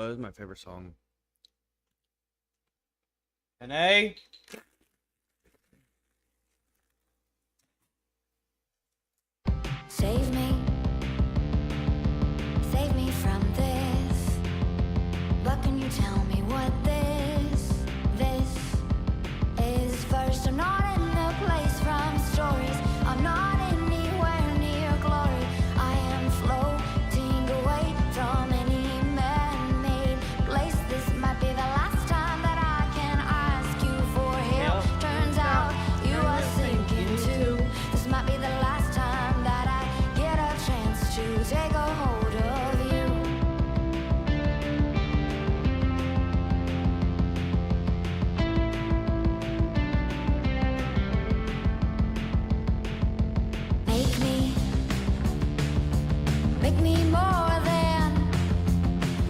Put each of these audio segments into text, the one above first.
That is my favorite song. NA? Save me. Save me from this. But can you tell me what this is? First, I'm not in the place from stories. I'm not anywhere near glory. I am floating away from any man-made place. This might be the last time that I can ask you for help. Turns out you are sinking too. This might be the last time that I get a chance to take a hold of you.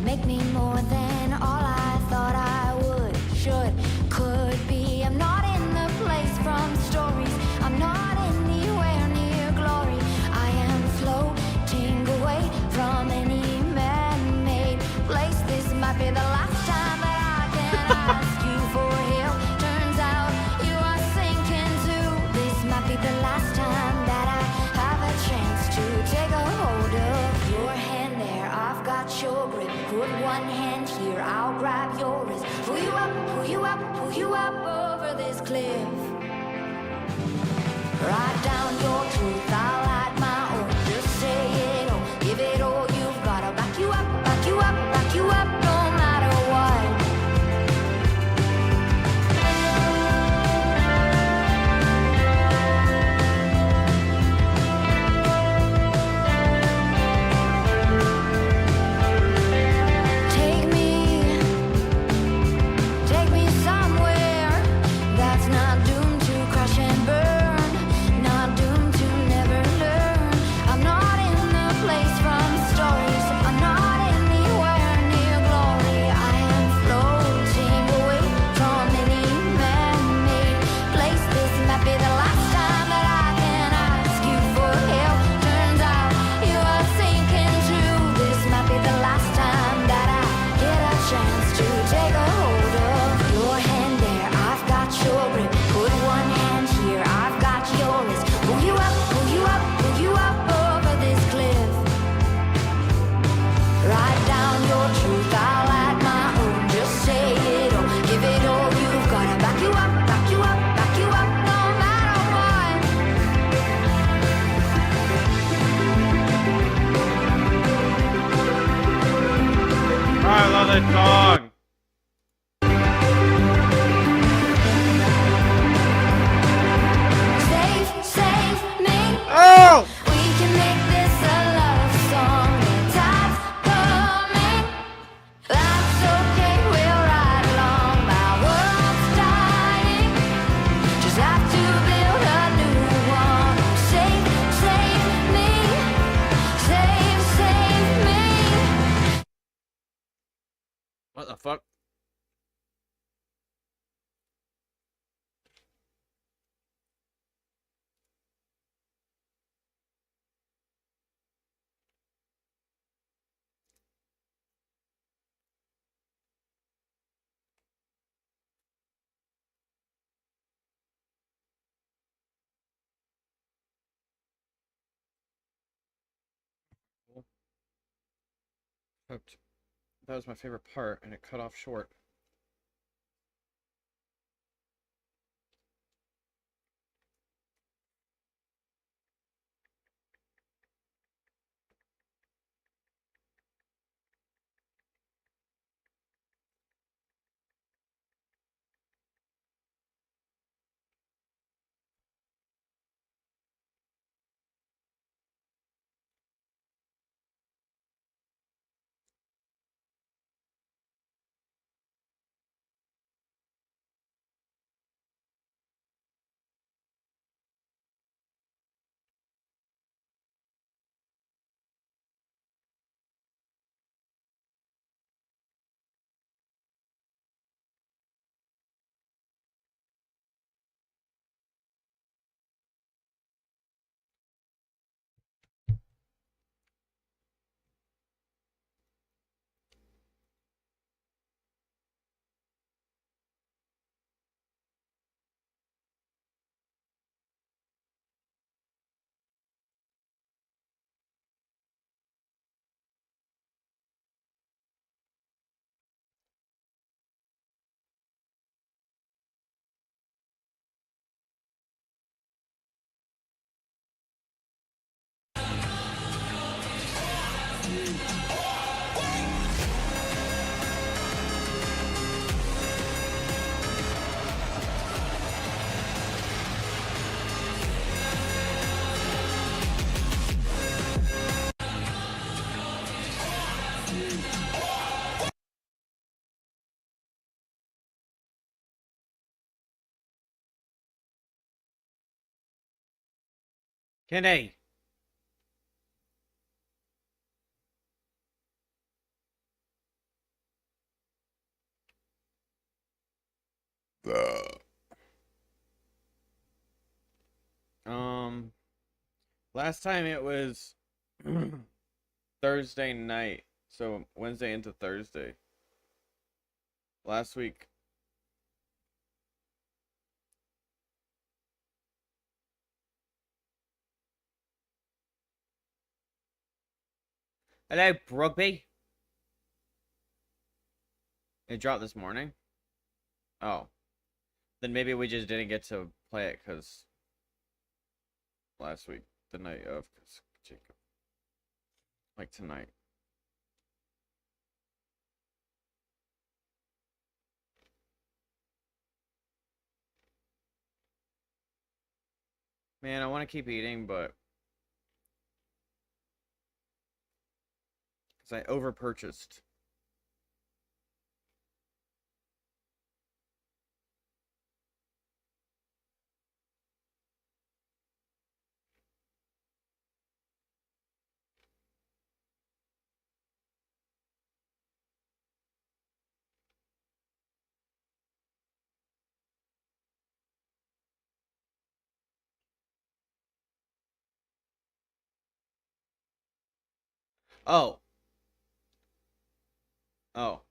Make me more than all I thought I would, should, could be. I'm not in the place from stories. I'm not anywhere near glory. I am floating away from any man-made place. This might be the last time that I can ask you for help. Turns out you are sinking too. This might be the last time that I have a chance to take a hold of your hand there. I've got your grip. Put one hand here, I'll grab your wrist. Pull you up, pull you up, pull you up over this cliff. Write down your truth, I'll add my own. Just say it all, give it all you've got. I'll back you up, back you up, back you up, no matter what. Take me somewhere that's not doomed to crash and burn, not doomed to never learn. I'm not in the place from stories. I'm not anywhere near glory. I am floating away from any man-made place. This might be the last time that I can ask you for help. Turns out you are sinking too. This might be the last time that I get a chance to take a hold of your hand there. I've got your grip. Put one hand here. I've got your wrist. Pull you up, pull you up, pull you up over this cliff. Write down your truth. I'll add my own. Just say it all. Give it all you've got. I'll back you up, back you up, back you up, no matter what. I love that song. Save me. Oh! We can make this a love song. The tide's coming. That's okay, we'll ride along. My world's dying. Just have to build a new one. Save me. Save me. What the fuck? Hooked. That was my favorite part, and it cut off short. Kenny. Um, last time it was Thursday night, so Wednesday into Thursday. Last week, Hello, Brugby. it dropped this morning. Oh, then maybe we just didn't get to play it because last week, the night of, 'cause Jacob, like tonight. Man, I want to keep eating, but because I over purchased. Oh, oh,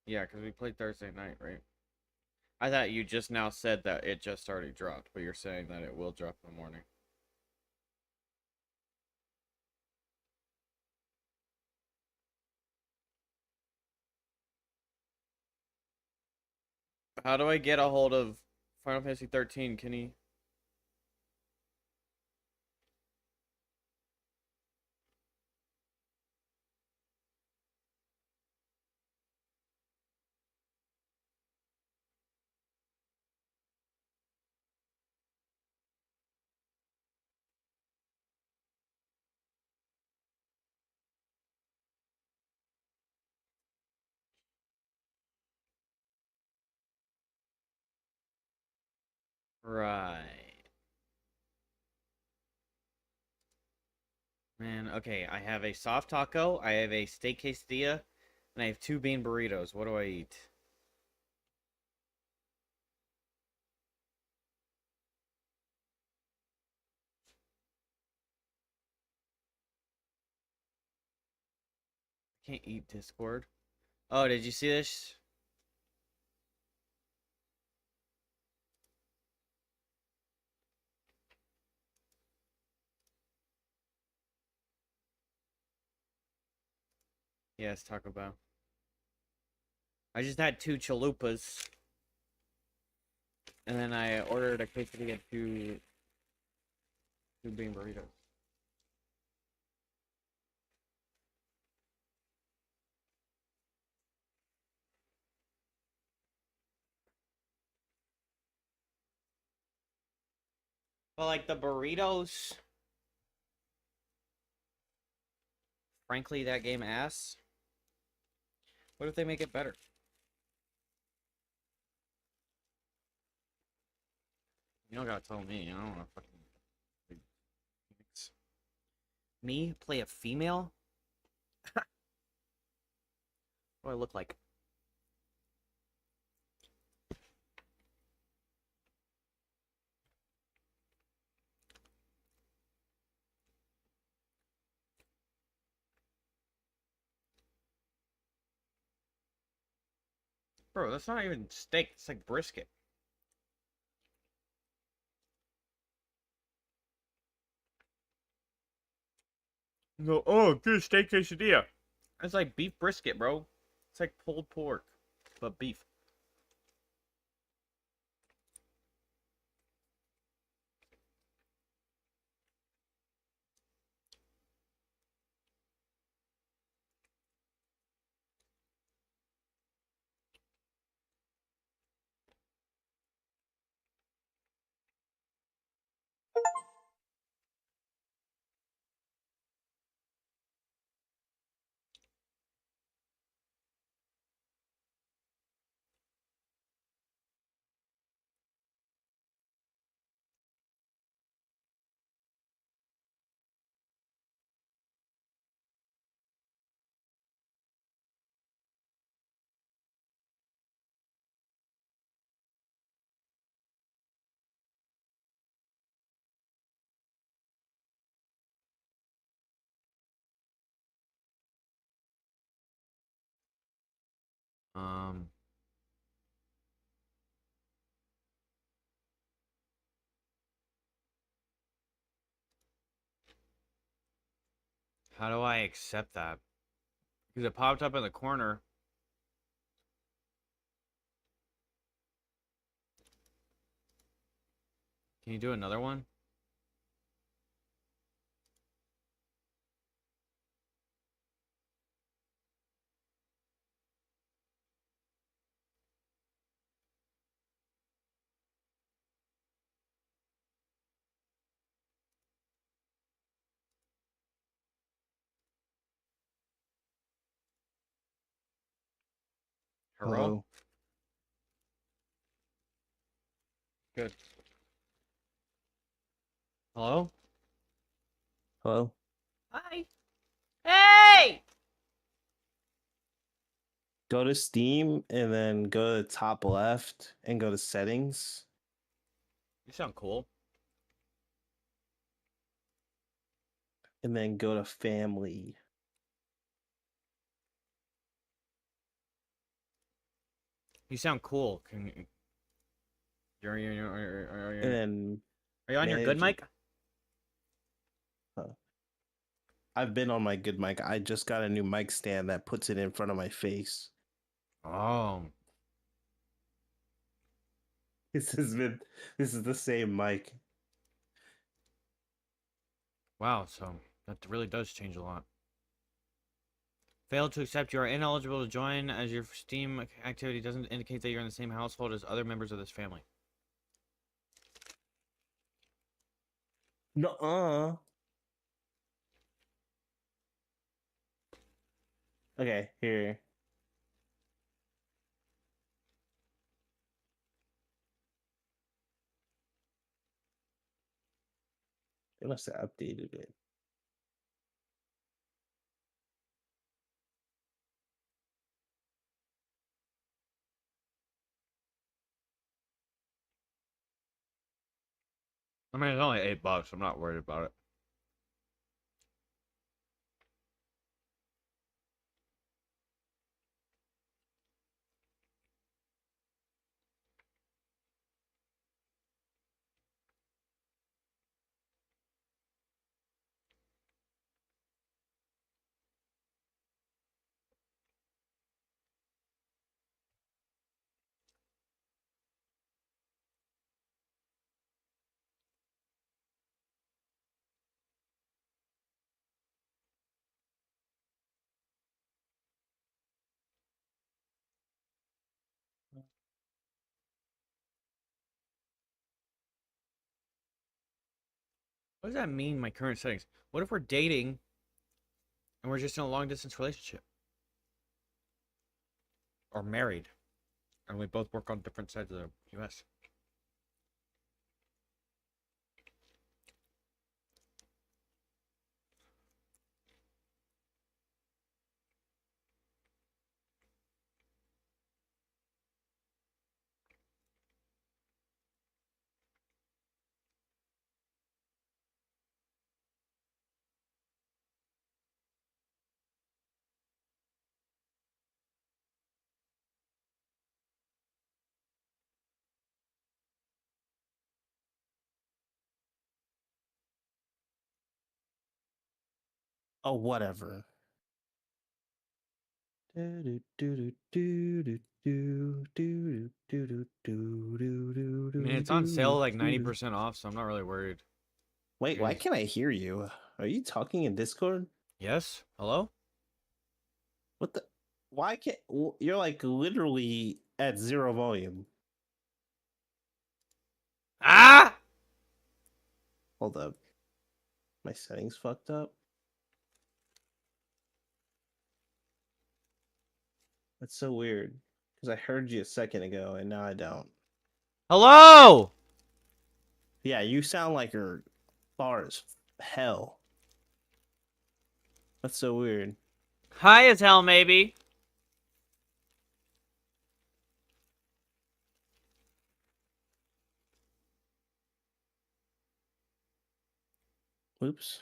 yeah, because we played Thursday night, right? I thought you just now said that it just already dropped, but you're saying that it will drop in the morning. How do I get a hold of Final Fantasy 13, Kenny? Right. Man, okay, I have a soft taco, I have a steak quesadilla, and I have 2 bean burritos. What do I eat? I can't eat Discord. Oh, did you see this? Yes, Taco Bell. I just had 2 chalupas, and then I ordered a quesadilla and two bean burritos. But like the burritos, frankly, that game ass. What if they make it better? You don't gotta tell me. I don't wanna fucking. Me play a female? What do I look like? Bro, that's not even steak. It's like brisket. You go, oh, get a steak quesadilla. It's like beef brisket, bro. It's like pulled pork, but beef. Um. How do I accept that? Because it popped up in the corner. Can you do another one? Hello? Hello. Good. Hello? Hello. Hi. Hey! Go to Steam and then go to the top left and go to settings. You sound cool. And then go to family. You sound cool. Can you... And then Are you on your good manage mic? I've been on my good mic. I just got a new mic stand that puts it in front of my face. Oh. This is the same mic. Wow, so that really does change a lot. Failed to accept. You are ineligible to join as your Steam activity doesn't indicate that you're in the same household as other members of this family. Nuh-uh. Okay, here. They must have updated it. I mean, it's only $8. I'm not worried about it. What does that mean, my current settings? What if we're dating and we're just in a long distance relationship? Or married and we both work on different sides of the US? Oh, whatever. I I mean, it's on sale like 90% off, so I'm not really worried. Wait, why Jeez. can't I hear you? Are you talking in Discord? Yes? Hello? What the? Why can't you're like literally at zero volume? Ah! Hold up. My settings fucked up. That's so weird. Because I heard you a second ago and now I don't. Hello! Yeah, you sound like you're far as hell. That's so weird. High as hell, maybe. Oops.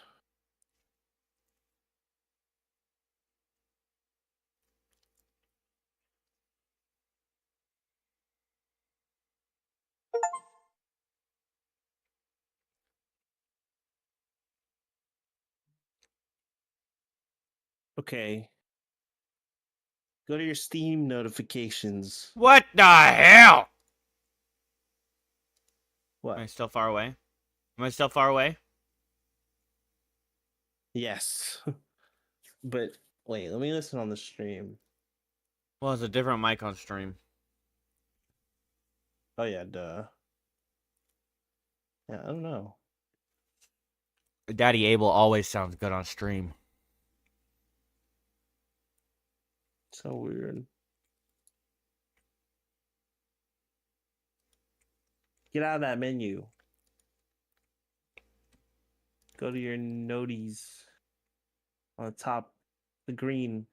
Okay. Go to your Steam notifications. What the hell? What? Am I still far away? Am I still far away? Yes. But wait, let me listen on the stream. Well, it's a different mic on stream. Oh yeah, duh. Yeah, I don't know. Daddy Abel always sounds good on stream. So weird. Get out of that menu. Go to your noties on the top, the green.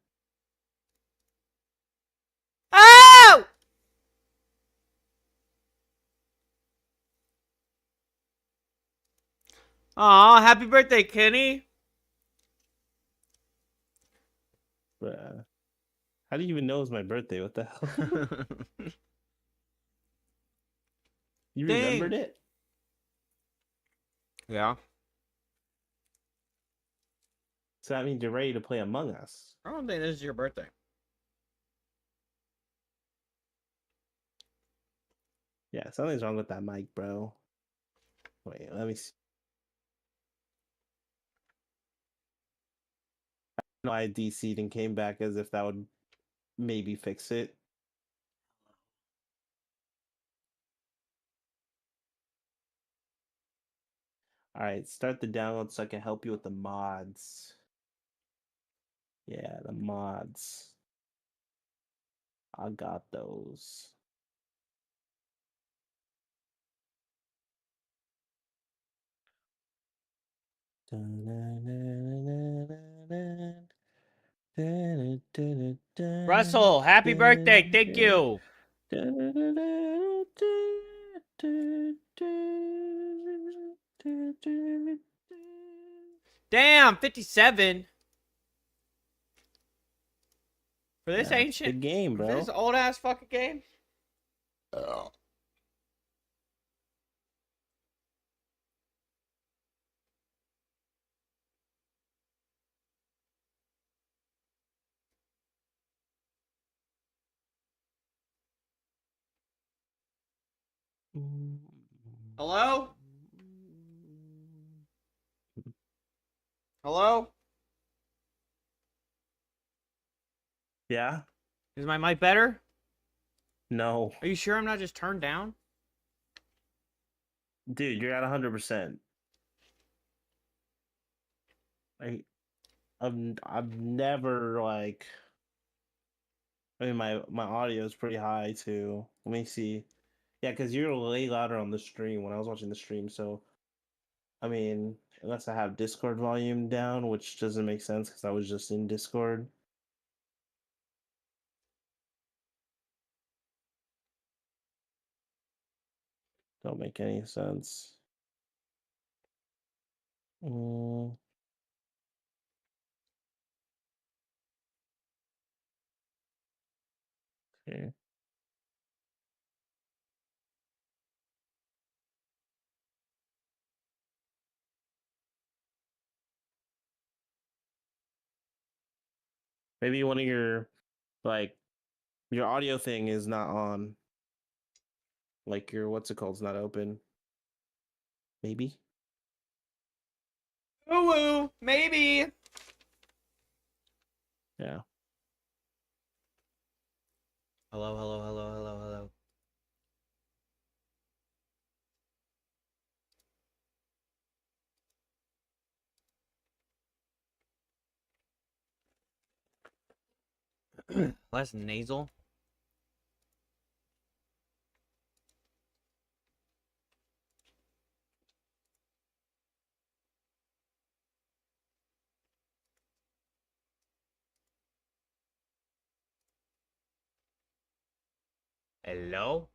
Oh! Aw, happy birthday, Kenny. Bruh. How do you even know it's my birthday? What the hell? You remembered Dang. it? Yeah. So that means you're ready to play Among Us. I don't think this is your birthday. Yeah, something's wrong with that mic, bro. Wait, let me see. No, I DC'd and came back as if that would maybe fix it. Alright, start the download so I can help you with the mods. Yeah, the mods. I got those. Russell, happy birthday. Thank you. Damn, 57. For this Yeah, it's a ancient, big game, for bro. this old ass fucking game. Ugh. Hello? Hello? Yeah? Is my mic better? No. Are you sure I'm not just turned down? Dude, you're at 100%. I've never like I mean my audio is pretty high too. Let me see. Yeah, because you're way louder on the stream when I was watching the stream, so I mean, unless I have Discord volume down, which doesn't make sense because I was just in Discord. Don't make any sense. Mm, okay. Maybe one of your like your audio thing is not on. Like your what's it called is not open. Maybe. Ooh, maybe. Yeah. Hello, hello, hello, hello, hello. Less nasal. Hello?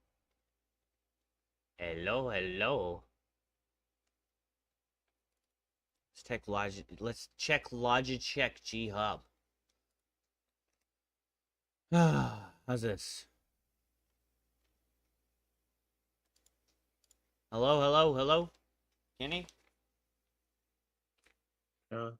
Hello, hello. Let's check Logitech G Hub. How's this? Hello, hello, hello? Kenny? Uh,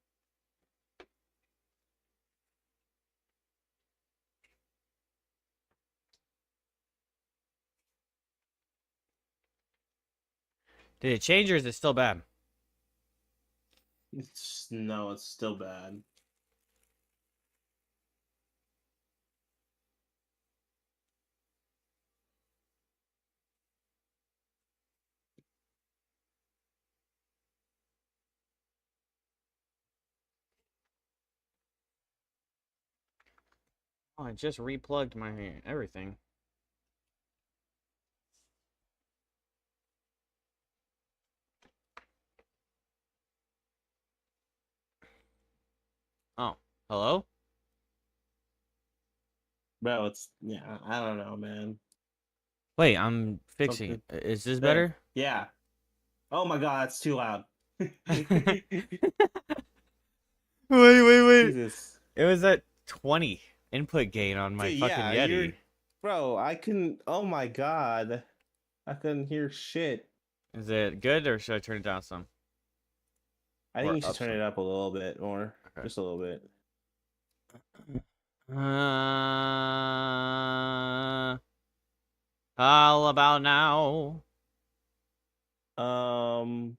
Did it change or is it still bad? No, it's still bad. Oh, I just replugged my everything. Oh, hello? Bro, it's yeah, I don't know, man. Wait, I'm fixing Something it. Is this there. better? Yeah. Oh my god, that's too loud. Wait, wait. Jesus. It was at 20 input gain on my Dude, fucking yeah, Yeti. bro, I couldn't oh my god. I couldn't hear shit. Is it good or should I turn it down some? I Or think you should up turn some? it up a little bit more. Okay. Just a little bit. How about now? Um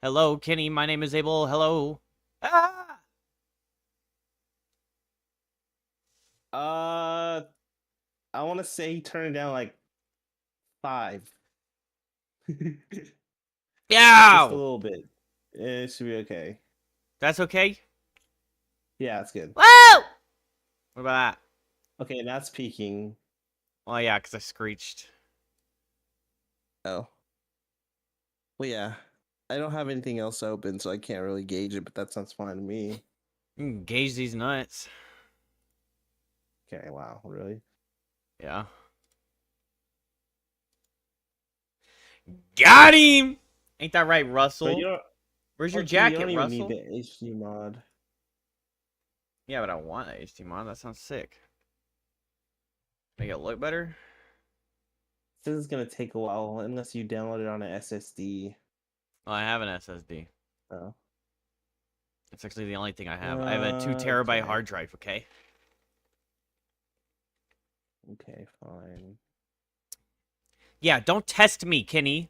Hello, Kenny. My name is Abel. Hello. Ah! uh I wanna say turn it down like 5. Just a Yow! little bit. It should be okay. That's okay? Yeah, it's good. Woo! What about that? Okay, that's peaking. Well, yeah, because I screeched. Oh. Well, yeah. I don't have anything else open, so I can't really gauge it, but that sounds fine to me. You can gauge these nuts. Okay, wow, really? Yeah. Got him! Ain't that right, But Russell? you don't, Where's your you jacket, don't even need Russell? the HD mod. Yeah, but I want that HD mod. That sounds sick. Make it look better? This is gonna take a while unless you download it on an SSD. Well, I have an SSD. Oh. That's actually the only thing I have. I have a 2 terabyte Okay. hard drive, okay? Okay, fine. Yeah, don't test me, Kenny.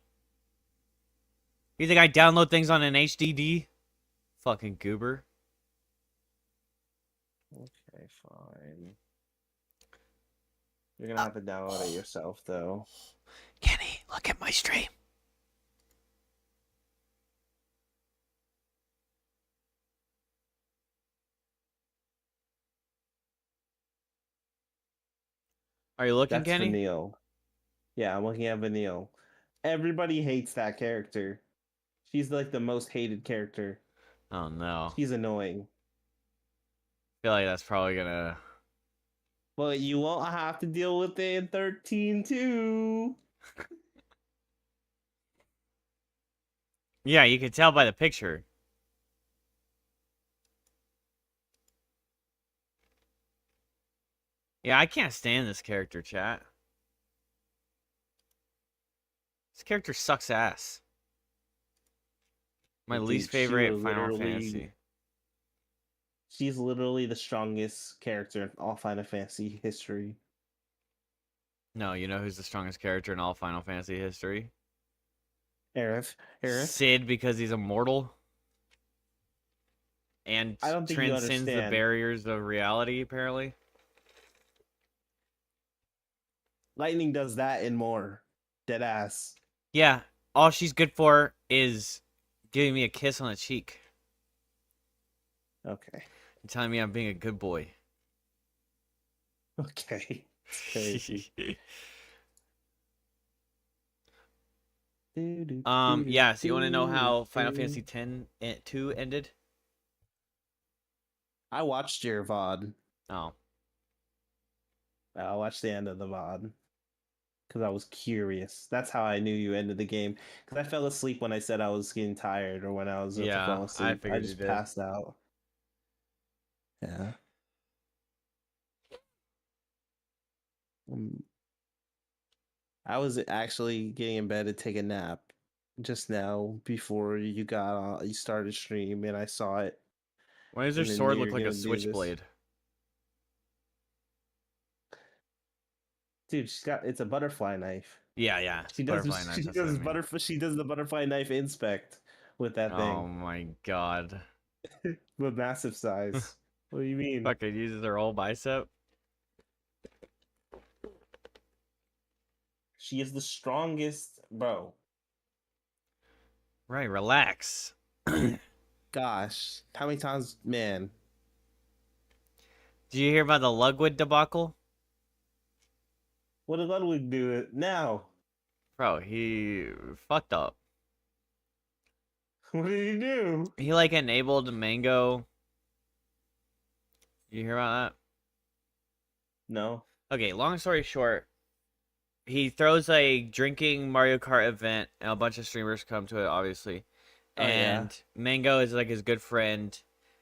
You think I download things on an HDD? Fucking goober. Okay, fine. You're gonna have to download it yourself, though. Kenny, look at my stream. Are you looking, That's Kenny? Vanille. Yeah, I'm looking at Vanille. Everybody hates that character. She's like the most hated character. Oh no. She's annoying. I feel like that's probably gonna. But you won't have to deal with it in 13 too. Yeah, you can tell by the picture. Yeah, I can't stand this character, chat. This character sucks ass. My Dude, least she favorite was Final literally- Fantasy. She's literally the strongest character in all Final Fantasy history. No, you know who's the strongest character in all Final Fantasy history? Aerith. Sid, because he's immortal. And I don't think you transcends the understand. barriers of reality, apparently. Lightning does that and more. Dead ass. Yeah, all she's good for is giving me a kiss on the cheek. Okay. And telling me I'm being a good boy. Okay. It's crazy. Yeah, so you want to know how Final Fantasy X-2 ended? I watched your VOD. Oh. I watched the end of the VOD. Because I was curious. That's how I knew you ended the game. Because I fell asleep when I said I was getting tired or when I was about to Yeah, fall I asleep. figured you just did. passed out. Yeah. I was actually getting in bed to take a nap just now before you started stream and I saw it. Why does her And then sword you're look like a gonna do this. switchblade? Dude, it's a butterfly knife. Yeah. She does. Butterfly knife. She That's what I does mean. She does the butterfly knife inspect with that Oh thing, my god. with massive size. What do you mean? Fucking uses her whole bicep. She is the strongest, bro. Right, relax. Did Gosh, how many times, man? you hear about the Lugwood debacle? What did Ludwig do it now? Bro, he fucked up. What did he do? He like enabled Mango. You hear about No. that? Okay, long story short, he throws a drinking Mario Kart event, and a bunch of streamers come to it, obviously. Oh, yeah. And Mango is like his good friend,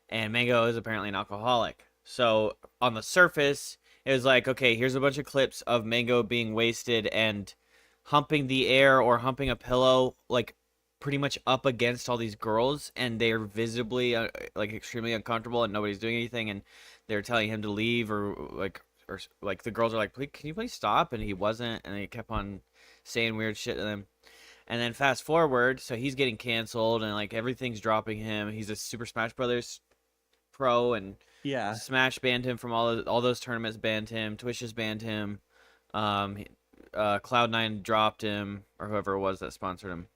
and Mango is apparently an alcoholic. So on the surface, it was like, okay, here's a bunch of clips of Mango being wasted and humping the air or humping a pillow, like pretty much up against all these girls, and they're visibly like extremely uncomfortable, and nobody's doing anything, and they're telling him to leave, or like the girls are like, please, can you please stop? And he wasn't, and he kept on saying weird shit to them. And then fast forward, so he's getting canceled, and like everything's dropping him. He's a Super Smash Brothers pro, and Yeah. Smash banned him from all those tournaments. Banned him. Twitch has banned him. Cloud9 dropped him, or whoever it was that sponsored him.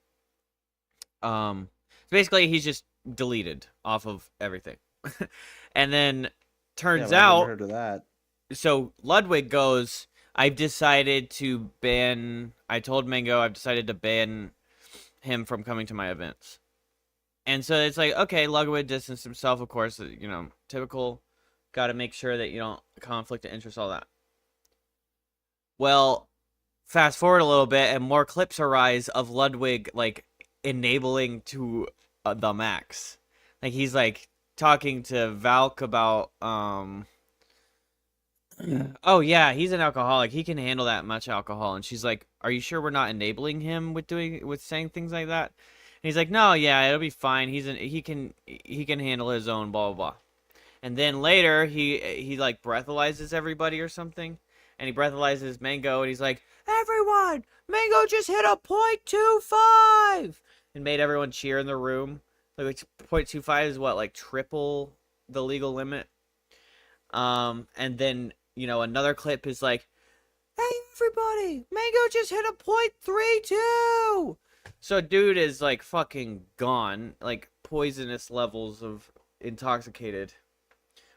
So basically, he's just deleted off of everything. And then turns Yeah, I've never out, heard of that. so Ludwig goes, I've decided to ban. I told Mango I've decided to ban him from coming to my events. And so it's like, okay, Ludwig distanced himself, of course, typical. Got to make sure that you don't conflict of interest, all that. Well, fast forward a little bit, and more clips arise of Ludwig like enabling to the max. Like he's like talking to Valk about oh yeah, he's an alcoholic. He can handle that much alcohol. And she's like, "Are you sure we're not enabling him with saying things like that?" And he's like, "No, yeah, it'll be fine. He can handle his own blah blah blah." And then later he like breathalyzes everybody or something, and he breathalyzes Mango, and he's like, "Everyone, Mango just hit a .25," and made everyone cheer in the room. Like .25 is what, like triple the legal limit. And then another clip is like, "Hey everybody, Mango just hit a .32." So dude is like fucking gone, like poisonous levels of intoxicated.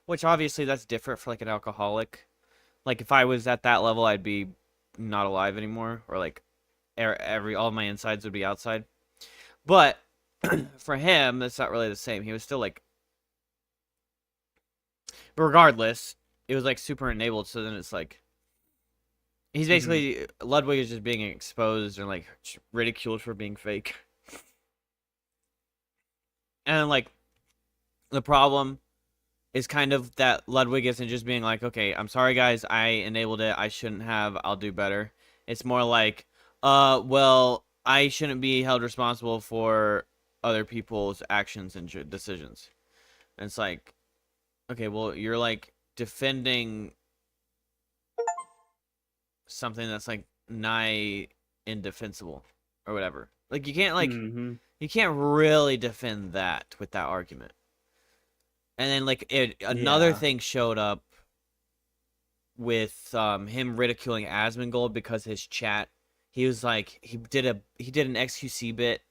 Which obviously that's different for like an alcoholic. Like if I was at that level, I'd be not alive anymore, or like all of my insides would be outside. But for him, that's not really the same. He was still like, but regardless, it was like super enabled. So then it's like he's basically Ludwig is just being exposed and like ridiculed for being fake. And like the problem is kind of that Ludwig isn't just being like, okay, I'm sorry guys, I enabled it, I shouldn't have, I'll do better. It's more like, well, I shouldn't be held responsible for other people's actions and decisions. And it's like, okay, well, you're like defending something that's like nigh indefensible or whatever. Like you can't you can't really defend that with that argument. And then like another thing showed up with him ridiculing Asmongold because his chat. He was like he did an XQC bit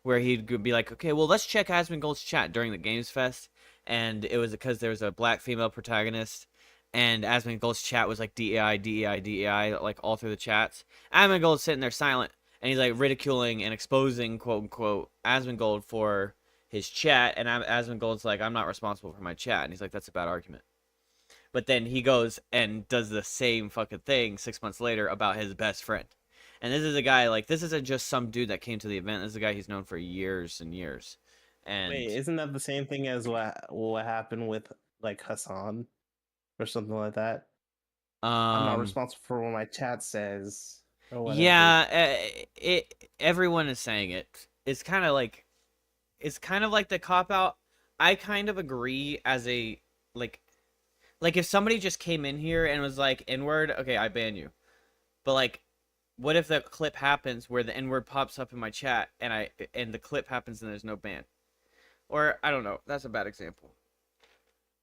where he'd be like, okay, well let's check Asmongold's chat during the Games Fest, and it was because there was a black female protagonist, and Asmongold's chat was like DEI, DEI, DEI, like all through the chats. Asmongold's sitting there silent, and he's like ridiculing and exposing quote unquote Asmongold for his chat, and Asmongold's like, I'm not responsible for my chat, and he's like, that's a bad argument. But then he goes and does the same fucking thing 6 months later about his best friend. And this is a guy, like, this isn't just some dude that came to the event. This is a guy he's known for years and years. And wait, isn't that the same thing as what happened with like Hassan or something like that? I'm not responsible for what my chat says or whatever. Yeah, everyone is saying it. It's kind of like the cop out. I kind of agree as a like if somebody just came in here and was like N-word, okay, I ban you. But like what if the clip happens where the N-word pops up in my chat and the clip happens and there's no ban? Or I don't know. That's a bad example.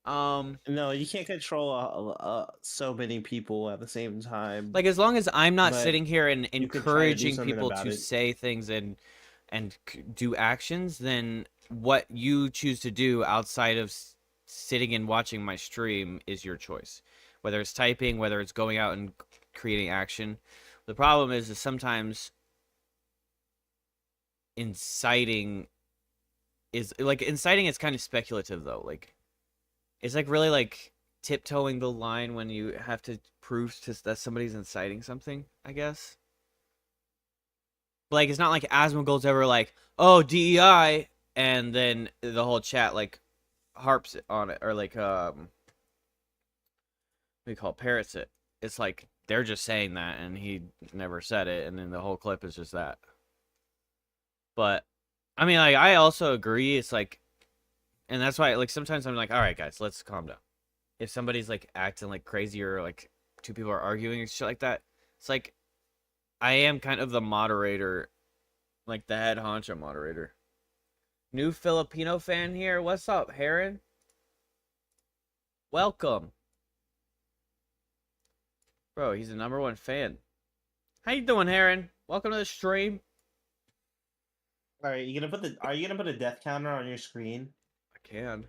No, you can't control so many people at the same time. Like as long as I'm not But sitting here and you could try to do encouraging something people about to it. say things and do actions, then what you choose to do outside of sitting and watching my stream is your choice. Whether it's typing, whether it's going out and creating action. The problem is sometimes inciting is kind of speculative though. Like it's like really like tiptoeing the line when you have to prove that somebody's inciting something, I guess. But, like it's not like Asmongold's ever like, oh, DEI, and then the whole chat like harps on it, or like what do you call it, parrots it. It's like they're just saying that and he never said it, and then the whole clip is just that. But I mean, like I also agree, it's like, and that's why like sometimes I'm like, all right guys, let's calm down. If somebody's like acting like crazy, or like two people are arguing and shit like that, it's like I am kind of the moderator, like the head honcho moderator. New Filipino fan here. What's up, Heron? Welcome. Bro, he's the #1 fan. How you doing, Heron? Welcome to the stream. All right, are you gonna put a death counter on your screen? I can.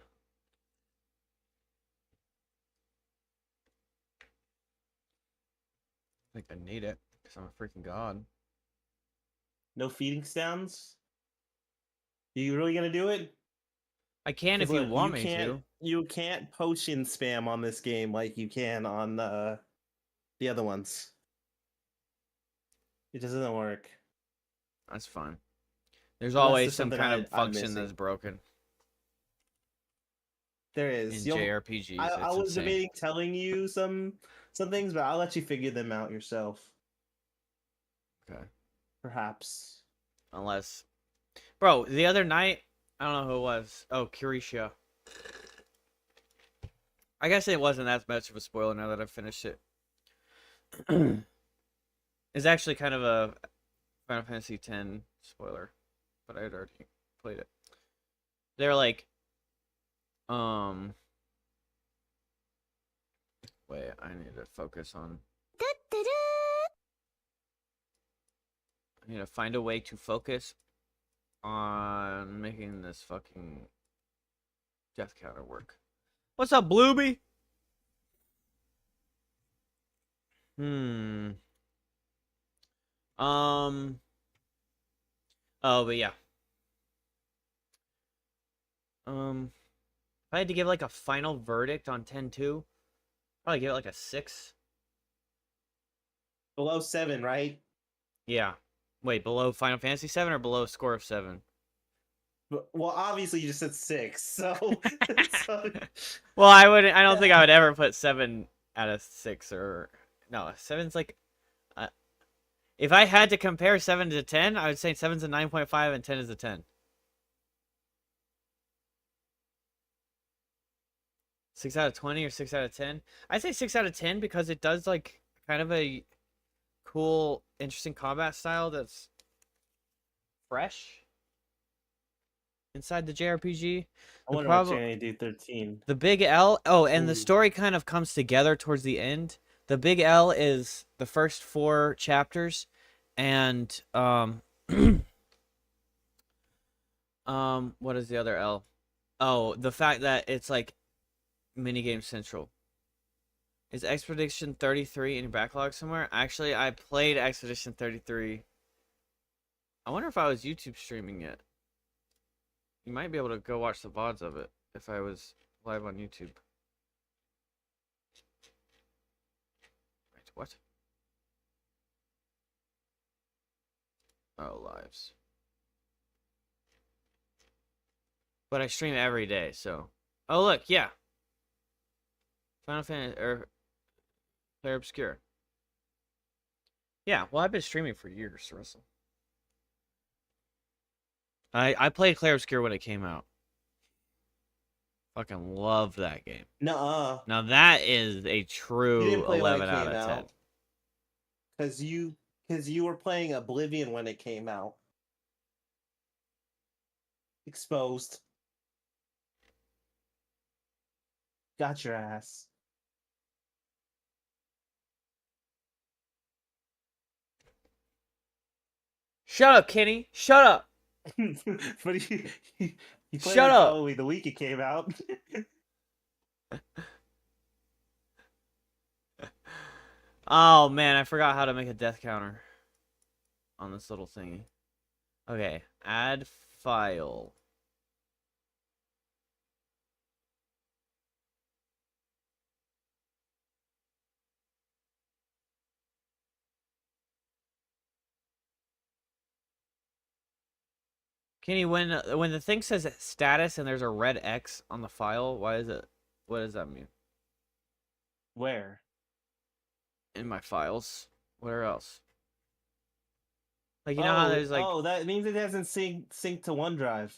I think I need it because I'm a freaking god. No feeding sounds? You really gonna do it? I can if 'Cause you look, want me to. You can't potion spam on this game like you can on the other ones. It doesn't work. That's fine. There's Unless always there's some something kind of I'm function missing. that's broken There in is. JRPGs. I It's was insane. debating telling you some things, but I'll let you figure them out yourself. Okay. Perhaps. Unless, bro, the other night, I don't know who it was. Oh, Curisha. I guess it wasn't that much of a spoiler now that I've finished it. It's actually kind of a Final Fantasy X spoiler, but I had already played it. They're like, wait, I need to focus on. I need to find a way to focus on making this fucking death counter work. What's up, Blueby? Oh, but yeah. If I had to give like a final verdict on 10-2, probably give it like a 6. Below 7, right? Yeah. Wait, below Final Fantasy 7 or below a score of 7? Well, obviously you just said 6, so... Well, I don't think I would ever put 7 out of 6, or no, 7's like, if I had to compare 7 to 10, I would say 7's a 9.5 and 10 is a 10. 6 out of 20 or 6 out of 10? I'd say 6 out of 10 because it does like kind of a cool, interesting combat style that's fresh inside the JRPG. I wonder what you're gonna do 13. The big L. Oh, and the Ooh. story kind of comes together towards the end. The big L is the first 4 chapters, and what is the other L? Oh, the fact that it's like minigame central. Is Expedition 33 in your backlog somewhere? Actually, I played Expedition 33. I wonder if I was YouTube streaming it. You might be able to go watch the VODs of it if I was live on YouTube. Wait, what? Oh, lives. But I stream every day, so. Oh, look, yeah. Final Fantasy, or Player Obscure. Yeah, well, I've been streaming for years, Russell. I played Claire Obscure when it came out. Fucking love that game. Nuh-uh. Now that is a You true didn't play 11 when it out came of 10. out. Because you Because you were playing Oblivion when it came out. Exposed. Got your ass. Shut up, Kenny. Shut up. But you played Shut it up. probably the week it came out. Oh man, I forgot how to make a death counter on this little thingy. Okay, add file. Kenny, when the thing says status and there's a red X on the file, why is it? What does that mean? Where? In my files. Where else? Like you know how there's like that means it hasn't synced to OneDrive.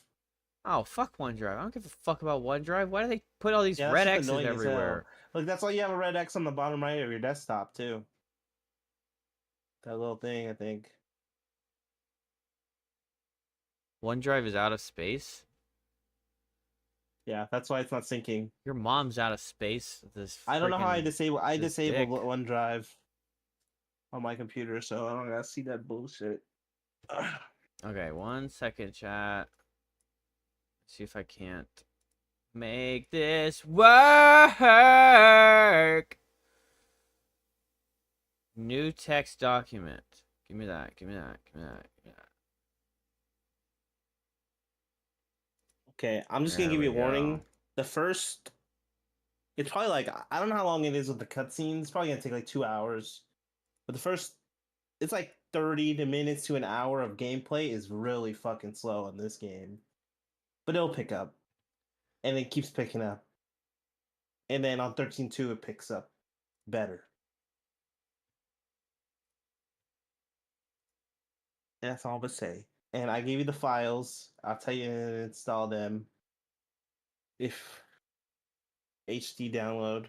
oh fuck OneDrive. I don't give a fuck about OneDrive. Why do they put all these Yeah, that's red just X's annoying as hell. everywhere? Look, that's why you have a red X on the bottom right of your desktop too. That little thing, I think. OneDrive is out of space. Yeah, that's why it's not syncing. Your mom's out of space. This I don't know how I freaking- disable. I this disabled dick. OneDrive on my computer, so I don't gotta see that bullshit. Okay, 1 second, chat. See if I can't make this work. New text document. Give me that. Give me that. Give me that. Give me that. Okay, I'm just gonna There give you a we go. warning. The first, it's probably like I don't know how long it is with the cutscenes. It's probably gonna take like 2 hours. But the first, it's like 30 minutes to an hour of gameplay is really fucking slow in this game. But it'll pick up, and it keeps picking up. And then on 13.2 it picks up better. And that's all I'm gonna say. And I gave you the files. I'll tell you to install them. If HD download.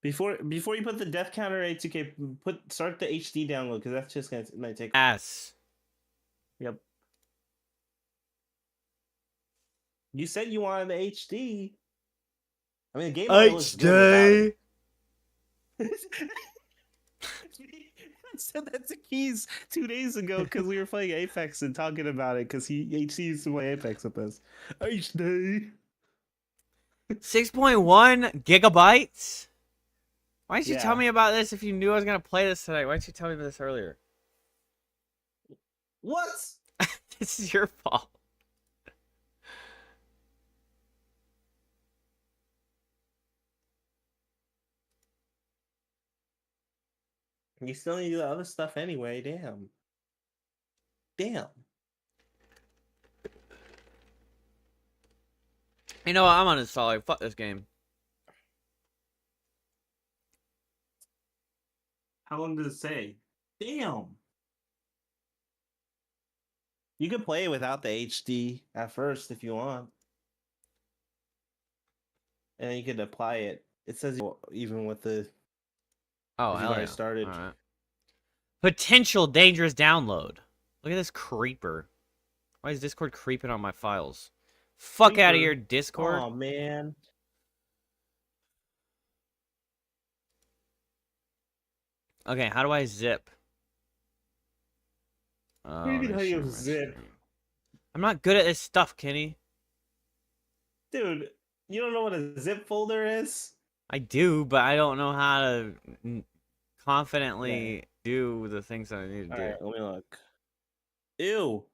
Before you put the death counter A2K, start the HD download because that's just gonna might take. S. Yep. You said you wanted the HD. I mean, the game already looks good without it. I said that to Keys 2 days ago because we were playing Apex and talking about it because he used to play Apex with us. HD. 6.1 gigabytes? Why didn't you Yeah. tell me about this if you knew I was going to play this tonight? Why didn't you tell me about this earlier? What? This is your fault. You still need the other stuff anyway. Damn. Damn. You know what? I'm uninstalling. Fuck this game. How long does it say? Damn. You can play it without the HD at first if you want. And then you can apply it. It says even with the Oh, if you've hell already yeah. started. All right. Potential dangerous download. Look at this creeper. Why is Discord creeping on my files? Fuck out of Creeper? here, Discord. Oh man. Okay, how do I zip? What do you mean let how me you share my zip? screen. I'm not good at this stuff, Kenny. Dude, you don't know what a zip folder is? I do, but I don't know how to confidently do the things that I need to do. Alright, let me look. Ew.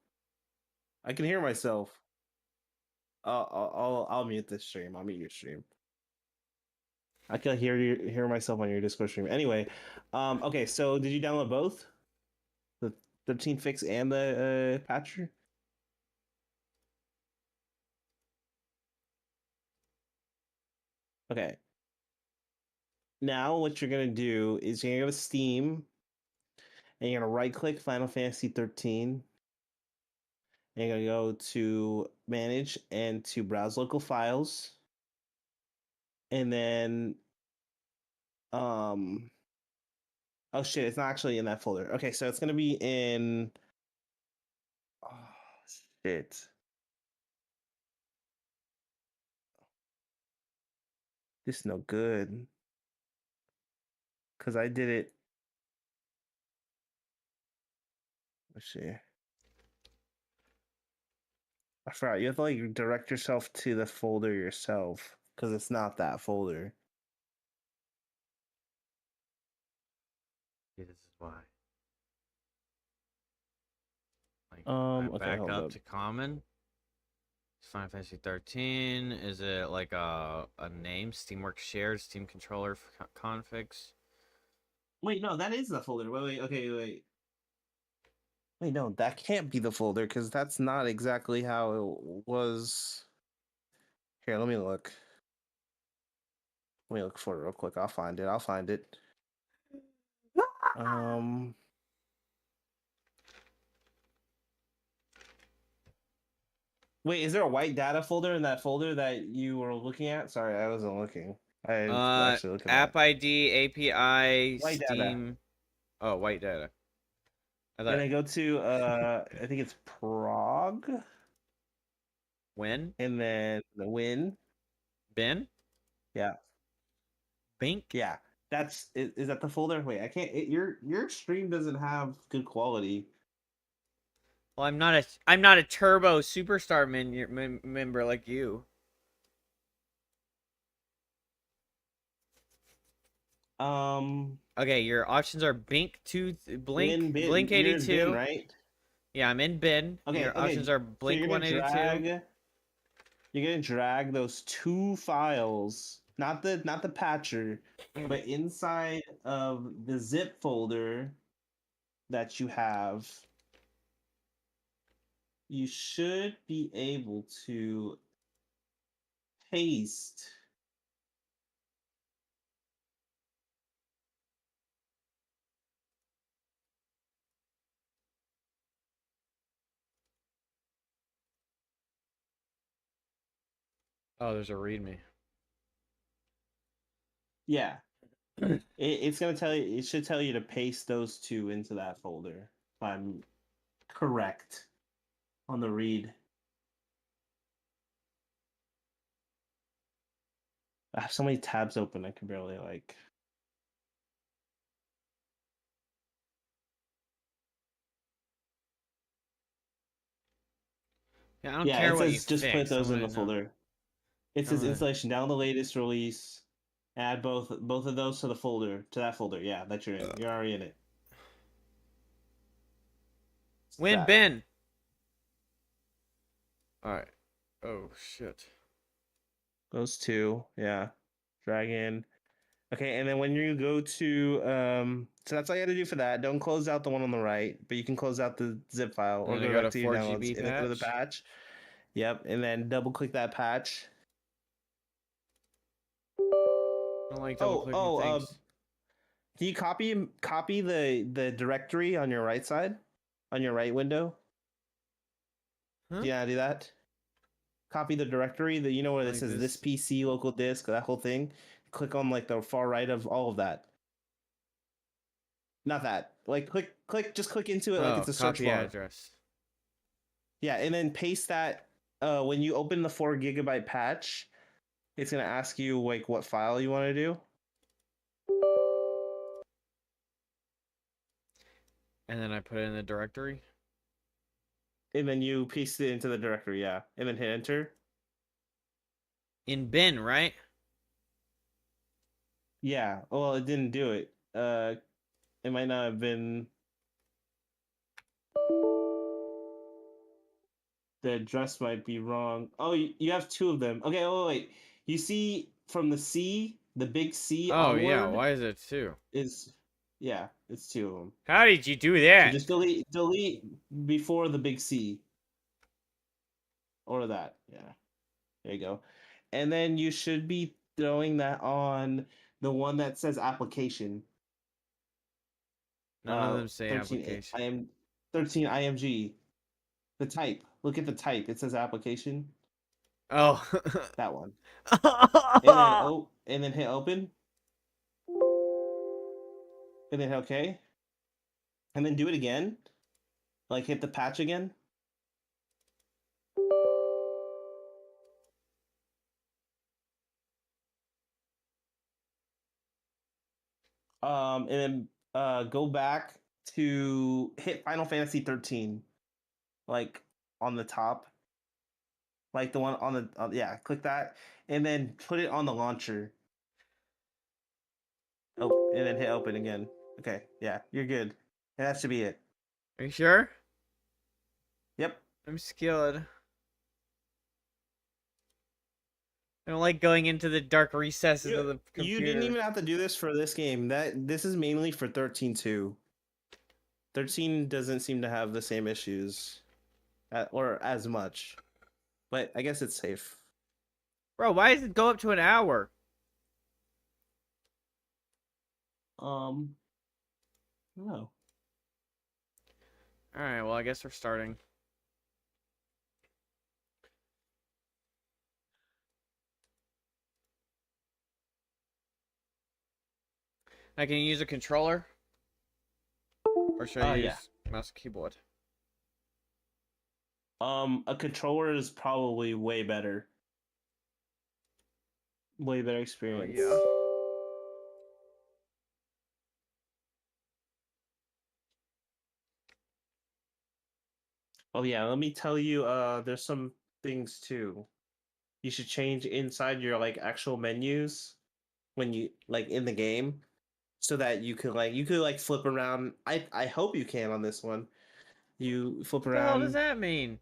I can hear myself. I'll mute this stream. I'll mute your stream. I can hear myself on your Discord stream. Anyway, okay. So did you download both, the 13 fix and the patcher? Okay. Now what you're gonna do is you're gonna go to Steam, and you're gonna right click Final Fantasy 13, And you're gonna go to manage and to browse local files. And then oh shit, it's not actually in that folder. Okay, so it's gonna be in oh shit. This is no good. Cause I did it. Let's see. I forgot. You have to like direct yourself to the folder yourself. Cause it's not that folder. See, this is why. Like, I Okay, back hold up up. to common. It's Final Fantasy 13. Is it like a name? Steamworks shared Steam controller configs. Wait, no, that is the folder. Wait, okay, wait. Wait, no, that can't be the folder because that's not exactly how it was. Here, let me look. Let me look for it real quick. I'll find it. I'll find it. Um, wait, is there a white data folder in that folder that you were looking at? Sorry, I wasn't looking. I was actually looking at App ID, API, white data. Steam. Oh, white data. I And thought then go to I think it's Prague, when? and then the win. Bin? Yeah, Bink? yeah. Is that the folder? Wait, I can't. Your stream doesn't have good quality. Well, I'm not a turbo superstar member like you. Um, Okay, your options are bin, Blink you're in bin, 82. right? Yeah, I'm in bin. Okay, Your options okay. are So Blink 182. you're gonna drag those two files, not the patcher, but inside of the zip folder that you have. You should be able to paste. Oh, there's a readme. Yeah, it's gonna tell you. It should tell you to paste those two into that folder. If I'm correct on the read. I have so many tabs open. I can barely like. Yeah, I don't Yeah, care it what you says just put fix. I those in want the to know. folder. It says Tell installation down the latest release. Add both of those to the folder, to that folder. Yeah, that you're in. You're already in it. It's Win that. bin. All right. Oh shit. Those two, yeah. Drag in. Okay, and then when you go to so that's all you have to do for that. Don't close out the one on the right, but you can close out the zip file And or then I go go back to to your downloads 4GB and then go to the patch. patch. Yep, and then double click that patch. I don't like double clicking things. Can you copy the directory on your right side? On your right window? Huh? Do you know how to do that? Copy the directory that you know where it Like says this this? PC local disk, that whole thing. Click on like the far right of all of that. Not that. Like just click into it like Oh, it's a search copy bar. address. Yeah, and then paste that when you open the 4 GB patch, it's gonna ask you like what file you want to do. And then I put it in the directory. And then you paste it into the directory, yeah. And then hit enter. In bin, right? Yeah. Well, it didn't do it. It might not have been the address might be wrong. Oh, you have two of them. Okay, oh wait. You see from the C, the big C Oh yeah, onward why is it two? is yeah, it's two of them. How did you do So that? just delete before the big C or that. Yeah. There you go. And then you should be throwing that on the one that says application. None of them say 13 application. I am 13 IMG. The type. Look at the type. It says application. Oh. That one. Oh. And then hit open. And then hit OK. And then do it again. Like hit the patch again. And then go back to hit Final Fantasy 13. Like on the top. Like the one on the yeah, click that and then put it on the launcher. Oh, and then hit open again. Okay, yeah, you're good. And that should be it. Are you sure? Yep. I'm scared. I don't like going into the dark recesses of the computer. You didn't even have to do this for this game. This is mainly for 13 too. 13 doesn't seem to have the same issues or as much. But I guess it's safe. Bro, why does it go up to an hour? No. Alright, well, I guess we're starting. I can use a controller? Or should I use Yeah. mouse and keyboard? A controller is probably way better. Way better Oh, experience. yeah. Oh yeah, let me tell you, there's some things too. You should change inside your like actual menus when you like in the game so that you could like flip around. I hope you can on this one. You flip What the hell does around. that mean?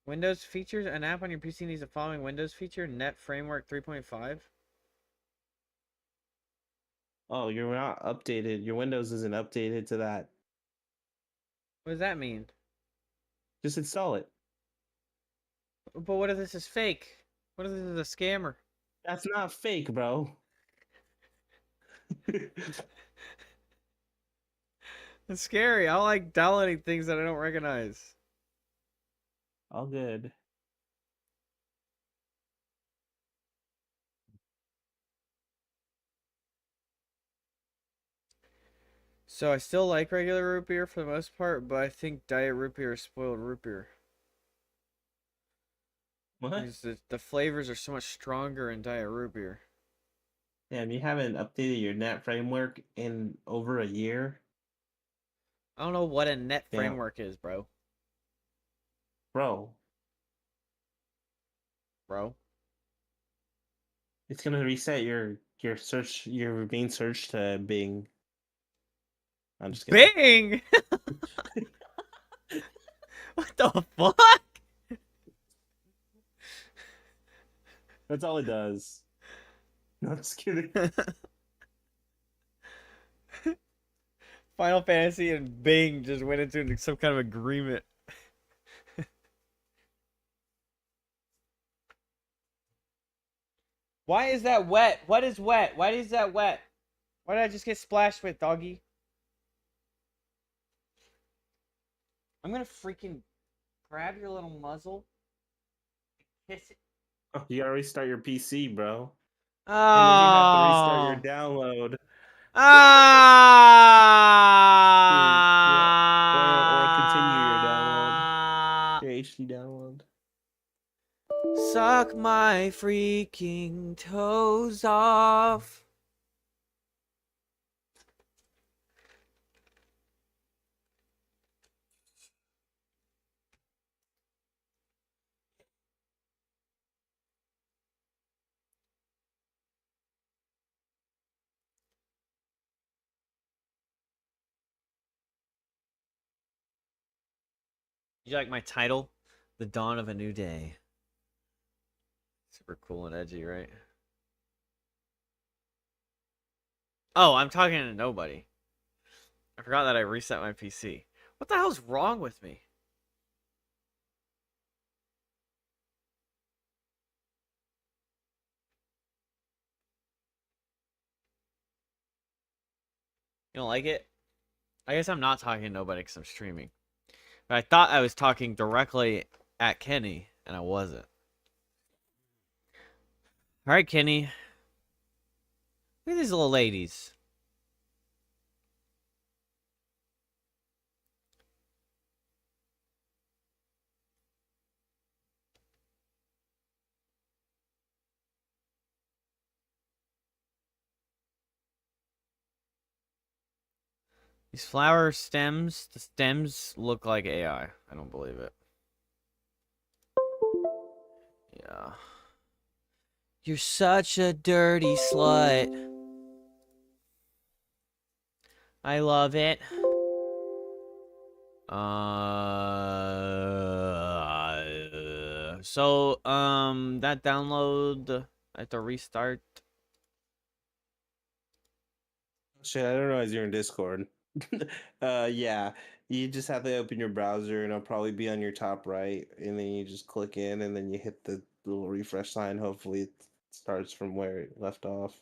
Windows features? An app on your PC needs the following Windows feature? Net Framework 3.5? Oh, you're not updated. Your Windows isn't updated to that. What does that mean? Just install it. But what if this is fake? What if this is a scammer? That's not fake, bro. It's scary. I don't like downloading things that I don't recognize. All good. So I still like regular root beer for the most part, but I think diet root beer is spoiled root beer. What? Because the flavors are so much stronger in diet root beer. Damn, you haven't updated your net framework in over a year? I don't know what a net Damn. framework is, bro. Bro, Bro. it's gonna reset your search your main search to Bing. I'm just kidding. Bing! What the fuck? That's all it does. No, I'm just kidding. Final Fantasy and Bing just went into some kind of agreement. Why is that wet? What is wet? Why is that wet? Why did I just get splashed with, doggy? I'm gonna freaking grab your little muzzle, kiss it. Oh, you gotta restart your PC, bro. Oh. And then you have to restart your download. Ah. Or continue your download. Your HD download. Suck my freaking toes off. You like my title? The Dawn of a New Day. Super cool and edgy, right? Oh, I'm talking to nobody. I forgot that I reset my PC. What the hell's wrong with me? You don't like it? I guess I'm not talking to nobody because I'm streaming. I thought I was talking directly at Kenny, and I wasn't. All right, Kenny. Look at these little ladies. These flower stems, the stems look like AI. I don't believe it. Yeah. You're such a dirty slut. I love it. So, that download, I have to restart. Shit, I don't realize you're in Discord. Yeah, you just have to open your browser and it'll probably be on your top right, and then you just click in and then you hit the little refresh sign. Hopefully, it starts from where it left off.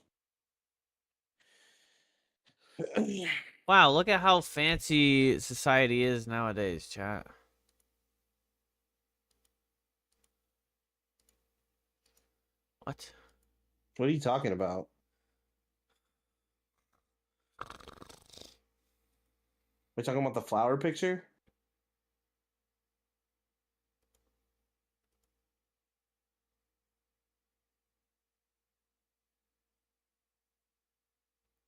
Wow, look at how fancy society is nowadays, chat. What? What are you talking about? We're talking about the flower picture?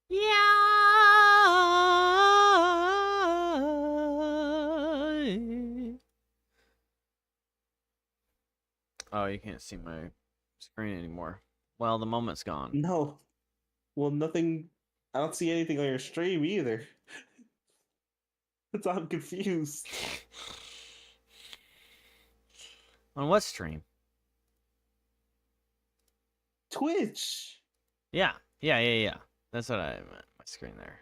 Yeah. Oh, you can't see my screen anymore. Well, the moment's gone. No. Well, nothing. I don't see anything on your stream either. That's why I'm confused. On what stream? Twitch. Yeah. That's what I meant. My screen there.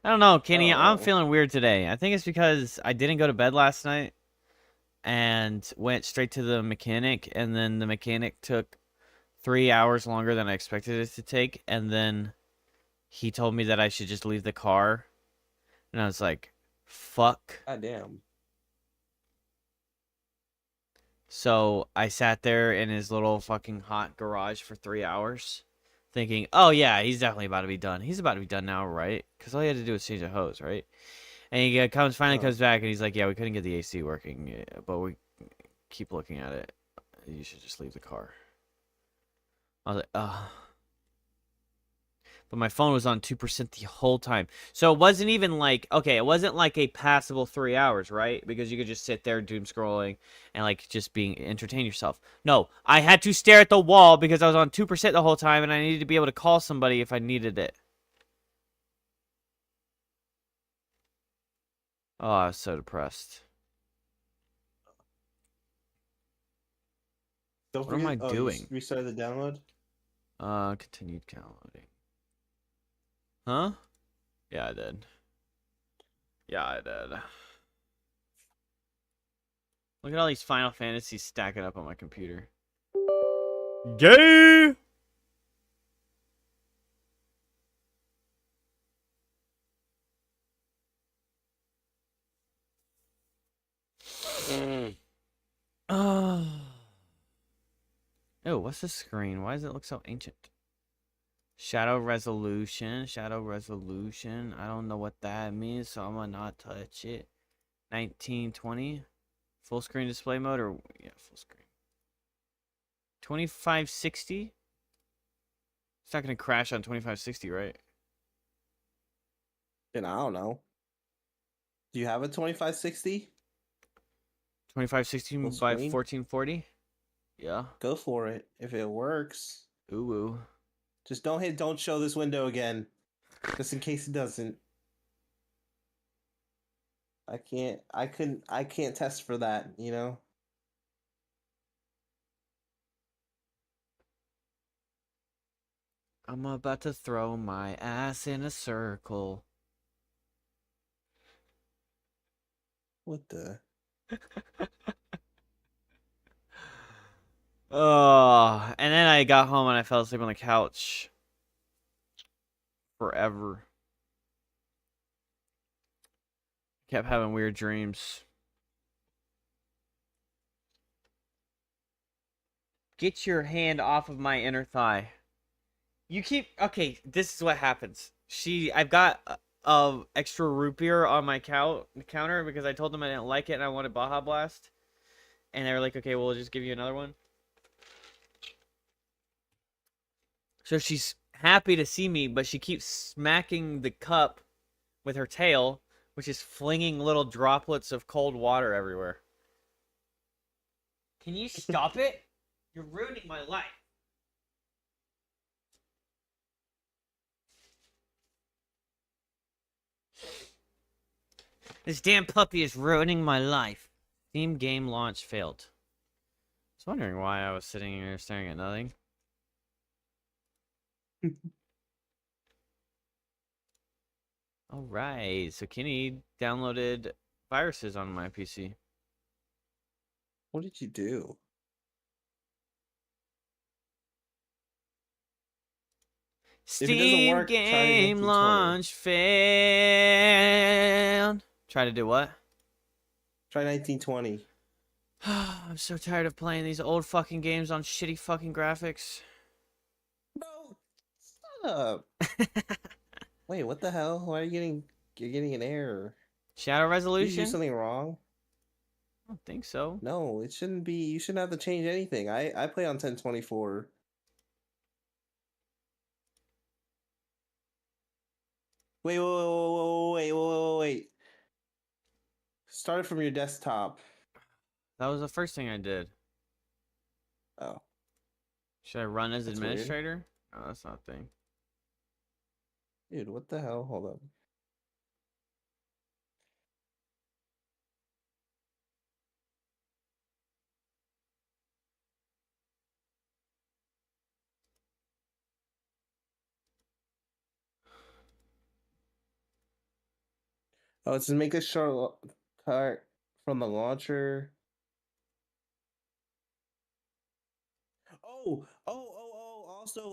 I don't know, Kenny. I'm Oh. feeling weird today. I think it's because I didn't go to bed last night and went straight to the mechanic, and then the mechanic took 3 hours longer than I expected it to take, and then he told me that I should just leave the car, and I was like, fuck. God damn. So I sat there in his little fucking hot garage for 3 hours, thinking, oh yeah, he's definitely about to be done. He's about to be done now, right? Because all he had to do was change the hose, right? And he finally Oh. comes back, and he's like, yeah, we couldn't get the AC working, but we keep looking at it. You should just leave the car. I was like, ugh. But my phone was on 2% the whole time. So it wasn't even like, okay, it wasn't like a passable 3 hours, right? Because you could just sit there doom scrolling and like just entertain yourself. No, I had to stare at the wall because I was on 2% the whole time, and I needed to be able to call somebody if I needed it. Oh, I was so depressed. Don't What am I forget. doing? You restarted the download? Continued downloading. Huh? Yeah, I did. Yeah, I did. Look at all these Final Fantasies stacking up on my computer. Gay! Oh. Oh, what's the screen? Why does it look so ancient? Shadow resolution. Shadow resolution. I don't know what that means, so I'm gonna not touch it. 1920. Full screen display mode, or yeah, full screen. 2560. It's not gonna crash on 2560, right? Then I don't know. Do you have a 2560? 2560 Full by screen? 1440. Yeah. Go for it if it works. Ooh. Ooh. Just don't show this window again. Just in case it doesn't. I can't test for that, you know? I'm about to throw my ass in a circle. What the? Oh, and then I got home and I fell asleep on the couch forever. Kept having weird dreams. Get your hand off of my inner thigh. You keep okay. This is what happens. I've got a extra root beer on my counter because I told them I didn't like it and I wanted Baja Blast, and they were like, "Okay, we'll just give you another one." So she's happy to see me, but she keeps smacking the cup with her tail, which is flinging little droplets of cold water everywhere. Can you stop it? You're ruining my life. This damn puppy is ruining my life. Steam game launch failed. I was wondering why I was sitting here staring at nothing. Alright, so Kenny downloaded viruses on my PC. What did you do? If it doesn't Steam work, try game 1920. launch failed. Try to do what? Try 1920. I'm so tired of playing these old fucking games on shitty fucking graphics. Bro, shut up. Wait, what the hell? Why are you getting? You're getting an error. Shadow Did you resolution? do something wrong? I don't think so. No, it shouldn't be. You shouldn't have to change anything. I play on 1024. Wait. Start it from your desktop. That was the first thing I did. Oh, Should I run as That's weird. administrator? Oh, that's not a thing. dude, what the hell? Hold up. Oh, it's to make a shortcut from the launcher.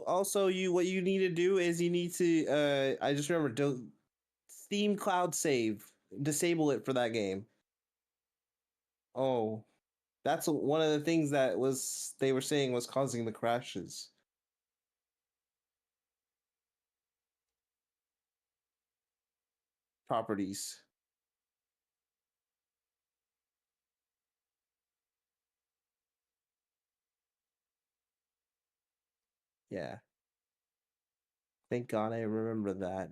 Also, what you need to do is you need to. I just remember, don't Steam Cloud Save. Disable it for that game. Oh, that's one of the things that they were saying was causing the crashes. Properties. Yeah. Thank God I remember that.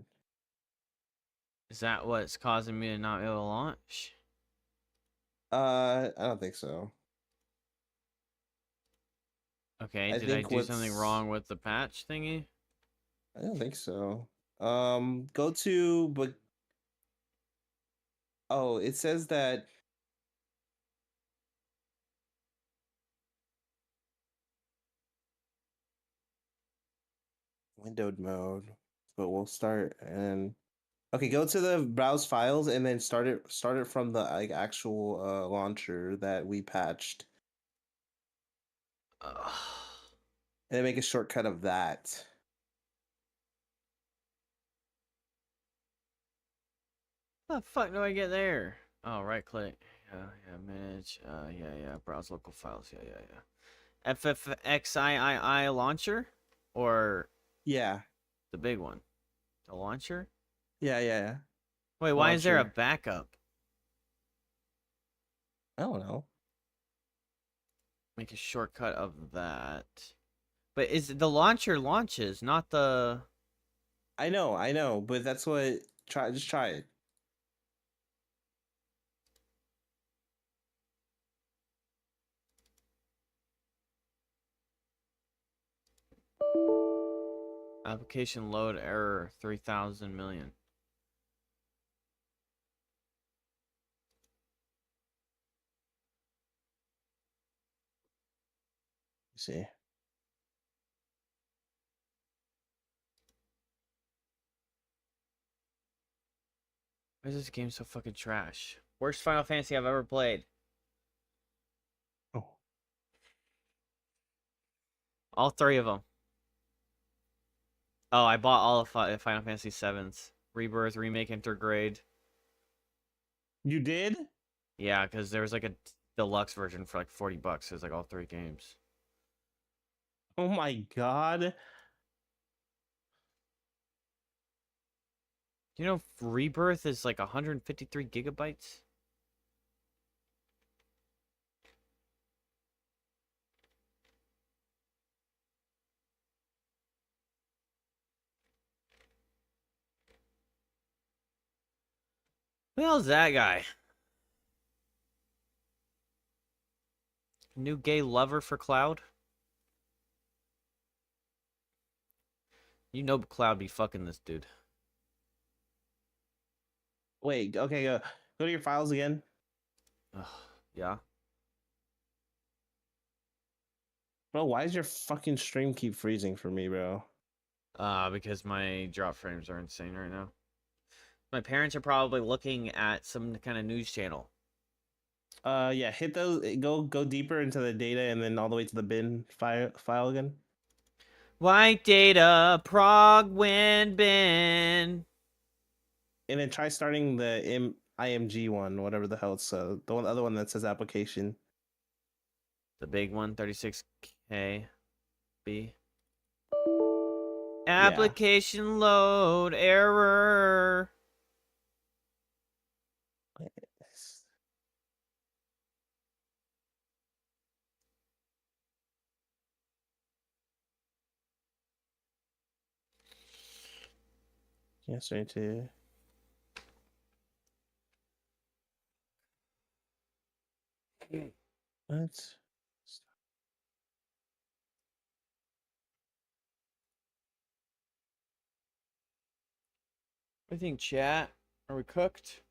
Is that what's causing me to not be able to launch? I don't think so. Okay, I did I think do something wrong with the patch thingy? I don't think so. Go to but oh, it says that windowed mode, but we'll start and okay, go to the browse files and then start it from the like actual launcher that we patched, Ugh. and then make a shortcut of that. How the fuck do I get there? Oh, right click. Yeah, manage. Yeah, browse local files. Yeah. Ffxiii launcher? Or Yeah, the big one? The launcher? yeah. Wait, why is there a Launcher. backup? I don't know. Make a shortcut of that. But is the launcher launches, not the... I know, but that's what just try it. Application load error 3000 million. See. Why is this game so fucking trash? Worst Final Fantasy I've ever played. Oh. All three of them. Oh, I bought all of Final Fantasy 7s. Rebirth, Remake, Intergrade. You did? Yeah, because there was like a deluxe version for like $40. It was like all 3 games. Oh my god. You know, Rebirth is like 153 gigabytes. Who the hell's that guy? New gay lover for Cloud? You know Cloud be fucking this dude. Wait, okay, go to your files again. Ugh, yeah. Bro, why does your fucking stream keep freezing for me, bro? Because my drop frames are insane right now. My parents are probably looking at some kind of news channel. Yeah, hit those. Go deeper into the data and then all the way to the bin file again. White data, prog win bin. And then try starting the IMG one, whatever the hell it's other one that says application. The big one, 36K B. Yeah. Application load error. Yeah, straight to. What? What do you think, chat? Are we cooked?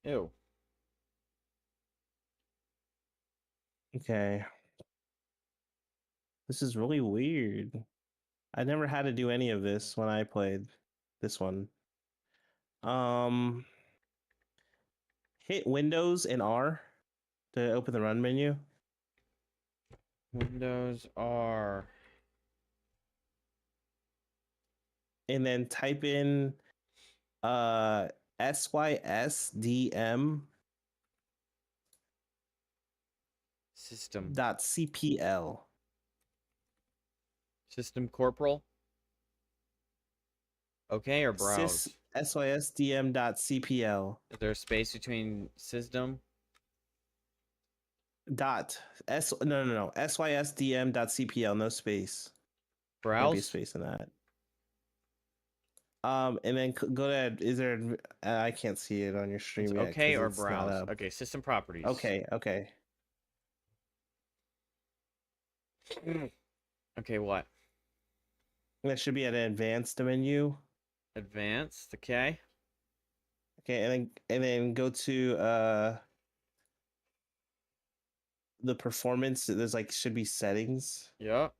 Ew. Okay. This is really weird. I never had to do any of this when I played this one. Hit Windows and R to open the run menu. Windows R. And then type in sysdm System. dot cpl. System corporal. Okay, or browse? Sysdm dot cpl Is there a space between system? dot no sysdm dot cpl, no space. Can't be a Browse? space in that. And then go to, is there, I can't see it on your It's stream yet. okay 'Cause or it's not browse? up. Okay, system properties. Okay. Okay, what? That should be at an advanced menu. Advanced, okay. Okay, and then go to the performance. There's like should be settings Yep.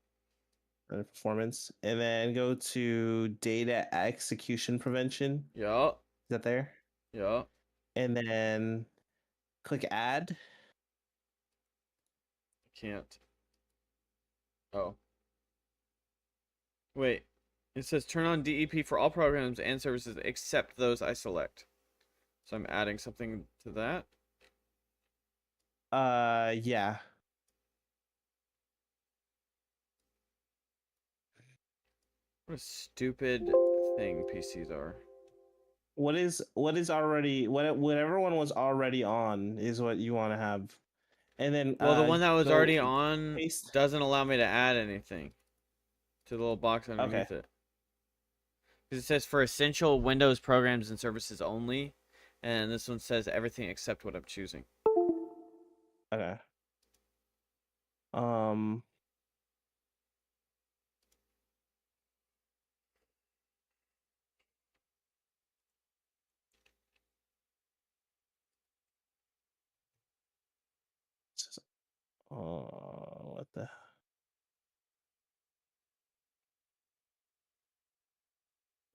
and performance, and then go to data execution prevention. Yep. Is that there? Yep. And then click add. Can't. Oh. Wait. It says turn on DEP for all programs and services except those I select. So I'm adding something to that. Yeah. What a stupid thing PCs are. What is already whatever one was already on is what you want to have, and then Well, the one that was go already on paste. doesn't allow me to add anything to the little box underneath it. Because it says for essential Windows programs and services only, and this one says everything except what I'm choosing. Okay. What the?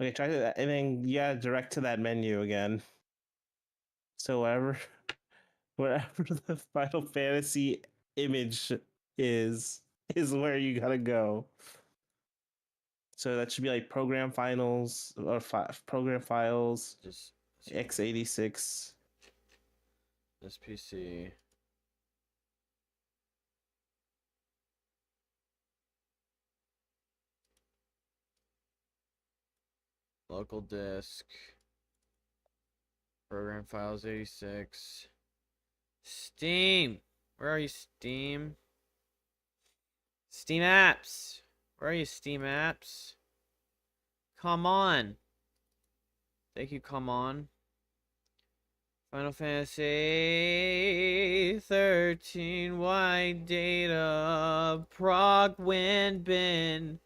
Okay, try that, and then yeah, direct to that menu again. So whatever the Final Fantasy image is. is where you gotta go. So that should be like program finals or program files Just x86. this PC. Local disk. Program files 86. Steam. Where are you, Steam? Steam apps. Where are you, Steam apps? Come on. Thank you, come on. Final Fantasy 13 White Data Prog Win Bin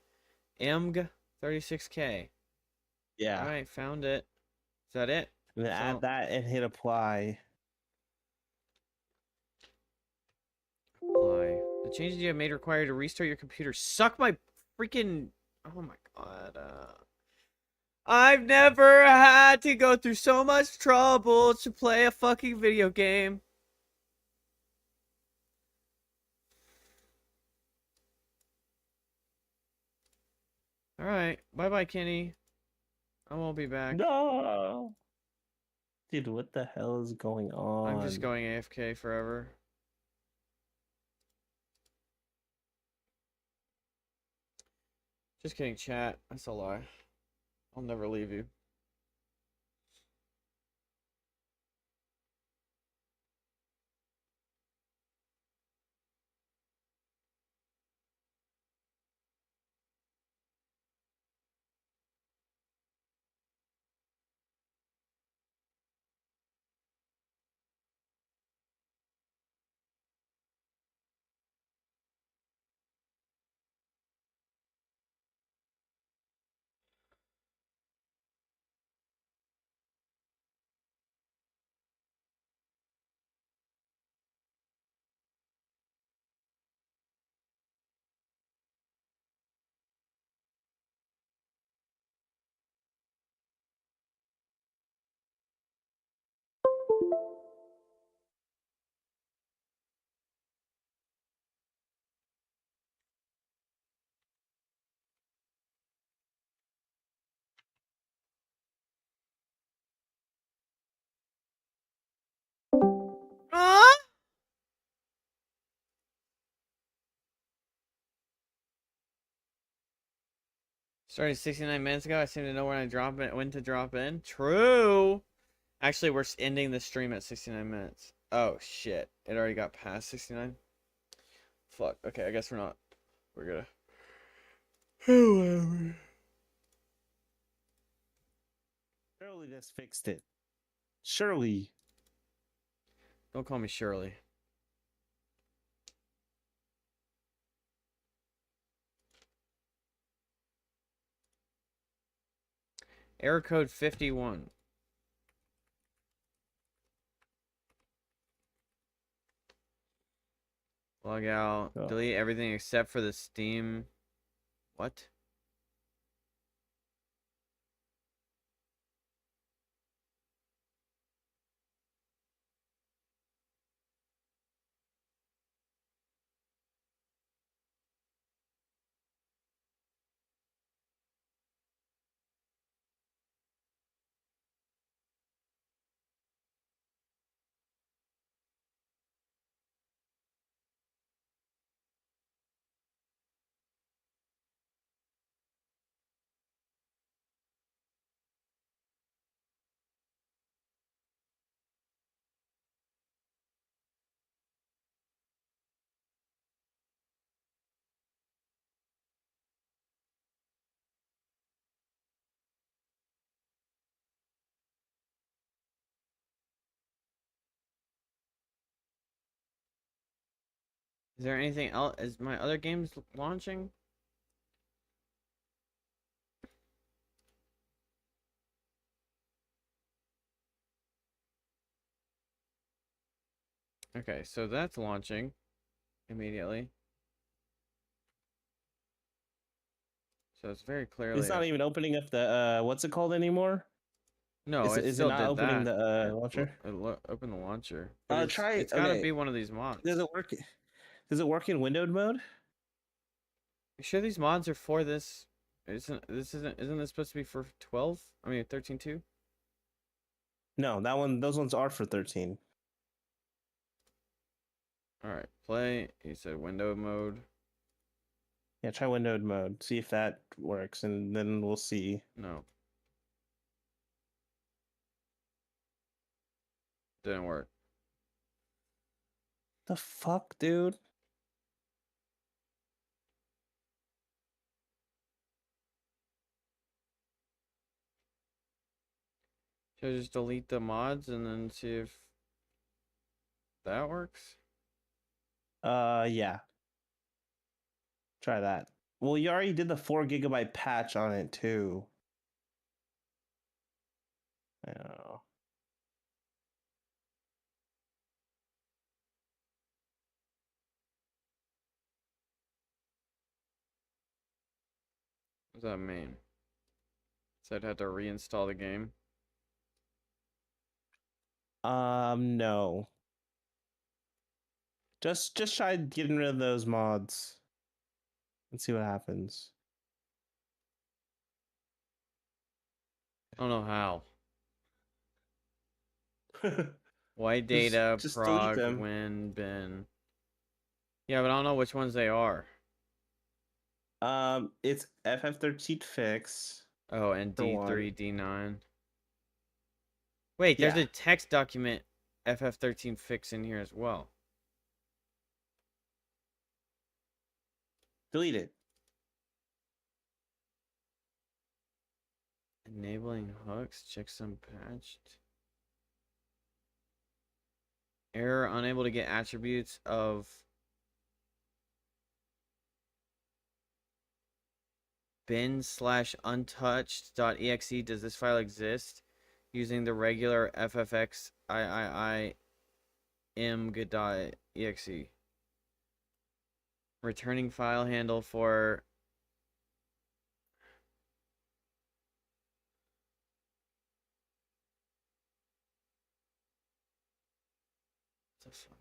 IMG 36K. Yeah. Alright, found it. Is that it? And then So- add that and hit apply. Apply. The changes you have made require you to restart your computer. Suck my freaking. Oh my god. I've never had to go through so much trouble to play a fucking video game. Alright. Bye bye, Kenny. I won't be back. No. Dude, what the hell is going on? I'm just going AFK forever. Just kidding, chat. That's a lie. I'll never leave you. Ah! Started 69 minutes ago. I seem to know when when to drop in. True. Actually, we're ending the stream at 69 minutes. Oh shit! It already got past 69. Fuck. Okay, I guess we're not. We're gonna. Surely this fixed it. Surely. Don't call me Shirley. Error code 51. Log out. Oh. Delete everything except for the Steam. What? Is there anything else? Is my other games launching? Okay, so that's launching immediately. So it's very clearly. It's not even opening up the what's it called anymore? No, Is it it still not did opening that. the launcher? Open the launcher. But Try. it's gotta Okay. be one of these mods. Does it work? Does it work in windowed mode? You sure these mods are for this? Isn't this supposed to be for 12? I mean 13 too? No, those ones are for 13. Alright, play. He said window mode. Yeah, try windowed mode. See if that works, and then we'll see. No. Didn't work. The fuck, dude? Should I just delete the mods and then see if that works? Yeah. Try that. Well, you already did the 4 GB patch on it too. I don't know. What does that mean? So I'd have to reinstall the game. No. Just try getting rid of those mods and see what happens. I don't know how. White data, just delete prog, them. win, bin. Yeah, but I don't know which ones they are. It's FF13 fix. Oh, and For one. D3, D9. Wait, there's Yeah. a text document FF13 fix in here as well. Delete it. Enabling hooks, checksum patched. Error, unable to get attributes of bin/untouched.exe. Does this file exist? Using the regular ffxiim.exe. Returning file handle for what the fuck?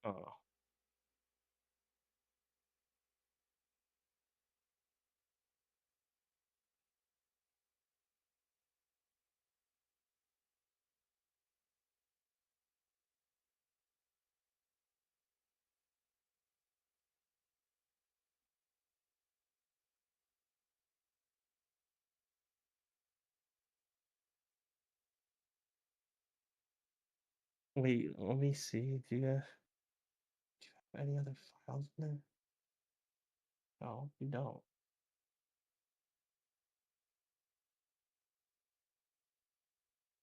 Oh. Wait, let me see. Do you have any other files in there? No, you don't.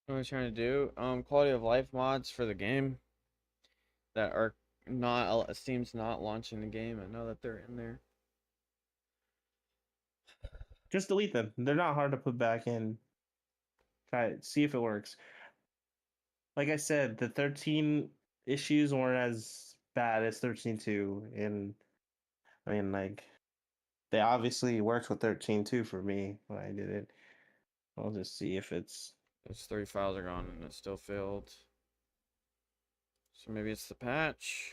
What am I trying to do? Quality of life mods for the game that are not Steam's not launching the game. I know that they're in there. Just delete them. They're not hard to put back in. Try it. See if it works. Like I said, the 13 issues weren't as bad as 13.2, and I mean, like, they obviously worked with 13.2 for me when I did it. I'll just see if it's. Those 3 files are gone and it still failed. So maybe it's the patch.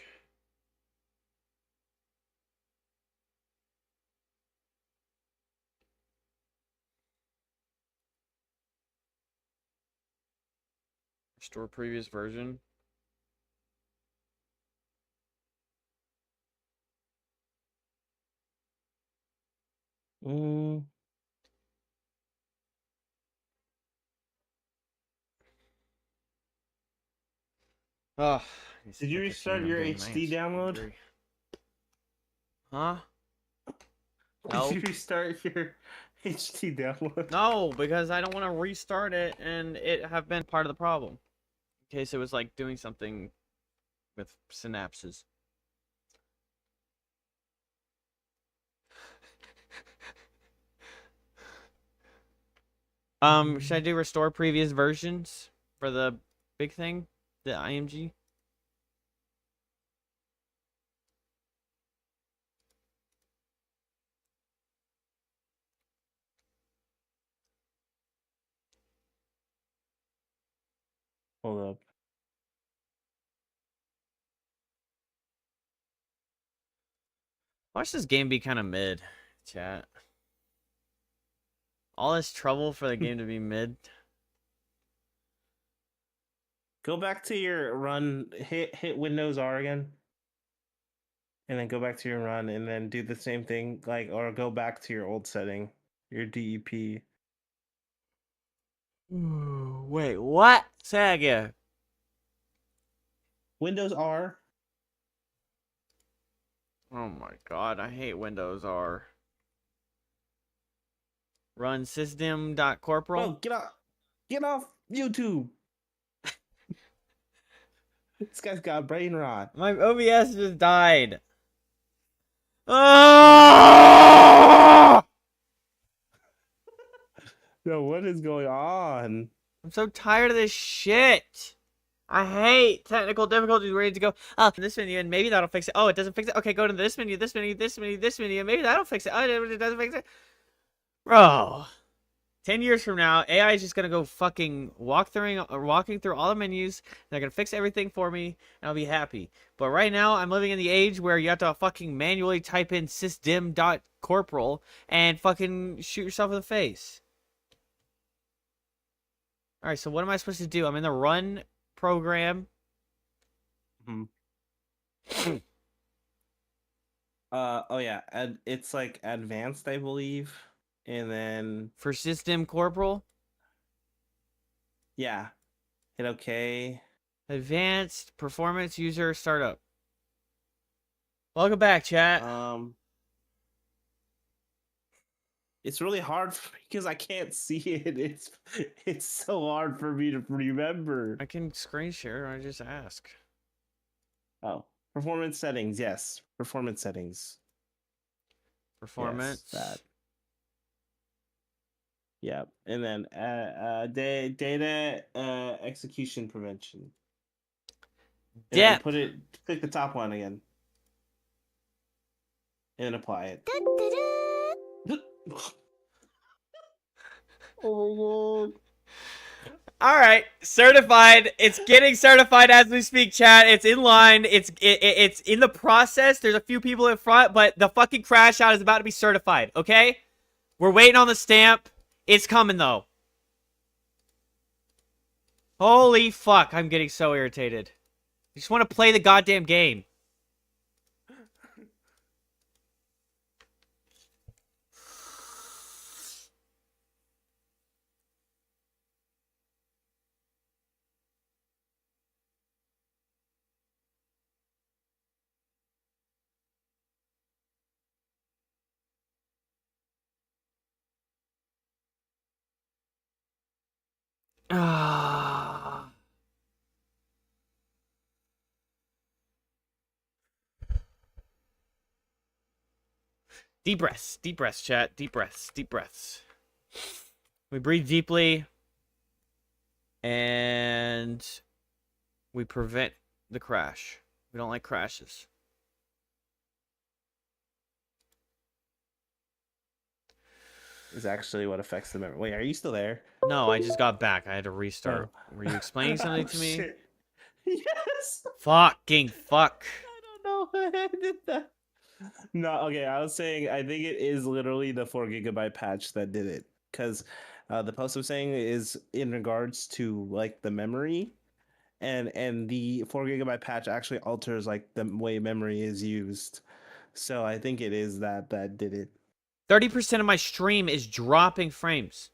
Restore previous version. Mm, Oh, did you restart your HD download? Huh? Did No. you restart your HD download? No, because I don't want to restart it and it have been part of the problem. In case it was like doing something with synapses. Should I do restore previous versions for the big thing? The IMG? Hold up. Watch this game be kind of mid, chat. All this trouble for the game to be mid. Go back to your run. Hit Windows R again, and then go back to your run, and then do the same thing. Or go back to your old setting, your DEP. Wait, what? Say that again. Windows R. Oh my god, I hate Windows R. Run system.corporal. Bro, get off YouTube. This guy's got brain rot. My OBS just died. Oh! Yo, what is going on? I'm so tired of this shit. I hate technical difficulties. Ready to go. Oh, this menu, and maybe that'll fix it. Oh, it doesn't fix it. Okay, go to this menu, this menu, this menu, this menu, and maybe that'll fix it. Oh, it doesn't fix it. Bro, 10 years from now, AI is just gonna go fucking walking through all the menus. They're gonna fix everything for me, and I'll be happy. But right now, I'm living in the age where you have to fucking manually type in sysdim.corporal and fucking shoot yourself in the face. All right, so what am I supposed to do? I'm in the run program. Oh yeah, it's like advanced, I believe, and then For system corporal, yeah, hit OK. advanced performance user startup. Welcome back, chat. It's really hard because I can't see it. It's so hard for me to remember. I can screen share. I just ask. Oh, performance settings. Yes, performance settings. Performance. Yes, that. Yep, and then data execution prevention. And then Depth. click the top one again, and then apply it. Oh my god. All right, certified. It's getting certified as we speak, chat. It's in line. It's in the process. There's a few people in front, but the fucking crash out is about to be certified. Okay, we're waiting on the stamp. It's coming though. Holy fuck! I'm getting so irritated. I just want to play the goddamn game. Ah. Deep breaths, chat. Deep breaths. We breathe deeply, and we prevent the crash. We don't like crashes. Is actually what affects the memory. Wait, are you still there? No, I just got back. I had to restart. Oh. Were you explaining something to me? Shit. Yes. Fucking fuck. I don't know why I did that. No, okay. I was saying I think it is literally the 4 GB patch that did it, because the post I'm saying is in regards to like the memory, and the 4 GB patch actually alters like the way memory is used. So I think it is that did it. 30% of my stream is dropping frames.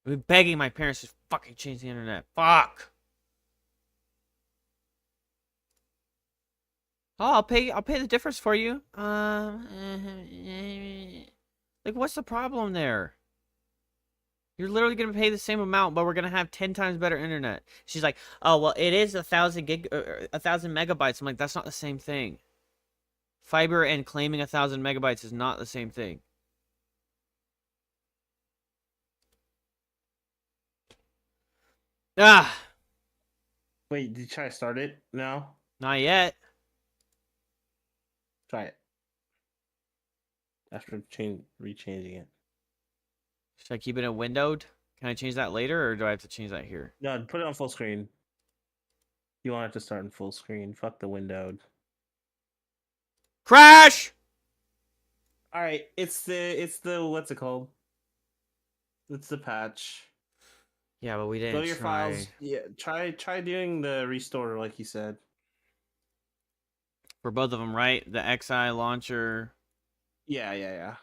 I've been begging my parents to fucking change the internet. Fuck. Oh, I'll pay the difference for you. Like, what's the problem there? You're literally gonna pay the same amount, but we're gonna have 10 times better internet. She's like, oh well, it is 1,000 megabytes. I'm like, that's not the same thing. Fiber and claiming 1,000 megabytes is not the same thing. Ah. Wait, did you try to start it now? Not yet. Try it. After rechanging it. Should I keep it in windowed? Can I change that later, or do I have to change that here? No, put it on full screen. You want it to start in full screen. Fuck the windowed. Crash! All right, it's the what's it called? It's the patch. Yeah, but we didn't Go to your try. files. Yeah, try doing the restore like you said. For both of them, right? The Ffxiii launcher. Yeah.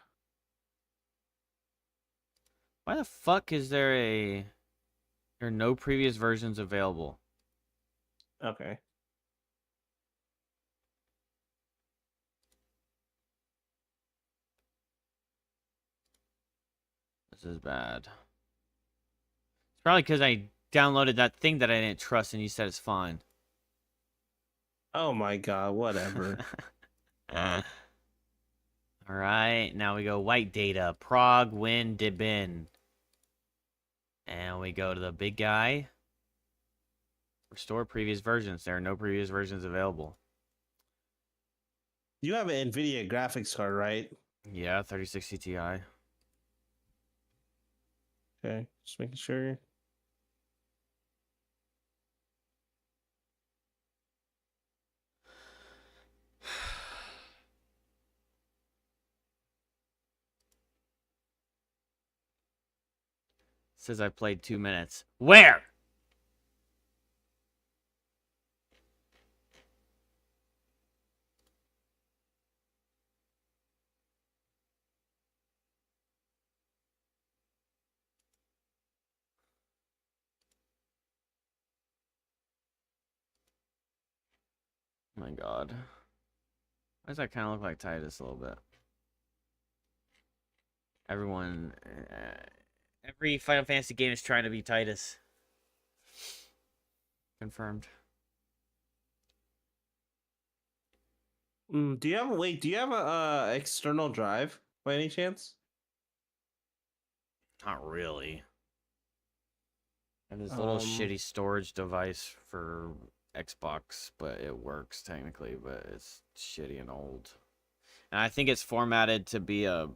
Why the fuck is there are no previous versions available? Okay. This is bad. It's probably because I downloaded that thing that I didn't trust and you said it's fine. Oh my god, whatever. Alright, now we go white data. Prog win debin. And we go to the big guy. Restore previous versions. There are no previous versions available. You have an NVIDIA graphics card, right? Yeah, 3060 Ti. Okay, just making sure. Says I played 2 minutes. Where? Oh my god. Why does that kind of look like Titus a little bit? Everyone, every Final Fantasy game is trying to be Titus. Confirmed. Do you have a external drive by any chance? Not really. I have this little shitty storage device for Xbox, but it works technically, but it's shitty and old. And I think it's formatted to be a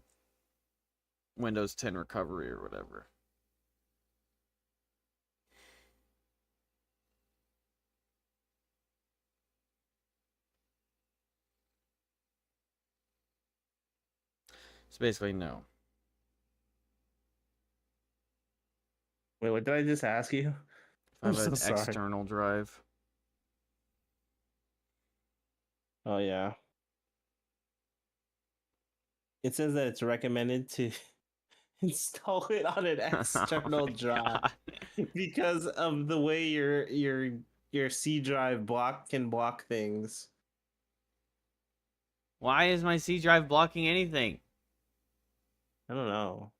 Windows 10 recovery or whatever. So basically, no. Wait, what did I just ask you? I I'm have so an sorry. external drive. Oh yeah. It says that it's recommended to install it on an external Oh my drive God. because of the way your C drive can block things. Why is my C drive blocking anything? I don't know.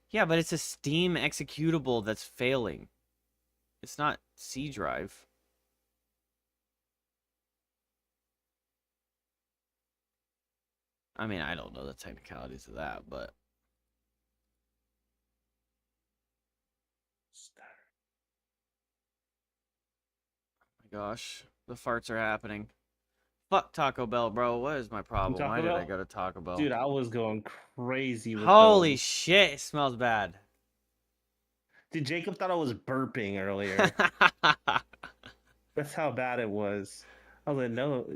Yeah, but it's a Steam executable that's failing. It's not C drive. I mean, I don't know the technicalities of that, but my gosh, the farts are happening. Fuck Taco Bell, bro. What is my problem? Why Taco did I Bell? go to Taco Bell? Dude, I was going crazy with Holy those. shit, it smells bad. Dude, Jacob thought I was burping earlier. That's how bad it was. I was like, no.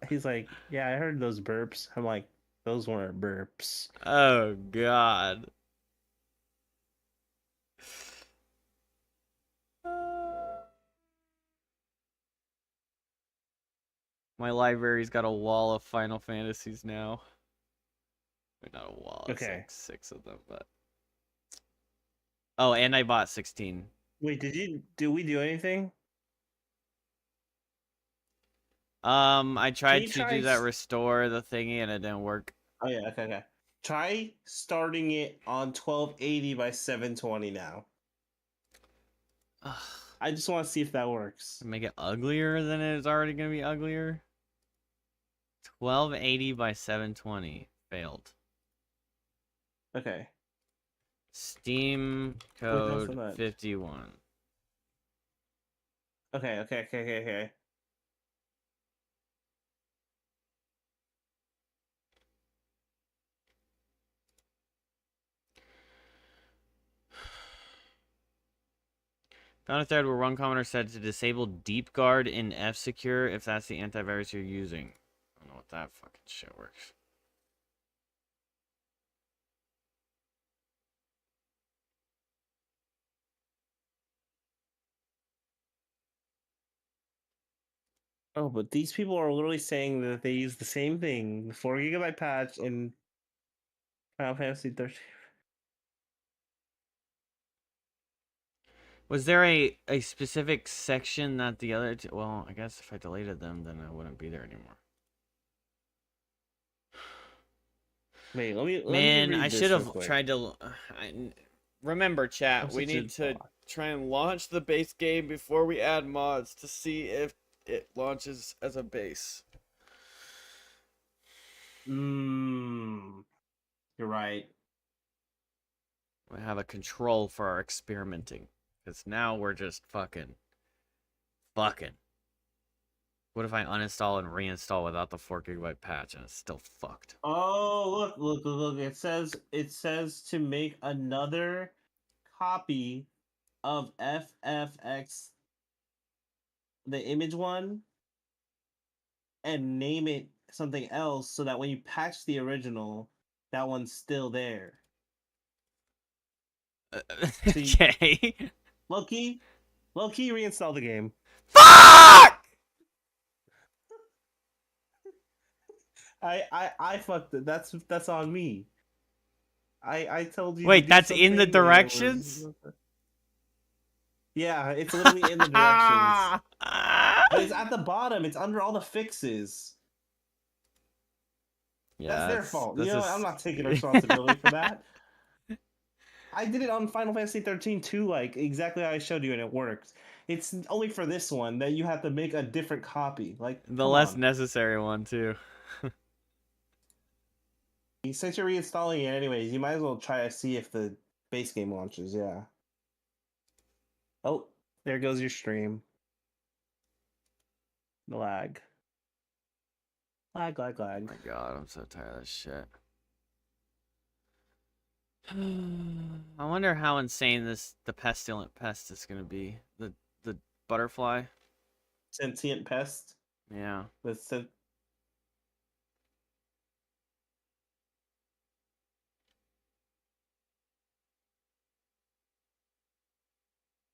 He's like, yeah, I heard those burps. I'm like, those weren't burps. Oh god. My library's got a wall of Final Fantasies now. Not a wall, it's Okay. like 6 of them, but oh, and I bought 16. Wait, did we do anything? I tried you to try do that restore the thingy and it didn't work. Oh yeah, okay. Try starting it on 1280 by 720 now. Ugh. I just want to see if that works. Make it uglier than it's already gonna be uglier. 1280 by 720 failed. Okay. Steam Look out for code that. 51. Okay. Found a thread where one commenter said to disable Deep Guard in Ffxiii if that's the antivirus you're using. I don't know what that fucking shit works. Oh, but these people are literally saying that they use the same thing, the 4 GB patch in Final Fantasy 13. Was there a specific section that the other two... Well, I guess if I deleted them, then I wouldn't be there anymore. Wait, let me Man, read I this should real have quick. tried to... remember, chat, I'm we such a need to bot. try and launch the base game before we add mods to see if it launches as a base. You're right. We have a control for our experimenting. Because now we're just fucking. What if I uninstall and reinstall without the 4 GB patch and it's still fucked? Oh, look! It says to make another copy of FFX, the image one, and name it something else so that when you patch the original, that one's still there. Okay. Low-key, reinstall the game. Fuck! I fucked it. That's on me. I told you. to Wait, do that's in the something, and it was- directions? Yeah, it's literally in the directions. But it's at the bottom. It's under all the fixes. Yeah, That's their fault. You this know, is- I'm not taking responsibility for that. I did it on Final Fantasy 13 too, like exactly how I showed you, and it worked. It's only for this one that you have to make a different copy. Like The come less on. necessary one, too. Since you're reinstalling it anyways, you might as well try to see if the base game launches. Yeah. Oh, there goes your stream. The lag. Lag. Oh my god, I'm so tired of this shit. I wonder how insane the pestilent pest is gonna be. The butterfly. Sentient pest. Yeah.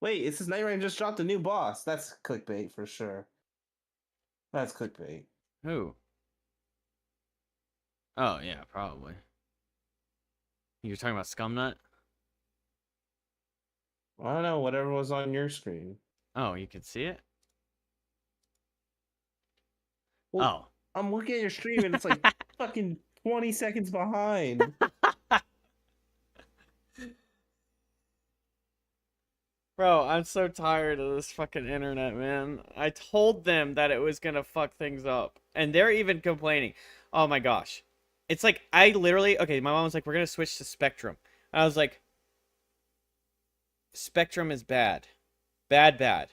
Wait, it says Night Rain just dropped a new boss. That's clickbait for sure. That's clickbait. Who? Oh yeah, probably. You're talking about Scumnut? I don't know, whatever was on your screen. Oh, you can see it? Well, I'm looking at your stream and it's like fucking 20 seconds behind. Bro, I'm so tired of this fucking internet, man. I told them that it was gonna fuck things up. And they're even complaining. Oh my gosh. It's like, I literally... Okay, my mom was like, we're gonna switch to Spectrum. And I was like... Spectrum is bad. Bad.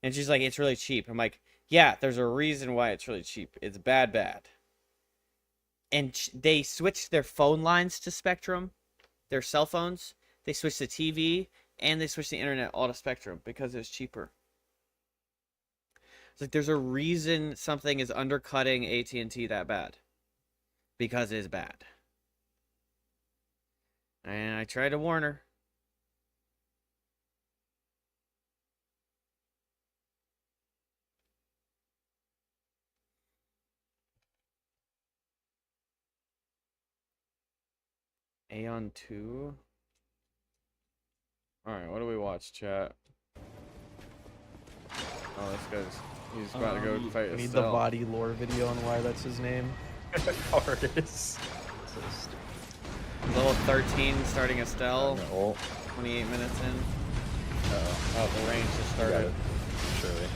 And she's like, it's really cheap. I'm like, yeah, there's a reason why it's really cheap. It's bad. And they switched their phone lines to Spectrum. Their cell phones. They switched the TV. And they switched the internet all to Spectrum because it's cheaper. It's like there's a reason something is undercutting AT&T that bad. Because it's bad. And I tried to warn her. Aeon 2? Alright, what do we watch, chat? Oh, this guy's... He's about to go fight I a need the Stell. body lore video on why that's his name. Artist. So stupid. Level 13 starting a Stell. Ult. 28 minutes in. Oh, The range just got started. it. Surely.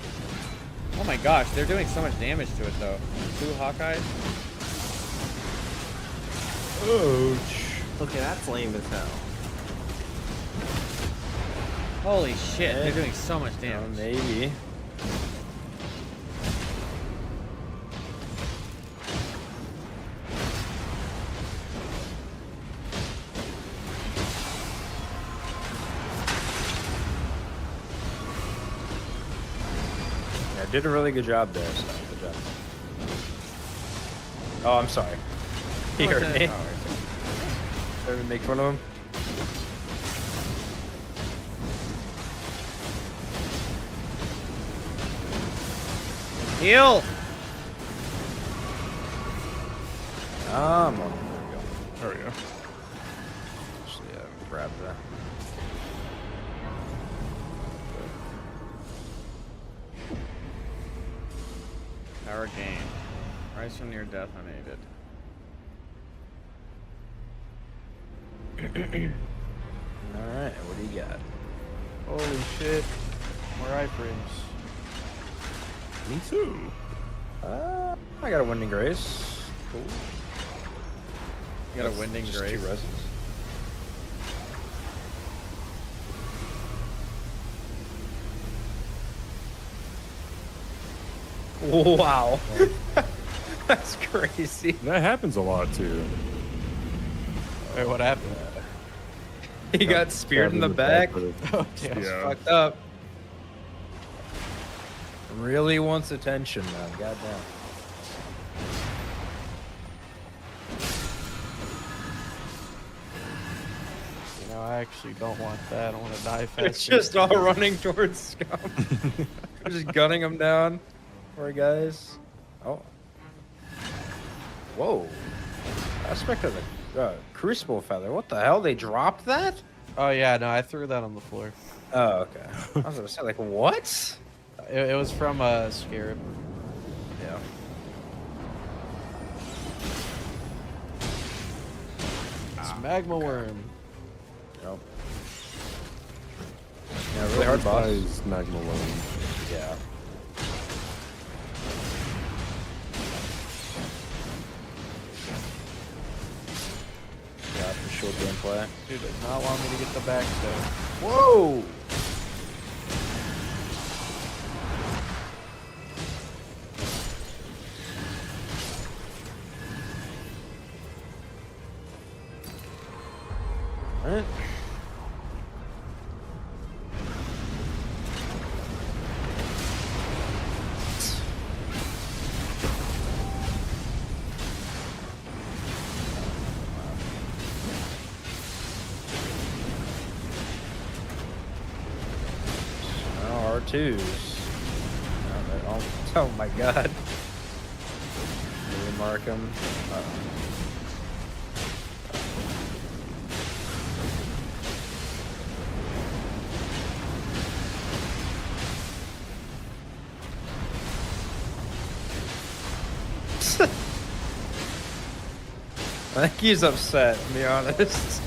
Oh my gosh, they're doing so much damage to it though. 2 Hawkeyes. Ouch. Okay, that's lame as hell. Holy shit, they're doing so much Oh, damage. maybe. Yeah, did a really good job there. So good job. Oh, I'm sorry. He heard me. Ever make fun of him? Heal! Come on. There we go. There we go. Actually, grab that. Power gain. Rise from near death unaided. Alright, what do you got? Holy shit. More iframes. Me too. I got a Winding Grace. Cool. You got a Winding Just Grace. 2 reses. Wow. That's crazy. That happens a lot too. Wait, what happened? He got speared in the back. Oh, damn. Yeah. Fucked up. Really wants attention, man. Goddamn. You know, I actually don't want that. I want to die fast. It's just all running towards Scum. We're just gunning him down. Poor guys. Oh. Whoa. Aspect of the Crucible Feather. What the hell? They dropped that? Oh, yeah, no, I threw that on the floor. Oh, okay. I was gonna say, like, what? It was from a Scarab. Yeah. It's Magma Worm. Yep. Yeah, really hard boss. Is Magma Worm. Yeah. Yeah, for sure gameplay. Dude does not want me to get the backstone. Whoa! Alright. Now R2s. Oh my god. Really mark him. I think he's upset, to be honest.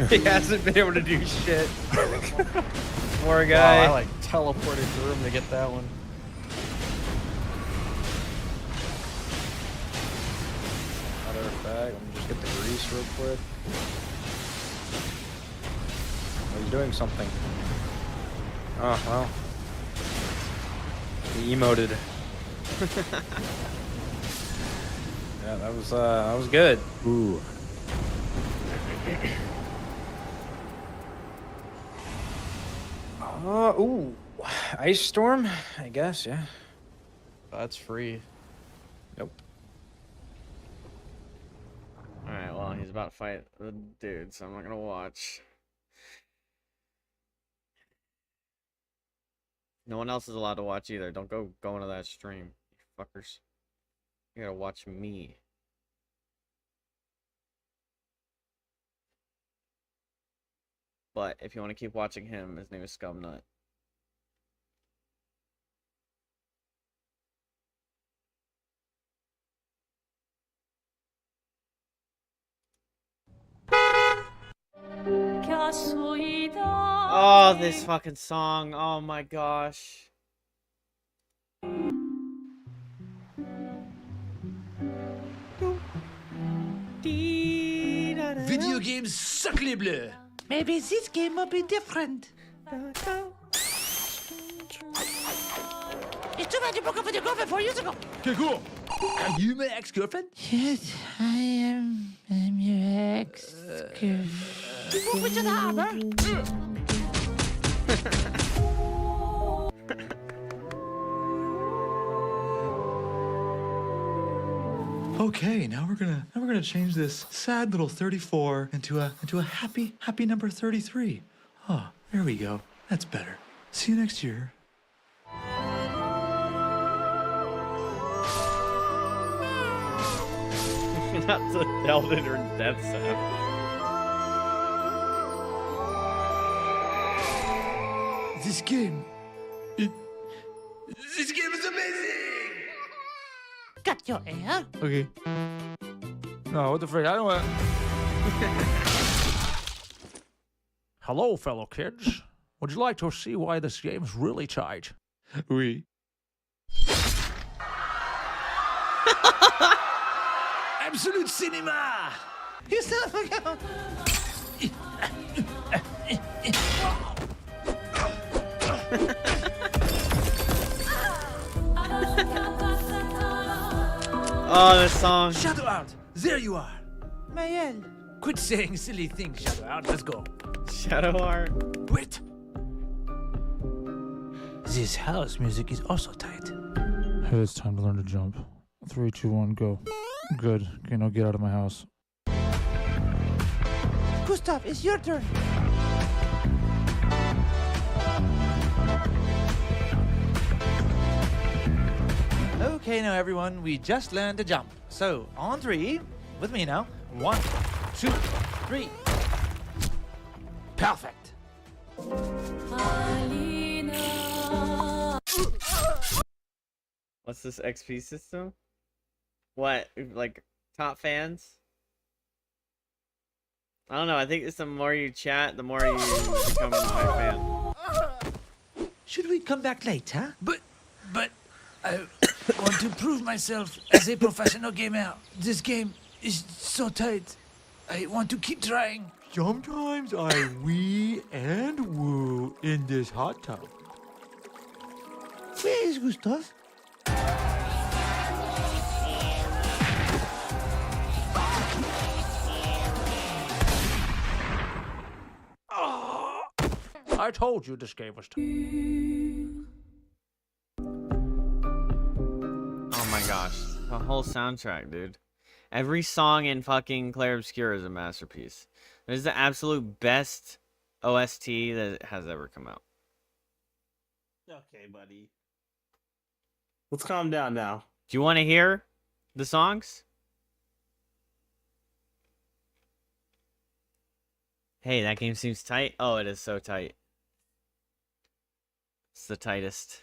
He hasn't been able to do shit. Poor Wow, guy. I like teleported through him to get that one. Matter of fact, let me just get the grease real quick. Oh, he's doing something. Oh, well. He emoted. Yeah, that was good. Ooh. Ooh. Ice Storm, I guess, yeah. That's free. Nope. Alright, well, he's about to fight the dude, so I'm not gonna watch. No one else is allowed to watch either. Don't go into that stream, you fuckers. You gotta watch me. But if you want to keep watching him, his name is Scumnut. Oh, this fucking song. Oh my gosh. Video games suck les bleus. Maybe this game will be different. It's too bad you broke up with your girlfriend 4 years ago. Okay, cool. Are you my ex-girlfriend? Yes, I am. I'm your ex-girlfriend. Move me to the harbor. Okay, now we're gonna change this sad little 34 into a happy number 33. Oh, there we go. That's better. See you next year. Not the Elden or Death Sap. This game is amazing. Cut your hair. Okay. No, what the frick? I don't want. Hello, fellow kids. Would you like to see why this game's really tight? Oui. Absolute cinema. You son of a gun. Oh, this song. Shadow out. There you are. Mayel. Quit saying silly things, Shadow out. Let's go. Shadow Art. Wait. This house music is also tight. Hey, it's time to learn to jump. 3, 2, 1, go. Good. Okay, now get out of my house. Gustav, it's your turn. Okay, now everyone, we just learned to jump. So, on 3, with me now. 1, 2, 3. Perfect. What's this XP system? What? Like, top fans? I don't know. I think it's the more you chat, the more you become a fan. Should we come back later? But I want to prove myself as a professional gamer. This game is so tight. I want to keep trying. Sometimes I wee and woo in this hot tub. Where is Gustav? I told you this game was tight. Oh my gosh. The whole soundtrack, dude. Every song in fucking Clair Obscur is a masterpiece. It is the absolute best OST that has ever come out. Okay, buddy. Let's calm down now. Do you want to hear the songs? Hey, that game seems tight. Oh, it is so tight. It's the tightest.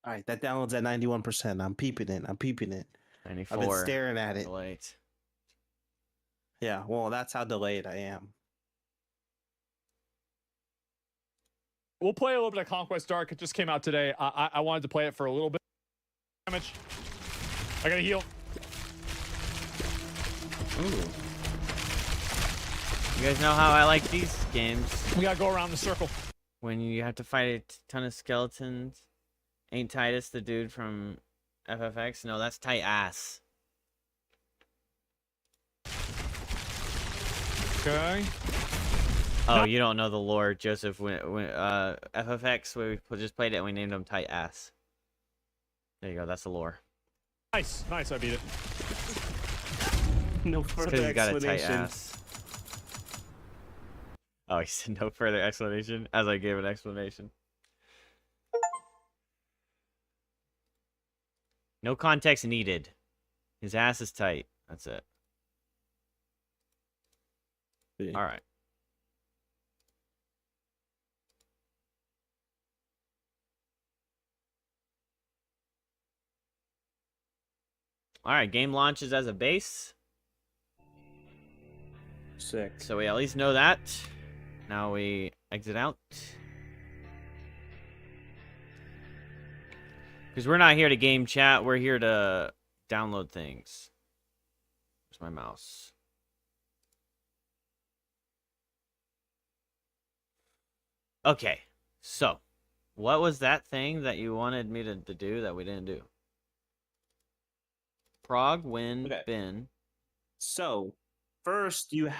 All right, that download's at 91%. I'm peeping it. I've been 94. staring at it. Late. Yeah, well, that's how delayed I am. We'll play a little bit of Conquest Dark. It just came out today. I wanted to play it for a little bit. Damage. I gotta heal. Ooh. You guys know how I like these games. We gotta go around the circle. When you have to fight a ton of skeletons. Ain't Titus the dude from FFX? No, that's tight ass. Okay. Oh, you don't know the lore, Joseph. When FFX, we just played it and we named him Tight Ass. There you go. That's the lore. Nice. Nice, I beat it. No Because further he's got a tight explanation. ass. Oh, he said no further explanation as I gave an explanation. No context needed. His ass is tight. That's it. Yeah. All right. All right, game launches as a base. Sick. So we at least know that. Now we exit out. Because we're not here to game chat. We're here to download things. Where's my mouse? Okay. So, what was that thing that you wanted me to do that we didn't do? Prog, win, Okay. bin. So first, you're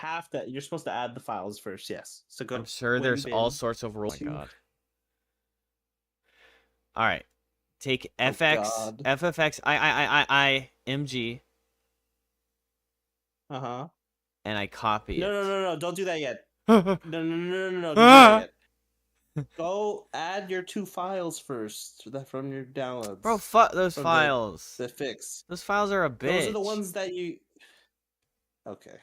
supposed to add the files first. Yes. So go. I'm sure there's all sorts of rules. Oh my god. All right. Take FX, FFX, MG, and I copy it. No. Don't do that yet. No. Don't do that yet. Go add your 2 files first from your downloads. Bro, fuck those from files. The fix. Those files are a bitch. Those are the ones that you. Okay.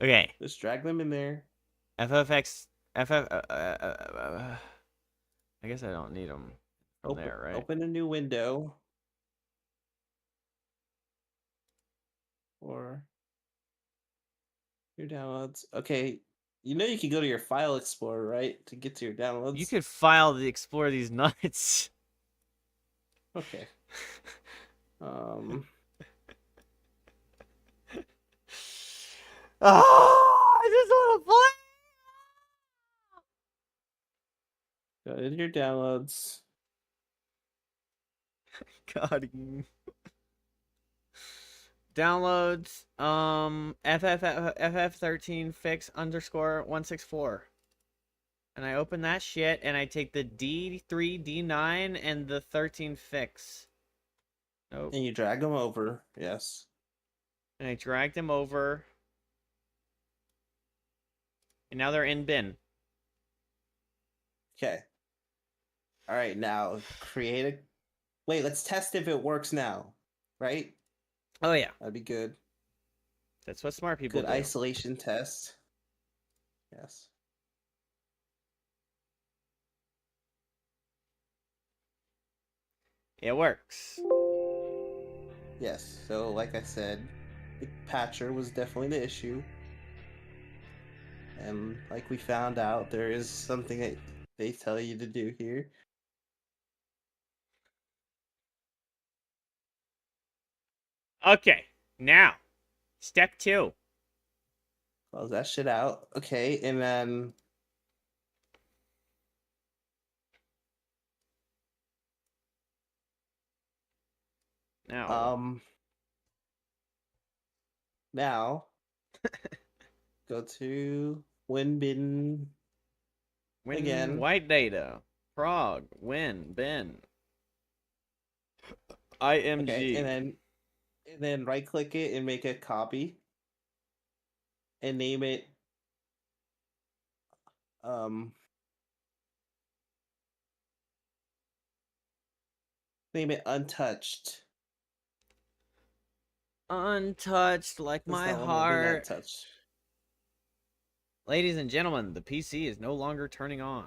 Okay. Just drag them in there. FFX, FF. I guess I don't need them from there, right? Open a new window. Or your downloads. Okay. You know you can go to your file explorer, right? To get to your downloads. You could explore these nuts. Okay. Oh, I just want to play. Go to your downloads. God. Downloads. FF13 fix underscore 164. And I open that shit and I take the D3, D9, and the 13 fix. Nope. And you drag them over. Yes. And I drag them over. And now they're in bin. Okay. All right, now create a. Wait, let's test if it works now. Right? Oh yeah. That'd be good. That's what smart people Good do. isolation test. Yes. It works. Yes. So, like I said, the patcher was definitely the issue. And like we found out, there is something that they tell you to do here. Okay. Now, step 2. Close that shit out. Okay, and then Now. Now go to WinBin again. White data. Prog. Win. Bin. IMG. Okay, and then right click it and make a copy. And name it untouched. Untouched like my heart. Untouched. Ladies and gentlemen, the PC is no longer turning on.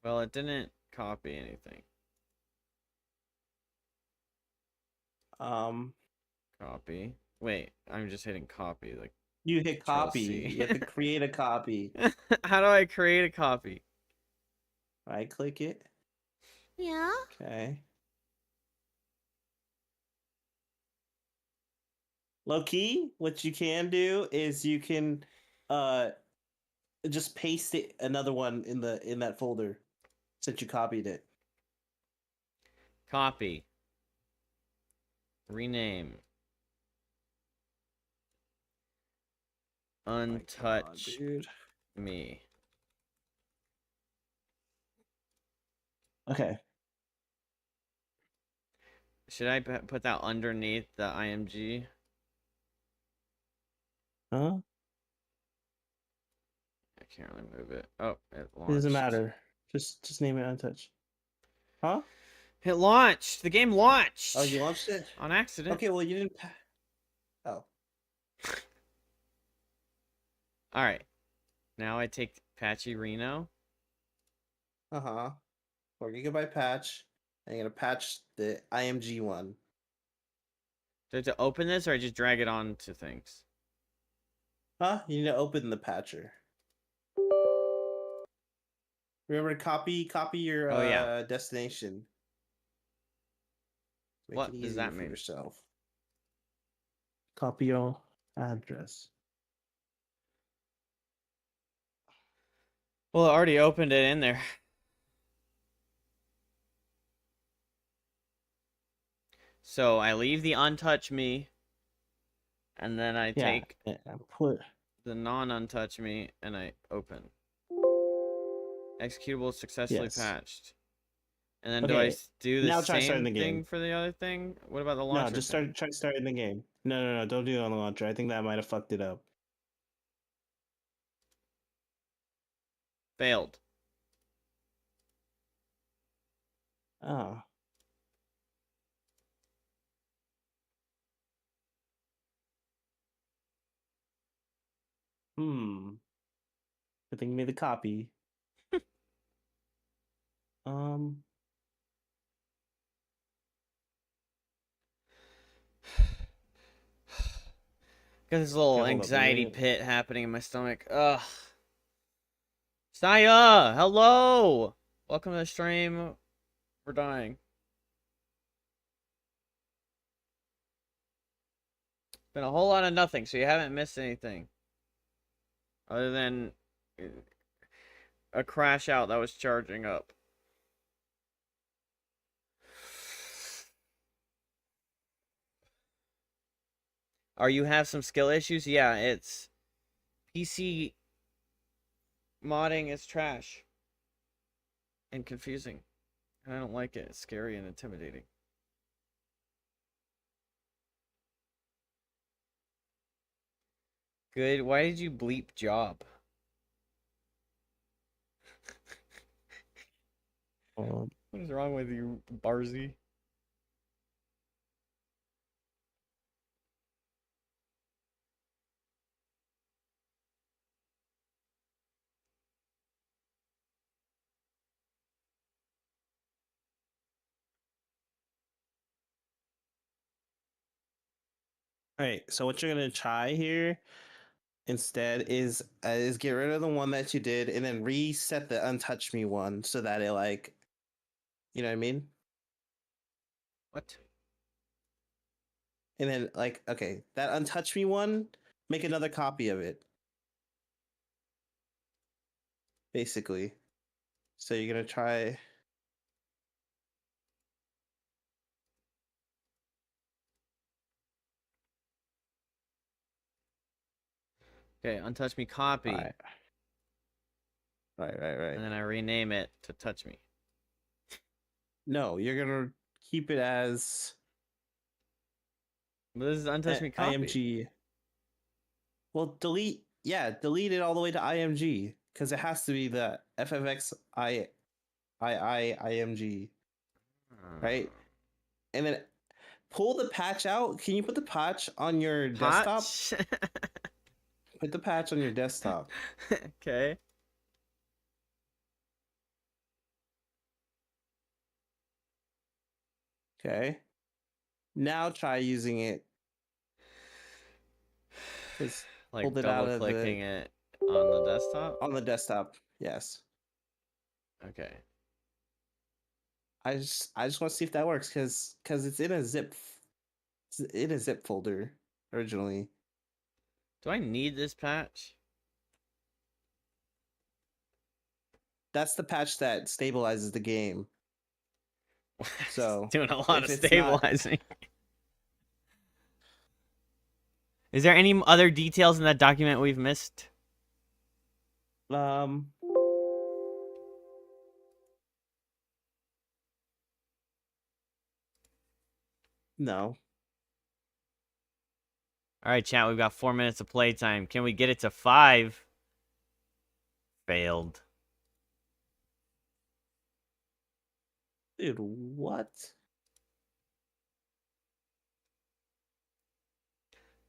Well, it didn't copy anything. Copy. Wait, I'm just hitting copy. Like you hit copy. Chelsea. You have to create a copy. How do I create a copy? Right click it. Yeah. Okay. Low key, what you can do is you can just paste it another one in that folder since you copied it. Copy. Rename. Untouch me. Okay. Should I put that underneath the IMG? Huh? I can't really move it. Oh, it launched. It doesn't matter. Just name it untouched. Huh? It launched. The game launched. Oh, you launched it? On accident. Okay, well you didn't. Oh. All right. Now I take Patchy Reno. 4 GB patch. And you're gonna patch the IMG one. Do I have to open this or I just drag it on to things? Huh? You need to open the patcher. Remember, copy your Oh, yeah. destination. Make What it does easier that for mean? yourself. Copy your address. Well, it already opened it in there. So I leave the untouch me, and then I Yeah, take put. the non-untouch me, and I open. Executable successfully Yes. patched. And then do I Okay. do the Now try starting same the thing game. for the other thing? What about the No, launcher just thing? try starting the game. No, don't do it on the launcher. I think that might have fucked it up. Failed. Oh. I think you made the copy. Um. Got this little Okay, hold up. anxiety pit happening in my stomach. Ugh. Saya, hello. Welcome to the stream. We're dying. Been a whole lot of nothing, so you haven't missed anything. Other than a crash out that was charging up. Are you have some skill issues? Yeah, it's PC modding is trash and confusing. I don't like it. It's scary and intimidating. Good. Why did you bleep job? What is wrong with you, Barzy? All right. So what you're gonna try here instead is get rid of the one that you did and then reset the untouch me one so that it like, you know what I mean? What? And then like, okay, that untouch me one, make another copy of it. Basically. So you're gonna try. Okay, untouch me copy. Right. Right. And then I rename it to touch me. No, you're gonna keep it as But this is untouch me copy. IMG. Well, delete it all the way to IMG because it has to be the FFX IMG, right? And then pull the patch out. Can you put the patch on your desktop? Patch? Put the patch on your desktop. Okay. Okay. Now try using it. Just Like pulled it out double of clicking it on the desktop? on the desktop. Yes. Okay. I just want to see if that works because it's in a zip folder originally. Do I need this patch? That's the patch that stabilizes the game. So Doing a lot of if it's not- stabilizing. Is there any other details in that document we've missed? No. All right, chat. We've got 4 minutes of playtime. Can we get it to 5? Failed. Dude, what?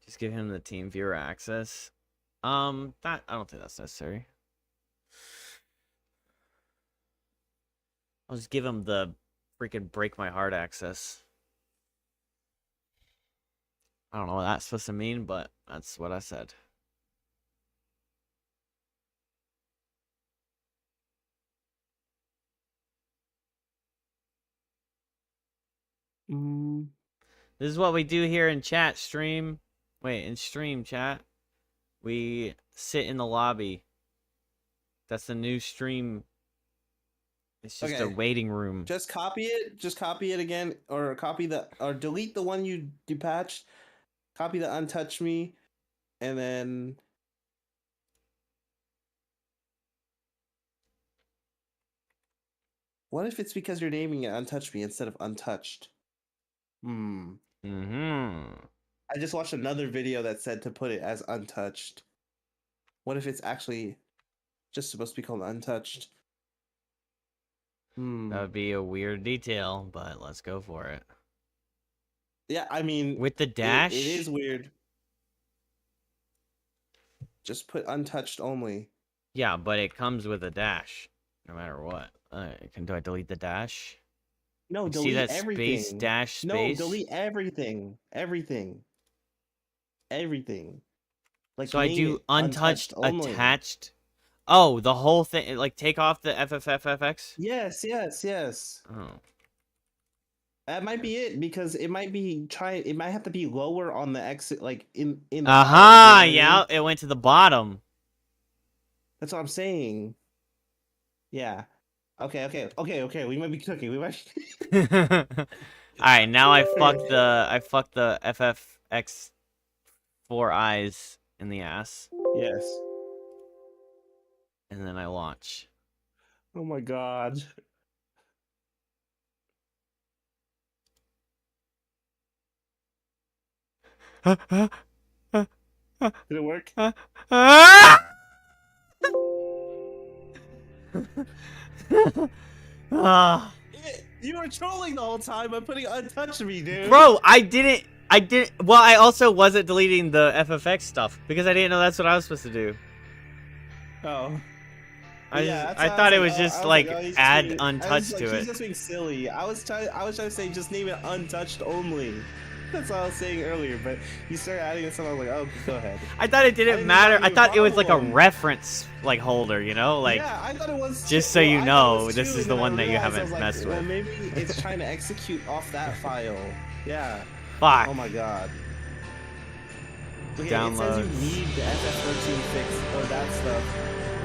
Just give him the team viewer access. That I don't think that's necessary. I'll just give him the freaking break my heart access. I don't know what that's supposed to mean, but that's what I said. This is what we do here in chat stream. Wait, in stream chat. We sit in the lobby. That's the new stream. It's just a Okay. waiting room. Just copy it. Just copy it again, or delete the one you patched. Copy the untouch me, and then what if it's because you're naming it untouch me instead of untouched? I just watched another video that said to put it as untouched. What if it's actually just supposed to be called untouched? That would be a weird detail, but let's go for it. Yeah, I mean, With the dash? it is weird. Just put untouched only. Yeah, but it comes with a dash, no matter what. Do I delete the dash? No, You delete see that everything. space, dash, space? No, delete everything. Everything. Like, So I name do it untouched, only. attached. Oh, the whole thing. Like, take off the FFFFX? Yes. Oh. That might be it, because it might have to be lower on the exit, like in the Aha! bottom, you know what I mean? Yeah, it went to the bottom. That's what I'm saying. Yeah. Okay. We might be cooking. We might. Alright, now I fucked the FFX 4 eyes in the ass. Yes. And then I launch. Oh my god. Did it work? You were trolling the whole time by putting untouched me, dude. Bro, I didn't. Well, I also wasn't deleting the FFX stuff because I didn't know that's what I was supposed to do. Oh. I thought it was just like add untouched to He's it. just being silly. I was trying to say just name it untouched only. That's what I was saying earlier, but you started adding something. I was like, oh, go ahead. I thought it didn't didn't matter. have I any thought it was like a problem. reference like holder, you know, like Yeah, I thought it was. just so you I thought it know, was this too, is and the then one I that you realized, I haven't was like, messed well, with. maybe it's trying to execute off that file. Yeah. Fuck. Oh my god. Okay, it says Downloads. you need the FF13 fix or that stuff.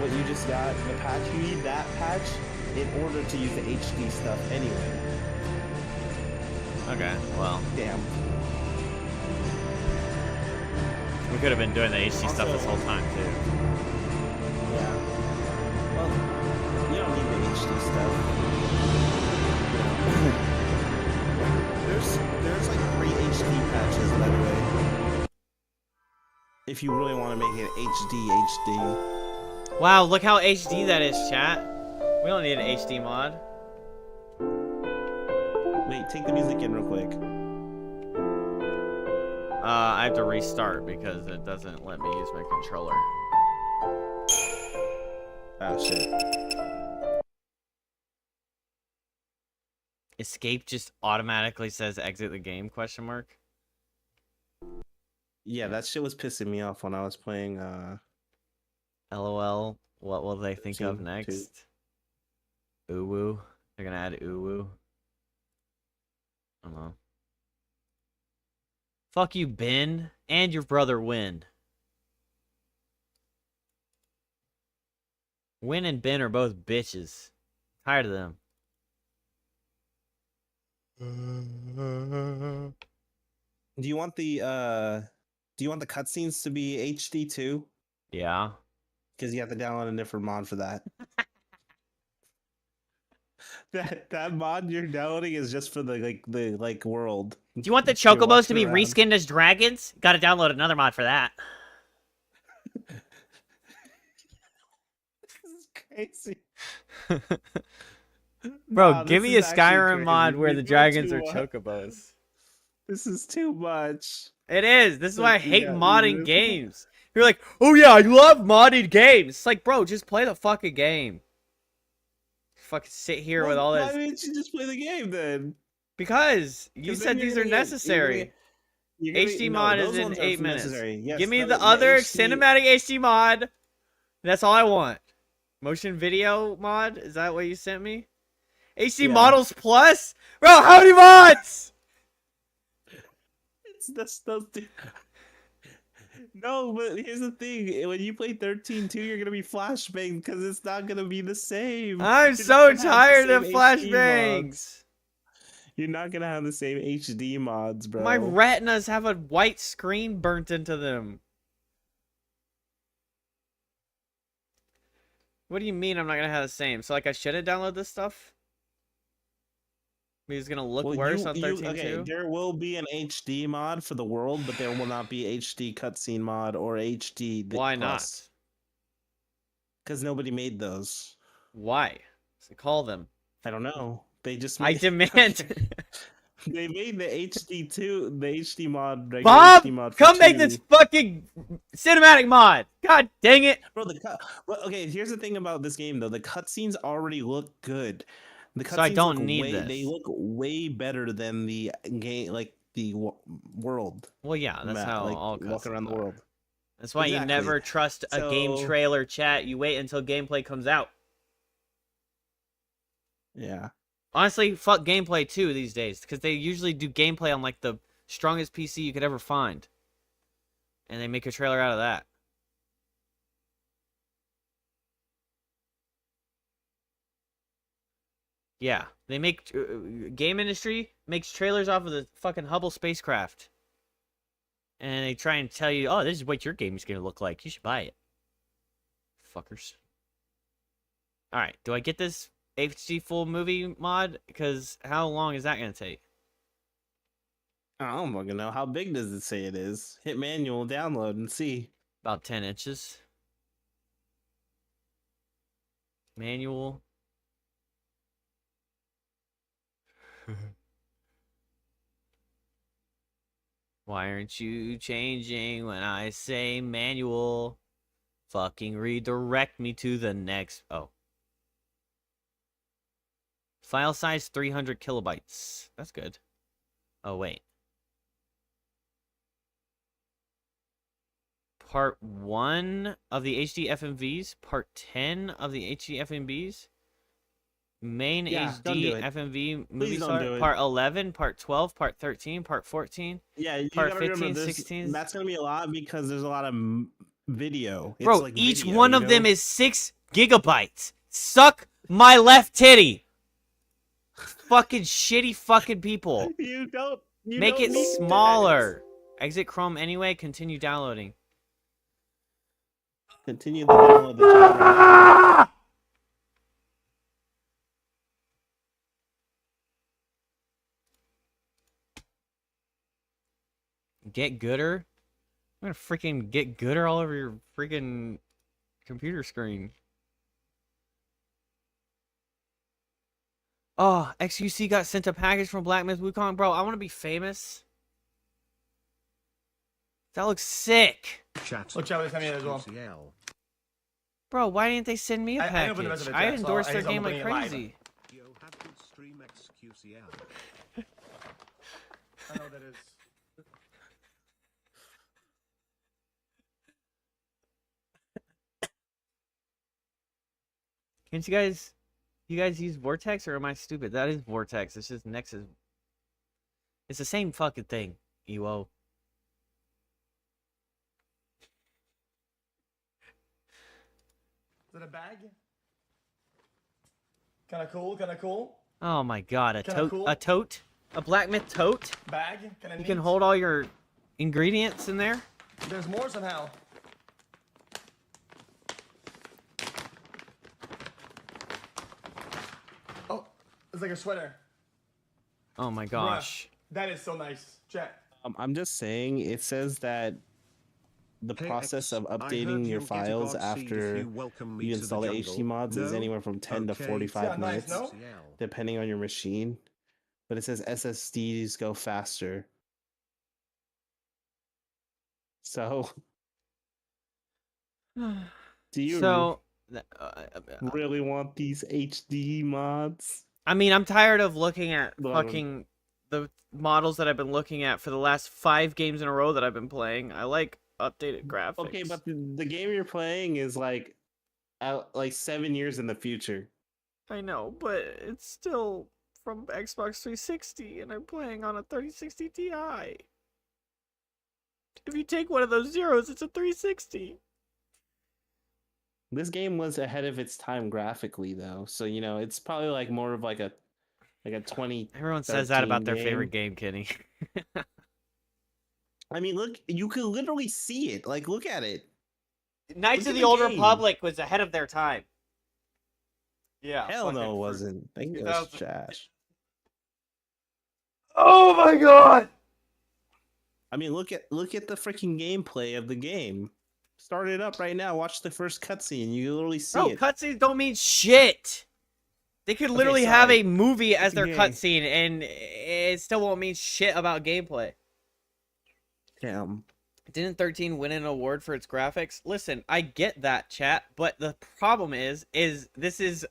What you just got, the patch. You need that patch in order to use the HD stuff anyway. Okay, well, Damn. we could have been doing the HD stuff this whole time too. Yeah. Well, you don't need the HD stuff. There's like 3 HD patches, by the way. If you really want to make it HD. Wow, look how HD that is, chat. We don't need an HD mod. Wait, take the music in real quick. I have to restart because it doesn't let me use my controller. Oh shit. Escape just automatically says exit the game, question mark. Yeah, that shit was pissing me off when I was playing LOL, what will they think of Team next? Uwu. They're gonna add Uwu. I don't know. Fuck you, Ben, and your brother Win. Win and Ben are both bitches. Tired of them. Do you want the cutscenes to be HD too? Yeah. Because you have to download a different mod for that. that mod you're downloading is just for the world. Do you want the You're chocobos to walking be around. reskinned as dragons? Gotta download another mod for that. This is crazy. Bro, Nah, give this me a is actually Skyrim crazy. mod where the You're dragons too are much. chocobos. This is too much. It is. This is why I hate Yeah, modding this- games. You're like, oh yeah, I love modded games. It's like, bro, just play the fucking game. Fucking sit here with all Why this. didn't you just play the game then? Because you 'Cause then said you're these are gonna get- necessary. HD mod is those in ones are 8 minutes. necessary. Yes, Give me that the is- other HD cinematic HD mod. That's all I want. Motion video mod? Is that what you sent me? HD Yeah. models plus? Bro, how many mods? That's no, but here's the thing: when you play 13-2, you're gonna be flashbang because it's not gonna be the same. I'm You're so not gonna have the tired of same HD flashbangs. mods. You're not gonna have the same HD mods, bro. My retinas have a white screen burnt into them. What do you mean I'm not gonna have the same? So like I shouldn't download this stuff? It's gonna look worse on 13.2? Okay, there will be an HD mod for the world, but there will not be HD cutscene mod or HD. Why not? Because nobody made those. Why? So call them. I don't know. They just I made demand. They made the HD2, the HD mod. regular Bob, HD mod for come make 2. this fucking cinematic mod. God dang it. Bro, well, okay, here's the thing about this game though. The cutscenes already look good. The cutscenes So I don't look need this. They look way better than the game, like the world. Well, yeah, that's map, how like, all walking around the cutscenes are. world. That's why you Exactly. never trust a game So- trailer chat. You wait until gameplay comes out. Yeah. Honestly, fuck gameplay too these days, because they usually do gameplay on like the strongest PC you could ever find, and they make a trailer out of that. Yeah, they make game industry makes trailers off of the fucking Hubble spacecraft, and they try and tell you, oh, this is what your game is gonna look like. You should buy it, fuckers. All right, do I get this HD full movie mod? Because how long is that gonna take? I don't fucking know. How big does it say it is? Hit manual, download, and see. About 10 inches. Manual. Why aren't you changing when I say manual? Fucking redirect me to the next. Oh. File size 300 kilobytes. That's good. Oh, wait. Part 1 of the HD FMVs. Part 10 of the HD FMVs. Main Yeah, don't do HD it. FMV movie Please don't star. do it. Part 11, Part 12, Part 13, Part 14. Yeah, you Part gotta remember 15, this. 16. That's gonna be a lot because there's a lot of video. It's Bro, like each video, one you of them know? is 6 gigabytes. Suck my left titty. Fucking shitty fucking people. You don't. You Make don't it need that. smaller. Exit Chrome anyway. Continue downloading. Continue the download the chat. Get gooder? I'm gonna freaking get gooder all over your freaking computer screen. Oh, XUC got sent a package from Black Myth Wukong. Bro, I want to be famous. That looks sick. Look, Charlie, send me that as well. Bro, why didn't they send me a I opened the rest package? of it I yet, so endorsed I their guess I'm game like opening it live. crazy. I know what that is. Can't you guys use Vortex or am I stupid? That is Vortex. It's just Nexus. It's the same fucking thing, EWO. Is it a bag? Kinda cool, kinda cool. Oh my god, a Kinda tote, cool. a tote, a Black Myth tote. Bag? Kinda You neat. can hold all your ingredients in there. There's more somehow. Oh, it's like a sweater. Oh my gosh. That is so nice. Chat. I'm just saying, it says that the process of updating your files after you install the HD mods is anywhere from 10 to 45 Yeah, nice, minutes, no? depending on your machine. But it says SSDs go faster. So, do you So, really want these HD mods? I mean, I'm tired of looking at Well, fucking the models that I've been looking at for the last 5 games in a row that I've been playing. I like updated graphics. Okay, but the game you're playing is like out like 7 years in the future. I know, but it's still from Xbox 360, and I'm playing on a 3060 Ti. If you take one of those zeros, it's a 360. This game was ahead of its time graphically, though, so you know it's probably like more of like a 20. Everyone says that about their game. favorite game, Kenny. I mean, look, you can literally see it. Like, look at it. Knights Look of at the Old game. Republic was ahead of their time. Yeah. Hell no, fucking it for wasn't. I think it was 2000. trash. Oh my god! I mean, look at the freaking gameplay of the game. Start it up right now. Watch the first cutscene. You literally see Bro, it. cutscenes don't mean shit. They could literally have sorry. a movie as a their game. cutscene, and it still won't mean shit about gameplay. Damn. Didn't 13 win an award for its graphics? Listen, I get that, chat, but the problem is this is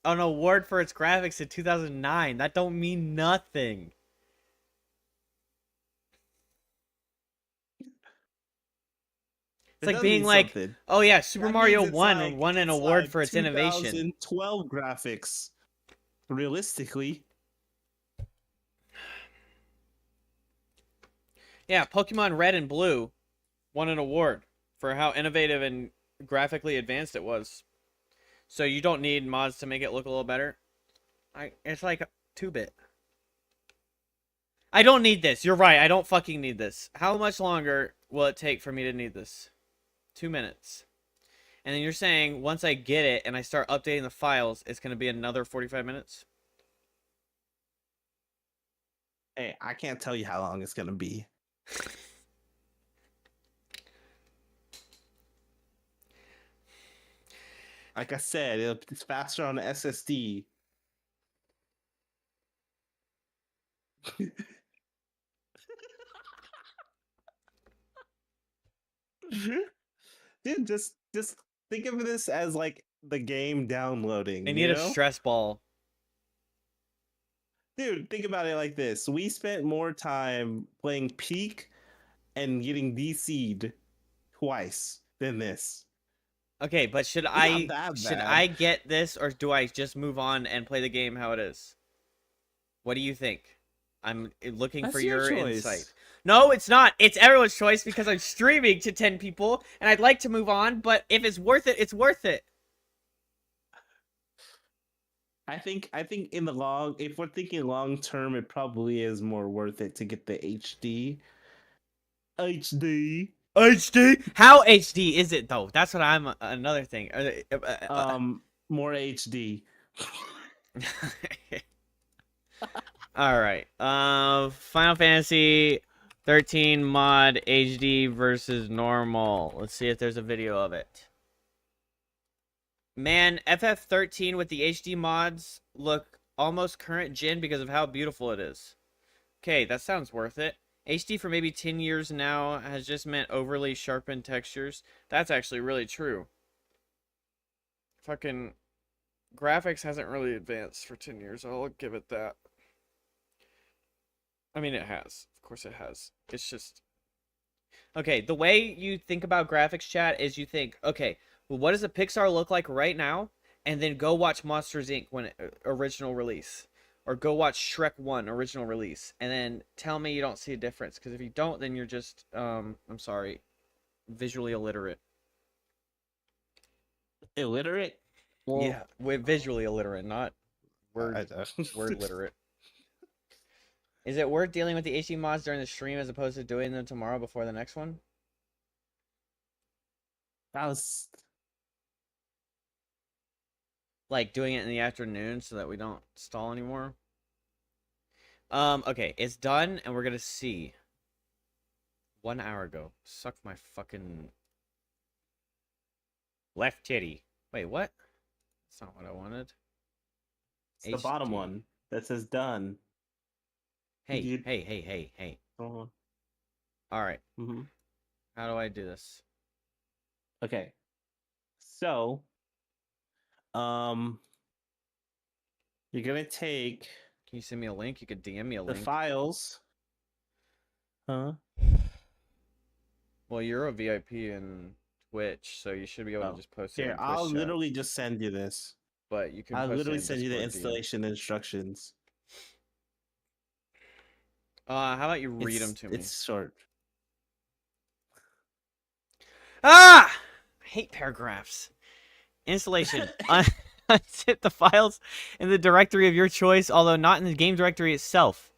an award for its graphics in 2009. That don't mean nothing. It's like being like, oh yeah, Super That Mario means it's 1 like- won an it's award like for its innovation. 2012 graphics. Realistically. Yeah, Pokemon Red and Blue won an award for how innovative and graphically advanced it was. So you don't need mods to make it look a little better. It's like 2-bit. I don't need this. You're right. I don't fucking need this. How much longer will it take for me to need this? 2 minutes. And then you're saying once I get it and I start updating the files, it's going to be another 45 minutes? Hey, I can't tell you how long it's gonna be. Like I said, it's faster on the SSD. Dude, just think of this as like the game downloading. I you need a know? stress ball. Dude, think about it like this. We spent more time playing Peak and getting DC'd twice than this. Okay, but should not I that should bad. I get this, or do I just move on and play the game how it is? What do you think? I'm looking That's for your your choice. insight. No, it's not. It's everyone's choice because I'm streaming to 10 people and I'd like to move on, but if it's worth it, it's worth it. I think in the long, if we're thinking long term, it probably is more worth it to get the HD. HD. How HD is it though? That's what I'm another thing. More HD. All right. Final Fantasy 13 mod HD versus normal. Let's see if there's a video of it. Man, FF13 with the HD mods look almost current gen because of how beautiful it is. Okay, that sounds worth it. HD for maybe 10 years now has just meant overly sharpened textures. That's actually really true. Fucking graphics hasn't really advanced for 10 years. I'll give it that. I mean, it has. Of course it has. It's just... Okay, the way you think about graphics, chat, is you think, okay, well, what does a Pixar look like right now? And then go watch Monsters, Inc. when original release. Or go watch Shrek 1 original release. And then tell me you don't see a difference. Because if you don't, then you're just, I'm sorry, visually illiterate. Illiterate? Well, Yeah, we're visually illiterate, not word word literate. Is it worth dealing with the HD mods during the stream as opposed to doing them tomorrow before the next one? That was Like doing it in the afternoon so that we don't stall anymore? Okay, it's done and we're gonna see. 1 hour ago. Suck my fucking left titty. Wait, what? That's not what I wanted. it's the bottom HD. one that says done. Hey, Dude. hey. Uh-huh. Alright, Mm-hmm. how do I do this? Okay. So, you're gonna take Can you send me a link? You could DM me a the link. files. Huh? Well, you're a VIP in Twitch, so you should be able Oh, to just post it Here, in Twitch I'll chat. literally just send you this. But you can I'll post it literally in send you the Discord DM. installation instructions. How about you read them to me? It's short. Ah! I hate paragraphs. Installation. Unzip the files in the directory of your choice, although not in the game directory itself.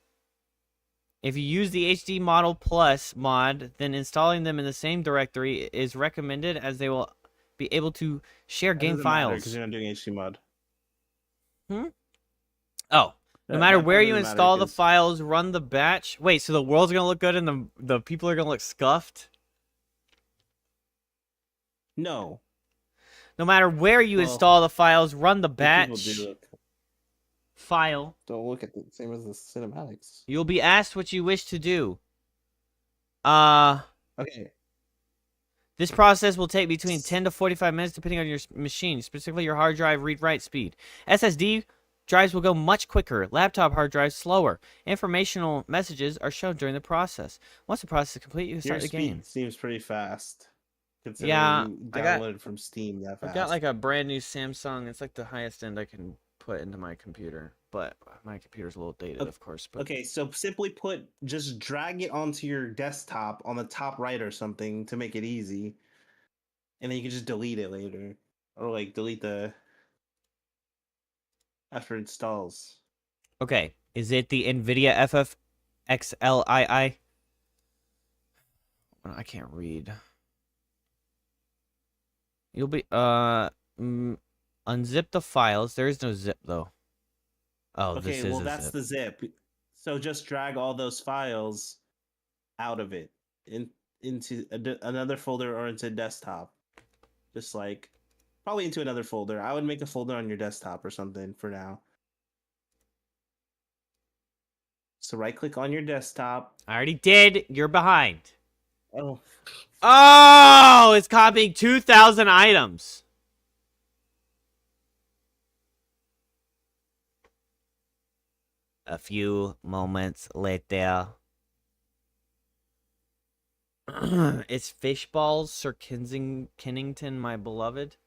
If you use the HD Model Plus mod, then installing them in the same directory is recommended, as they will be able to share game files. Because you're not doing HD mod. Oh, no matter That where part you doesn't matter install the 'cause- files, run the batch. Wait, so the world's gonna look good and the people are gonna look scuffed? No. No matter where you Well, install the files, run the People batch do look. file. Don't look at the same as the cinematics. You'll be asked what you wish to do. Okay. This process will take between 10 to 45 minutes depending on your machine, specifically your hard drive read-write speed. SSD drives will go much quicker. Laptop hard drives slower. Informational messages are shown during the process. Once the process is complete, you can Your start the speed game. seems pretty fast. Considering Yeah, you I got- downloaded from Steam that fast. I've got like a brand new Samsung. It's like the highest end I can put into my computer, but my computer's a little dated, of course. But Okay, so simply put, just drag it onto your desktop on the top right or something to make it easy. And then you can just delete it later. Or like delete the after it installs. okay, is it the NVIDIA FFXLII? I can't read. You'll be unzip the files. There is no zip though. Oh, this Okay, is well a that's zip. the zip. So just drag all those files out of it into another folder or into desktop. Just like probably into another folder. I would make a folder on your desktop or something for now. So right click on your desktop. I already did. You're behind. Oh, Oh, it's copying 2,000 items. A few moments later. It's Fishballs, Sir Kennington, my beloved.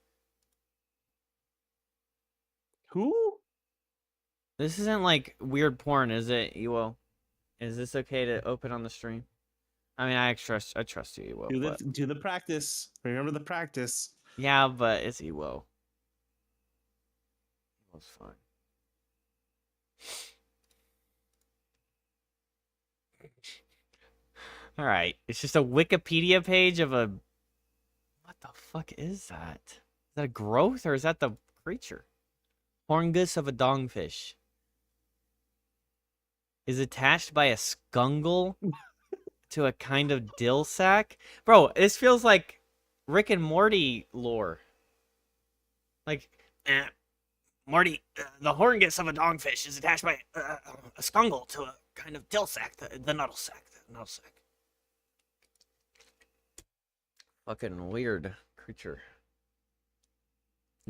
who? This isn't like weird porn, is it, Ewo? Is this okay to open on the stream? I mean, I trust you, Ewo. But... Do the practice. Remember the practice. yeah, but it's Ewo. Ewo's fine. All right, it's just a Wikipedia page of a. What the fuck is that? Is that a growth or is that the creature? Horngus of a dongfish. Is attached by a scungle to a kind of dill sack. Bro, this feels like Rick and Morty lore. Like, Morty, the horngus of a dongfish is attached by a scungle to a kind of dill sack, the nuddle sack. Fucking weird creature.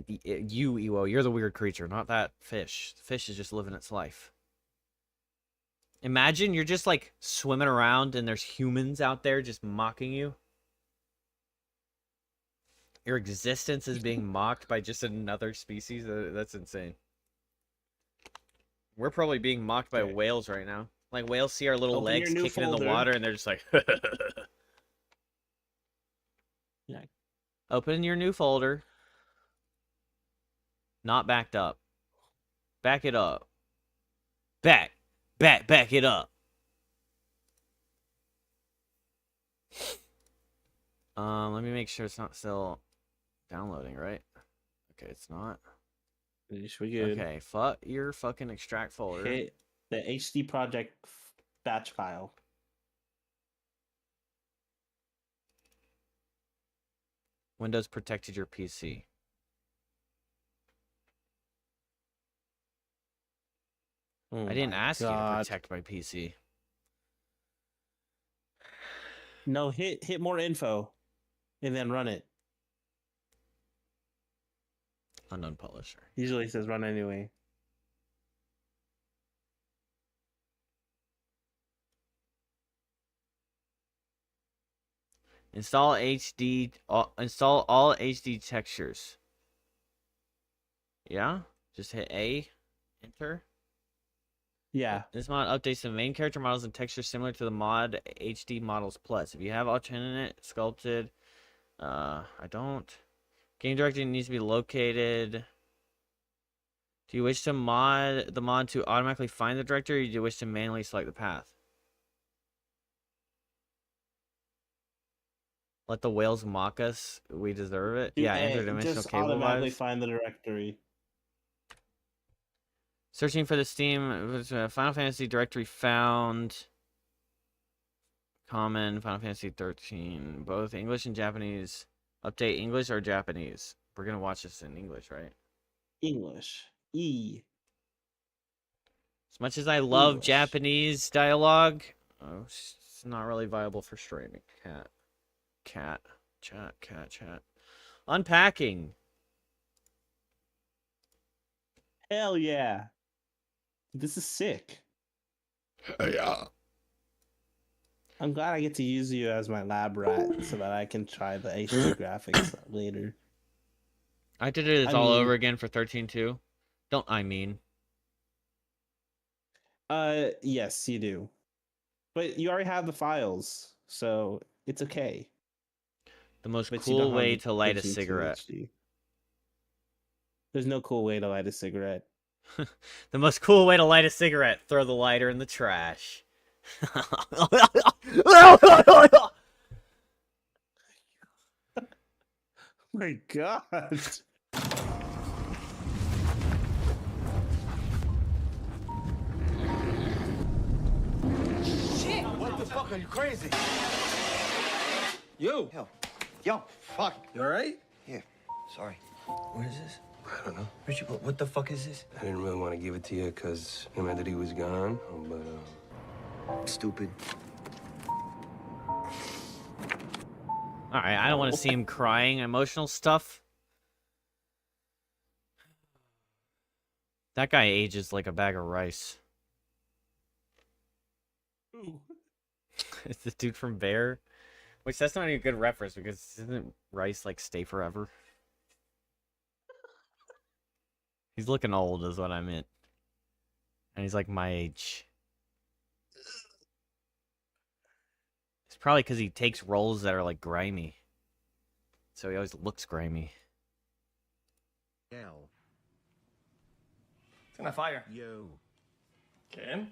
You, Ewo, you're the weird creature, not that fish. The fish is just living its life. Imagine you're just like swimming around and there's humans out there just mocking you. Your existence is being mocked by just another species. That's insane. We're probably being mocked by whales right now. Like whales see our little Open legs your new kicking in the folder. water and they're just like Yeah. Open your new folder. Not backed up. Back it up. Back it up. Let me make sure it's not still downloading, right? Okay, it's not. You should be good. Okay, your fucking extract folder. Hit the HD project batch file. Windows protected your PC. Oh I didn't my ask you to God. protect my PC. No, hit more info, and then run it. Unknown publisher. Usually it says run anyway. Install all HD textures. Yeah? Just hit A, enter. Yeah. This mod updates the main character models and textures similar to the mod HD Models Plus. If you have alternate, sculpted, I don't. Game directory needs to be located. Do you wish to mod the mod to automatically find the directory, or do you wish to manually select the path? Let the whales mock us. We deserve it. Yeah, interdimensional just cable automatically vibes. find the directory. Searching for the Steam Final Fantasy directory found. Common Final Fantasy 13. Both English and Japanese. Update English or Japanese? We're gonna watch this in English, right? English. E. As much as I love English. Japanese dialogue, it's not really viable for streaming. Chat. Unpacking. Hell yeah. This is sick. Yeah. I'm glad I get to use you as my lab rat so that I can try the HD graphics later. I did it I all mean- over again for 13.2. Don't I mean? Yes, you do. But you already have the files, so it's okay. The most But you don't cool have way the to light a 13.2 cigarette. HD. There's no cool way to light a cigarette. The most cool way to light a cigarette: throw the lighter in the trash. My God. What the fuck? Are you crazy? You! Yo, fuck. You alright? Yeah, sorry. What is this? I don't know. Richard, what the fuck is this? I didn't really want to give it to you because it meant that he was gone, but, Stupid. Alright, I don't want to see him crying. Emotional stuff. That guy ages like a bag of rice. It's the dude from Bear. Which, that's not even a good reference, because isn't rice like stay forever? He's looking old is what I meant. And he's like my age. It's probably because he takes roles that are like grimy. So he always looks grimy. It's gonna fire. Yo. Ken?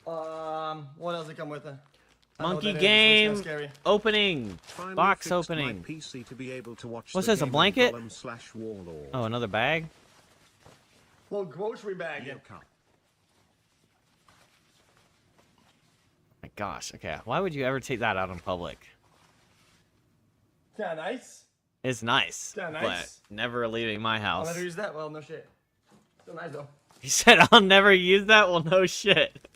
What else did come with it? I know what Monkey that is. game It's kinda scary. opening. Finally Box fixed my opening. PC to be able to watch What's the this, a Gaming blanket? Golem/Warlord. Oh, another bag? Little grocery bag. Yo, cup. My gosh, okay. Why would you ever take that out in public? Kinda nice. It's nice, Yeah, but nice. never leaving my I'll house. never use that. Well, no shit. Still nice though. He said, I'll never use that? Well, no shit.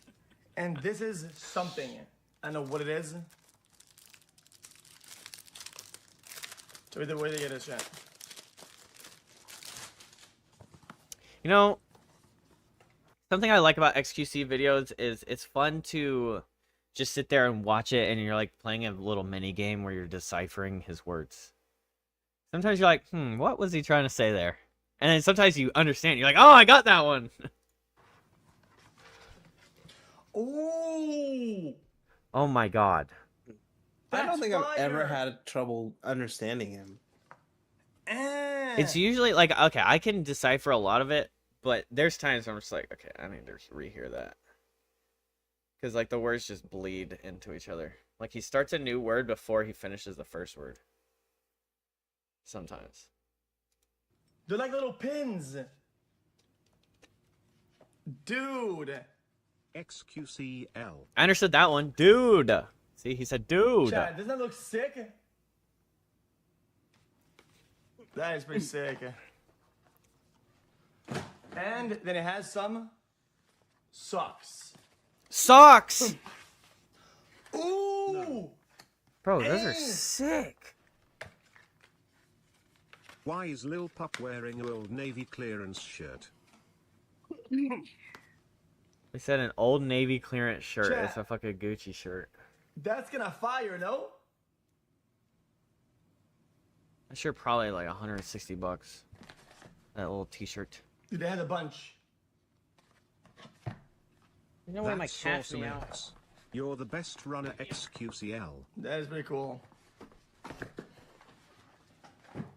And this is something. I know what it is. So either way they get this shit. You know, something I like about XQC videos is it's fun to just sit there and watch it, and you're like playing a little mini game where you're deciphering his words. Sometimes you're like, what was he trying to say there? And then sometimes you understand. You're like, oh, I got that one. Ooh! Oh my god. I don't That's think I've ever fire. had trouble understanding him. It's usually like, okay, I can decipher a lot of it, but there's times I'm just like, okay, I need to rehear that. Because like the words just bleed into each other. Like he starts a new word before he finishes the first word. Sometimes. They're like little pins. Dude. XQCL. I understood that one. Dude. See, he said dude. Chad, doesn't that look sick? That is pretty sick. And then it has some socks. Socks! Ooh! Bro, those are sick. Why is Lil Pup wearing an Old Navy clearance shirt? They said an Old Navy clearance shirt. Chat. It's a fucking Gucci shirt. That's gonna fire, no? That shirt probably like $160. That little t-shirt. Dude, they had a bunch. You know where my That's cat's awesome meow? ass. You're the best runner, XQCL. That is pretty cool.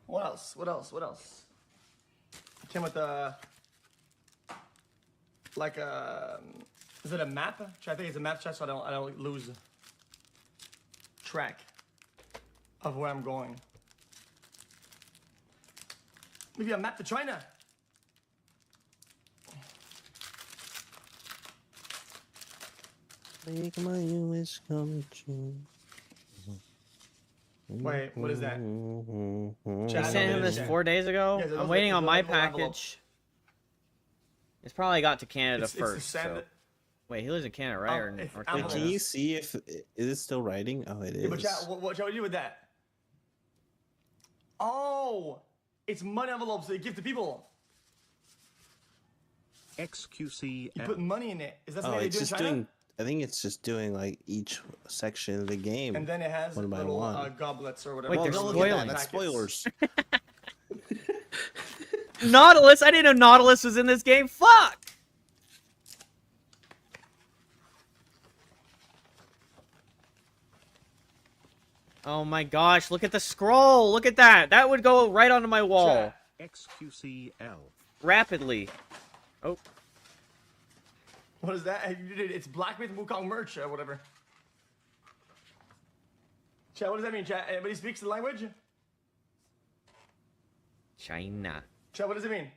What else? What else? What else? Came with the like a. Is it a map? I think it's a map, chat, so I don't lose track of where I'm going. Maybe a map to China. Make my wish come true. Wait, what is that? I sent him this 4 days ago. Yeah, those I'm are- waiting on those my are envelopes. package. It's probably got to Canada It's the first. sand- So. Wait, he lives in Canada, right? Oh, or if North I'm- Carolina? Can you see if is it still writing? Oh, it is. Yeah, but chat, what shall we do with that? Oh, it's money envelopes that you give to people. XQCL. You put money in it. Is that Oh, something they it's do in just China? doing. I think it's just doing like each section of the game. And then it has one by little one. goblets or whatever. Wait, Well, they're don't look at that. spoiling. That's spoilers. Nautilus? I didn't know Nautilus was in this game. Fuck! Oh my gosh, look at the scroll. Look at that. That would go right onto my wall. XQCL. Rapidly. Oh. What is that? It's Black Myth Wukong merch or whatever. Chat, what does that mean, chat? Anybody speaks the language? China. Chat, what does it mean?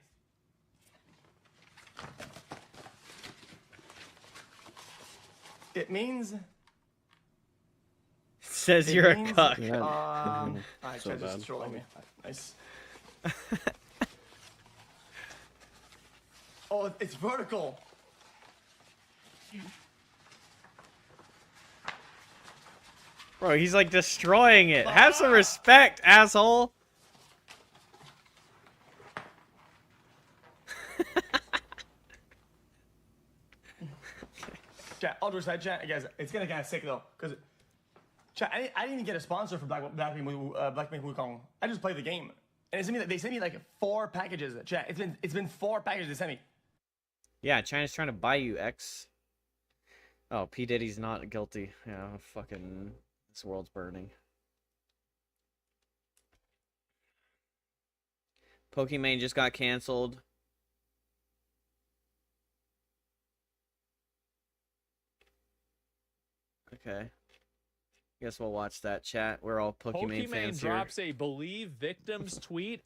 It means... Says it you're a means, cuck. Alright, So chat, just bad. trolling me. Nice. Oh, it's vertical. Bro, he's like destroying it. Have some respect, asshole. Chat, all due respect, chat, guys, it's getting kind of sick though, because chat, I didn't even get a sponsor for Black Myth Wukong. I just played the game, and they sent me like 4 packages. Chat, it's been 4 packages they sent me. Yeah, China's trying to buy you, X. Oh, P. Diddy's not guilty. Yeah, fucking... This world's burning. Pokemon just got canceled. Okay. Guess we'll watch that, chat. We're all Pokemon fans here. drops a believe victims tweet.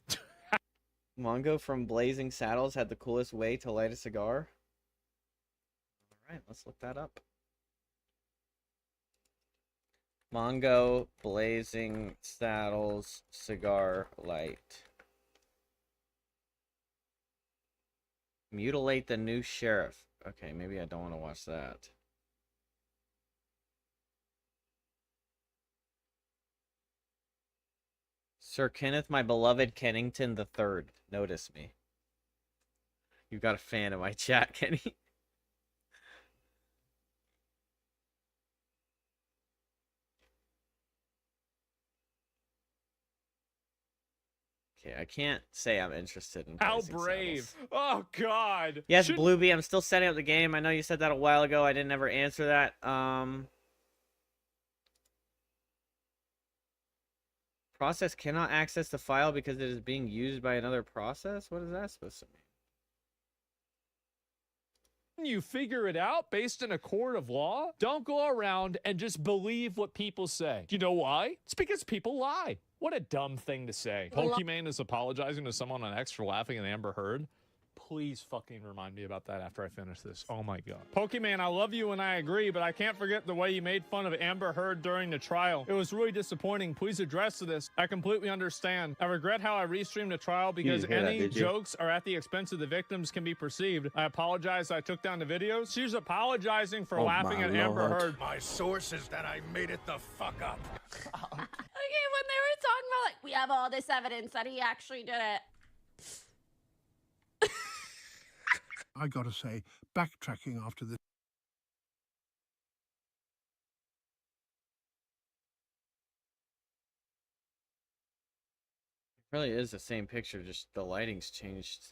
Mongo from Blazing Saddles had the coolest way to light a cigar. Alright, let's look that up. Mongo Blazing Saddles cigar light. Mutilate the new sheriff. Okay, maybe I don't want to watch that. Sir Kenneth, my beloved Kennington the Third. Notice me. You got a fan of my chat, Kenny. Okay, I can't say I'm interested in How Blazing brave. Saddles. Oh, God. Yes, Should- Bluebee, I'm still setting up the game. I know you said that a while ago. I didn't ever answer that. Process cannot access the file because it is being used by another process? What is that supposed to mean? You figure it out based in a court of law? Don't go around and just believe what people say. You know why? It's because people lie. What a dumb thing to say. Pokemon is apologizing to someone on X for laughing at Amber Heard. Please fucking remind me about that after I finish this. Oh my God. Pokemon, I love you and I agree, but I can't forget the way you made fun of Amber Heard during the trial. It was really disappointing. Please address this. I completely understand. I regret how I restreamed the trial because didn't hear that, any did you? jokes are at the expense of the victims can be perceived. I apologize I took down the videos. She's apologizing for Oh laughing my at Amber Lord. Heard. My source is that I made it the fuck up. Okay, when they were talking about like we have all this evidence that he actually did it. I gotta say, backtracking after this. It really is the same picture, just the lighting's changed.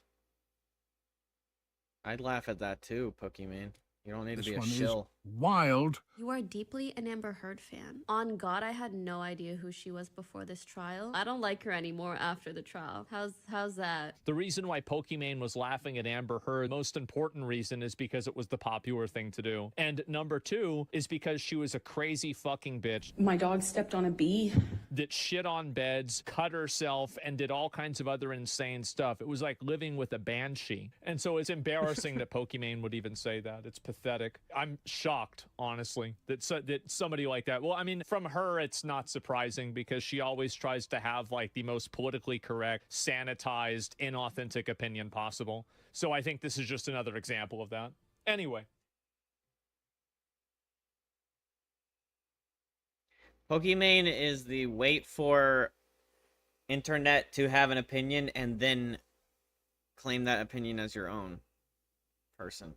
I'd laugh at that too, Pokemon. You don't need to This be a one is shill. wild. You are deeply an Amber Heard fan. On God, I had no idea who she was before this trial. I don't like her anymore after the trial. How's that? The reason why Pokimane was laughing at Amber Heard, most important reason, is because it was the popular thing to do. And number two is because she was a crazy fucking bitch. My dog stepped on a bee. That shit on beds, cut herself, and did all kinds of other insane stuff. It was like living with a banshee. And so it's embarrassing that Pokimane would even say that. It's pathetic. I'm shocked, honestly, that somebody like that. Well, I mean, from her, it's not surprising because she always tries to have like the most politically correct, sanitized, inauthentic opinion possible. So I think this is just another example of that. Anyway. Pokimane is the wait for internet to have an opinion and then claim that opinion as your own person.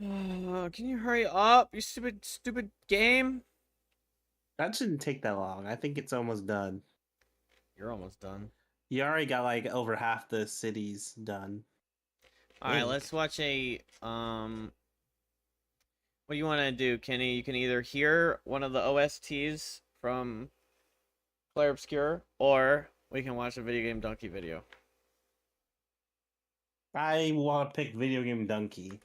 Can you hurry up, you stupid game? That shouldn't take that long. I think it's almost done. You're almost done. You already got like over half the cities done. Alright, let's watch a what do you want to do, Kenny? You can either hear one of the OSTs from Claire Obscure, or we can watch a Video Game Donkey video. I want to pick Video Game Donkey.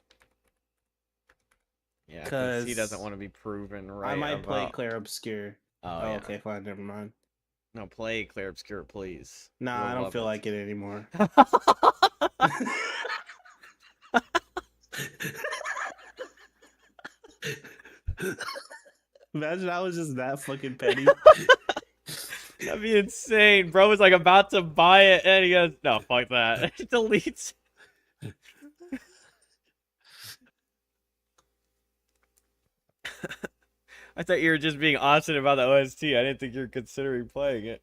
Yeah, because he doesn't want to be proven right. I might play about... Claire Obscure. Oh, yeah. yeah. Okay, fine, never mind. No, play Claire Obscure, please. Nah, I don't feel like it anymore. Imagine I was just that fucking petty. That'd be insane. Bro was like about to buy it, and he goes, "No, fuck that." He deletes. I thought you were just being honest about the OST. I didn't think you were considering playing it.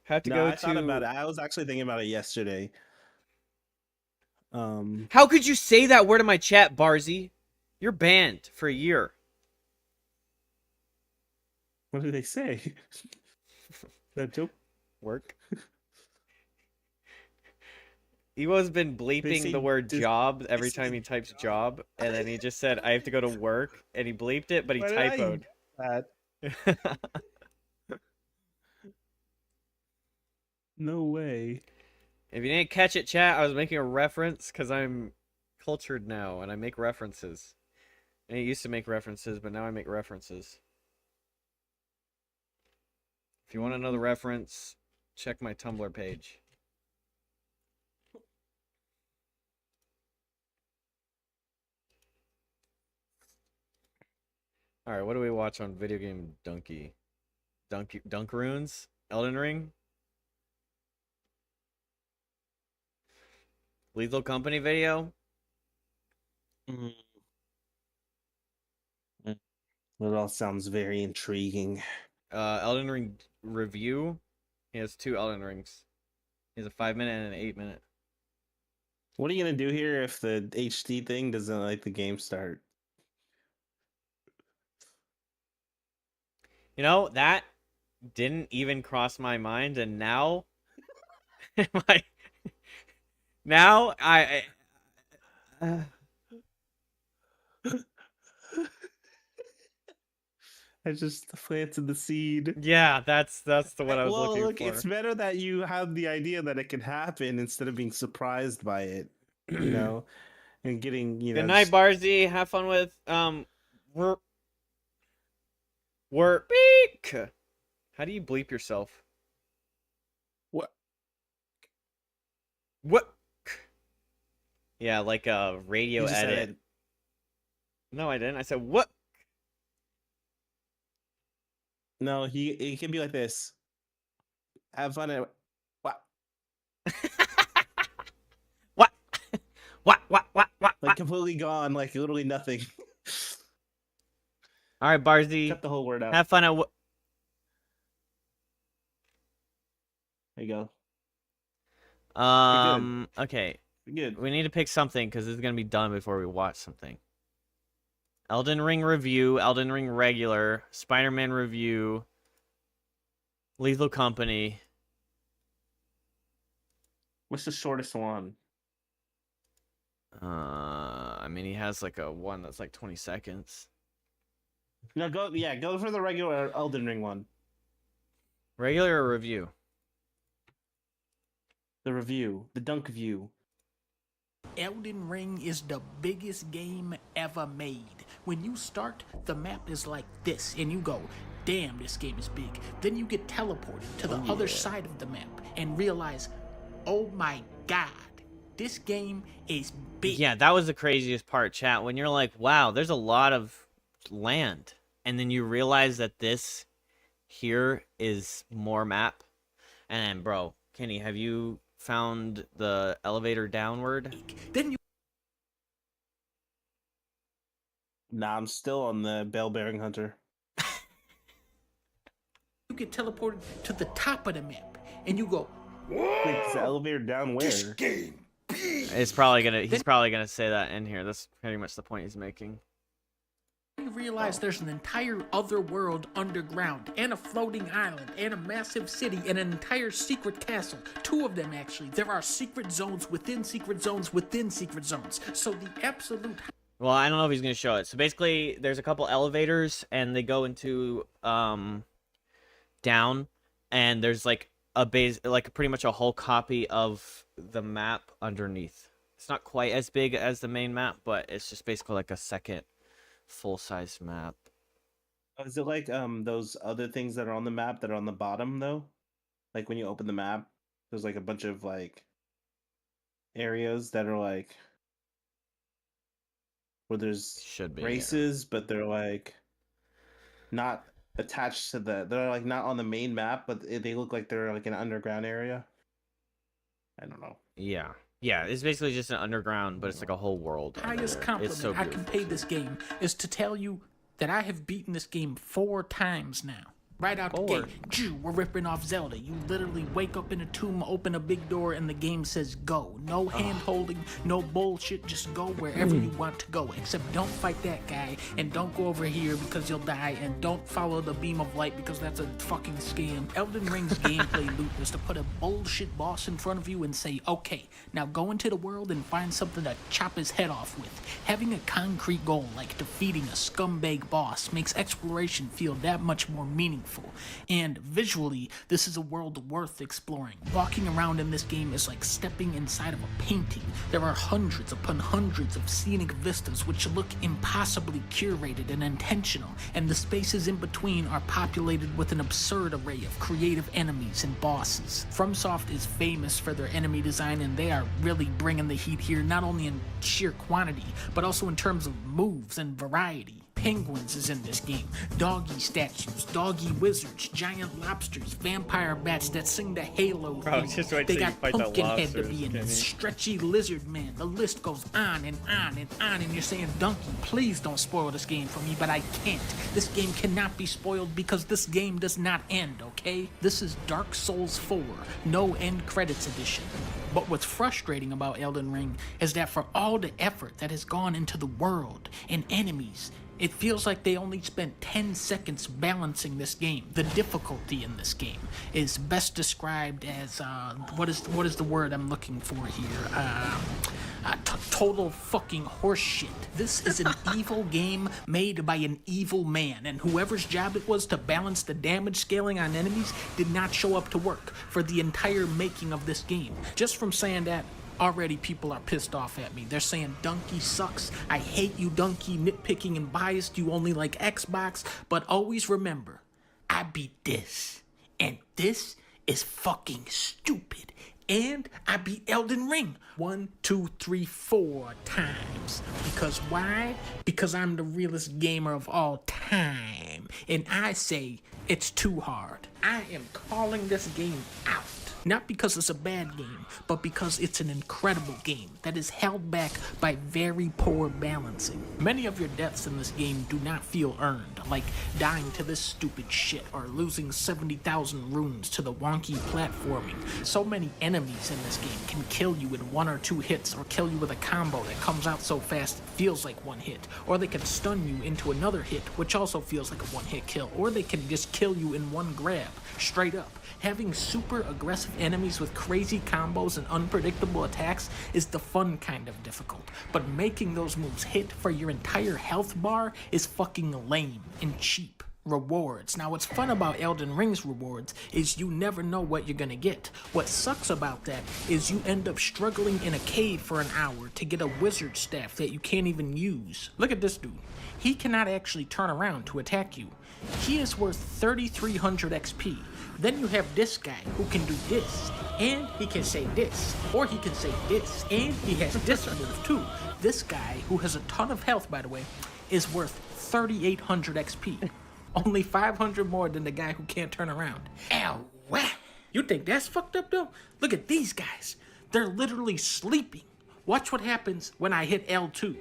Have to go I to. thought about it. I was actually thinking about it yesterday. How could you say that word in my chat, Barzy? You're banned for a year. What did they say? That joke? Work. Ewo's been bleeping the word job every time he types job, and then he just said, I have to go to work, and he bleeped it, but he typoed. No way. If you didn't catch it, chat, I was making a reference because I'm cultured now, and I make references. And I used to make references, but now I make references. If you want another reference, check my Tumblr page. Alright, what do we watch on Video Game Donkey? Dunkaroons? Elden Ring? Lethal Company video? It all sounds very intriguing. Elden Ring review. He has 2 Elden Rings. He has a 5-minute and an 8-minute. What are you gonna do here if the HD thing doesn't let the game start? You know, that didn't even cross my mind, and now now I just planted the seed. Yeah, that's the one I was well, looking look, for. it's better that you have the idea that it can happen instead of being surprised by it, you know, and getting, you know. Good night, Barzy. Have fun with work. How do you bleep yourself? What? Yeah, like a radio edit. No, I didn't. I said what? No, it can be like this. Have fun at what? What? Like completely gone, like literally nothing. All right, Barzy. Cut the whole word out. Have fun at what? There you go. Okay. We're good. We need to pick something because this is gonna be done before we watch something. Elden Ring review, Elden Ring regular, Spider-Man review, Lethal Company. What's the shortest one? I mean, he has like a one that's like 20 seconds. No, go for the regular Elden Ring one. Regular or review? The review, the dunk view. Elden Ring is the biggest game ever made. When you start, the map is like this, and you go, damn, this game is big. Then you get teleported to the other side of the map and realize, oh my god, this game is big. Yeah, that was the craziest part, chat. When you're like, wow, there's a lot of land. And then you realize that this here is more map. And then, bro, Kenny, have you found the elevator downward? Then you... Nah, I'm still on the bell-bearing hunter. You get teleported to the top of the map, and you go, wait, is the elevator down where? This game. It's probably gonna. He's probably gonna say that in here. That's pretty much the point he's making. You realize there's an entire other world underground, and a floating island, and a massive city, and an entire secret castle. 2 of them, actually. There are secret zones within secret zones within secret zones. So the absolute... Well, I don't know if he's gonna show it. So basically, there's a couple elevators, and they go into down, and there's like a base, like pretty much a whole copy of the map underneath. It's not quite as big as the main map, but it's just basically like a second full-size map. Is it like those other things that are on the map that are on the bottom though? Like when you open the map, there's like a bunch of like areas that are like where there's races, but they're like not attached to they're like not on the main map, but they look like they're like an underground area. I don't know. Yeah. Yeah, it's basically just an underground, but it's like a whole world. Highest compliment I can pay this game is to tell you that I have beaten this game 4 times now. Right out the gate, we're ripping off Zelda. You literally wake up in a tomb, open a big door, and the game says go. No hand-holding, no bullshit, just go wherever you want to go. Except don't fight that guy, and don't go over here because you'll die, and don't follow the beam of light because that's a fucking scam. Elden Ring's gameplay loop is to put a bullshit boss in front of you and say, okay, now go into the world and find something to chop his head off with. Having a concrete goal like defeating a scumbag boss makes exploration feel that much more meaningful. And visually, this is a world worth exploring. Walking around in this game is like stepping inside of a painting. There are hundreds upon hundreds of scenic vistas which look impossibly curated and intentional, and the spaces in between are populated with an absurd array of creative enemies and bosses. FromSoft is famous for their enemy design, and they are really bringing the heat here, not only in sheer quantity, but also in terms of moves and variety. Penguins is in this game, doggy statues, doggy wizards, giant lobsters, vampire bats that sing the Halo theme. Just wait they till you got fight the Pumpkinhead to lobsters, be in, Kenny. stretchy lizard man. The list goes on and on and on, and you're saying, Donkey, please don't spoil this game for me, but I can't. This game cannot be spoiled because this game does not end, okay? This is Dark Souls 4, no end credits edition. But what's frustrating about Elden Ring is that for all the effort that has gone into the world and enemies, it feels like they only spent 10 seconds balancing this game. The difficulty in this game is best described as, what is the word I'm looking for here? Total fucking horseshit. This is an evil game made by an evil man, and whoever's job it was to balance the damage scaling on enemies did not show up to work for the entire making of this game. Just from saying that, already people are pissed off at me. They're saying Donkey sucks. I hate you, Donkey, nitpicking and biased. You only like Xbox. But always remember, I beat this. And this is fucking stupid. And I beat Elden Ring 1, 2, 3, 4 times. Because why? Because I'm the realest gamer of all time. And I say it's too hard. I am calling this game out. Not because it's a bad game, but because it's an incredible game that is held back by very poor balancing. Many of your deaths in this game do not feel earned, like dying to this stupid shit or losing 70,000 runes to the wonky platforming. So many enemies in this game can kill you in 1 or 2 hits, or kill you with a combo that comes out so fast it feels like 1 hit, or they can stun you into another hit, which also feels like a 1-hit kill, or they can just kill you in 1 grab, straight up. Having super aggressive enemies with crazy combos and unpredictable attacks is the fun kind of difficult, but making those moves hit for your entire health bar is fucking lame and cheap. Rewards. Now, what's fun about Elden Ring's rewards is you never know what you're gonna get. What sucks about that is you end up struggling in a cave for an hour to get a wizard staff that you can't even use. Look at this dude. He cannot actually turn around to attack you. He is worth 3,300 XP. Then you have this guy who can do this, and he can say this, or he can say this, and he has this move too. This guy, who has a ton of health by the way, is worth 3,800 XP. Only 500 more than the guy who can't turn around. Ow, what? You think that's fucked up though? Look at these guys. They're literally sleeping. Watch what happens when I hit L2.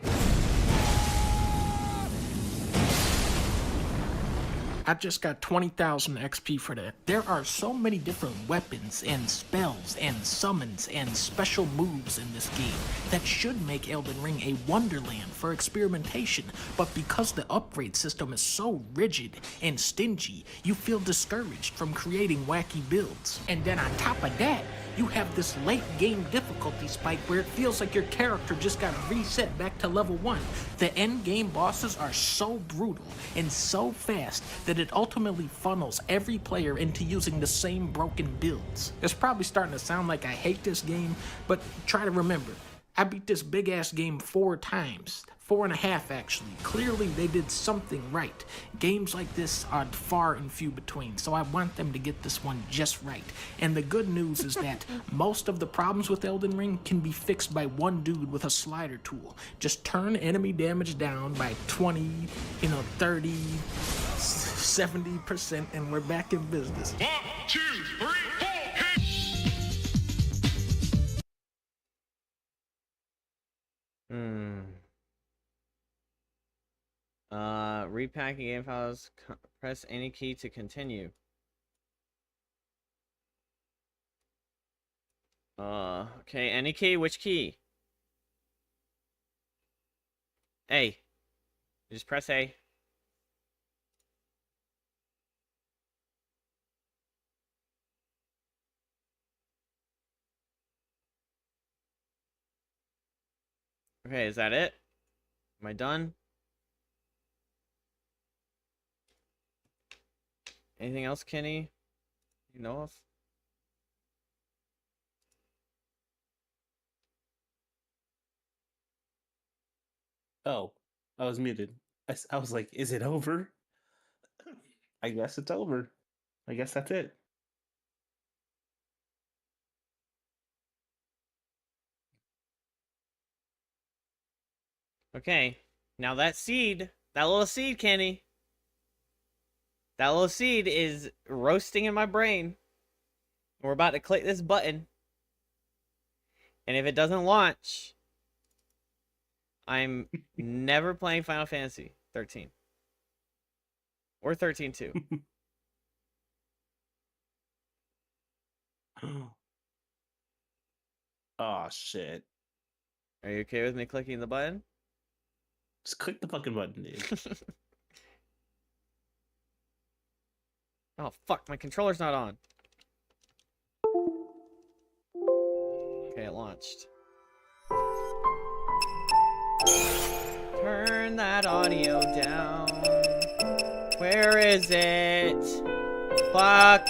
I just got 20,000 XP for that. There are so many different weapons and spells and summons and special moves in this game that should make Elden Ring a wonderland for experimentation, but because the upgrade system is so rigid and stingy, you feel discouraged from creating wacky builds. And then on top of that, you have this late game difficulty spike where it feels like your character just got reset back to level 1. The end game bosses are so brutal and so fast that it ultimately funnels every player into using the same broken builds. It's probably starting to sound like I hate this game, but try to remember, I beat this big ass game 4 times. 4.5 actually. Clearly they did something right. Games like this are far and few between, so I want them to get this one just right. And the good news is that most of the problems with Elden Ring can be fixed by one dude with a slider tool. Just turn enemy damage down by 20, 30, 70%, and we're back in business. 1, 2, 3, 4, hit! Repacking game files. Press any key to continue. Okay, any key. Which key? A. Just press A. Okay, is that it? Am I done? Anything else, Kenny? You know of? Oh, I was muted. I was like, is it over? I guess it's over. I guess that's it. Okay. Now that seed, that little seed, Kenny. That little seed is roasting in my brain. We're about to click this button. And if it doesn't launch, I'm never playing Final Fantasy 13. Or 13-2. Oh, shit. Are you okay with me clicking the button? Just click the fucking button, dude. Oh, fuck. My controller's not on. Okay, it launched. Turn that audio down. Where is it? Fuck.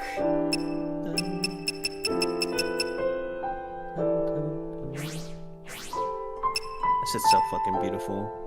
This is so fucking beautiful.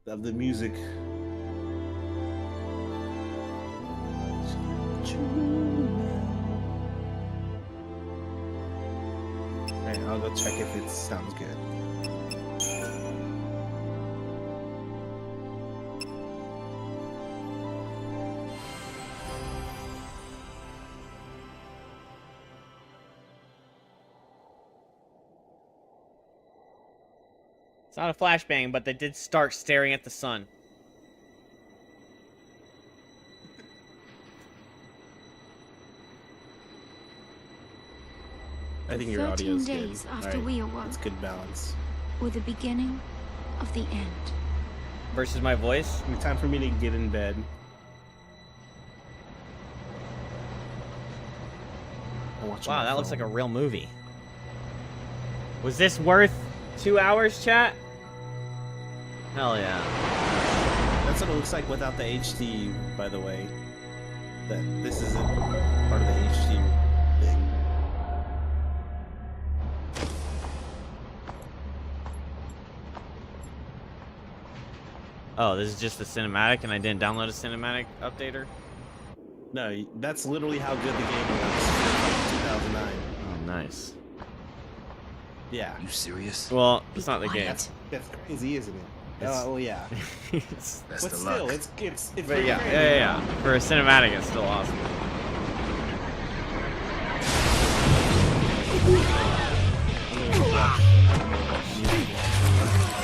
Of the music. I'll go check if it sounds good. It's not a flashbang, but they did start staring at the sun. I think your audio is 13 good. days after Alright, we awoke. it's good balance. Were the beginning of the end. Versus my voice. Time for me to get in bed. Wow, that looks like a real movie. Was this worth 2 hours, chat? Hell yeah. That's what it looks like without the HD, by the way. That this isn't part of the HD thing. Oh, this is just the cinematic and I didn't download a cinematic updater? No, that's literally how good the game was. 2009. Oh, nice. Yeah. You serious? Well, it's not the game. That's crazy, isn't it? It's- Oh yeah. It's- That's But the still, luck. it's But pretty yeah, crazy. yeah. For a cinematic, it's still awesome.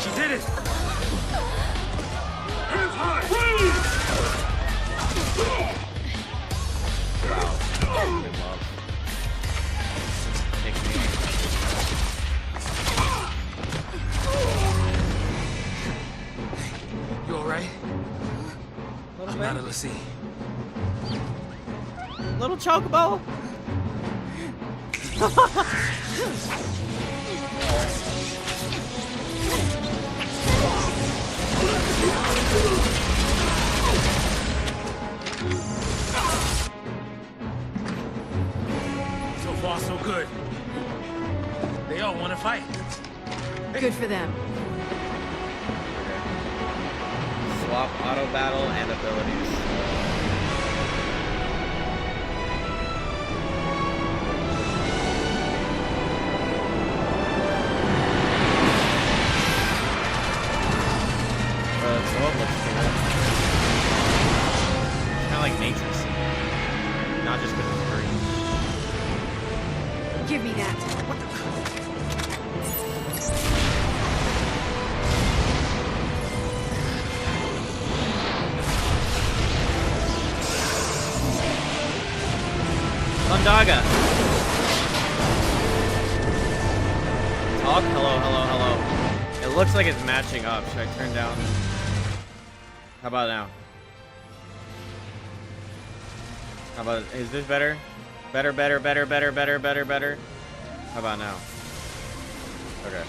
She did it! You alright? I'm out of the sea. Little chocobo. So far, so good. They all want to fight. Good for them. Swap auto battle and abilities. Kind of like Matrix. Not just because it's green. Give me that. Ondaga. Talk. Hello, hello, hello. It looks like it's matching up. Should I turn down? How about now? How about, is this better? Better. How about now? Okay.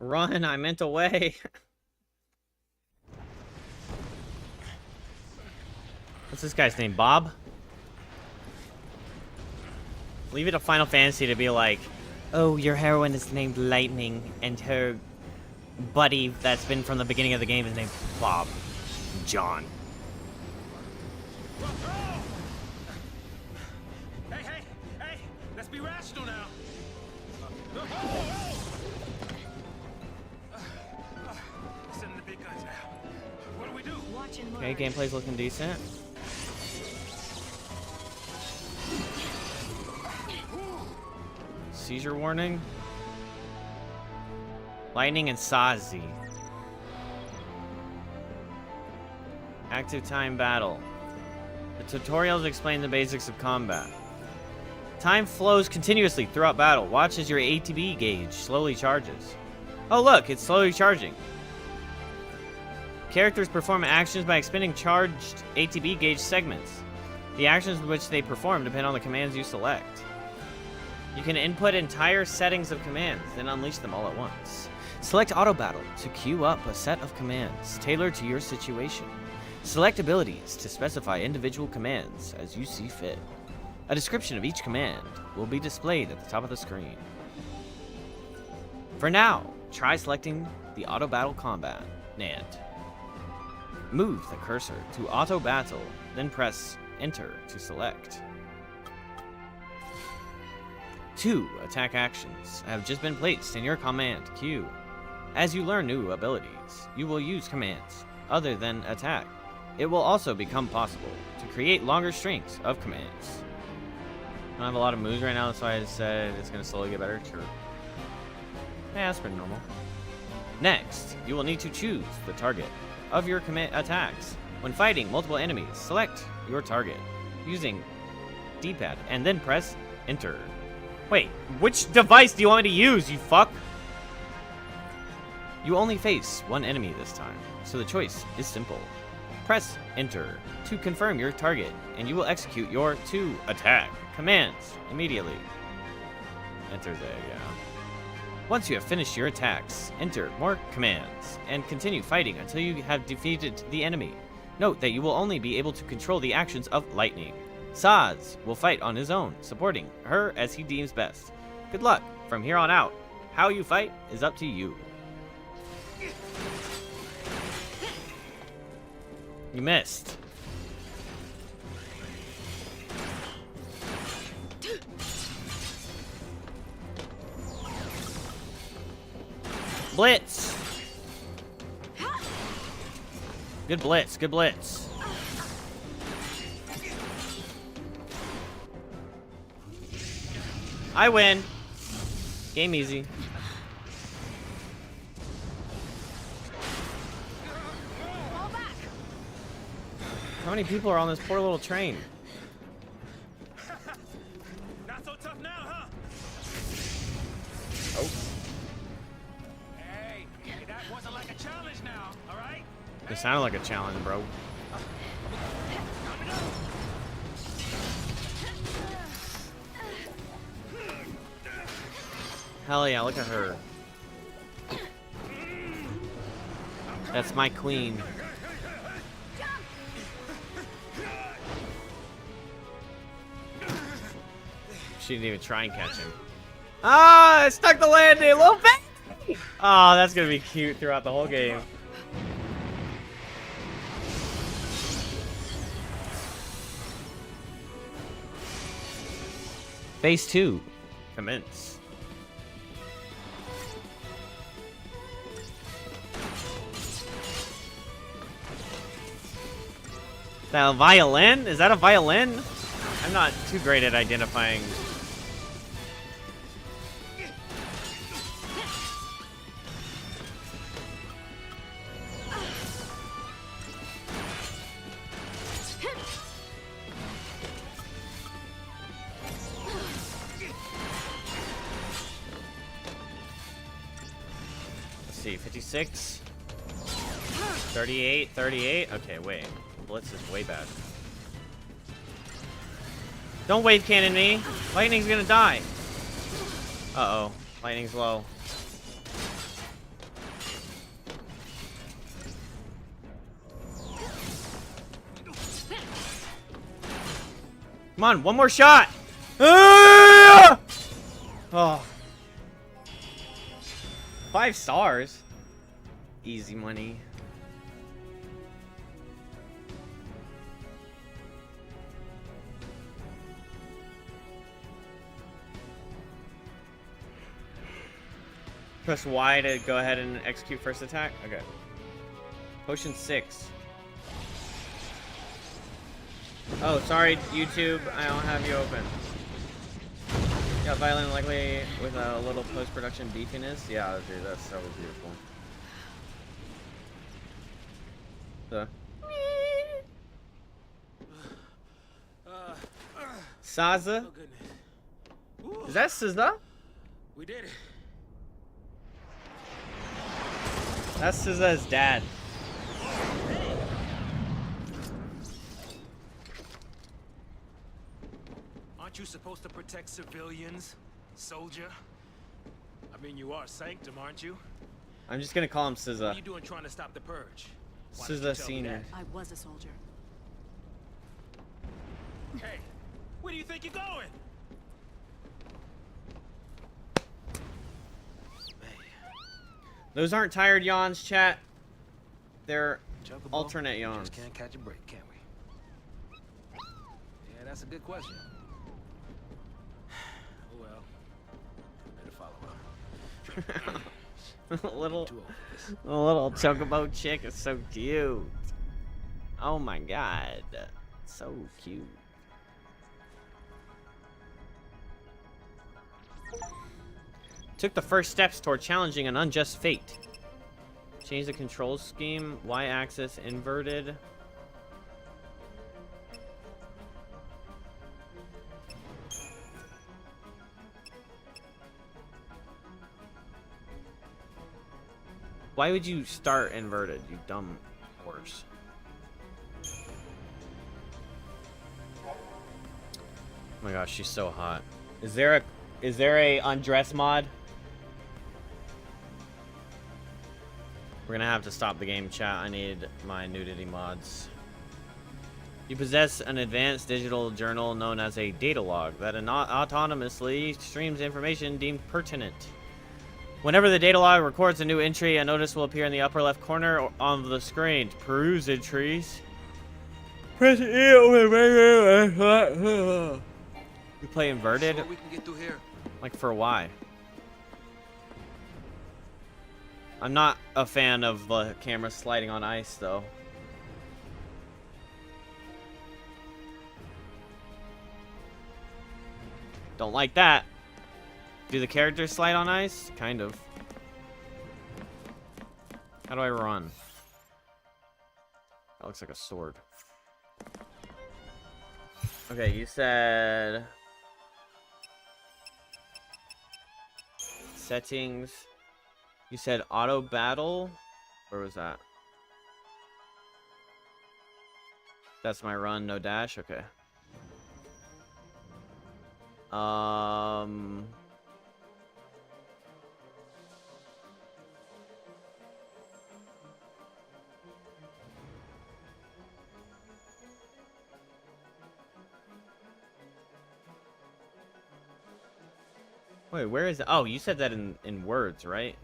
Run, I meant away. What's this guy's name? Bob? Leave it to Final Fantasy to be like, oh, your heroine is named Lightning, and her buddy that's been from the beginning of the game is named Bob. John. Hey, let's be rational now. Send the big guns now. What do we do? Okay, gameplay's looking decent. Seizure warning. Lightning and Sazi. Active time battle. The tutorials explain the basics of combat. Time flows continuously throughout battle. Watch as your ATB gauge slowly charges. Oh look, it's slowly charging. Characters perform actions by expending charged ATB gauge segments. The actions which they perform depend on the commands you select. You can input entire settings of commands, then unleash them all at once. Select Auto Battle to queue up a set of commands tailored to your situation. Select abilities to specify individual commands as you see fit. A description of each command will be displayed at the top of the screen. For now, try selecting the Auto Battle Combat NAND. Move the cursor to Auto Battle, then press Enter to select. 2 attack actions have just been placed in your command queue. As you learn new abilities, you will use commands other than attack. It will also become possible to create longer strings of commands. I don't have a lot of moves right now, that's why I said it's going to slowly get better. Sure. Yeah, that's pretty normal. Next, you will need to choose the target of your command attacks. When fighting multiple enemies, select your target using D-pad and then press Enter. Wait, which device do you want me to use, you fuck? You only face one enemy this time, so the choice is simple. Press Enter to confirm your target, and you will execute your 2 attack commands immediately. Enter there, yeah. Once you have finished your attacks, enter more commands, and continue fighting until you have defeated the enemy. Note that you will only be able to control the actions of Lightning. Saz will fight on his own, supporting her as he deems best. Good luck. From here on out, how you fight is up to you. You missed. Blitz. Good blitz, good blitz. I win. Game easy. How many people are on this poor little train? Not so tough now, huh? Oh. Hey, that wasn't like a challenge now, all right? It sounded like a challenge, bro. Hell yeah, look at her. That's my queen. She didn't even try and catch him. Ah, I stuck the landing, little bit. Oh, that's gonna be cute throughout the whole game. Phase 2, commence. That a violin? Is that a violin? I'm not too great at identifying. Let's see, 56, 38, 38. Okay, wait. Blitz is way bad. Don't wave cannon me. Lightning's gonna die. Uh-oh. Lightning's low. Come on, one more shot. Ah! Oh. 5 stars. Easy money. Press Y to go ahead and execute first attack? Okay. Potion 6. Oh, sorry, YouTube. I don't have you open. Got violin likely with a little post-production beefiness. Yeah, dude, that was beautiful. Saza? Is that Saza? We did it. That's Saza's dad. Aren't you supposed to protect civilians? Soldier? I mean, you are Sanctum, aren't you? I'm just gonna call him What SZA. are you doing trying to stop the purge? Why don't you SZA tell me Senior. I was a soldier. that? Hey, where do you think you're going? Those aren't tired yawns, chat. They're Chocobo, alternate yawns. Just can't catch a break, can we? Yeah, that's a good question. Oh well. Better follow up. little chocobo chick is so cute. Oh my god, so cute. Took the first steps toward challenging an unjust fate. Change the control scheme. Y-axis inverted. Why would you start inverted, you dumb horse? Oh my gosh, she's so hot. Is there a undress mod? We're gonna have to stop the game, chat. I need my nudity mods. You possess an advanced digital journal known as a data log that autonomously streams information deemed pertinent. Whenever the data log records a new entry, a notice will appear in the upper left corner of the screen. To peruse entries, press E. We play inverted? Sure we can get through here. Like for why? I'm not a fan of the camera sliding on ice, though. Don't like that. Do the characters slide on ice? Kind of. How do I run? That looks like a sword. Okay, you said... settings. You said auto battle? Where was that? That's my run, no dash? Okay. Wait, where is it? Oh, you said that in words, right?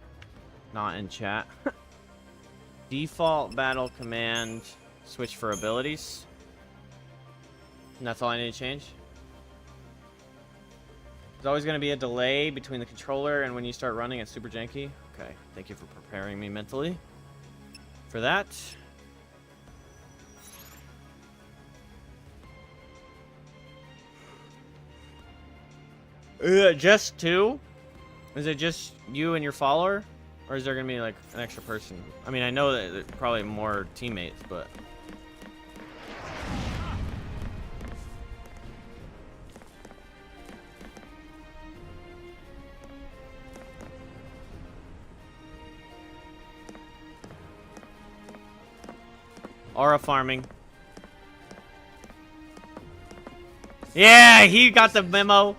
Not in chat. Default battle command, switch for abilities. And that's all I need to change? There's always going to be a delay between the controller and when you start running. It's super janky. Okay, thank you for preparing me mentally for that. Just two? Is it just you and your follower? Or is there going to be like an extra person? I mean, I know that there's probably more teammates, but... Aura farming. Yeah, he got the memo.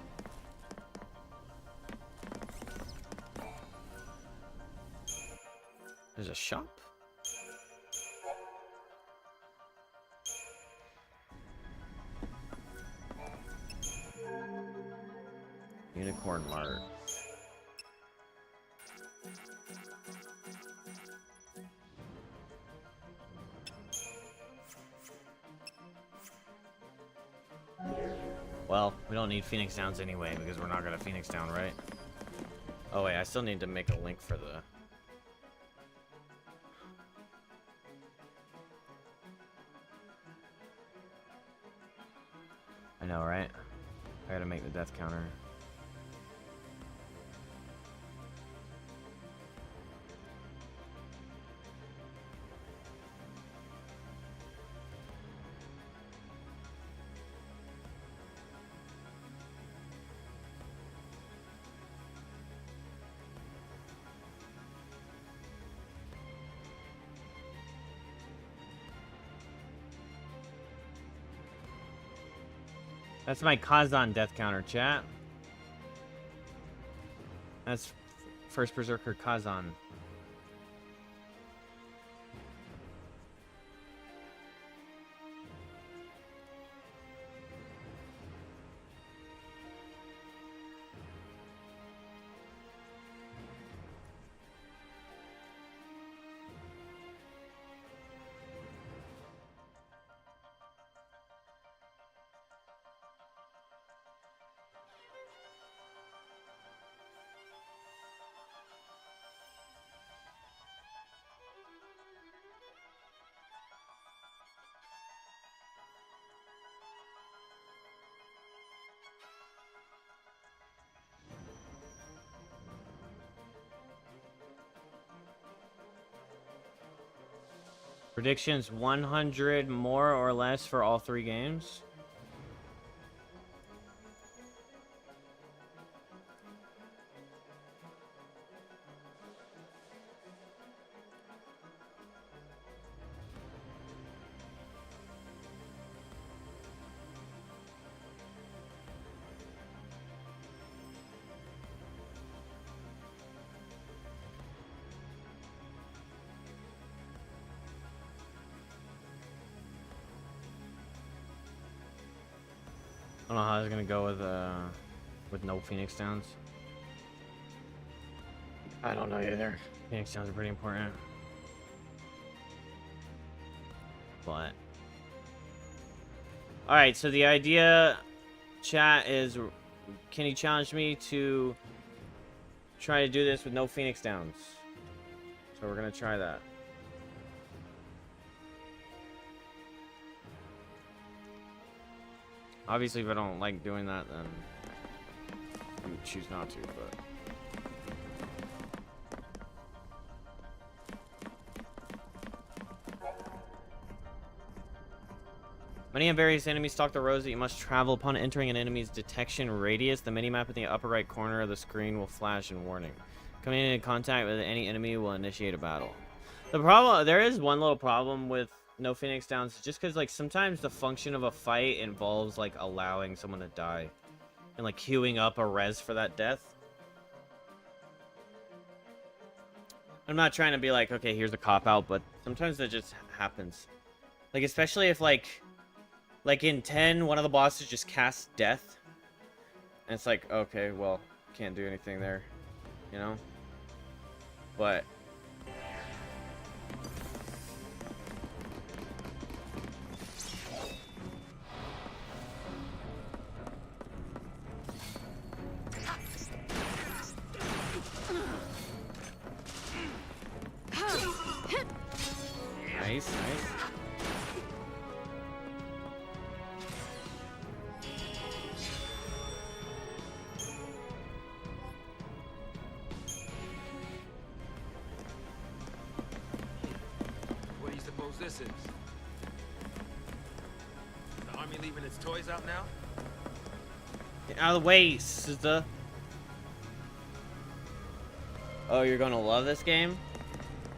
There's a shop? Unicorn Mart. Well, we don't need Phoenix Downs anyway because we're not gonna Phoenix Down, right? Oh wait, I still need to make a link for the... I know, right? I gotta make the death counter. That's my Kazan death counter, chat. That's first Berserker Kazan. Predictions 100 more or less for all 3 games. I don't know how I was gonna go with no Phoenix Downs. I don't know either. Phoenix Downs are pretty important. But alright, so the idea, chat, is can you challenge me to try to do this with no Phoenix Downs? So we're gonna try that. Obviously, if I don't like doing that, then I would choose not to, but... Many and various enemies stalk the roads that you must travel. Upon entering an enemy's detection radius, the minimap in the upper right corner of the screen will flash in warning. Coming into contact with any enemy will initiate a battle. The problem, there is one little problem with no Phoenix Downs, just because like sometimes the function of a fight involves like allowing someone to die and like queuing up a res for that death. I'm not trying to be like, okay, here's a cop out, but sometimes that just happens. Like especially if like in 10 one of the bosses just casts death and it's like, okay, well, can't do anything there, you know? But nice, nice. What do you suppose this is? The army leaving its toys out now? Get out of the way, sister. Oh, you're gonna love this game?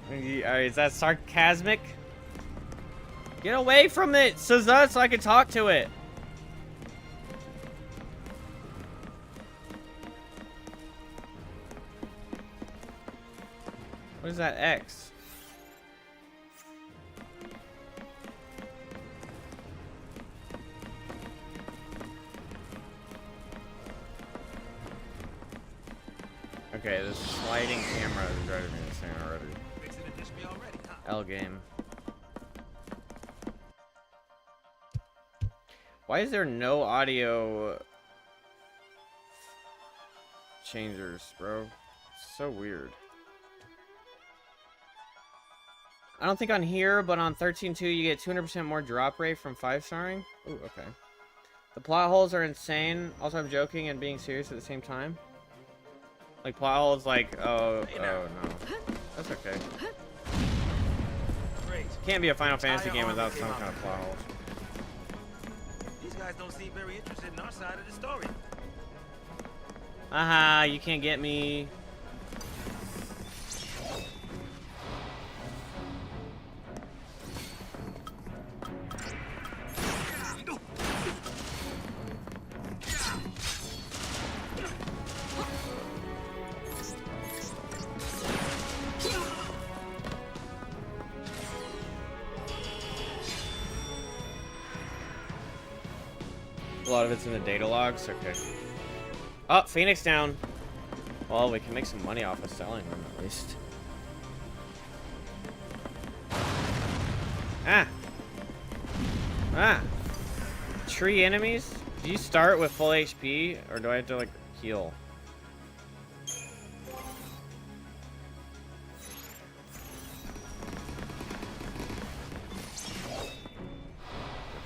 Is that sarcasmic? Get away from it, Suza, so I can talk to it. What is that X? Okay, this sliding camera is driving me insane already. Fixing to dish me already, huh? L game. Why is there no audio changers, bro? So weird. I don't think on here, but on 13.2 you get 200% more drop rate from 5-starring. Ooh, okay. The plot holes are insane. Also, I'm joking and being serious at the same time. Like plot holes, like oh no, that's okay. Can't be a Final Fantasy game without some kind of plot holes. These guys don't seem very interested in our side of the story. Aha, you can't get me. A lot of it's in the data logs. Okay. Oh, Phoenix down. Well, we can make some money off of selling them at least. Ah. Ah. Tree enemies? Do you start with full HP or do I have to like heal?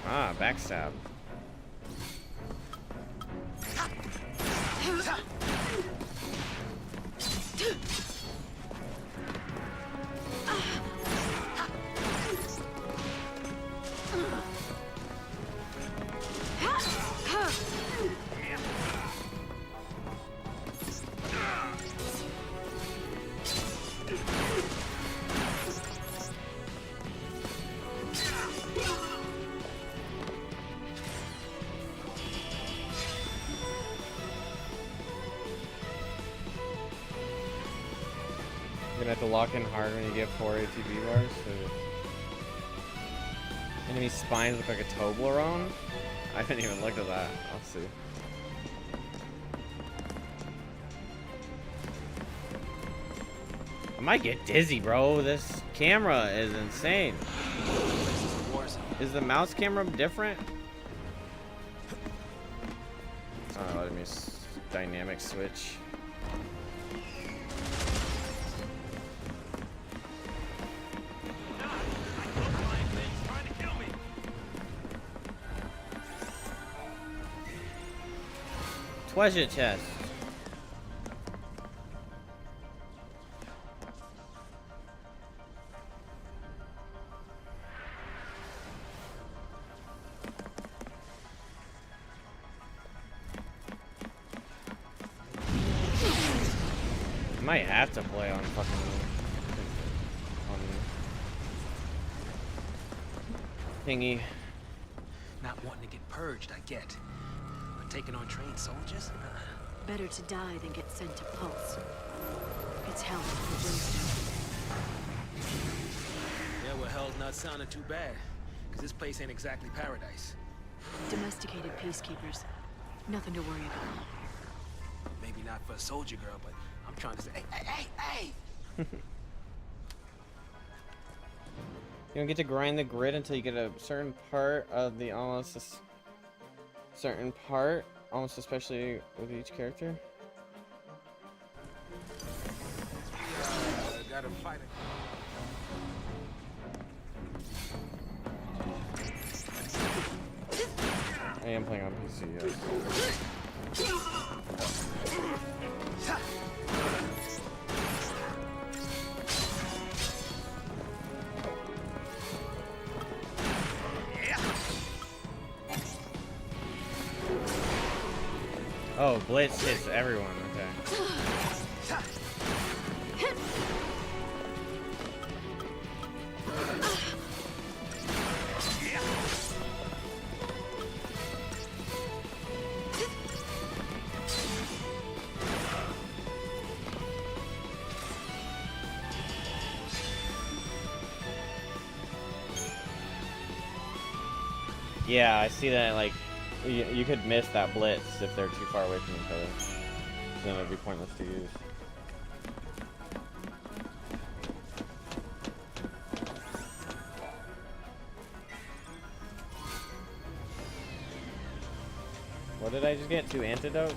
Ah, backstab. You're gonna have to lock in hard when you get 4 ATB bars. So enemy spines look like a Toblerone. I haven't even looked at that. I'll see. I might get dizzy, bro. This camera is insane. Is the mouse camera different? Oh, let me dynamic switch. Treasure chest. I might have to play on fucking thingy. Not wanting to get purged, I get. But taking on trained soldiers? Better to die than get sent to Pulse. It's hell for Brimstone. Yeah, well, hell's not sounding too bad. Because this place ain't exactly paradise. Domesticated peacekeepers. Nothing to worry about. Maybe not for a soldier girl, but I'm trying to say, hey! You don't get to grind the grid until you get a certain part of the almost especially with each character. Gotta fight it. I am playing on PC, yes. Oh, Blitz hits everyone, okay. Yeah, I see that, like, you could miss that blitz if they're too far away from each other. Then it'd be pointless to use. What did I just get? 2 antidote?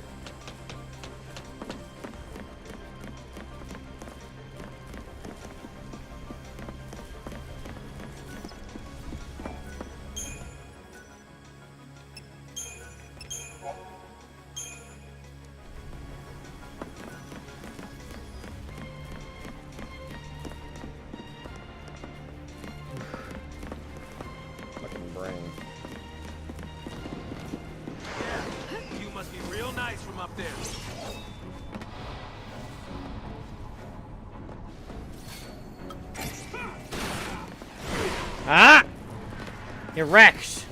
Ah! You're wrecked.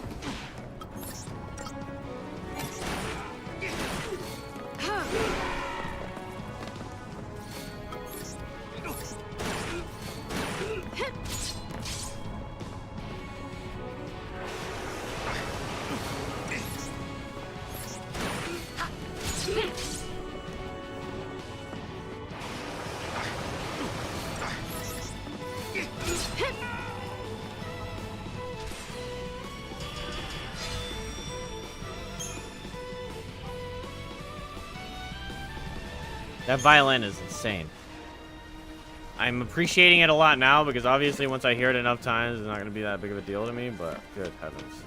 That violin is insane. I'm appreciating it a lot now because obviously once I hear it enough times, it's not going to be that big of a deal to me, but good heavens.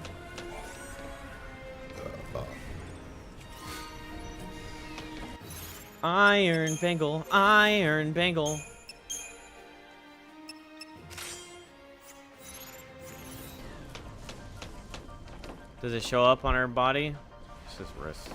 Iron Bangle, Iron Bangle. Does it show up on her body? It's just wrist.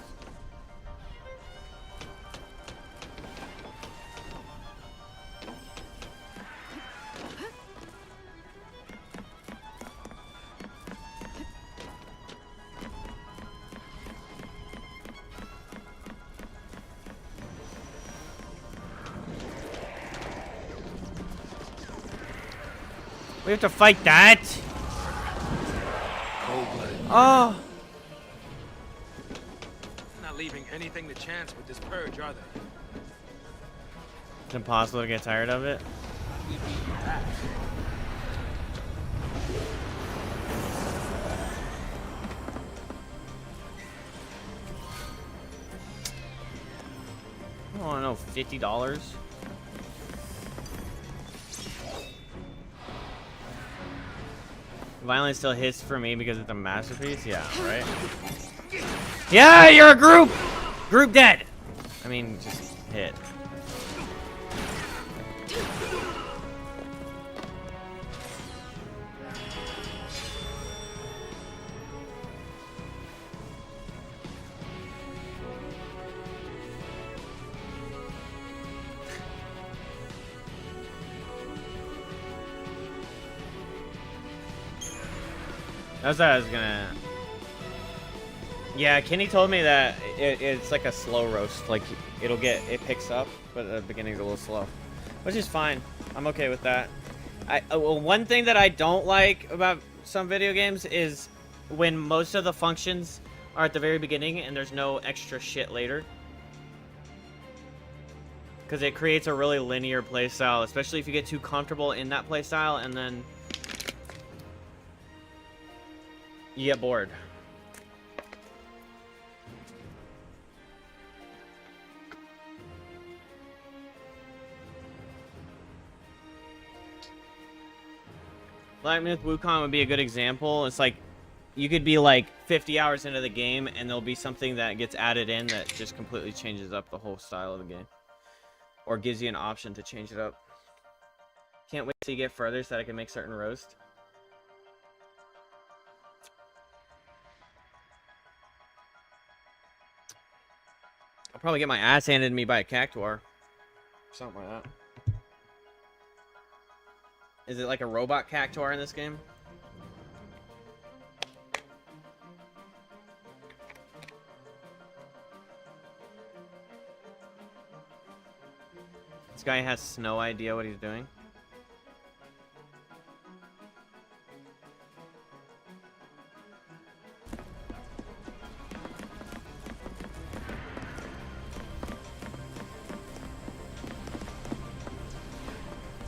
We have to fight that. Oh. Not leaving anything to chance with this purge, are they? It's impossible to get tired of it. I don't know, $50? Violence still hits for me because it's a masterpiece? Yeah, right? Yeah, you're a group! Group dead! I mean, just hit. That's what I was gonna... Yeah, Kenny told me that it's like a slow roast. Like, it picks up, but at the beginning's a little slow. Which is fine. I'm okay with that. One thing that I don't like about some video games is when most of the functions are at the very beginning and there's no extra shit later. Because it creates a really linear playstyle, especially if you get too comfortable in that playstyle and then... you get bored. Black Myth Wukong would be a good example. It's like, you could be like 50 hours into the game and there'll be something that gets added in that just completely changes up the whole style of the game. Or gives you an option to change it up. Can't wait till you get further so that I can make certain roast. I'll probably get my ass handed to me by a cactuar. Something like that. Is it like a robot cactuar in this game? This guy has no idea what he's doing.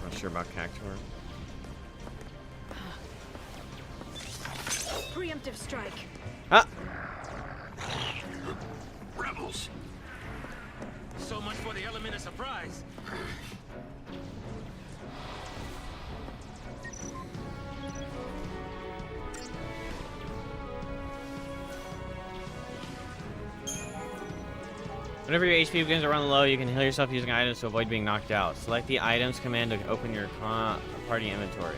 Not sure about cactuar. Preemptive strike. Ah! Rebels! So much for the element of surprise. Whenever your HP begins to run low, you can heal yourself using items to avoid being knocked out. Select the items command to open your party inventory.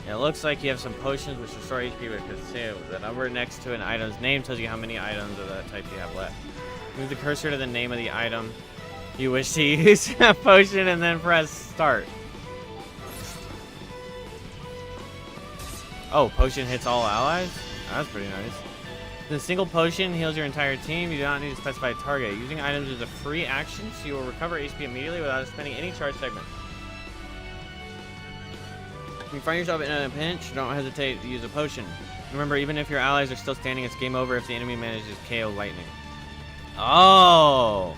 It looks like you have some potions which restore HP but consume. The number next to an item's name tells you how many items of that type you have left. Move the cursor to the name of the item you wish to use a potion and then press start. Oh, potion hits all allies? That's pretty nice. The single potion heals your entire team. You do not need to specify a target. Using items is a free action, so you will recover HP immediately without spending any charge segment. If you find yourself in a pinch, don't hesitate to use a potion. Remember, even if your allies are still standing, it's game over if the enemy manages to KO lightning. Oh!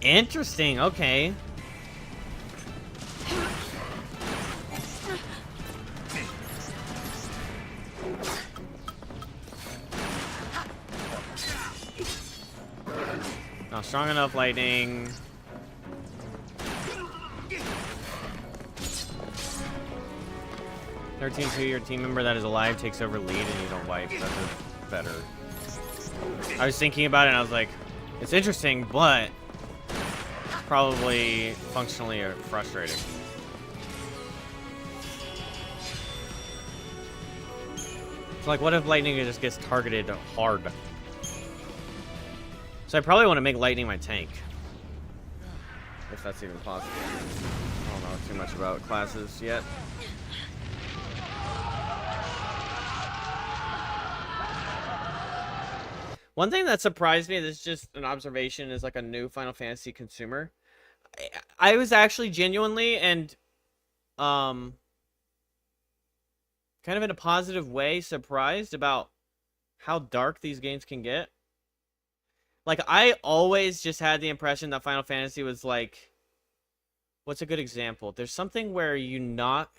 Interesting, okay. Not strong enough lightning. (13-2), your team member that is alive takes over lead and you don't wipe. That's better. I was thinking about it and I was like, it's interesting, but probably functionally frustrating. It's like, what if lightning just gets targeted hard? So I probably want to make lightning my tank. If that's even possible. I don't know too much about classes yet. One thing that surprised me, this is just an observation as like a new Final Fantasy consumer. I was actually genuinely and kind of in a positive way surprised about how dark these games can get. Like, I always just had the impression that Final Fantasy was like, what's a good example? There's something where you not,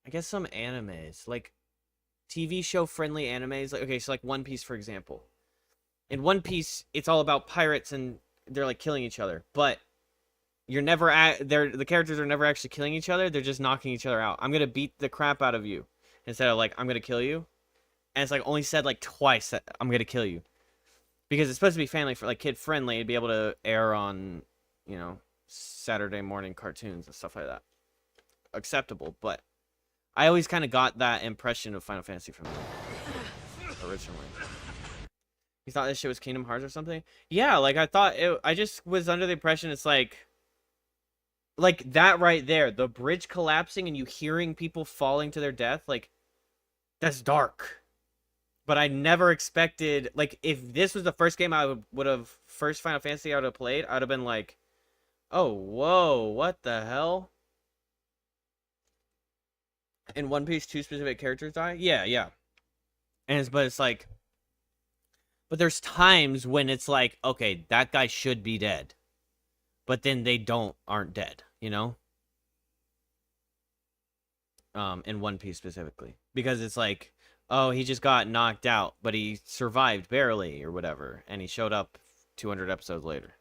I guess some animes, like TV show friendly animes, like, okay, so like One Piece, for example. In One Piece, it's all about pirates and they're like killing each other, but you're never the characters are never actually killing each other, they're just knocking each other out. I'm gonna beat the crap out of you instead of like, I'm gonna kill you. And it's like only said like twice that I'm gonna kill you. Because it's supposed to be family for like kid friendly, it'd be able to air on, you know, Saturday morning cartoons and stuff like that. Acceptable, but I always kind of got that impression of Final Fantasy from originally. You thought this shit was Kingdom Hearts or something? Yeah, like I thought I just was under the impression it's like that right there, the bridge collapsing and you hearing people falling to their death, like that's dark. But I never expected, like, if this was the first game I would have, first Final Fantasy I would have played, I would have been like, oh, whoa, what the hell? In One Piece, 2 specific characters die? Yeah. But it's like, but there's times when it's like, okay, that guy should be dead. But then they aren't dead, you know? In One Piece specifically. Because it's like, oh, he just got knocked out, but he survived barely or whatever, and he showed up 200 episodes later.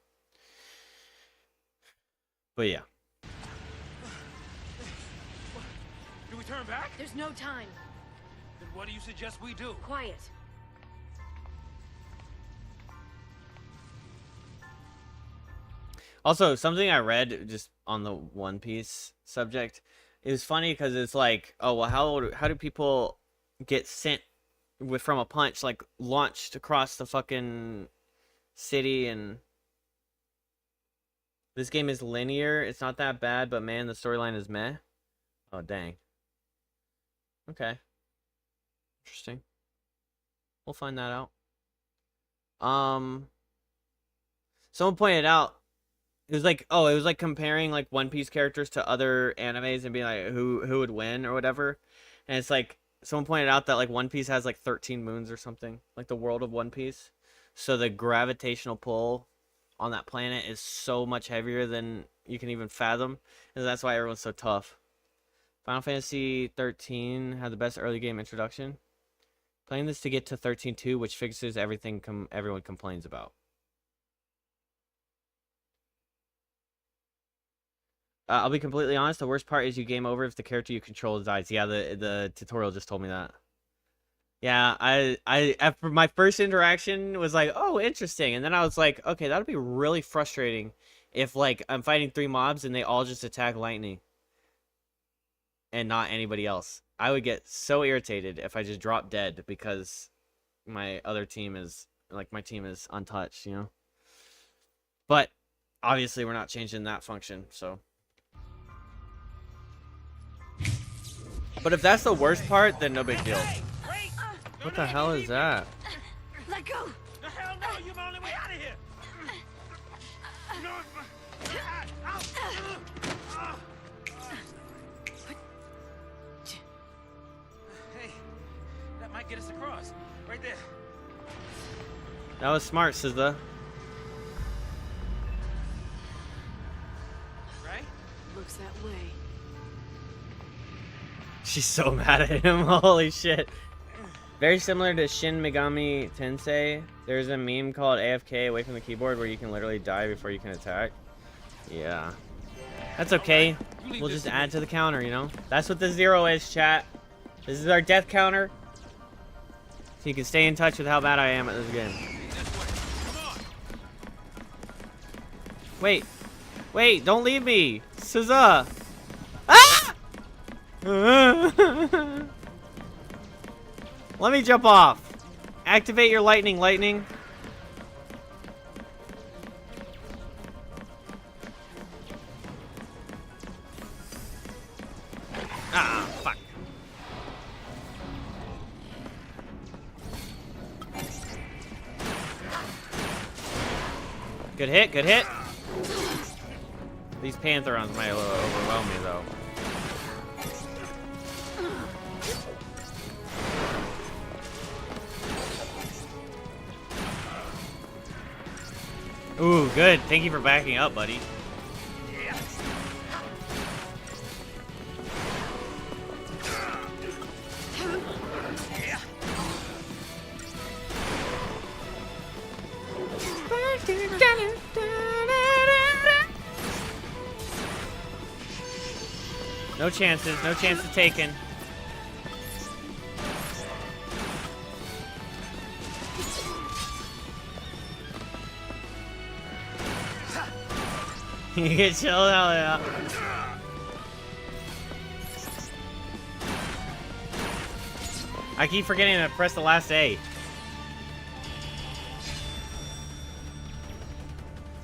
But yeah. Do we turn back? There's no time. Then what do you suggest we do? Quiet. Also, something I read just on the One Piece subject, it was funny because it's like, oh, well, how do people get sent from a punch, like launched across the fucking city? And this game is linear, it's not that bad, but man, the storyline is meh. Oh dang. Okay, interesting. We'll find that out. Someone pointed out it was like comparing like One Piece characters to other animes and being like who would win or whatever. And it's like someone pointed out that like One Piece has like 13 moons or something, like the world of One Piece. So the gravitational pull on that planet is so much heavier than you can even fathom, and that's why everyone's so tough. Final Fantasy 13 had the best early game introduction. Playing this to get to 13.2, which fixes everything everyone complains about. I'll be completely honest, the worst part is you game over if the character you control dies. Yeah, the tutorial just told me that. Yeah, I after my first interaction was like, oh, interesting. And then I was like, okay, that would be really frustrating if like I'm fighting 3 mobs and they all just attack lightning. And not anybody else. I would get so irritated if I just dropped dead because my other team is, like, my team is untouched, you know? But obviously we're not changing that function, so. But if that's the worst part, then no big deal. What the hell is that? Let go. The hell no, you're the only way out of here. get us across. Right there. That was smart, SZA. Right? Looks that way. She's so mad at him. Holy shit. Very similar to Shin Megami Tensei. There's a meme called AFK away from the keyboard where you can literally die before you can attack. Yeah. That's okay. We'll just add to the counter, you know? That's what the 0 is, chat. This is our death counter. So you can stay in touch with how bad I am at this game. Wait. Wait, don't leave me. SZA. Ah! Let me jump off. Activate your lightning, lightning. Ah, fuck. Good hit, good hit. These Pantherons might overwhelm me, though. Ooh, good. Thank you for backing up, buddy. No chances. No chances taken. You get chilled out, yeah. I keep forgetting to press the last A.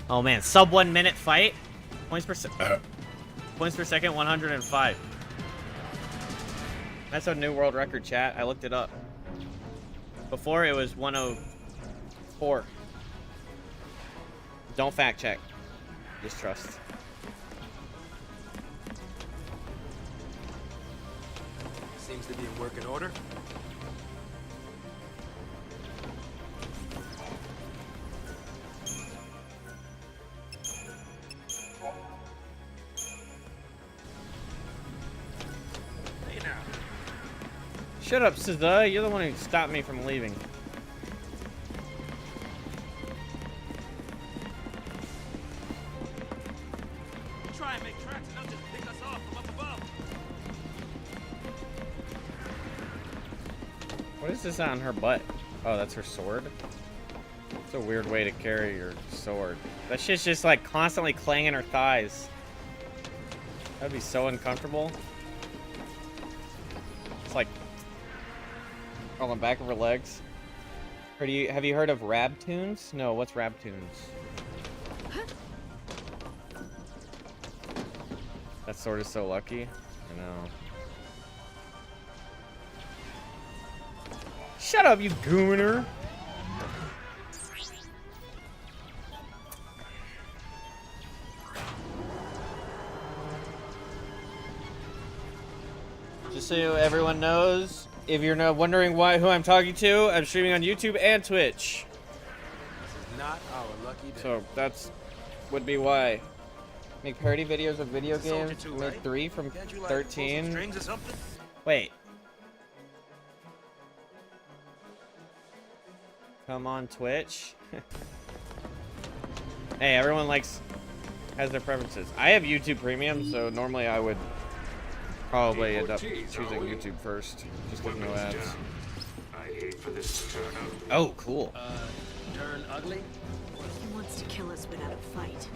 Oh man, sub 1 minute fight. Points per second, 105. That's a new world record, chat. I looked it up. Before it was 104. Don't fact check. Just trust. Seems to be in working order. Hey now. Shut up, SZA. You're the one who stopped me from leaving. Try and make tracks and they'll just pick us off from up above. What is this on her butt? Oh, that's her sword? It's a weird way to carry your sword. That shit's just like constantly clanging her thighs. That'd be so uncomfortable. It's like on the back of her legs. Or have you heard of rab tunes? No, what's rab tunes? That sword is so lucky. I know. Shut up, you gooner! Just so everyone knows, if you're not wondering who I'm talking to, I'm streaming on YouTube and Twitch. This is not our lucky day. So that's would be why. Make parody videos of video Soldier games. 2, Made right? 3 from Can't you, like, pull some 13. strings or something? Wait. Come on, Twitch. Hey, everyone has their preferences. I have YouTube Premium, so normally I would probably end up choosing YouTube first, just because no ads. I hate for this to turn out. Oh, cool. Turn ugly? He wants to kill us without a fight.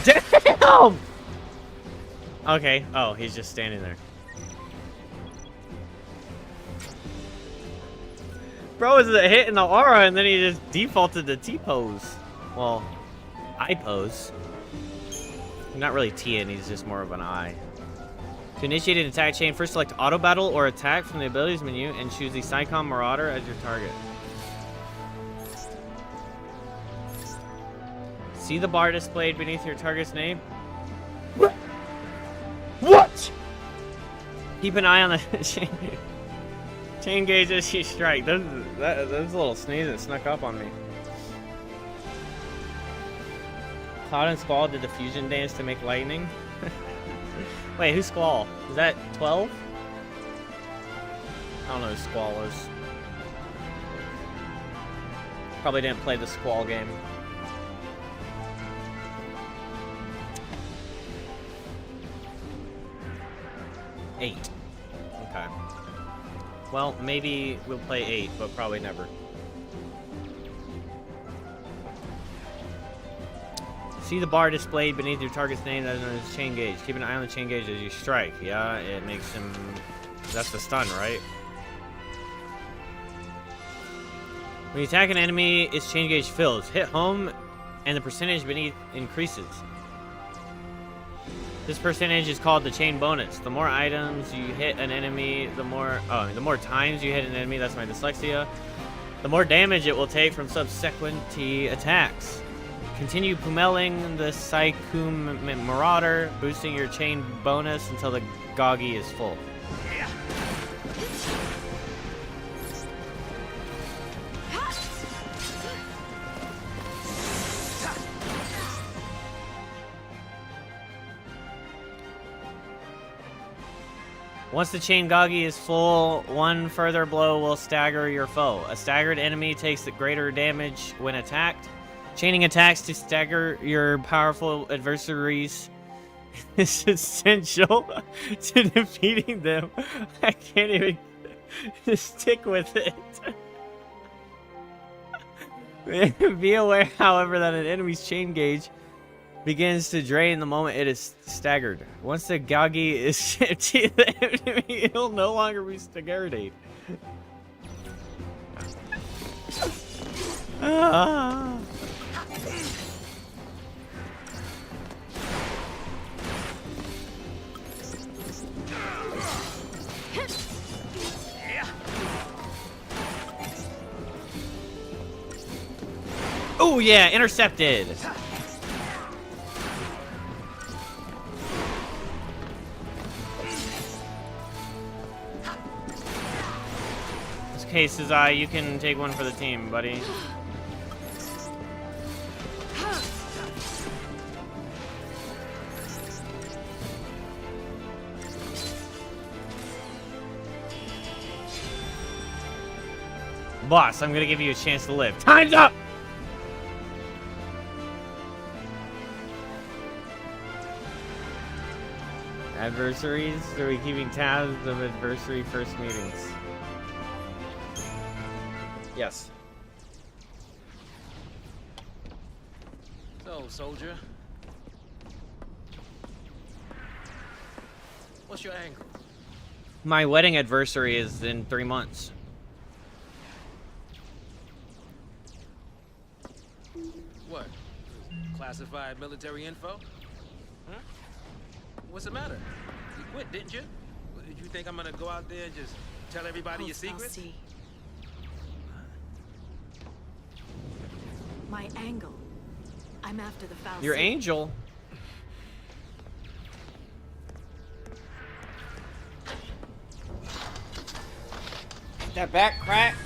Damn! Okay. Oh, he's just standing there. Bro is a hit in the aura, and then he just defaulted to T-pose. Well, I-pose. Not really T-in, he's just more of an I. To initiate an attack chain, first select Auto Battle or Attack from the Abilities menu and choose the Psycom Marauder as your target. See the bar displayed beneath your target's name? What? Keep an eye on the chain gauge as you strike. Those little sneezes snuck up on me. Cloud and Squall did the fusion dance to make lightning. Wait, who's Squall? Is that 12? I don't know who Squall is. Probably didn't play the Squall game. Eight. Okay. Well, maybe we'll play 8, but probably never. See the bar displayed beneath your target's name that is known as chain gauge. Keep an eye on the chain gauge as you strike. Yeah, it makes him... That's the stun, right? When you attack an enemy, its chain gauge fills. Hit home, and the percentage beneath increases. This percentage is called the chain bonus. The more items you hit an enemy, the more times you hit an enemy, that's my dyslexia, the more damage it will take from subsequent attacks. Continue pummeling the Psychoom Marauder, boosting your chain bonus until the Goggy is full. Once the chain Goggy is full, one further blow will stagger your foe. A staggered enemy takes the greater damage when attacked. Chaining attacks to stagger your powerful adversaries is essential to defeating them. I can't even stick with it. Be aware, however, that an enemy's chain gauge begins to drain the moment it is staggered. Once the Goggy is shipped to the enemy, it'll no longer be staggered. Ah. Oh yeah, intercepted. Okay, Ffxiii, you can take one for the team, buddy. Boss, I'm gonna give you a chance to live. Time's up! Adversaries? Are we keeping tabs of adversary first meetings? Yes. So, soldier. What's your angle? My wedding adversary is in 3 months. What? Classified military info? Huh? What's the matter? You quit, didn't you? Did you think I'm gonna go out there and just tell everybody your secrets? My angle. I'm after the Ffxiii. Your angel? That back crack?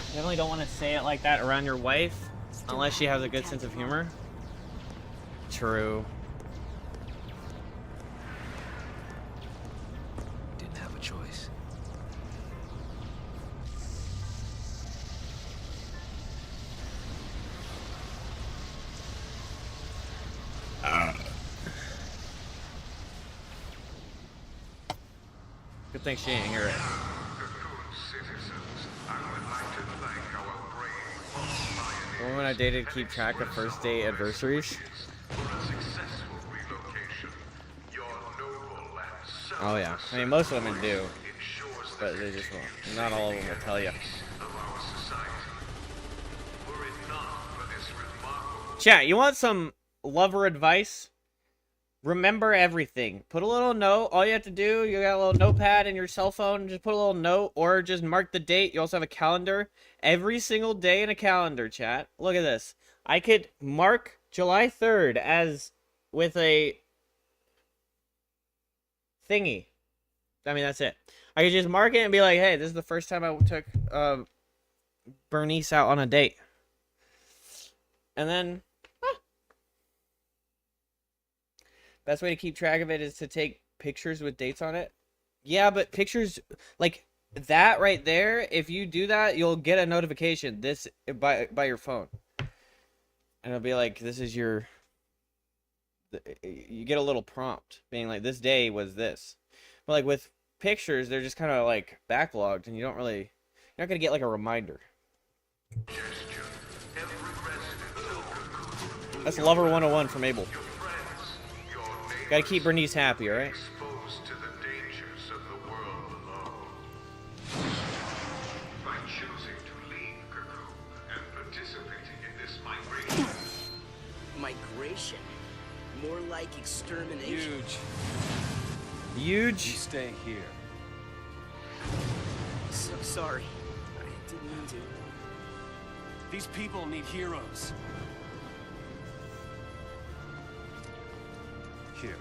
Definitely don't want to say it like that around your wife, unless she has a good sense of humor. True. Didn't have a choice. Good thing she ain't hear it. The woman I dated keep track of first date adversaries. Oh yeah, I mean most women do, but they just won't. Not all of them will tell you. Chat, you want some lover advice? Remember everything. Put a little note. All you have to do, you got a little notepad in your cell phone. Just put a little note or just mark the date. You also have a calendar. Every single day in a calendar, chat. Look at this. I could mark July 3rd as with a thingy. I mean, that's it. I could just mark it and be like, hey, this is the first time I took Bernice out on a date. And then, best way to keep track of it is to take pictures with dates on it. Yeah, but pictures, like that right there, if you do that, you'll get a notification by your phone. And it'll be like, this is your, you get a little prompt being like, this day was this. But like with pictures, they're just kind of like backlogged and you're not going to get like a reminder. That's Lover 101 from Abel. Gotta keep Bernice happy, alright? Migration. More like extermination. Huge. You stay here. So sorry. I didn't mean to. These people need heroes. Here.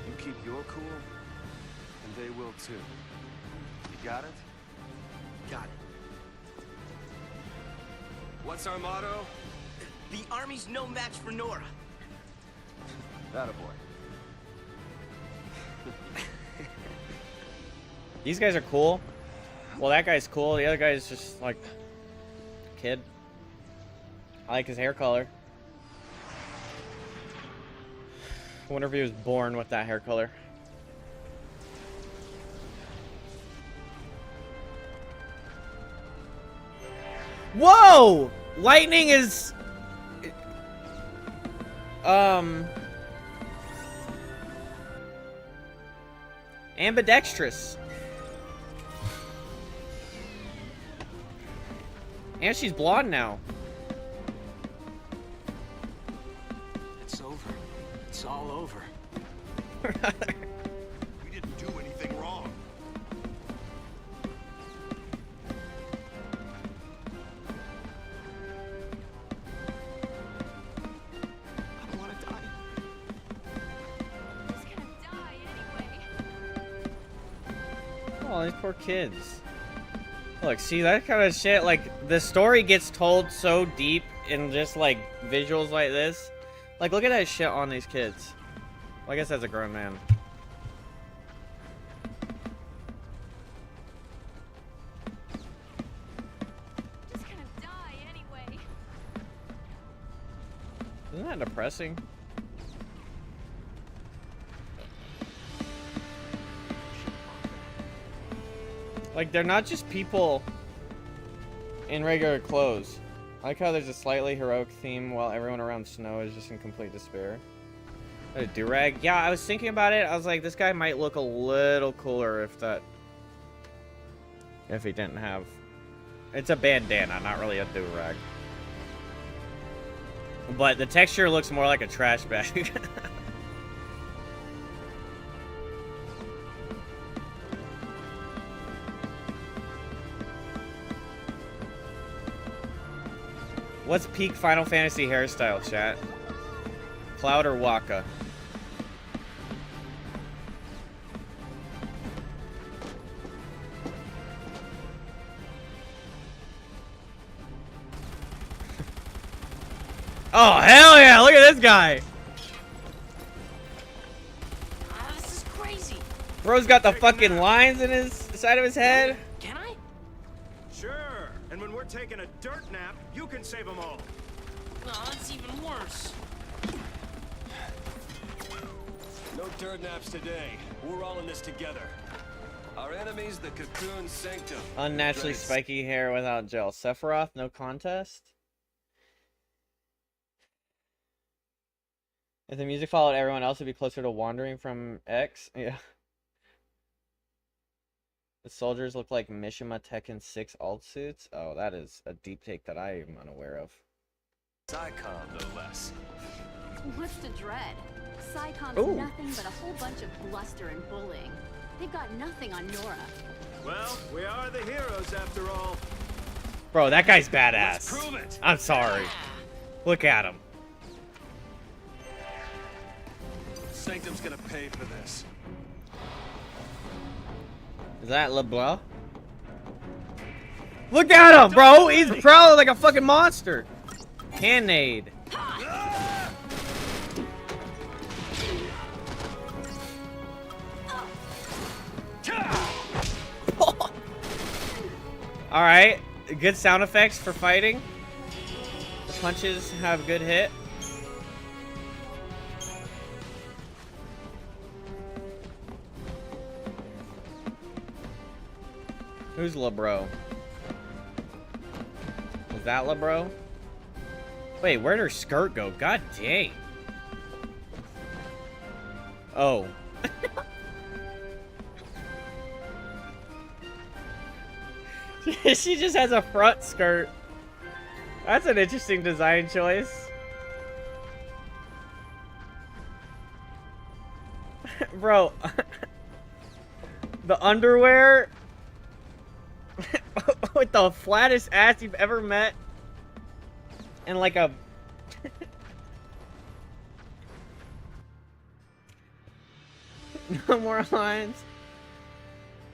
You keep your cool, and they will too. You got it? Got it. What's our motto? The army's no match for Nora. That a boy. These guys are cool. Well, that guy's cool. The other guy's just like kid. I like his hair color. I wonder if he was born with that hair color. Whoa! Lightning is ambidextrous. And she's blonde now. It's over. It's all over. We didn't do anything wrong. I don't want to die. Who's gonna die anyway? Oh, these poor kids. Look, see that kind of shit, like, the story gets told so deep in just, like, visuals like this. Like, look at that shit on these kids. Well, I guess that's a grown man. Who's gonna die anyway? Isn't that depressing? Like, they're not just people in regular clothes. I like how there's a slightly heroic theme while everyone around Snow is just in complete despair. A do-rag? Yeah, I was thinking about it. I was like, this guy might look a little cooler if he didn't have... It's a bandana, not really a do-rag. But the texture looks more like a trash bag. What's peak Final Fantasy hairstyle, chat? Cloud or Waka? Oh, hell yeah! Look at this guy! This is crazy. Bro's got the fucking lines in his side of his head. Can I? Sure. And when we're taking a dirt nap, you can save them all. Oh, that's even worse. No dirt naps today. We're all in this together. Our enemy's the Cocoon Sanctum. Unnaturally Dreaded spiky hair without gel. Sephiroth, no contest. If the music followed everyone else, it'd be closer to Wandering from X. Yeah. The soldiers look like Mishima Tekken 6 alt suits. Oh, that is a deep take that I am unaware of. Psycom, no less. What's to dread? Psycom's Ooh. nothing but a whole bunch of bluster and bullying. They've got nothing on Nora. Well, we are the heroes after all. Bro, that guy's badass. Let's prove it. I'm sorry. Look at him. Sanctum's gonna pay for this. Is that LeBlanc? Look at him, bro! He's probably like a fucking monster. Cannade. Alright, good sound effects for fighting. The punches have good hit. Who's LeBro? Was that LeBro? Wait, where'd her skirt go? God dang. Oh. She just has a front skirt. That's an interesting design choice. Bro. The underwear with the flattest ass you've ever met. And like a... No more lines.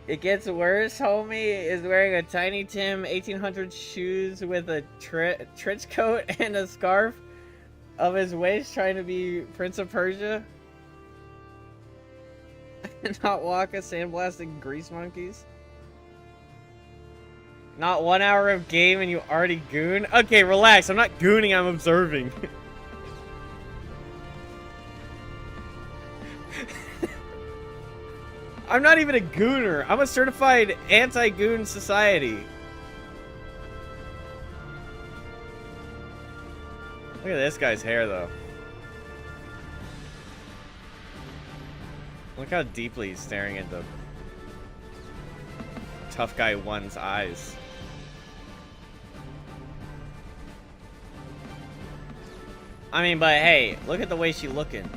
It gets worse, homie is wearing a Tiny Tim 1800 shoes with a trench coat and a scarf of his waist trying to be Prince of Persia. Not walk a sandblasting grease monkeys. Not 1 hour of game and you already goon? Okay, relax. I'm not gooning, I'm observing. I'm not even a gooner. I'm a certified anti-goon society. Look at this guy's hair, though. Look how deeply he's staring into Tough Guy 1's eyes. I mean, but hey, look at the way she's looking.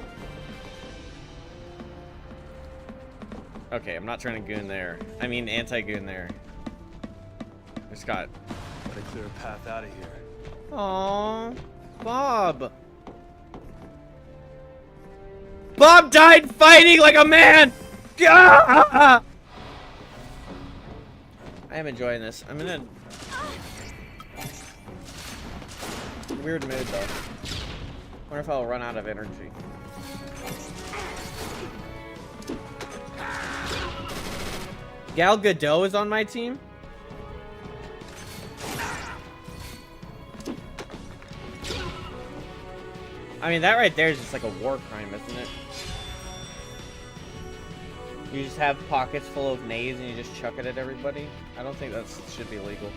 Okay, I'm not trying to goon there. I mean anti-goon there. Just got Gotta clear a path out of here. Aww, Bob. Bob died fighting like a man! Gah! I am enjoying this. I'm in a weird mood though. Wonder if I'll run out of energy. Gal Gadot is on my team? I mean, that right there is just like a war crime, isn't it? You just have pockets full of nades and you just chuck it at everybody? I don't think that should be legal.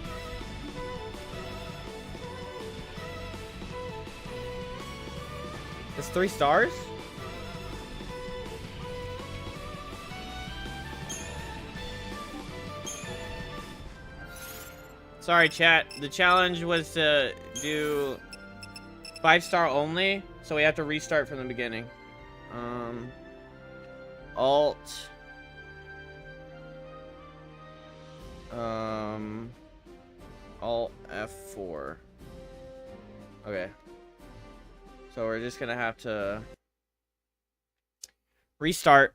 It's 3 stars? Sorry, chat. The challenge was to do 5-star only, so we have to restart from the beginning. Alt. Alt F4. Okay. So we're just gonna have to restart.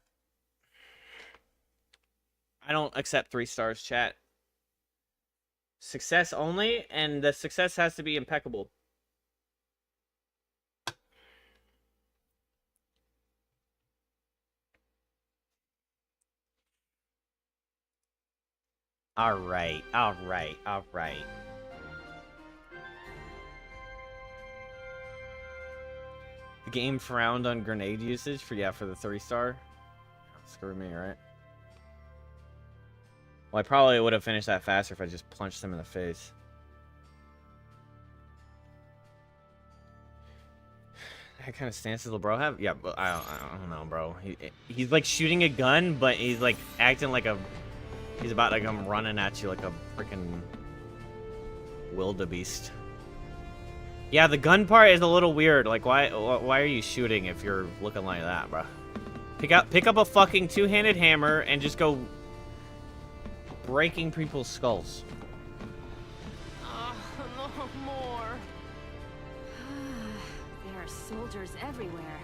I don't accept 3 stars, chat. Success only, and the success has to be impeccable. Alright, alright, alright. The game frowned on grenade usage for the 3-star. Screw me, right? Well, I probably would have finished that faster if I just punched him in the face. That kind of stance does LeBro have? Yeah, but I don't know, bro. He's like shooting a gun, but he's like acting like a... He's about to come running at you like a freaking wildebeest. Yeah, the gun part is a little weird. Like, why are you shooting if you're looking like that, bro? Pick up a fucking 2-handed hammer and just go breaking people's skulls. No more. There are soldiers everywhere.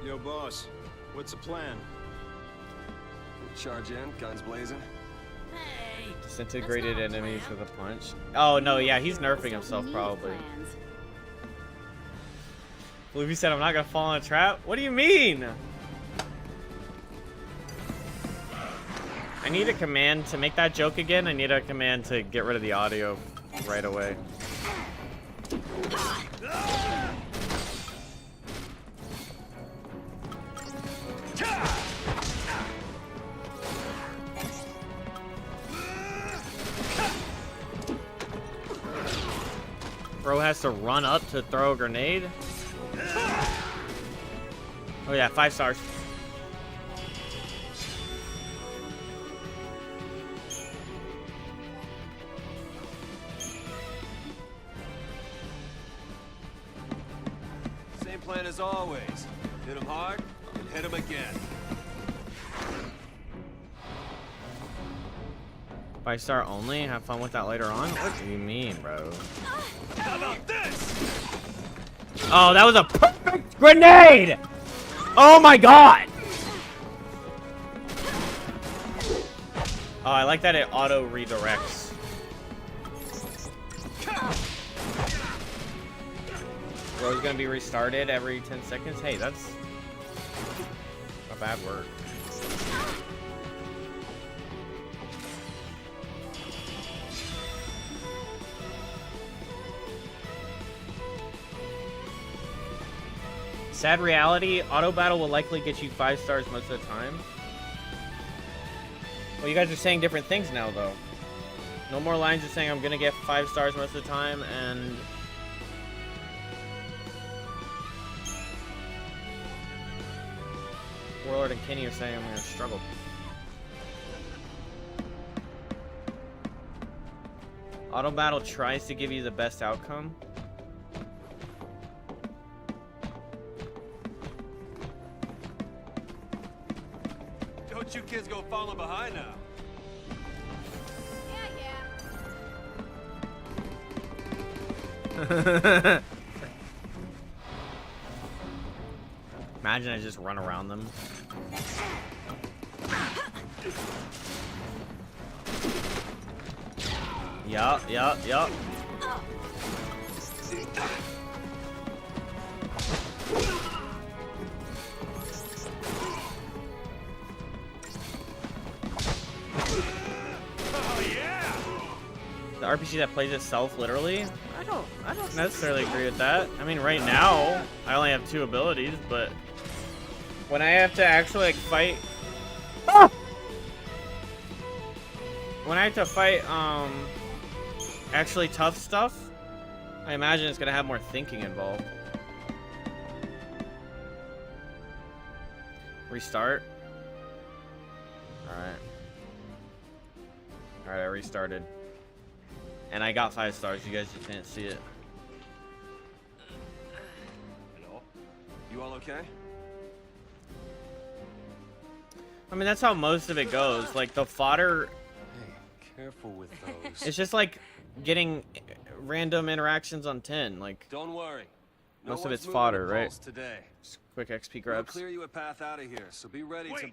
Yo, boss. What's the plan? Charge in, guns blazing. Hey. Disintegrated enemies with a punch. Oh no, yeah, he's nerfing himself probably. Luffy said I'm not gonna fall in a trap? What do you mean? I need a command to make that joke again. I need a command to get rid of the audio right away. Bro has to run up to throw a grenade. Oh yeah, 5 stars. Same plan as always. Hit him hard, and hit him again. 5-star only? Have fun with that later on? What do you mean, bro? How about this? Oh, that was a perfect grenade! Oh my god! Oh, I like that it auto redirects. Bro's gonna be restarted every 10 seconds. Hey, that's a bad word. Sad reality, auto battle will likely get you 5 stars most of the time. Well, you guys are saying different things now, though. No more lines of saying I'm gonna get 5 stars most of the time, and Warlord and Kenny are saying I'm gonna struggle. Auto battle tries to give you the best outcome. Don't you kids go falling behind now. Imagine I just run around them. Yup. The RPG that plays itself literally? I don't necessarily agree with that. I mean, right now I only have 2 abilities, but when I have to actually like fight, when I have to fight actually tough stuff, I imagine it's gonna have more thinking involved. Restart. Alright, I restarted. And I got 5 stars. You guys just didn't see it. Hello? You all okay? I mean, that's how most of it goes. Like, the fodder... Hey, careful with those. It's just like getting random interactions on 10. Like, don't worry. No most of one's it's moving fodder, the right? pulse today. Just quick XP We'll grabs. clear you a path out of here, so be ready to...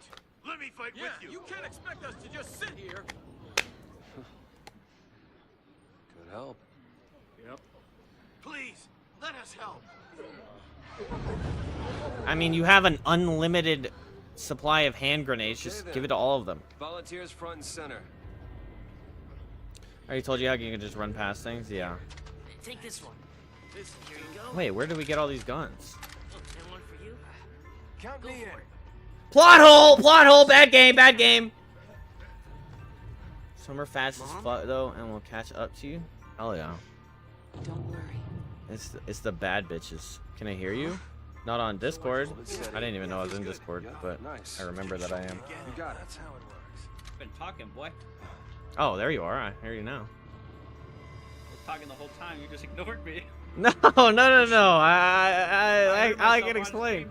Let me fight with you. You can't expect us to just sit here. Could help. Yep. Please, let us help. I mean, you have an unlimited supply of hand grenades. Just Okay, give then. it to all of them. Volunteers front and center. I already told you how you can just run past things? Yeah. Take this one. Here you go. Wait, where do we get all these guns? And one for you. Count me in. Plot hole! Plot hole! Bad game! Bad game! Some are fast as fuck, though, and we'll catch up to you. Hell yeah. Don't worry. It's the bad bitches. Can I hear you? Not on Discord. I didn't even know I was in Discord, but I remember that I am. You got it. That's how it works. Been talking, boy. Oh, there you are. I hear you now. I was talking the whole time. You just ignored me. No. I can explain.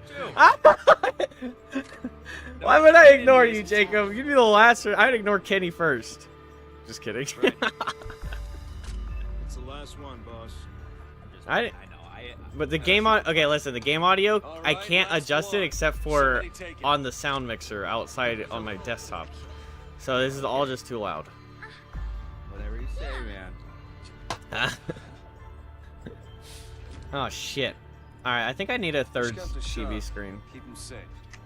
Why would I ignore you, Jacob? You'd be the last. I'd ignore Kenny first. Just kidding. It's the last one, boss. I know. I But the game okay, listen, the game audio, I can't adjust it except for on the sound mixer outside on my desktop. So this is all just too loud. Whatever you say, man. Oh shit. Alright, I think I need a third Just got the TV shot. screen. Keep him safe.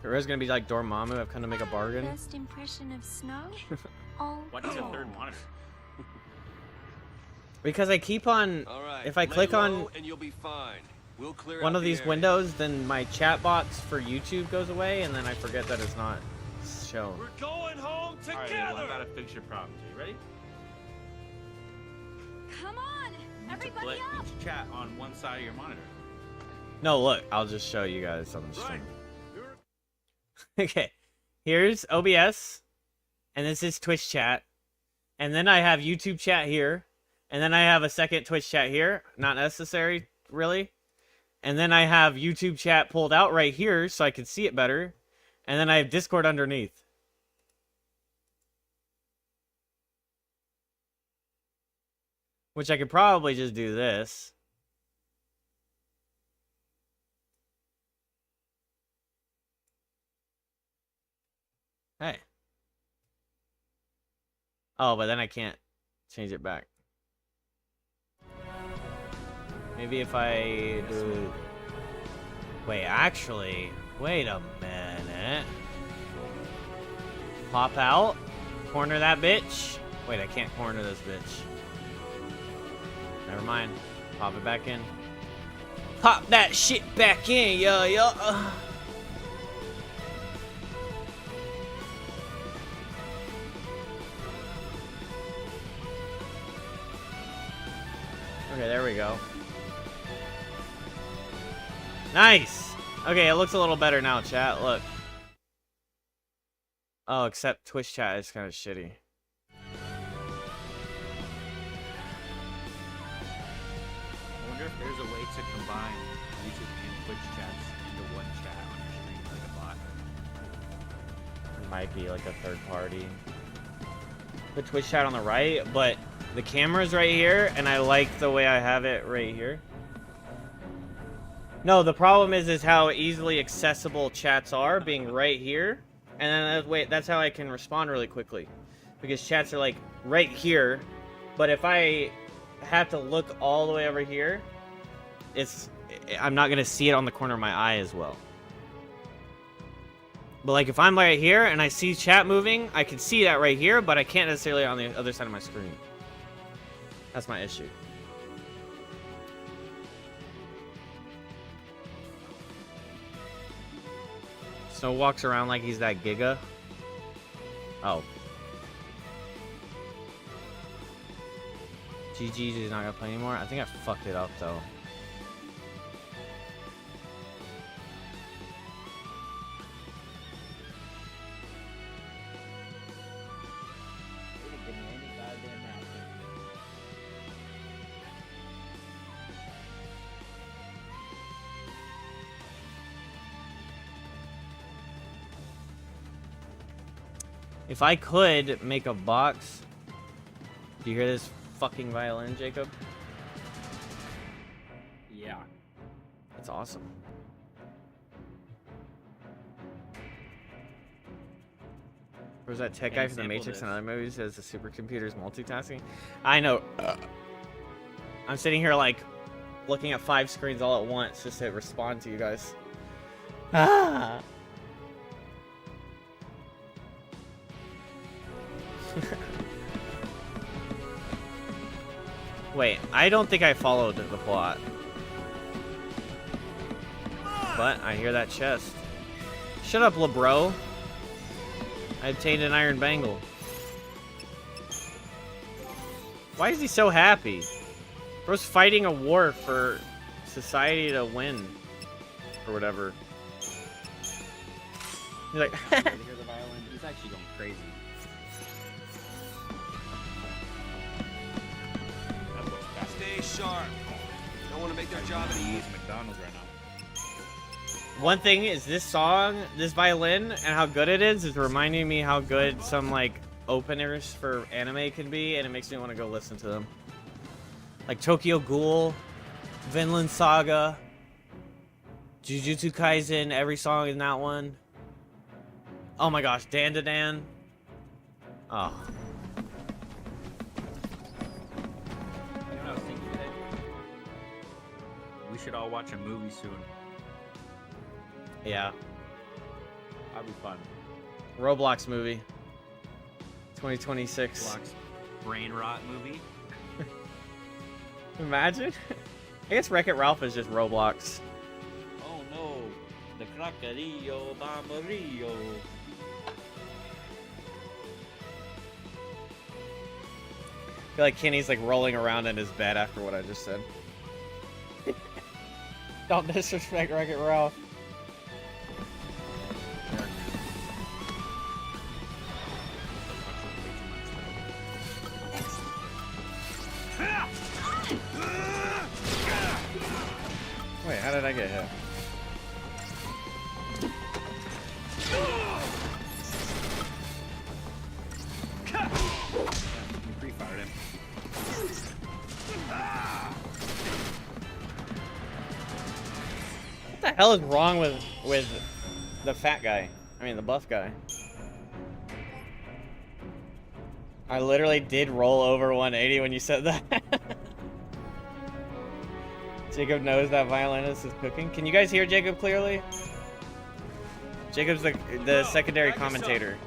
There is gonna be like Dormammu. I've come to make a bargain. First impression of snow? Oh, Why need a third monitor? Because I keep on, All right, if I lay click low on and you'll be fine. We'll clear one out of the these area. windows, then my chat box for YouTube goes away, and then I forget that it's not shown. We're going home All right, together. well, I gotta fix your problem. You ready? come on! Everybody Let up! each chat on one side of your monitor. No, look, I'll just show you guys on the stream. Okay, here's OBS, and this is Twitch chat, and then I have YouTube chat here, and then I have a second Twitch chat here, not necessary, really, and then I have YouTube chat pulled out right here so I can see it better, and then I have Discord underneath. Which I could probably just do this. Hey. Oh, but then I can't change it back. Maybe if I do... Wait, actually... Wait a minute. Pop out. Corner that bitch. Wait, I can't corner this bitch. Never mind. Pop it back in. Pop that shit back in, yo, yo. Okay, there we go. Nice! Okay, it looks a little better now, chat. Look. Oh, except Twitch chat is kind of shitty. I wonder if there's a way to combine YouTube and Twitch chats into one chat on your stream like a bot. It might be like a third party. The Twitch chat on the right, but the camera's right here, and I like the way I have it right here. No, the problem is how easily accessible chats are, being right here. And then that's how I can respond really quickly. Because chats are like right here, but if I have to look all the way over here, I'm not gonna see it on the corner of my eye as well. But like if I'm right here and I see chat moving, I can see that right here, but I can't necessarily on the other side of my screen. That's my issue. Snow walks around like he's that Giga. Oh. GG's is not gonna play anymore. I think I fucked it up though. If I could make a box... Do you hear this fucking violin, Jacob? Yeah. That's awesome. Where's that tech guy from The Matrix and other movies says the supercomputer's multitasking? I know. I'm sitting here like looking at 5 screens all at once just to respond to you guys. Ah! Wait, I don't think I followed the plot. But I hear that chest. Shut up, LeBro. I obtained an iron bangle. Why is he so happy? Bro's fighting a war for society to win. Or whatever. He's like, You hear the violin? He's actually going crazy. Stay sharp. Don't want to make their job any easier. McDonald's right now. one thing is this song, this violin, and how good it is reminding me how good some like openers for anime can be, and it makes me want to go listen to them. Like Tokyo Ghoul, Vinland Saga. Jujutsu Kaisen, every song in that one. Oh my gosh, Dan to Dan. Oh. You know what I was thinking today? We should all watch a movie soon. Yeah. That'd be fun. Roblox movie. 2026. Roblox brain rot movie. Imagine. I guess Wreck-It Ralph is just Roblox. Oh no, the Crocodillo Bomberillo. I feel like Kenny's like rolling around in his bed after what I just said. Don't disrespect Wreck-It Ralph. Wait, how did I get hit? You pre-fired him. What the hell is wrong with the fat guy? I mean, the buff guy. I literally did roll over 180 when you said that. Jacob knows that violinist is cooking. Can you guys hear Jacob clearly? Jacob's the secondary commentator.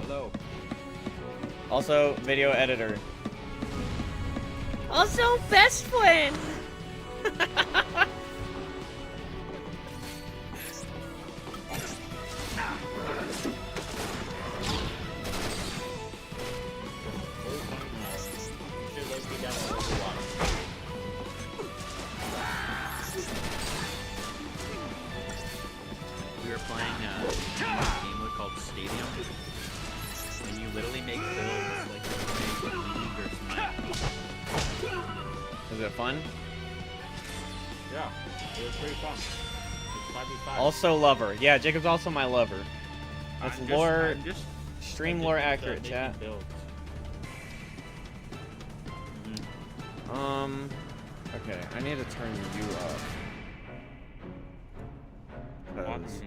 Hello. Also, video editor. Also, best friend. We were playing a game mode called Stadium, and you literally make builds like you make league or something. Is it fun? Yeah, it was pretty fun. It's 5v5. Also lover. Yeah, Jacob's also my lover. That's lore, I'm just stream lore accurate, making chat. builds. Okay, I need to turn you up. 'Cause-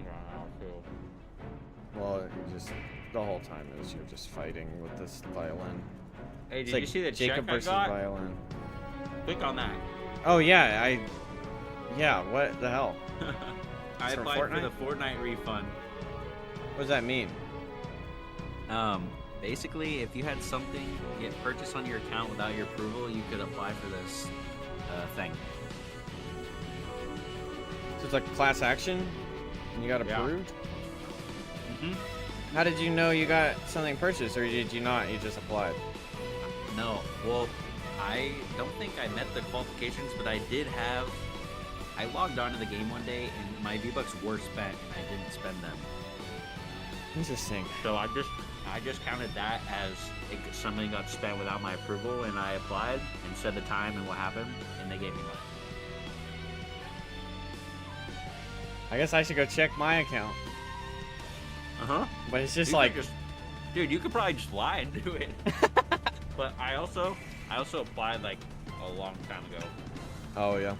well, you just the whole time is you're just fighting with this violin. Hey, It's did like you see the Jacob check I versus got? violin? Click on that. Oh yeah, yeah. What the hell? I It's from applied for Fortnite? the Fortnite refund. What does that mean? Basically, if you had something get purchased on your account without your approval, you could apply for this thing. So it's like class action, and you got Yeah. approved. Mhm. How did you know you got something purchased, or did you not? You just applied. No, well, I don't think I met the qualifications, but I did have. I logged onto the game one day, and my V-Bucks were spent, and I didn't spend them. Interesting. So I just counted that as something got spent without my approval, and I applied and said the time and what happened, and they gave me money. I guess I should go check my account. But it's just You like, could dude, you could probably just lie and do it. But I also applied like a long time ago. oh yeah,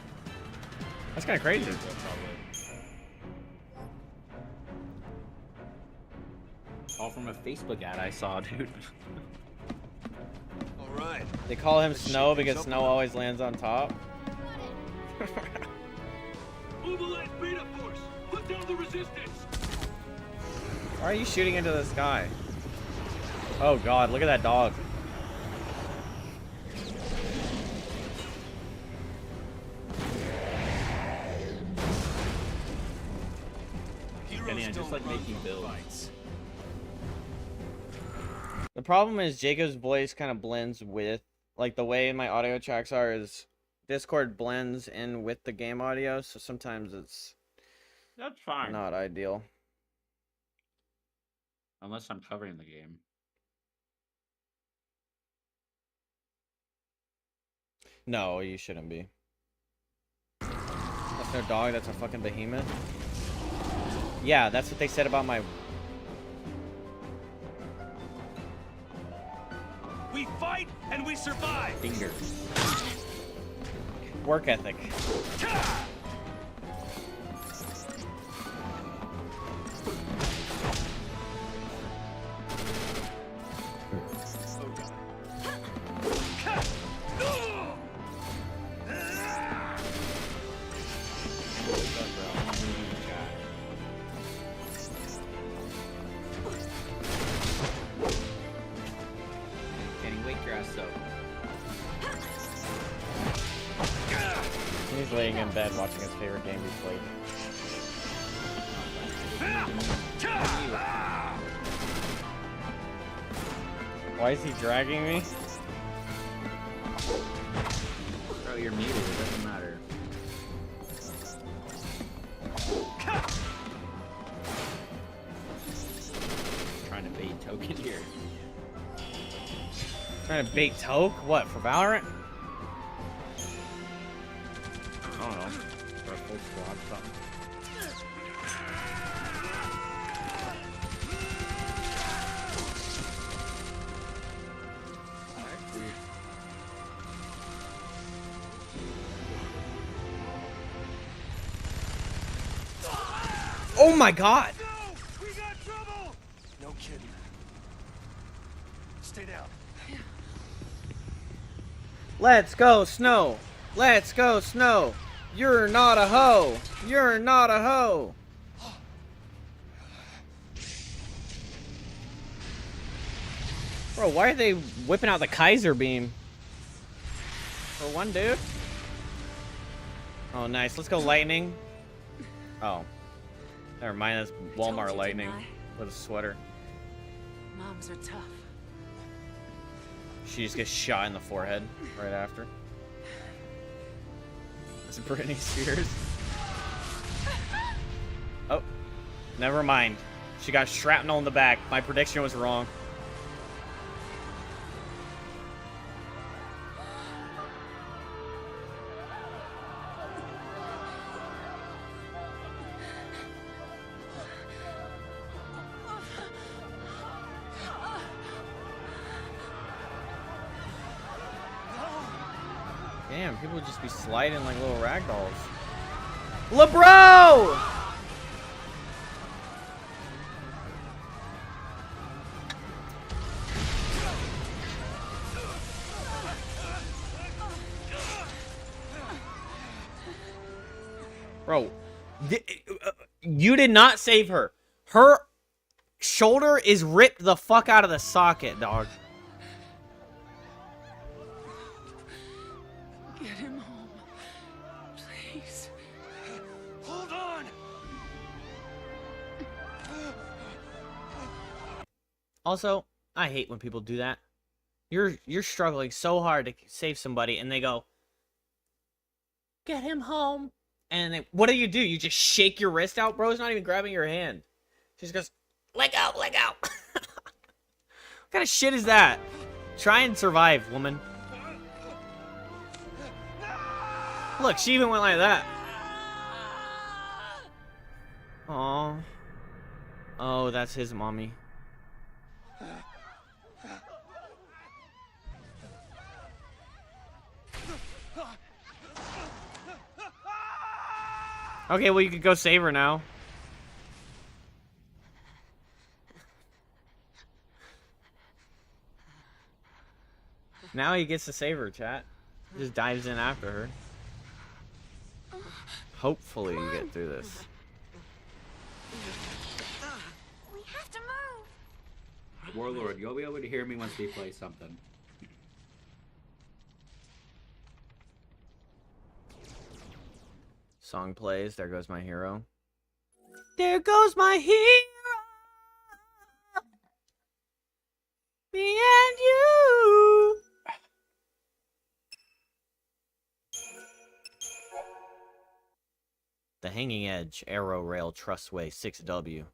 that's kind of crazy. Years ago, probably. All from a Facebook ad I saw, dude. All right. They call him Let's Snow shake things because up Snow a bit. always lands on top. Mobilize beta force. Put down the resistance. Why are you shooting into the sky? Oh god, look at that dog. And yeah, just like making builds. The problem is Jacob's voice kind of blends with, like the way my audio tracks are is Discord blends in with the game audio, so sometimes it's That's fine. not ideal. Unless I'm covering the game. No, you shouldn't be. That's no dog, that's a fucking behemoth. Yeah, that's what they said about my... We fight and we survive. Finger. Work ethic. Kenny, wake your ass up. He's laying in bed watching his favorite game he played. Why is he dragging me? Bro, you're muted. It doesn't matter. Trying to bait token here. Trying to bait Toke? What, for Valorant? I don't know. For a full squad or something. Oh my god! We got trouble! No kidding. Stay down. Let's go, Snow! Let's go, Snow! You're not a hoe! You're not a hoe! Bro, why are they whipping out the Kaiser beam? For one dude? Oh, nice. Let's go lightning. Oh. Never mind, that's Walmart you, lightning didn't with a sweater. Moms are tough. She just gets shot in the forehead right after. It's Britney Spears. Oh, never mind. She got shrapnel in the back. My prediction was wrong. Damn, people would just be sliding like little ragdolls. LeBro! Bro, you did not save her. Her shoulder is ripped the fuck out of the socket, dog. Get him home. Please. Hold on. Also, I hate when people do that. You're struggling so hard to save somebody and they go, get him home. And then, what do? You just shake your wrist out? Bro's not even grabbing your hand. She just goes, let go, let go. What kind of shit is that? Try and survive, woman. Look, she even went like that. Aww. Oh, that's his mommy. Okay, well, you could go save her now. Now he gets to save her, chat. He just dives in after her. Hopefully you get through this. We have to move. Warlord, you'll be able to hear me once we play something. Song plays. There goes my hero. There goes my hero. Me and you. The Hanging Edge Aero Rail Trussway 6W.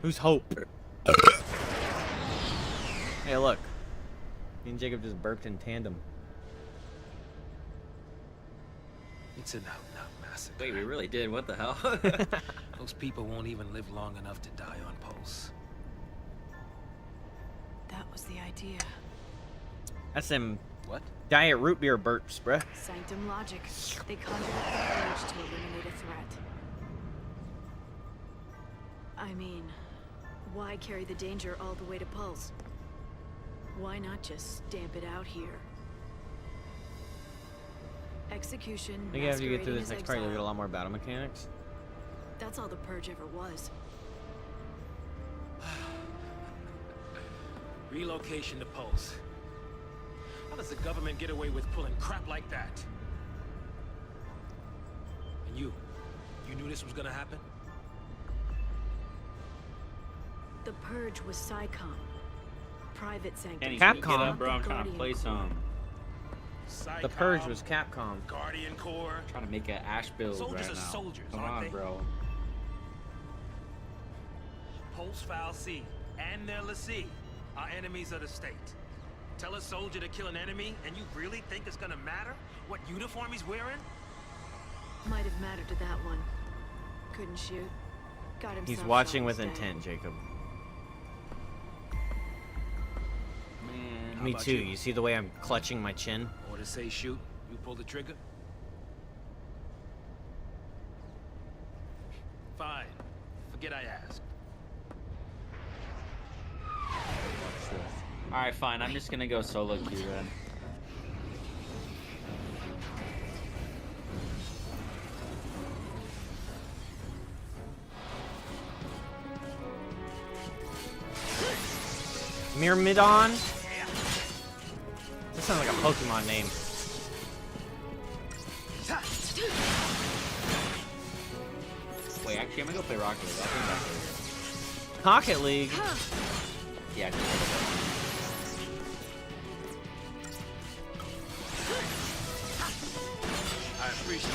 Who's Hope? Hey, look. Me and Jacob just burped in tandem. It's an out-and-out massacre. Wait, we really did. What the hell? Those people won't even live long enough to die on pulse. What was the idea? That's them What? diet root beer burps, bruh. Sanctum logic. They conjured up the urge to eliminate a threat. I mean, why carry the danger all the way to Pulse? Why not just stamp it out here? Execution. I think after you get through masquerading this as next part, you'll get a exile. lot more battle mechanics. That's all the Purge ever was. Relocation to Pulse. How does the government get away with pulling crap like that? And you knew this was gonna happen? The Purge was SciComm. Private sanctum. Kenny, can you get not up, bro? the I'm trying to Guardian play Corps. some. The Purge was Capcom. Guardian Corps. Trying to make an Ash build Soldiers right are now. soldiers, Come aren't on, they? bro. Ffxiii and their Ffxiii are enemies of the state. Tell a soldier to kill an enemy, and you really think it's gonna matter what uniform he's wearing? Might have mattered to that one. Couldn't shoot. Got himself He's watching shot with instead. intent, Jacob. Man. How Me about too. you? You see the way I'm clutching my chin? Order say shoot, you pull the trigger? Fine. Forget I asked. Alright, fine. I'm just gonna go solo queue then. Myrmidon? That sounds like a Pokemon name. Wait, actually, I'm gonna go play Rocket League. I'll come back later. Pocket League? Yeah, I appreciate it.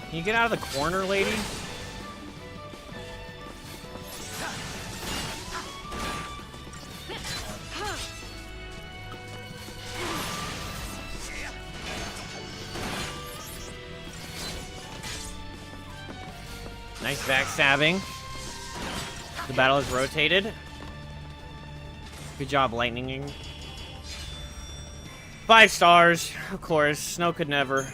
Can you get out of the corner, lady? Nice backstabbing. The battle is rotated. Good job, lightninging. 5 stars, of course. Snow could never.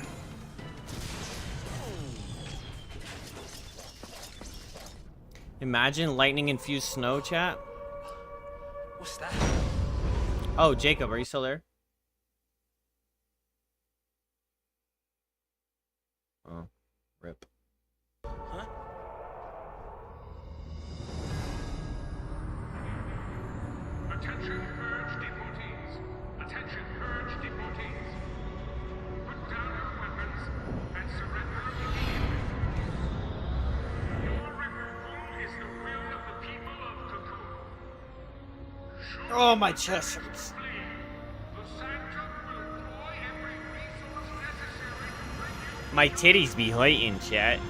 Imagine lightning infused snow, chat. What's that? Oh, Jacob, are you still there? Oh, rip. Huh? Attention, Purge deportees. Attention, Purge deportees. Put down your weapons and surrender immediately. Your removal is the will of the people of Cocoon. Oh, my chest hurts. The Sanctum will employ every resource necessary to bring you. My titties be hurting, chat.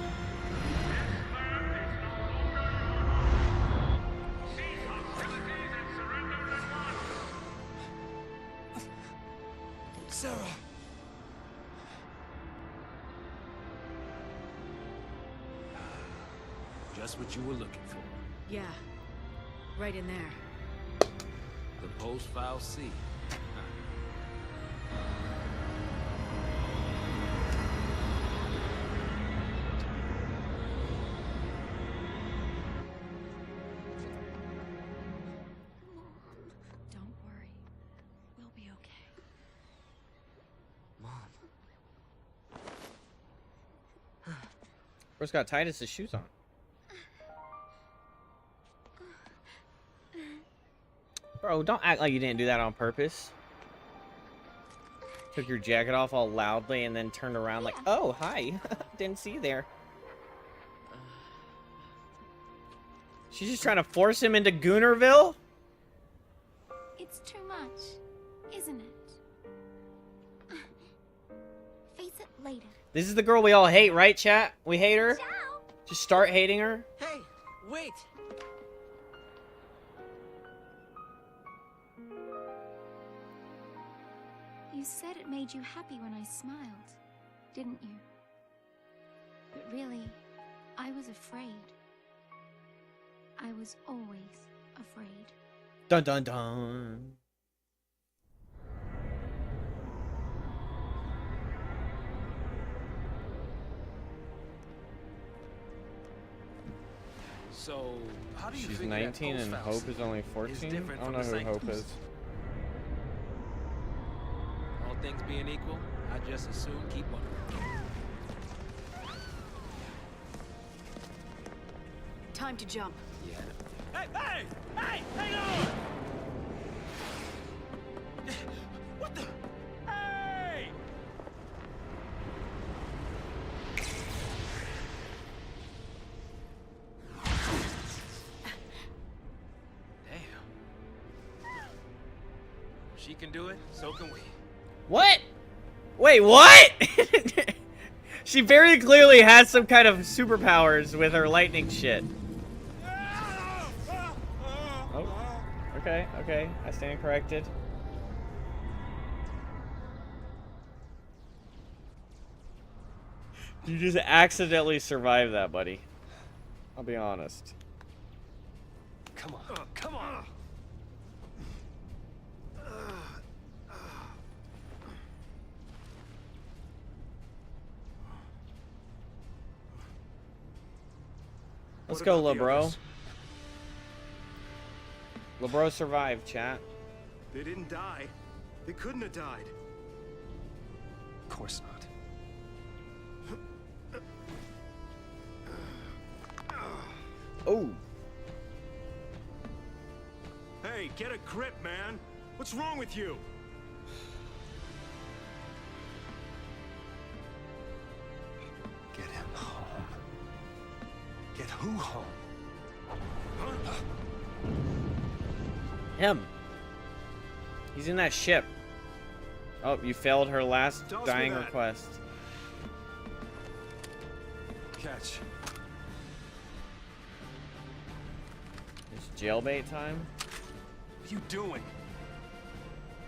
Cease hostilities and surrender at once. Sarah. Just what you were looking for. Yeah. Right in there. The Ffxiii. Don't worry. We'll be okay. Bro's got Titus's shoes on. Bro, don't act like you didn't do that on purpose. Took your jacket off all loudly and then turned around like, oh, hi. Didn't see you there. She's just trying to force him into Goonerville? It's too much, isn't it? Face it later. This is the girl we all hate, right, chat? We hate her? Just start hating her? Hey, wait! You said it made you happy when I smiled, didn't you? But really, I was afraid. I was always afraid. Dun dun dun. So, how do you She's figure 19 that and post Hope is Ffxiii only is 14. I different don't from know the who Hope Sanctus? is. All things being equal, I just as soon keep one. Time to jump. Yeah. Hey, hey, hey, hang on! What the? Hey! Damn. She can do it, so can we. What? Wait, what? She very clearly has some kind of superpowers with her lightning shit. Oh, okay, okay. I stand corrected. You just accidentally survived that, buddy. I'll be honest. Come on, come on. Let's What go, about the LeBro. others? LeBro survived, chat. They didn't die. They couldn't have died. Of course not. Oh. Hey, get a grip, man. What's wrong with you? Get him home. Get who home? Huh? Him. He's in that ship. Oh, you failed her last Toss me dying that. request. Catch. It's jailbait time. What are you doing?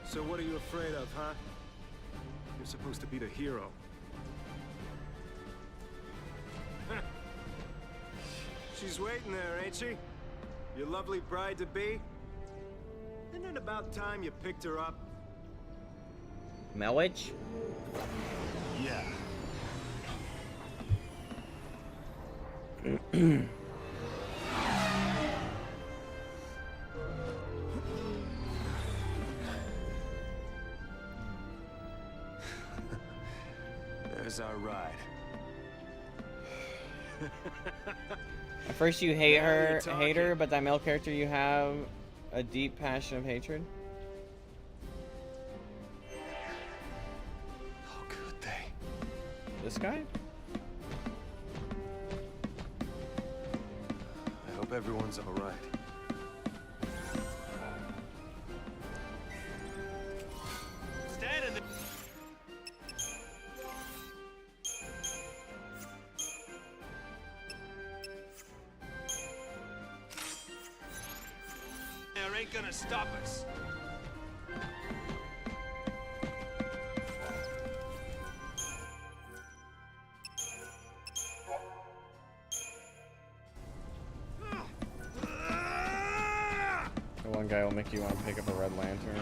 So what are you afraid of, huh? You're supposed to be the hero. She's waiting there, ain't she? Your lovely bride-to-be? Isn't it about time you picked her up? Melwich? Yeah. There's our ride. At first you hate Now her, you're but that male character you have a deep passion of hatred. How could they? This guy? I hope everyone's all right. Stand in the... There ain't gonna stop us. The one guy will make you want to pick up a red lantern.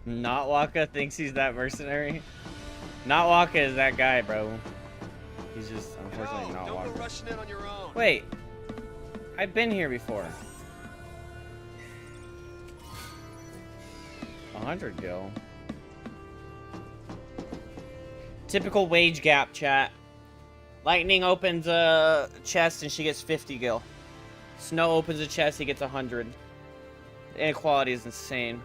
Not Waka thinks he's that mercenary. Not Waka is that guy, bro. He's just unfortunately not Waka. rushing in on your own. Wait, I've been here before. 100 gil. Typical wage gap, chat. Lightning opens a chest and she gets 50 gil. Snow opens a chest, he gets 100. The inequality is insane.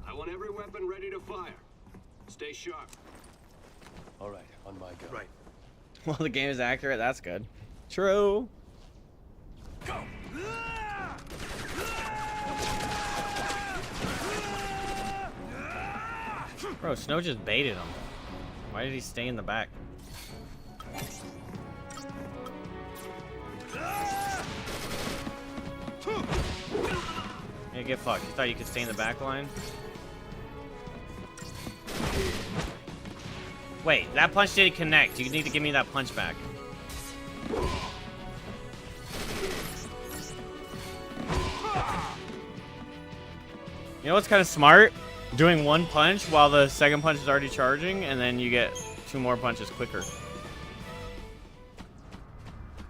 I want every weapon ready to fire. Stay sharp. All right, on my go. Right. Well, the game is accurate, that's good. True. Bro, Snow just baited him. Why did he stay in the back? Yeah, get fucked. You thought you could stay in the back line? Wait, that punch didn't connect. You need to give me that punch back. You know what's kind of smart? Doing one punch while the second punch is already charging, and then you get 2 more punches quicker.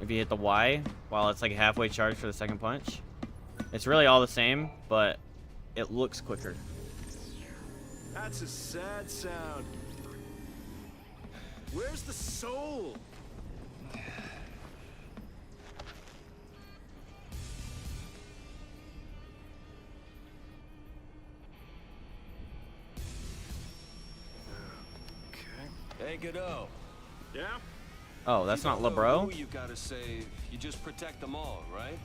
If you hit the Y while it's like halfway charged for the second punch. It's really all the same, but it looks quicker. That's a sad sound. Where's the soul? Hey, Godot. Yeah? Oh, that's not You know LeBro? who you gotta save. You just protect them all, right?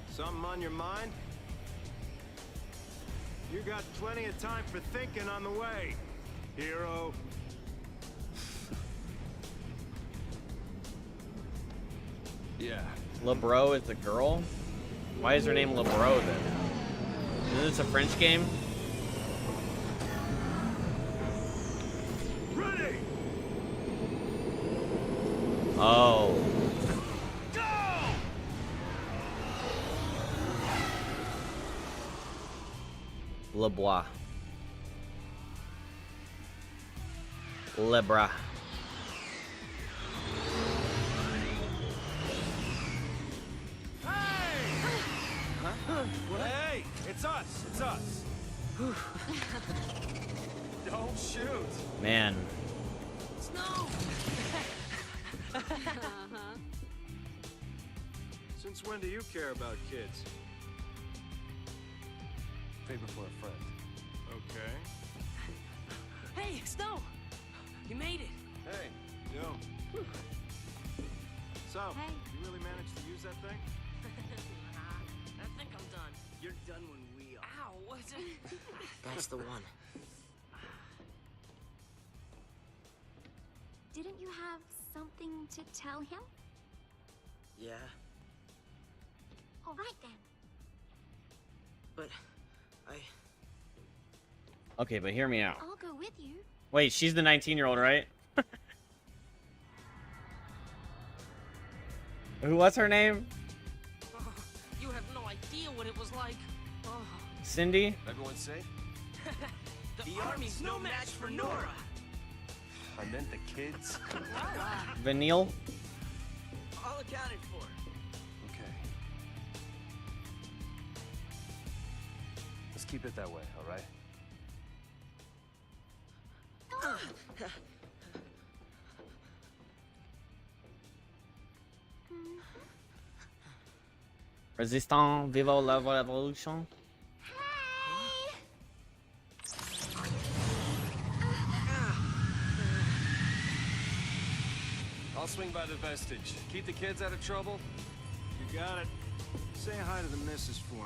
Something on your mind? You got plenty of time for thinking on the way, hero. Yeah. LeBro is the girl? Why is her name LeBro then? Is this a French game? Ready! Oh. LeBois. Lebra. Hey! It's us! It's us! Don't shoot! Man. Snow! Since when do you care about kids? Favor for a friend. Okay. Hey, Snow! You made it! Hey, yo. So, you really managed to use that thing? I think I'm done. You're done when we are. Ow, what's it? That's the one. Didn't you have something to tell him? Yeah, All right then. but I... Okay, but hear me out. I'll go with you. Wait, she's the 19-year-old, right? What's her name? Oh, you have no idea what it was like. Oh. Cindy? Everyone safe? The army's no match for Nora. I meant the kids. Vanille? All accounted for. Okay. Let's keep it that way, all right? Resistant, vive la révolution. I'll swing by the vestige. Keep the kids out of trouble. You got it. Say hi to the missus for me.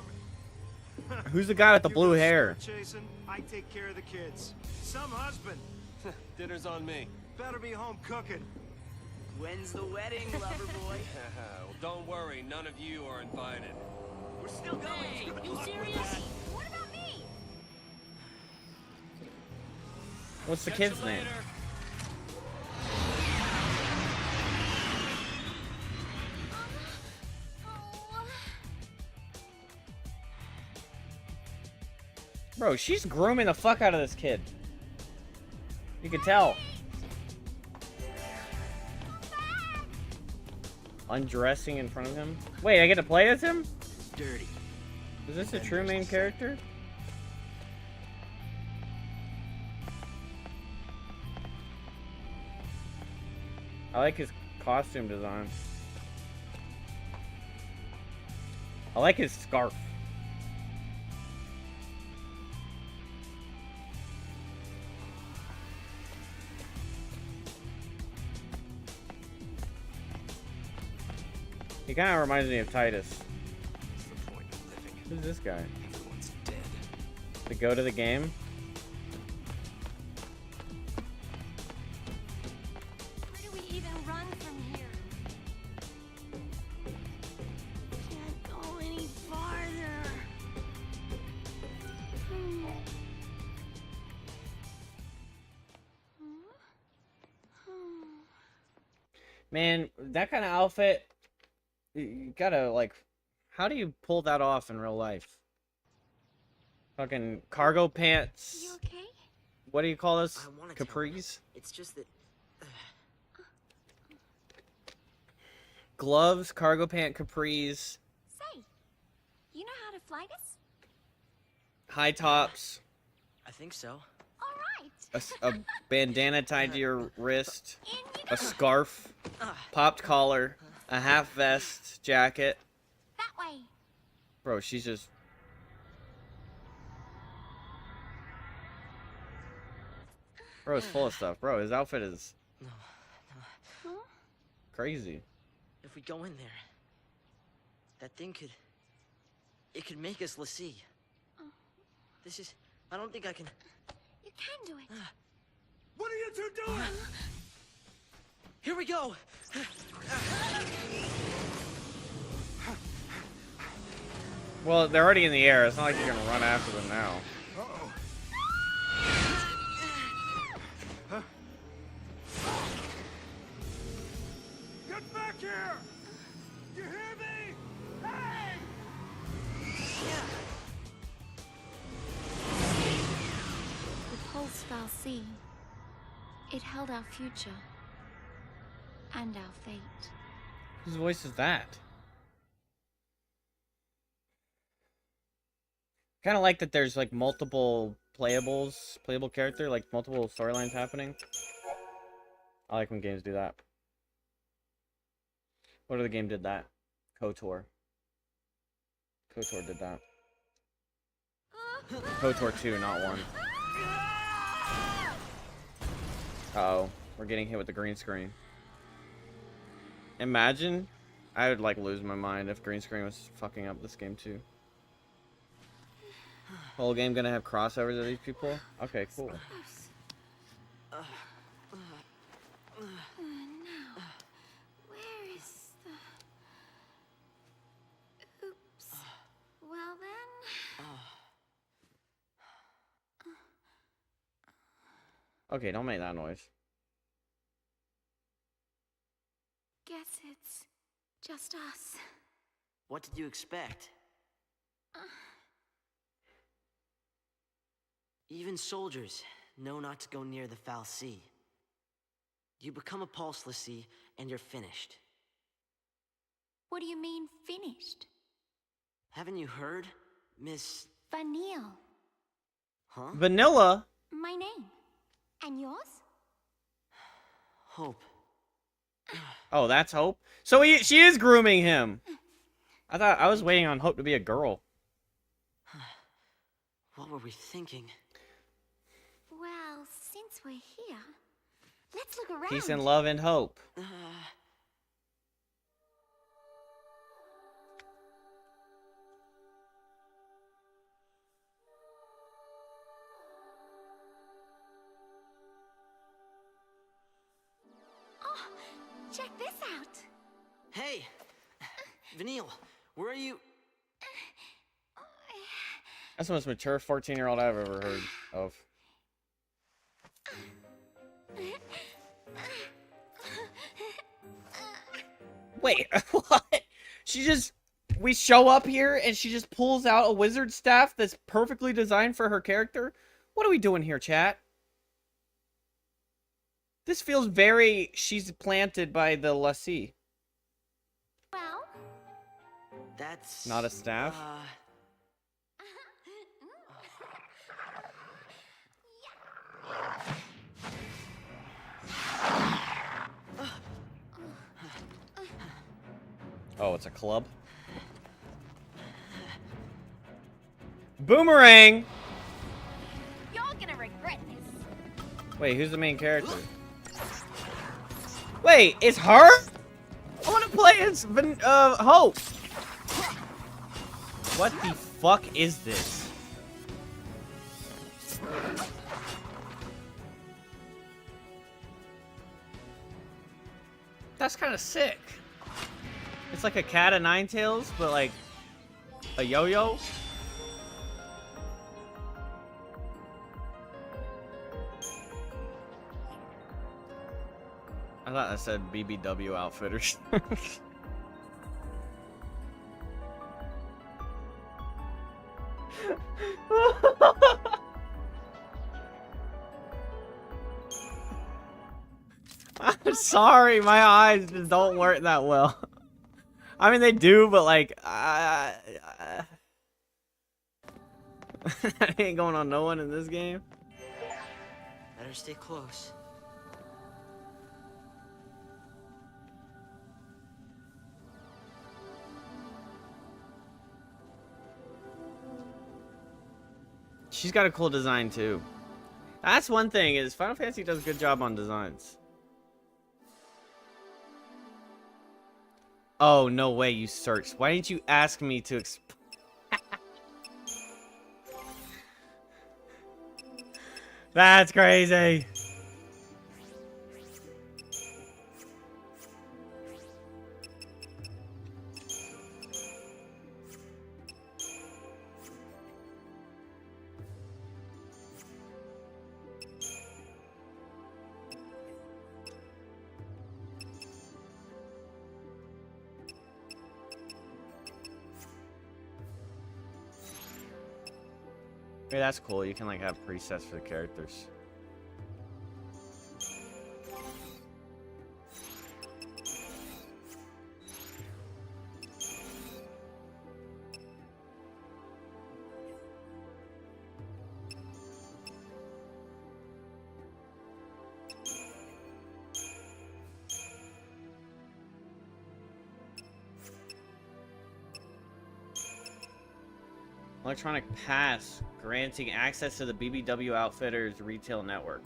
Who's the guy with the You blue go hair? star chasing, I take care of the kids. Some husband. Dinner's on me. Better be home cooking. When's the wedding, lover boy? Well, don't worry. None of you are invited. We're still going. Hey, you serious? What about me? What's the Catch kid's you name? later. Bro, she's grooming the fuck out of this kid. You can tell. Undressing in front of him. Wait, I get to play as him? Dirty. Is this a true main character? I like his costume design. I like his scarf. He kind of reminds me of Titus. Who's this guy? Everyone's dead. To go to the game? Where do we even run from here? Can't go any farther. Man, that kind of outfit, you gotta, like, how do you pull that off in real life? Fucking cargo pants. You okay? What do you call this? I wanna tell Capris? It's just that Gloves, cargo pant capris, Say, you know how to fly this? high tops, I think so. All right. a bandana tied to your wrist, a scarf, popped collar, a half vest, jacket. That way. Bro, she's just... Bro, it's full of stuff. Bro, his outfit is crazy. If we go in there, that thing could... It could make us Ffxiii. This is... I don't think I can... You can do it. What are you two doing? Here we go! Well, they're already in the air. It's not like you're gonna run after them now. Uh-oh. Get back here! You hear me? Hey! The pulse Ffxiii. It held our future. And our fate. Whose voice is that? Kind of like that there's like multiple playable character, like multiple storylines happening. I like when games do that. What other game did that? KOTOR. KOTOR did that. KOTOR 2, not 1. Uh-oh. We're getting hit with the green screen. Imagine, I would like lose my mind if green screen was fucking up this game too. Whole game gonna have crossovers of these people? Okay, cool. Now, where is the... Oops. Well then... Okay, don't make that noise. Guess it's just us. What did you expect? Even soldiers know not to go near the Ffxiii. You become a pulse Ffxiii, and you're finished. What do you mean, finished? Haven't you heard, Miss... Vanille. Huh? Vanilla? My name. And yours? Hope. Oh, that's Hope? So she is grooming him. I was waiting on Hope to be a girl. What were we thinking? Well, since we're here, let's look around. Peace and love and hope. Oh, check this out. Hey! Vanille, where are you? That's the most mature 14-year-old I've ever heard of. Wait, what? We show up here and she just pulls out a wizard staff that's perfectly designed for her character? What are we doing here, chat? This feels very she's planted by the Lassie. Well, That's Not a staff? Oh, it's a club? Boomerang! you're gonna regret this. Wait, who's the main character? Wait, it's her? I want to play as Hope. What the fuck is this? That's kind of sick. It's like a cat of nine tails, but like a yo-yo. I thought I said BBW Outfitters. I'm sorry, my eyes just don't work that well. I mean, they do, but like, that ain't going on no one in this game. Better stay close. She's got a cool design too. That's one thing, is Final Fantasy does a good job on designs. Oh, no way you searched. Why didn't you ask me to That's crazy. Hey, that's cool. You can like have presets for the characters. Electronic pass granting access to the BBW Outfitters retail network.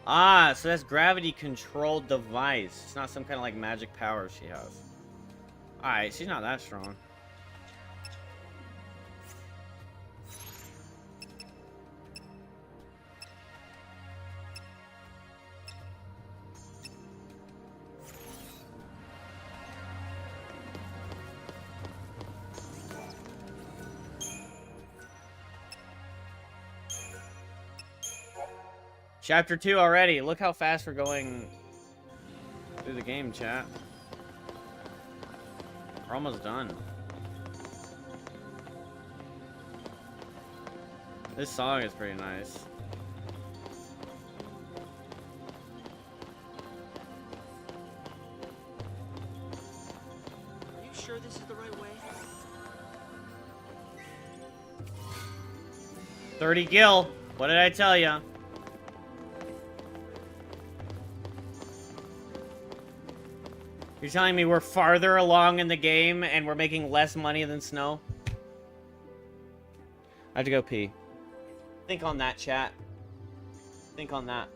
Ah, so that's gravity controlled device. It's not some kind of like magic power she has. Alright, she's not that strong. Chapter 2 already. Look how fast we're going through the game, chat. We're almost done. This song is pretty nice. Are you sure this is the right way? 30 gil. What did I tell ya? You're telling me we're farther along in the game and we're making less money than Snow? I have to go pee. Think on that, chat. Think on that.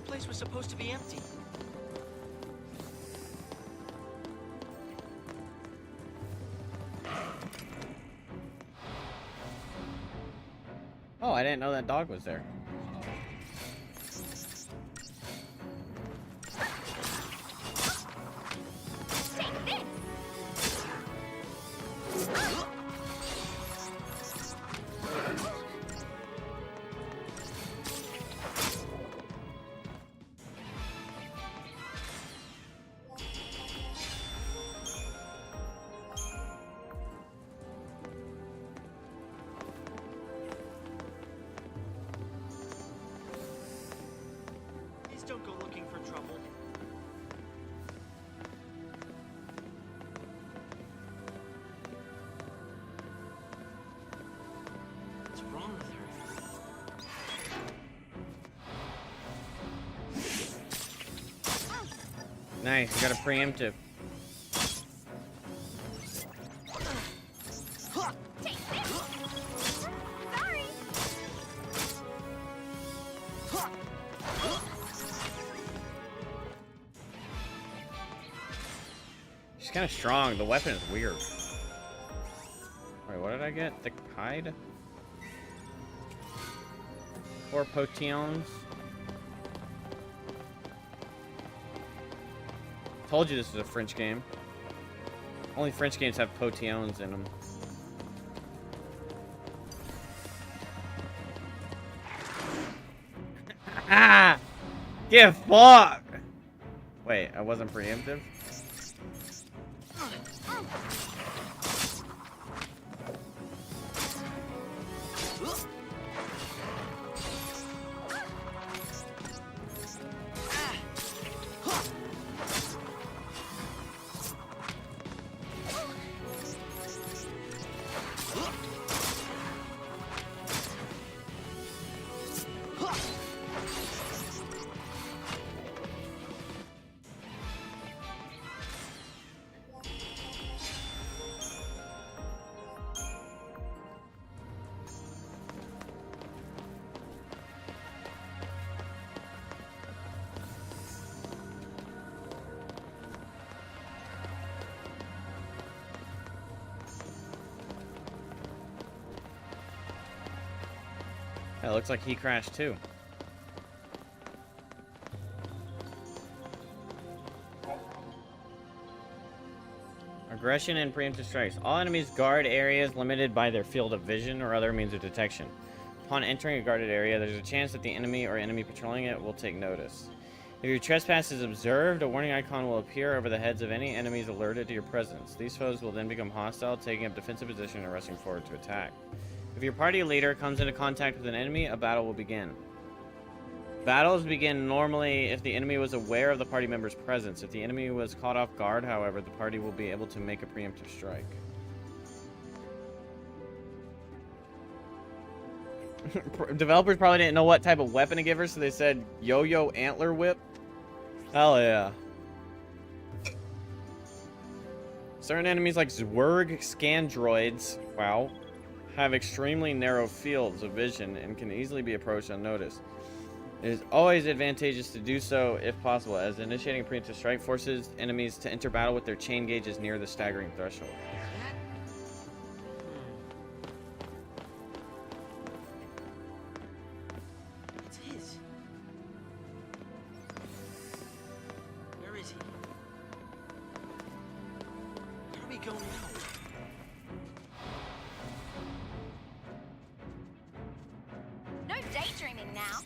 place was supposed to be empty. Oh, I didn't know that dog was there. Please don't go looking for trouble. What's wrong with her? Nice, you got a preemptive. She's kind of strong. The weapon is weird. Wait, what did I get? Thick hide? 4 potions. Told you this was a French game. Only French games have potions in them. Ah! Get fucked! Wait, I wasn't preemptive? It looks like he crashed too. Aggression and preemptive strikes. All enemies guard areas limited by their field of vision or other means of detection. Upon entering a guarded area, there's a chance that the enemy or enemy patrolling it will take notice. If your trespass is observed, a warning icon will appear over the heads of any enemies alerted to your presence. These foes will then become hostile, taking up defensive position and rushing forward to attack. If your party leader comes into contact with an enemy, a battle will begin. Battles begin normally if the enemy was aware of the party member's presence. If the enemy was caught off guard, however, the party will be able to make a preemptive strike. Developers probably didn't know what type of weapon to give her, so they said yo-yo antler whip. Hell yeah. Certain enemies like Zwerg Scandroids, wow, have extremely narrow fields of vision and can easily be approached unnoticed. It is always advantageous to do so if possible, as initiating a preemptive strike forces enemies to enter battle with their chain gauges near the staggering threshold. It's his. Where is he? Where do we go now? No daydreaming now.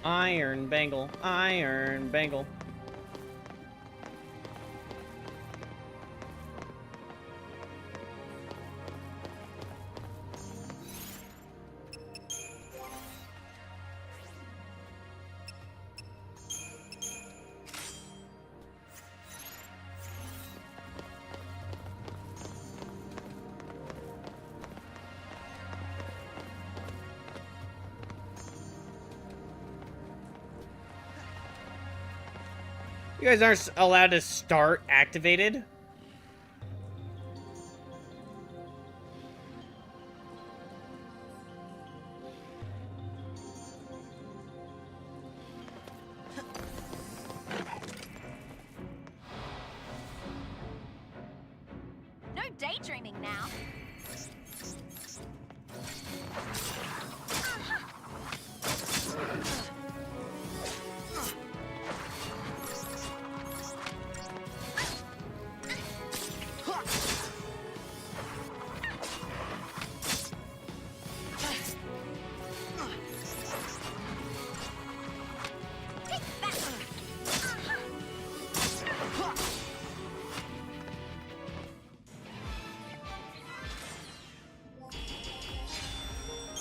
Iron Bangle, Iron Bangle. You guys aren't allowed to start activated? No daydreaming now.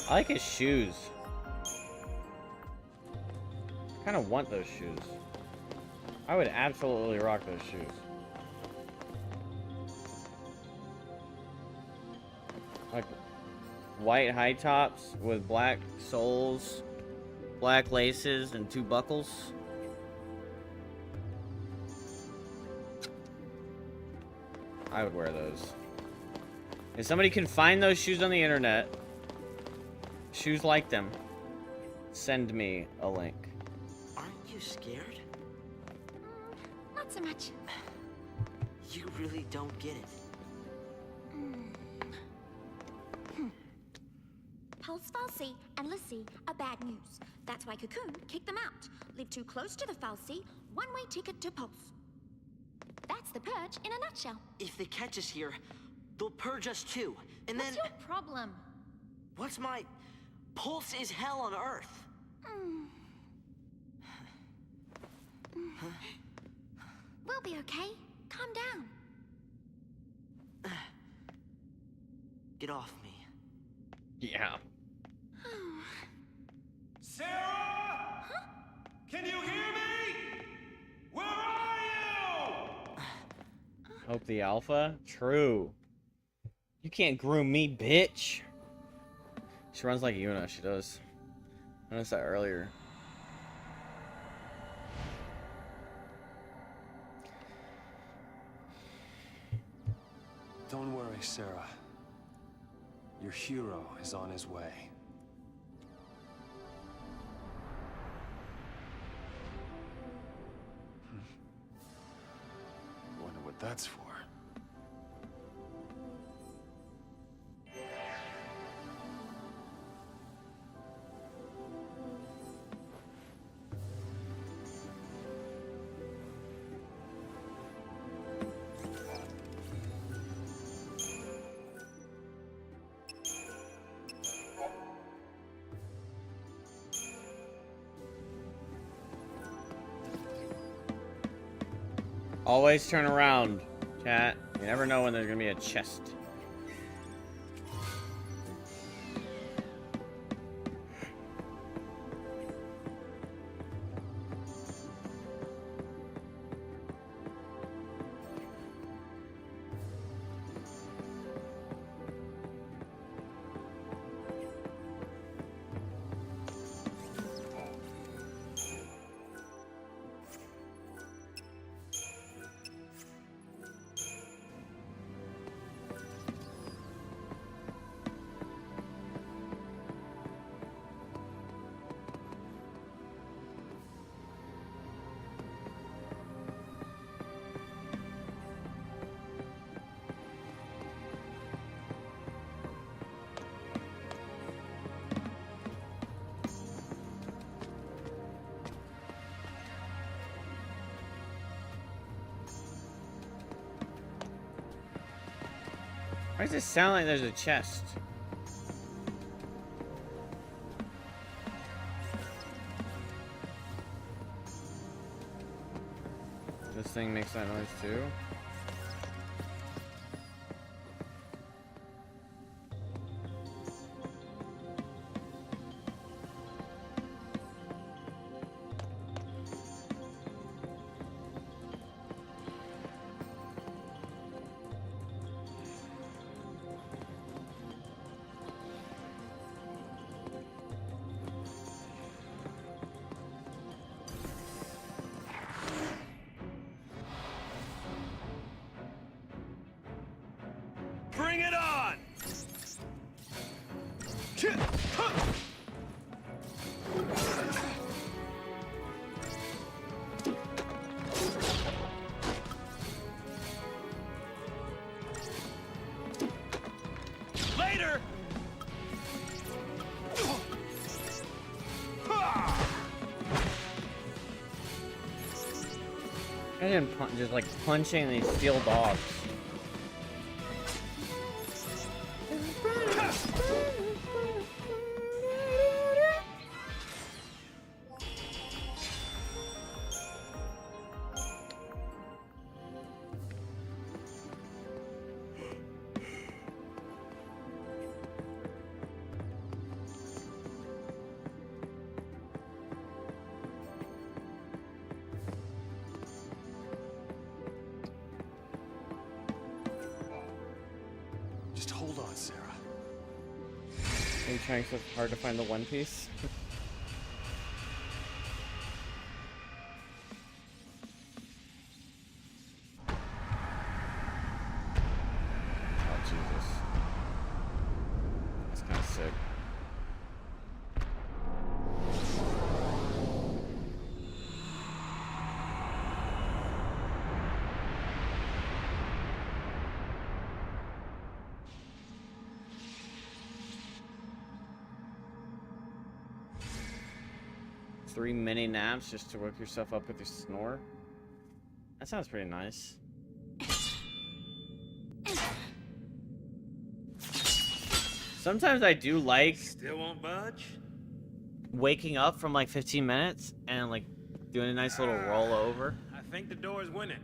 I like his shoes. I kind of want those shoes. I would absolutely rock those shoes. Like white high tops with black soles, black laces, and 2 buckles. I would wear those. If somebody can find those shoes on the internet, shoes like them, send me a link. Aren't you scared? Not so much. You really don't get it. Pulse Falsey and Lassie are bad news. That's why Cocoon kicked them out. Live too close to the Falsey, one-way ticket to Pulse. That's the purge in a nutshell. If they catch us here, they'll purge us too. And What's then... your problem? What's my... Pulse is hell on Earth. We'll be okay. Calm down. Get off me. Yeah. Sarah? Huh? Can you hear me? Where are you? Hope the alpha? True. You can't groom me, bitch. She runs like Yuna, she does. I noticed that earlier. Don't worry, Sarah. Your hero is on his way. Wonder what that's for. Always turn around, chat. You never know when there's gonna be a chest. Why does it sound like there's a chest? This thing makes that noise too? Imagine just like punching these steel dogs. Just hold on, Sarah. Are you trying so hard to find the One Piece? Oh, Jesus. That's kind of sick. Three mini naps just to work yourself up with your snore. That sounds pretty nice. Sometimes I do like Still won't budge? waking up from like 15 minutes and like doing a nice little rollover. I think the door is winning.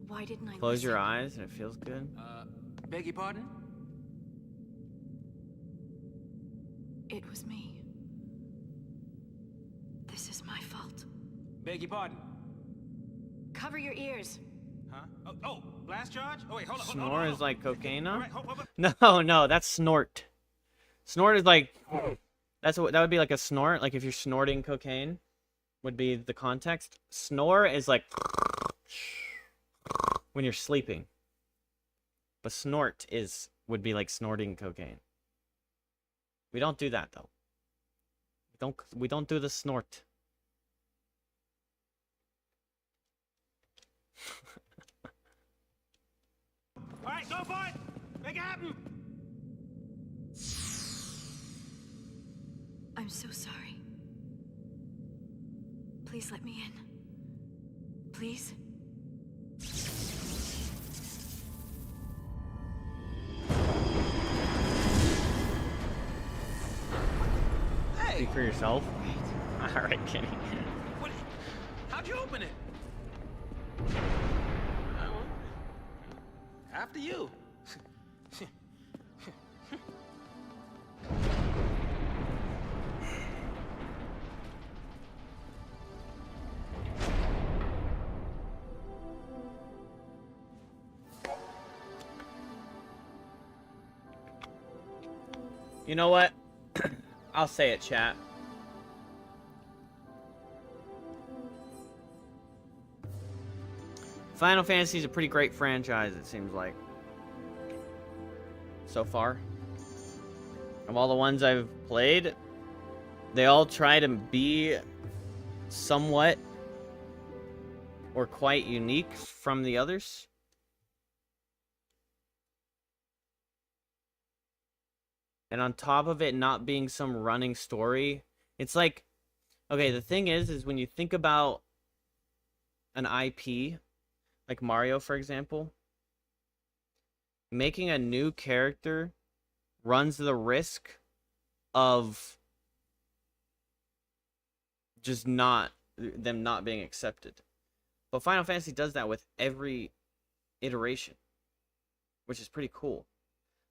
Why didn't I Close your listen? eyes and it feels good. Beg your pardon? It was me. This is my fault. Beg your pardon? Cover your ears. Huh? Oh, blast charge? Oh, wait, hold on. Snore is like cocaine, All no? right, hold. No, that's snort. Snort is like that would be like a snort. Like if you're snorting cocaine, would be the context. Snore is like when you're sleeping, but snort would be like snorting cocaine. We don't do that though. We don't do the snort. All right, go for it. Make it happen. I'm so sorry. Please let me in. Please? Hey. Speak for yourself. All right, Kenny. What? How'd you open it? After you. You know what? I'll say it, chat. Final Fantasy is a pretty great franchise, it seems like. So far. Of all the ones I've played, they all try to be somewhat or quite unique from the others. And on top of it not being some running story, it's like, okay, the thing is when you think about an IP, like Mario, for example, making a new character runs the risk of just them not being accepted. But Final Fantasy does that with every iteration, which is pretty cool.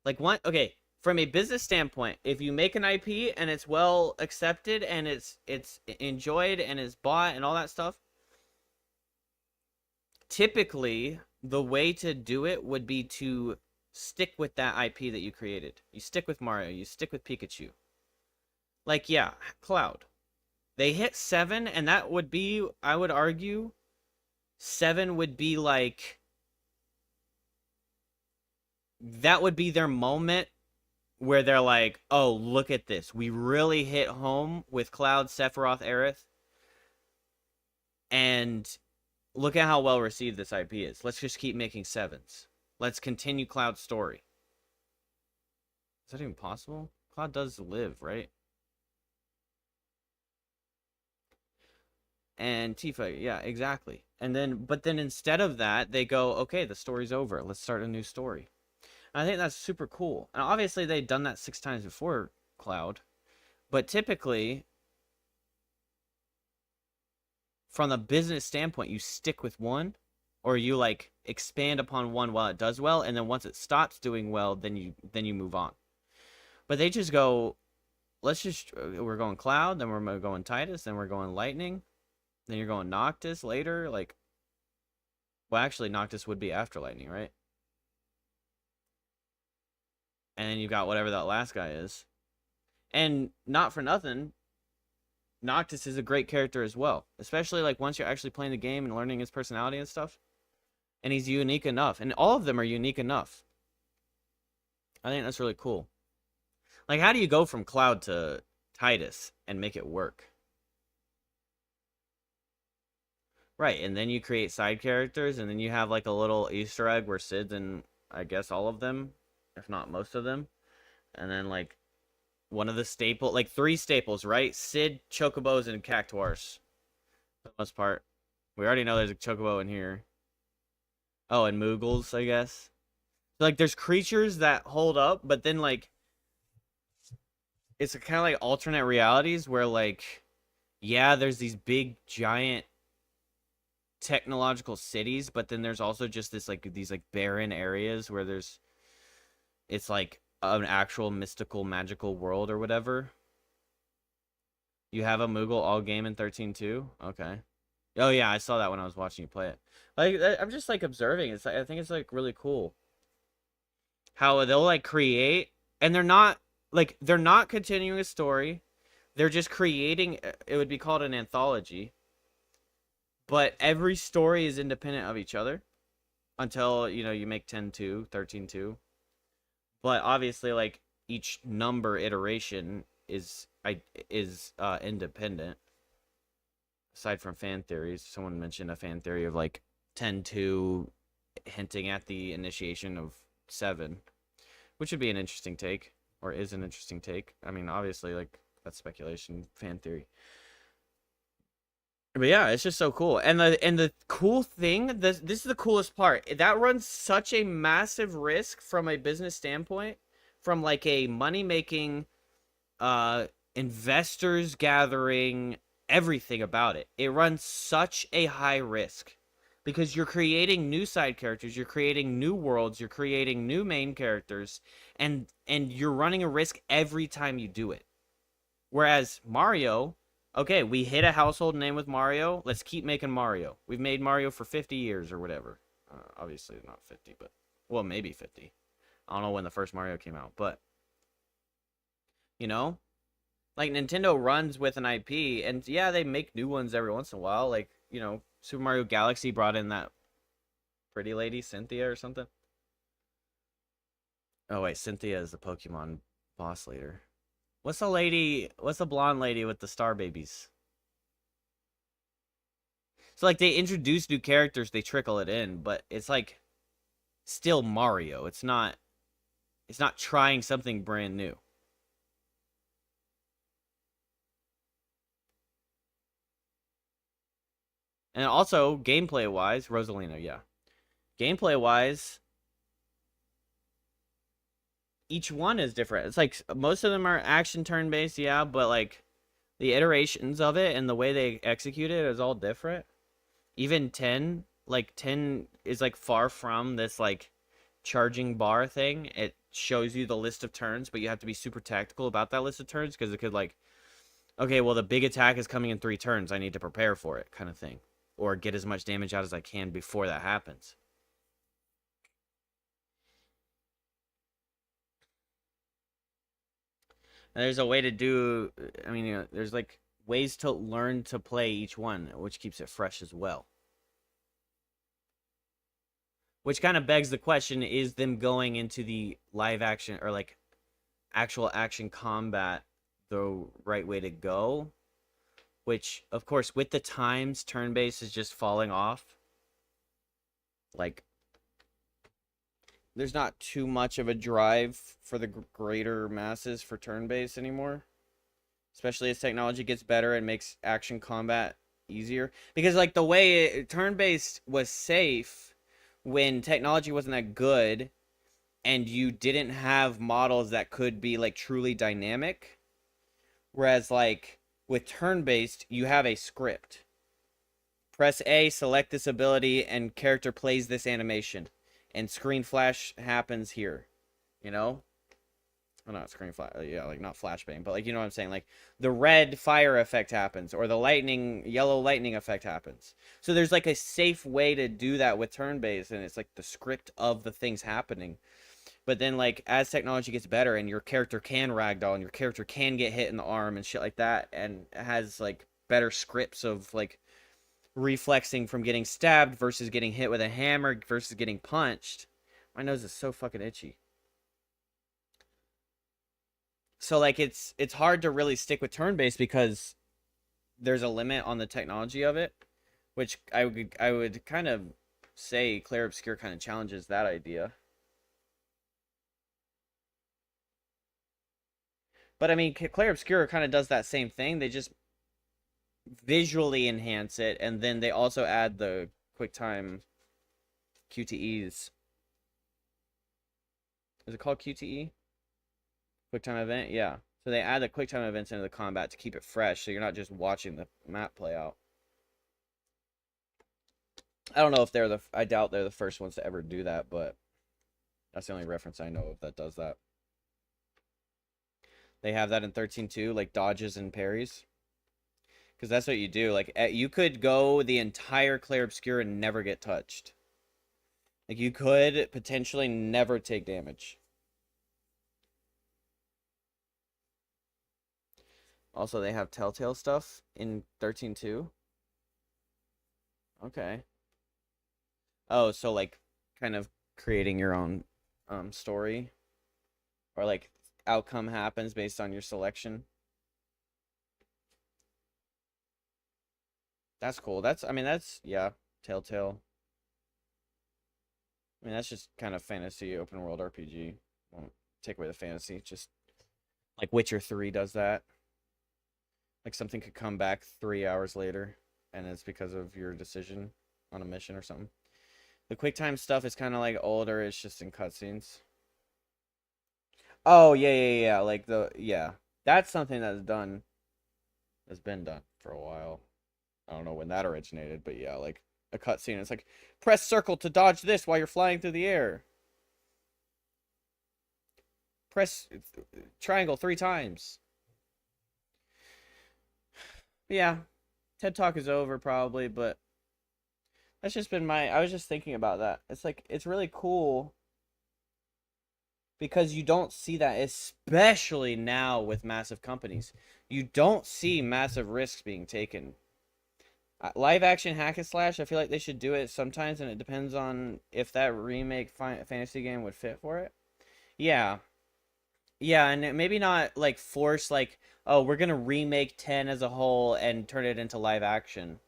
Like okay, from a business standpoint, if you make an IP and it's well accepted and it's enjoyed and is bought and all that stuff, typically the way to do it would be to stick with that IP that you created. You stick with Mario, you stick with Pikachu. Like, yeah, Cloud. They hit 7, and that would be, I would argue, 7 would be like, that would be their moment where they're like, oh, look at this. We really hit home with Cloud, Sephiroth, Aerith. And look at how well received this IP is. Let's just keep making 7s. Let's continue Cloud's story. Is that even possible? Cloud does live, right? and Tifa. Yeah, exactly. And then, but then instead of that, they go, okay, the story's over. Let's start a new story. And I think that's super cool. And obviously, they've done that 6 times before, Cloud. But typically, from the business standpoint, you stick with one, or you like expand upon one while it does well, and then once it stops doing well, then you move on. But they just go, we're going Cloud, then we're going Titus, then we're going Lightning, then you're going Noctis later. Like, well, actually, Noctis would be after Lightning, right? And then you got whatever that last guy is. And not for nothing, Noctis is a great character as well. Especially like once you're actually playing the game and learning his personality and stuff. And he's unique enough. And all of them are unique enough. I think that's really cool. Like, how do you go from Cloud to Titus and make it work? Right, and then you create side characters, and then you have like a little Easter egg where Sid's in, I guess, all of them, if not most of them. And then like one of the like 3 staples, right? Sid, Chocobos, and Cactuars. For the most part. We already know there's a Chocobo in here. Oh, and Moogles, I guess. So, like, there's creatures that hold up, but then like it's kind of like alternate realities where like, yeah, there's these big giant technological cities, but then there's also just this like these like barren areas where it's like an actual mystical magical world or whatever. You have a Moogle all game in 13 too? Okay. Oh yeah, I saw that when I was watching you play it. Like, I'm just like observing. It's I think it's like really cool how they'll like create, and they're not continuing a story. They're just creating. It would be called an anthology. But every story is independent of each other until, you make 10-2, 13-2. But obviously, like, each number iteration is independent. Aside from fan theories, someone mentioned a fan theory of like 10-2 hinting at the initiation of 7, which would be an interesting take, or is an interesting take. I mean, obviously, like, that's speculation, fan theory. But yeah, it's just so cool. And the cool thing, this is the coolest part. That runs such a massive risk from a business standpoint, from like a money-making, investors gathering, everything about it. It runs such a high risk because you're creating new side characters, you're creating new worlds, you're creating new main characters, and you're running a risk every time you do it. Whereas Mario, okay, we hit a household name with Mario. Let's keep making Mario. We've made Mario for 50 years or whatever. Obviously not 50, but, well, maybe 50. I don't know when the first Mario came out, but, like, Nintendo runs with an IP, and yeah, they make new ones every once in a while. Like, Super Mario Galaxy brought in that pretty lady, Cynthia or something. Oh, wait, Cynthia is the Pokemon boss leader. What's the blonde lady with the star babies? So, like, they introduce new characters, they trickle it in, but it's, like, still Mario. It's not trying something brand new. And also, gameplay-wise, Rosalina, yeah. Gameplay-wise, each one is different. It's like most of them are action turn-based, yeah, but like the iterations of it and the way they execute it is all different. Even 10 is like far from this like charging bar thing. It shows you the list of turns, but you have to be super tactical about that list of turns because it could like, okay, well, the big attack is coming in 3 turns. I need to prepare for it, kind of thing. Or get as much damage out as I can before that happens. And there's a way to do, I mean, there's like ways to learn to play each one, which keeps it fresh as well. Which kind of begs the question, is them going into the live action or like actual action combat the right way to go? Which, of course, with the times, turn-based is just falling off. Like, there's not too much of a drive for the greater masses for turn-based anymore. Especially as technology gets better and makes action combat easier because like the way turn-based was safe when technology wasn't that good and you didn't have models that could be like truly dynamic, whereas like with turn-based you have a script. Press A, select this ability, and character plays this animation, and screen flash happens here, you know. Well, not screen flash, yeah, like not flashbang, but like you know what I'm saying. Like the red fire effect happens, or the yellow lightning effect happens. So there's like a safe way to do that with turn-based, and it's like the script of the things happening. But then like as technology gets better, and your character can ragdoll, and your character can get hit in the arm and shit like that, and has like better scripts of like reflexing from getting stabbed versus getting hit with a hammer versus getting punched. My nose is so fucking itchy. So like it's hard to really stick with turn-based because there's a limit on the technology of it, which I would kind of say Clair Obscur kind of challenges that idea. But I mean, Clair Obscur kind of does that same thing. They just visually enhance it, and then they also add the QuickTime QTEs. Is it called QTE? QuickTime event? Yeah. So they add the QuickTime events into the combat to keep it fresh, so you're not just watching the map play out. I don't know if I doubt they're the first ones to ever do that, but that's the only reference I know of that does that. They have that in 13.2, like dodges and parries. Because that's what you do. Like, you could go the entire Clair Obscur and never get touched. Like, you could potentially never take damage. Also, they have Telltale stuff in 13.2. Okay. Oh, so, like, kind of creating your own story. Or, like, outcome happens based on your selection. That's cool. Yeah, Telltale. I mean, that's just kind of fantasy open world RPG. Won't take away the fantasy. Just like Witcher 3 does that. Like something could come back 3 hours later, and it's because of your decision on a mission or something. The QuickTime stuff is kind of like older. It's just in cutscenes. Oh, yeah. Like that's something that's been done for a while. I don't know when that originated, but yeah, like a cutscene. It's like, press circle to dodge this while you're flying through the air. Press triangle 3 times. Yeah, TED Talk is over probably, but that's just been I was just thinking about that. It's like, it's really cool because you don't see that, especially now with massive companies. You don't see massive risks being taken. Live action hack and slash, I feel like they should do it sometimes, and it depends on if that remake fantasy game would fit for it. Yeah. Yeah, and maybe not like force like, oh, we're gonna remake 10 as a whole and turn it into live action.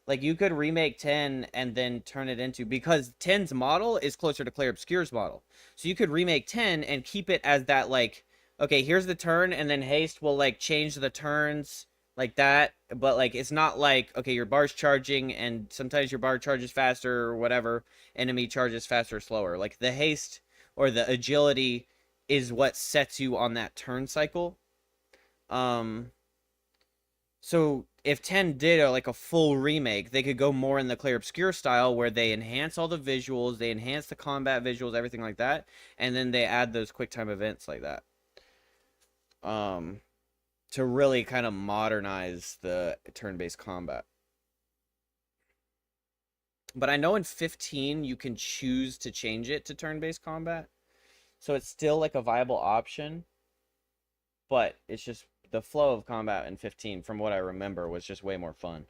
Like you could remake 10 and then turn it into, because 10's model is closer to Clair Obscur's model. So you could remake 10 and keep it as that like, okay, here's the turn, and then haste will like change the turns like that, but like it's not like, okay, your bar's charging and sometimes your bar charges faster or whatever, enemy charges faster or slower. Like the haste or the agility is what sets you on that turn cycle. So if 10 did like a full remake, they could go more in the Clair Obscur style where they enhance all the visuals, they enhance the combat visuals, everything like that, and then they add those QuickTime events like that. To really kind of modernize the turn-based combat. But I know in 15 you can choose to change it to turn-based combat. So it's still like a viable option. But it's just the flow of combat in 15, from what I remember, was just way more fun.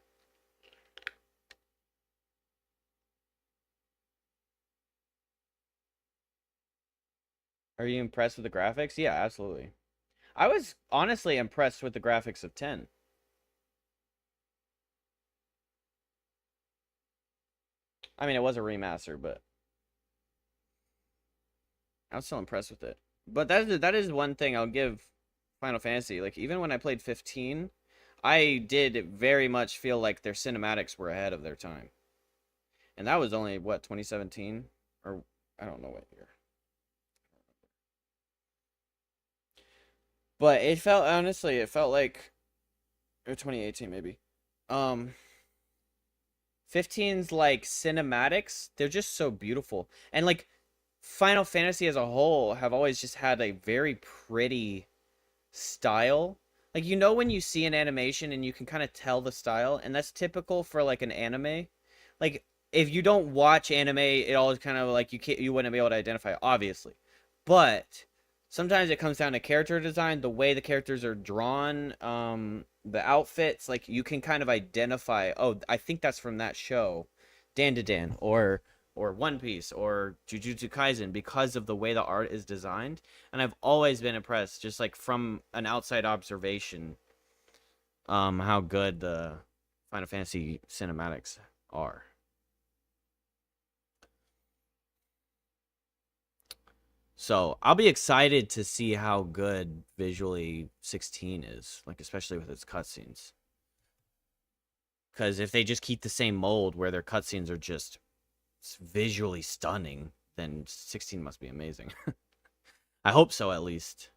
Are you impressed with the graphics? Yeah, absolutely. I was honestly impressed with the graphics of 10. I mean, it was a remaster, but I was still impressed with it. But that is one thing I'll give Final Fantasy. Like, even when I played 15, I did very much feel like their cinematics were ahead of their time. And that was only, what, 2017? Or, I don't know what year. But it felt, honestly, it felt like, or 2018 maybe. 15's like cinematics, they're just so beautiful. And like Final Fantasy as a whole have always just had a very pretty style. Like, you know, when you see an animation and you can kind of tell the style, and that's typical for like an anime. Like, if you don't watch anime, it always kind of like you wouldn't be able to identify it, obviously. But sometimes it comes down to character design, the way the characters are drawn, the outfits. Like, you can kind of identify, oh, I think that's from that show, Dan to Dan, or One Piece, or Jujutsu Kaisen, because of the way the art is designed. And I've always been impressed, just like from an outside observation, how good the Final Fantasy cinematics are. So I'll be excited to see how good visually 16 is, like especially with its cutscenes. Because if they just keep the same mold where their cutscenes are just visually stunning, then 16 must be amazing. I hope so, at least.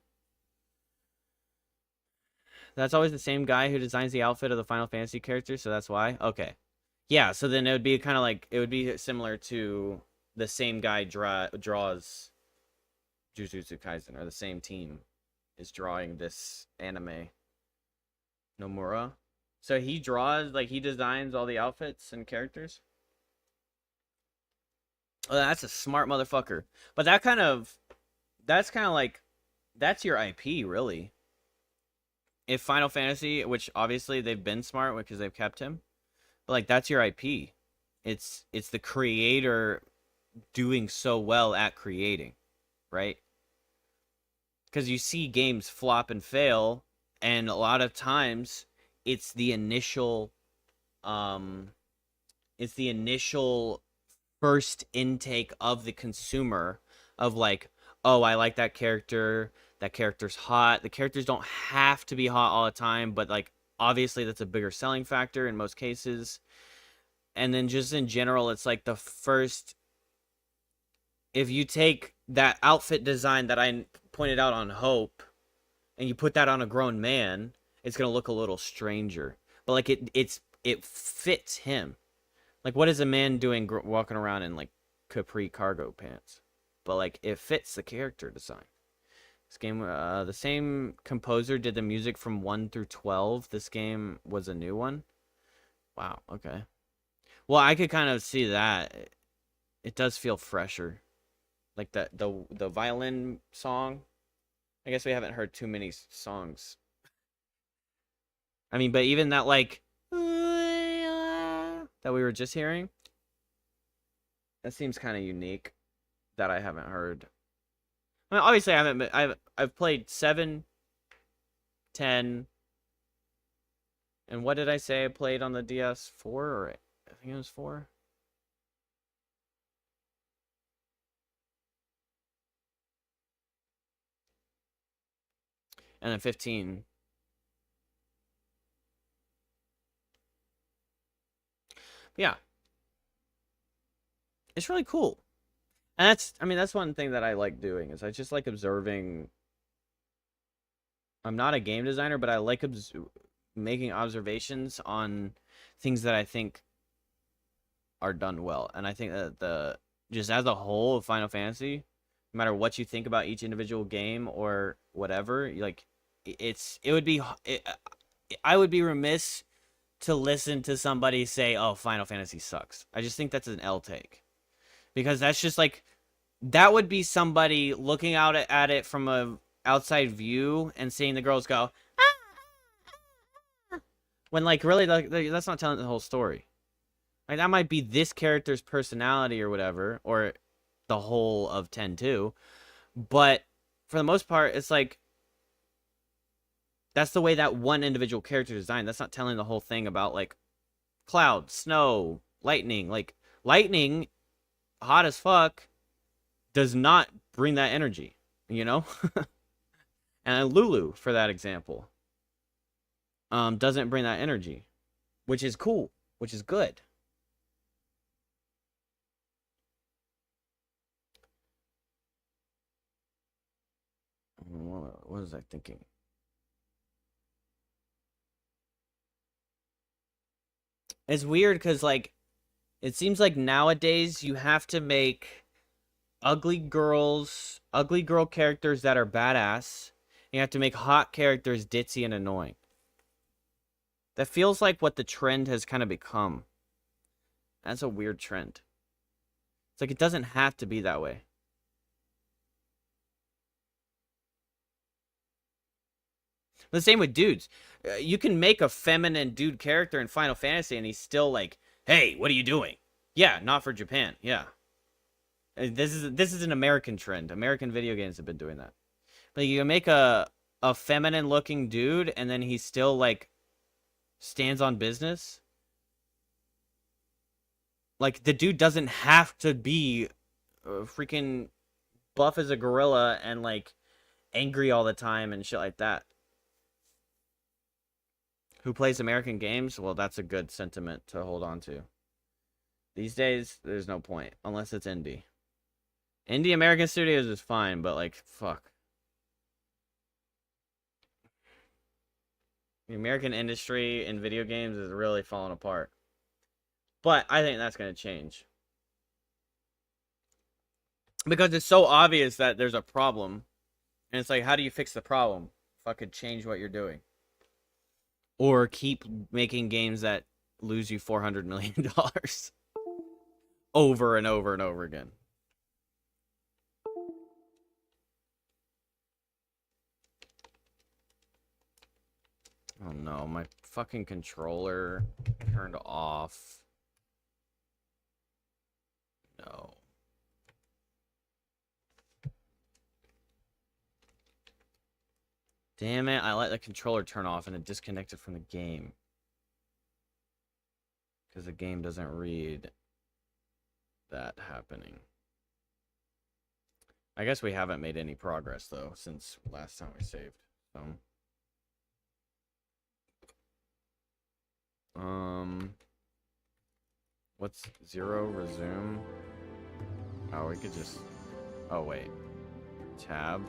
That's always the same guy who designs the outfit of the Final Fantasy characters, so that's why? Okay. Yeah, so then it would be kind of like, it would be similar to the same guy draws Jujutsu Kaisen, or the same team is drawing this anime. Nomura. So he draws, like, he designs all the outfits and characters? Oh, that's a smart motherfucker. But that's kind of like, that's your IP, really. If Final Fantasy, which obviously they've been smart because they've kept him, but like, that's your IP. It's the creator doing so well at creating, right? Because you see games flop and fail, and a lot of times it's the initial first intake of the consumer of like, oh, I like that character, that character's hot. The characters don't have to be hot all the time, but like, obviously that's a bigger selling factor in most cases. And then just in general, it's like the first, if you take that outfit design that I pointed out on Hope and you put that on a grown man, it's gonna look a little stranger. But like, it fits him. Like, what is a man doing walking around in like capri cargo pants? But like, it fits the character design. This game, the same composer did the music from 1 through 12. This game was a new one. Wow, okay. Well, I could kind of see that. It does feel fresher. Like the violin song. I guess we haven't heard too many songs. I mean, but even that, like, that we were just hearing, that seems kind of unique that I haven't heard. I mean, obviously I haven't been, I've played 7, 10, and what did I say I played on the DS4, or I think it was 4? And then 15. Yeah. It's really cool. And that's, I mean, that's one thing that I like doing, is I just like observing. I'm not a game designer, but I like making observations on things that I think are done well. And I think that just as a whole of Final Fantasy, no matter what you think about each individual game or whatever, like, I would be remiss to listen to somebody say, oh, Final Fantasy sucks. I just think that's an L take. Because that's just like, that would be somebody looking out at it from a outside view and seeing the girls go, when like, really, like, that's not telling the whole story. Like, that might be this character's personality or whatever, or the whole of 10-2, but for the most part, it's like, that's the way that one individual character is designed. That's not telling the whole thing about, like, cloud, snow, lightning. Like, lightning, hot as fuck, does not bring that energy, you know? And Lulu, for that example. doesn't bring that energy, which is cool, which is good. What was I thinking? It's weird because, like, it seems like nowadays you have to make ugly girl characters that are badass. And you have to make hot characters ditzy and annoying. That feels like what the trend has kind of become. That's a weird trend. It's like it doesn't have to be that way. The same with dudes. You can make a feminine dude character in Final Fantasy and he's still like, hey, what are you doing? Yeah, not for Japan. Yeah. This is an American trend. American video games have been doing that. But you can make a feminine looking dude and then he still like stands on business. Like the dude doesn't have to be freaking buff as a gorilla and like angry all the time and shit like that. Who plays American games? Well, that's a good sentiment to hold on to. These days, there's no point. Unless it's indie. Indie American studios is fine, but like, fuck. The American industry in video games is really falling apart. But I think that's going to change. Because it's so obvious that there's a problem. And it's like, how do you fix the problem? Fucking change what you're doing. Or keep making games that lose you $400 million over and over and over again. Oh no, my fucking controller turned off. No. Damn it, I let the controller turn off and it disconnected from the game. Because the game doesn't read that happening. I guess we haven't made any progress, though, since last time we saved. So. What's 0? Resume? Oh, we could just... Oh, wait. Tab.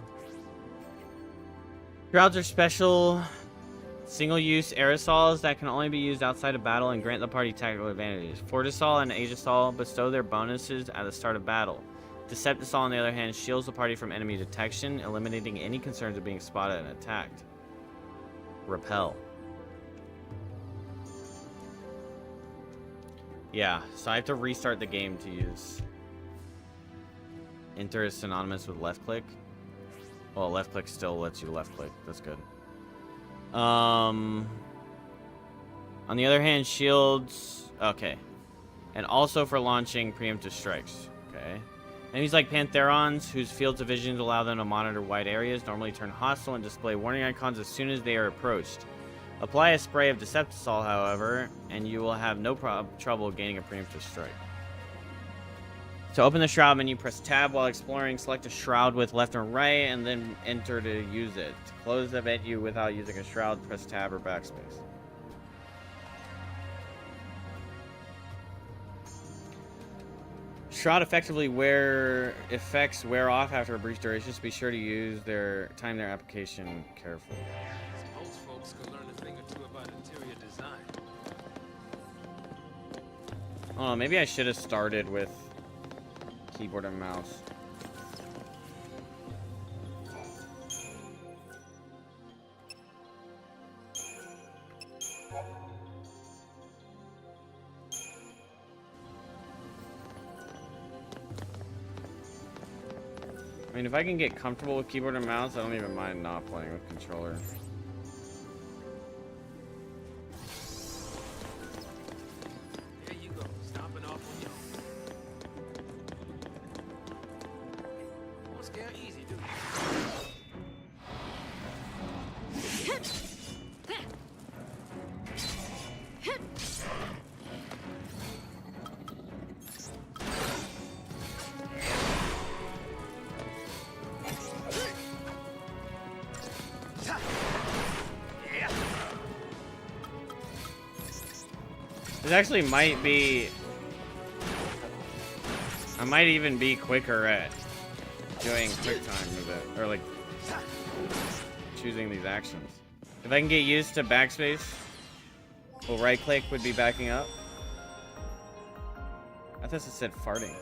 Shrouds are special single-use aerosols that can only be used outside of battle and grant the party tactical advantages. Fortisol and Aegisol bestow their bonuses at the start of battle. Deceptisol, on the other hand, shields the party from enemy detection, eliminating any concerns of being spotted and attacked. Repel. Yeah, so I have to restart the game to use... Enter is synonymous with left click. Well, left click still lets you left click. That's good. On the other hand, shields... Okay. And also for launching preemptive strikes. Okay. Enemies like Pantherons, whose fields of vision allow them to monitor wide areas, normally turn hostile and display warning icons as soon as they are approached. Apply a spray of Deceptisol, however, and you will have no trouble gaining a preemptive strike. To open the Shroud menu, press Tab while exploring, select a Shroud with left and right, and then enter to use it. To close the menu without using a Shroud, press Tab or Backspace. Shroud effectively effects wear off after a brief duration, so be sure to time their application carefully. Suppose folks could learn a thing or two about interior design. Oh, maybe I should have started with keyboard and mouse. I mean, if I can get comfortable with keyboard and mouse, I don't even mind not playing with controller. There you go, stomping off on your own. Don't scare easy, dude. This actually might be... I might even be quicker at doing quick time with it. Or like... choosing these actions. If I can get used to backspace, well, right click would be backing up. I thought it said farting.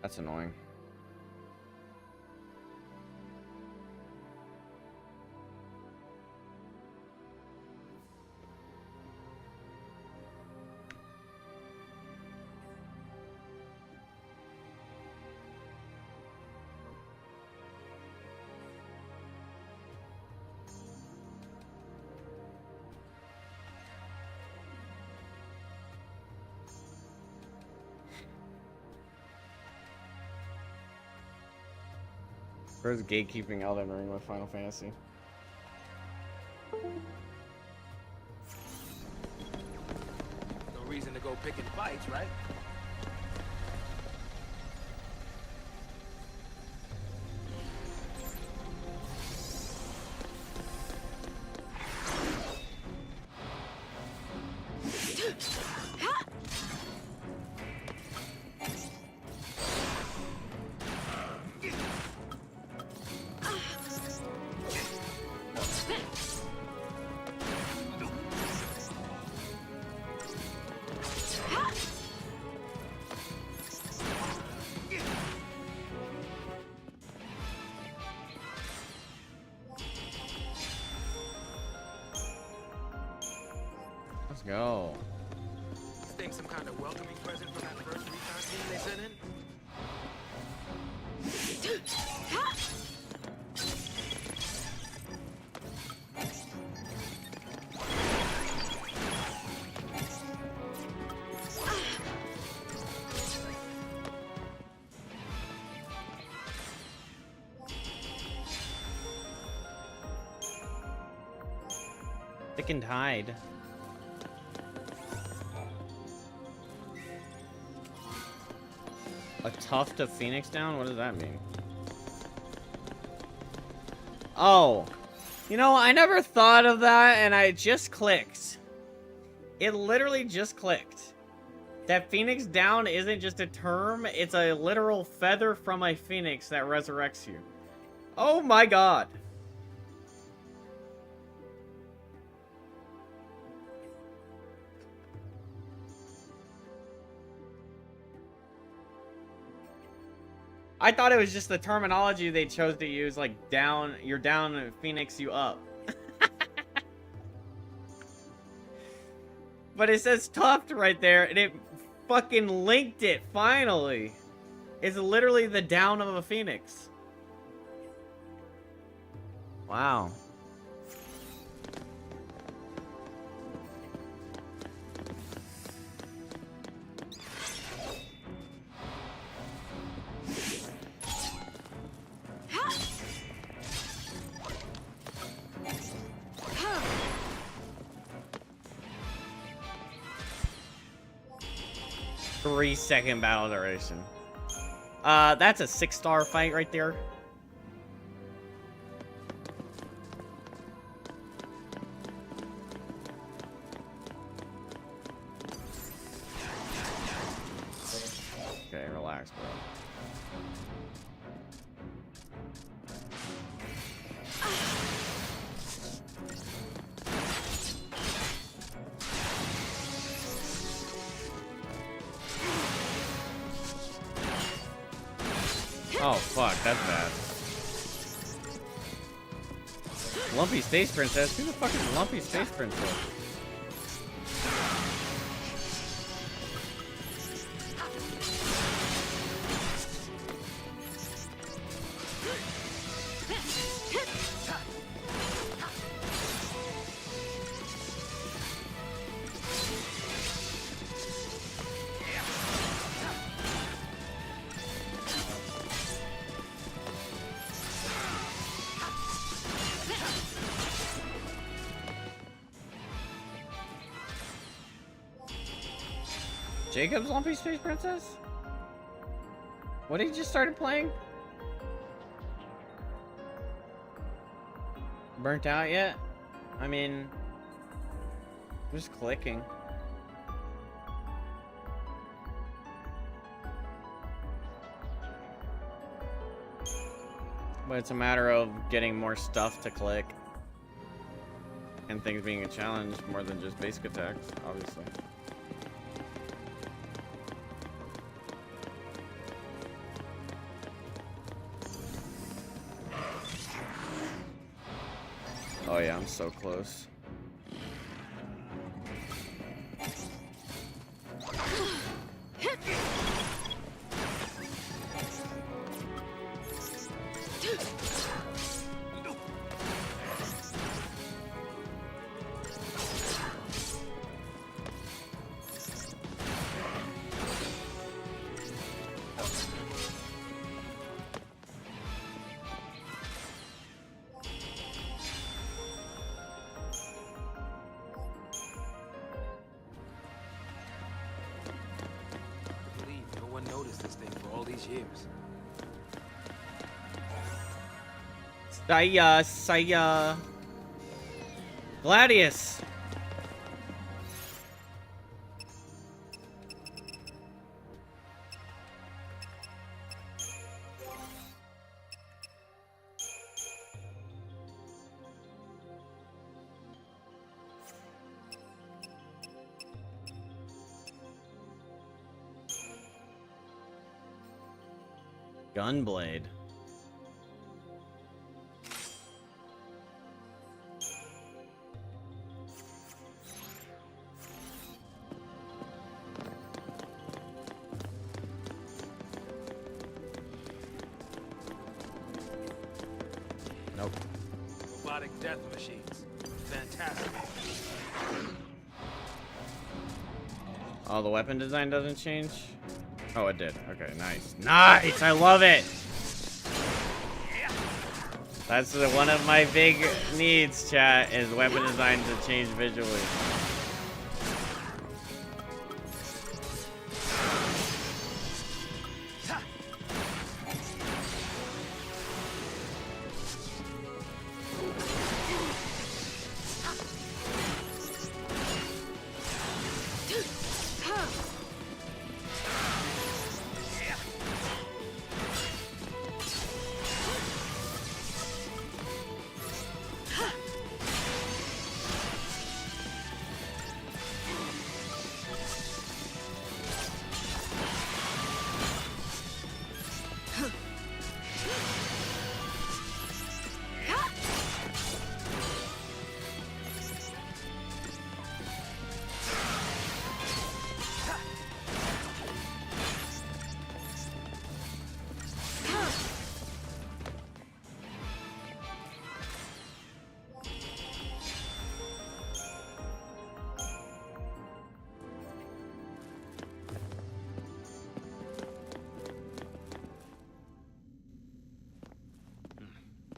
That's annoying. Where's gatekeeping Elden Ring with Final Fantasy? No reason to go picking fights, right? Let's go. This thing some kind of welcoming present from that first recon team they sent in? Thick and Tide. A tuft of Phoenix down? What does that mean? Oh. You know, I never thought of that, and I just clicked. It literally just clicked. That Phoenix down isn't just a term, it's a literal feather from a phoenix that resurrects you. Oh my god. I thought it was just the terminology they chose to use, like down, you're down, Phoenix, you up. But it says tuft right there, and it fucking linked it, finally. It's literally the down of a phoenix. Wow. Three-second battle duration. That's a 6-star fight right there. Okay, relax, bro. Oh, fuck, that's bad. Lumpy Space Princess? Who the fuck is Lumpy Space Princess? Jacob's Lumpy Space Princess? What he just started playing? Burnt out yet? I mean, I'm just clicking. But it's a matter of getting more stuff to click. And things being a challenge more than just basic attacks, obviously. Oh yeah, I'm so close. No one noticed this thing for all these years. Saya. Gladius. Gunblade. Nope. Robotic death machines. Fantastic. Oh, the weapon design doesn't change? Oh, it did. Okay, nice. Nice! I love it! That's one of my big needs, chat, is weapon design to change visually.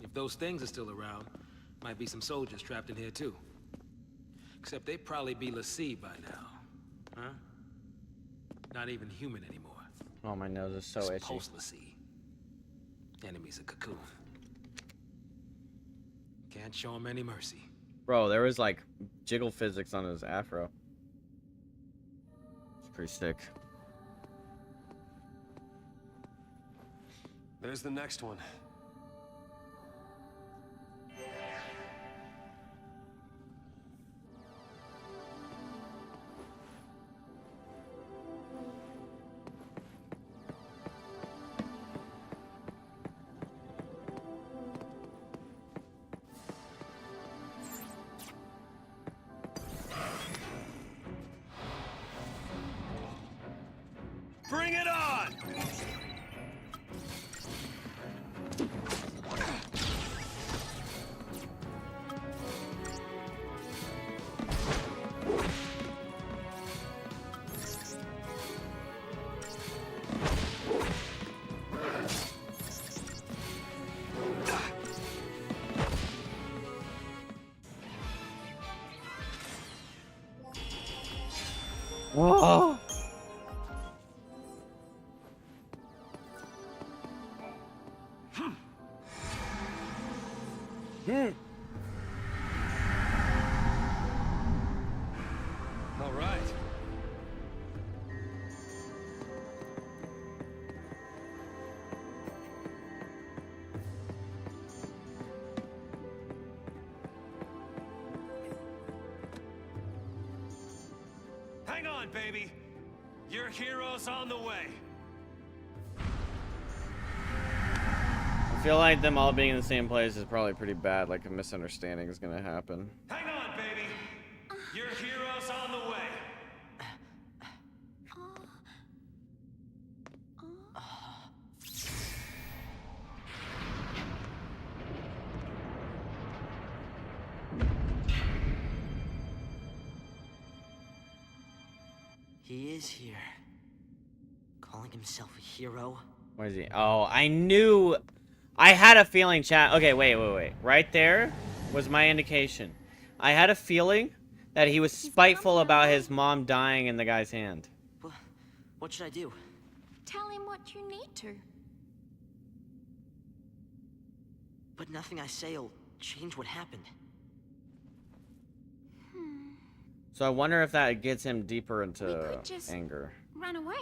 If those things are still around, might be some soldiers trapped in here too. Except they'd probably be Ffxiii by now. Huh? Not even human anymore. Oh, my nose is so itchy. Post Ffxiii. Enemies a cocoon. Can't show him any mercy. Bro, there was like jiggle physics on his afro. It's pretty sick. There's the next one. Bring it on! Whoa! All right. Hang on, baby. Your hero's on the way. I feel like them all being in the same place is probably pretty bad. Like a misunderstanding is gonna happen. Hang on, baby. Your hero's on the way. He is here. Calling himself a hero. Where is he? Oh, I knew. I had a feeling, chat. Okay, wait. Right there was my indication. I had a feeling that he was spiteful about his mom dying in the guy's hand. What should I do? Tell him what you need to. But nothing I say will change what happened. So I wonder if that gets him deeper into could just anger. Run away.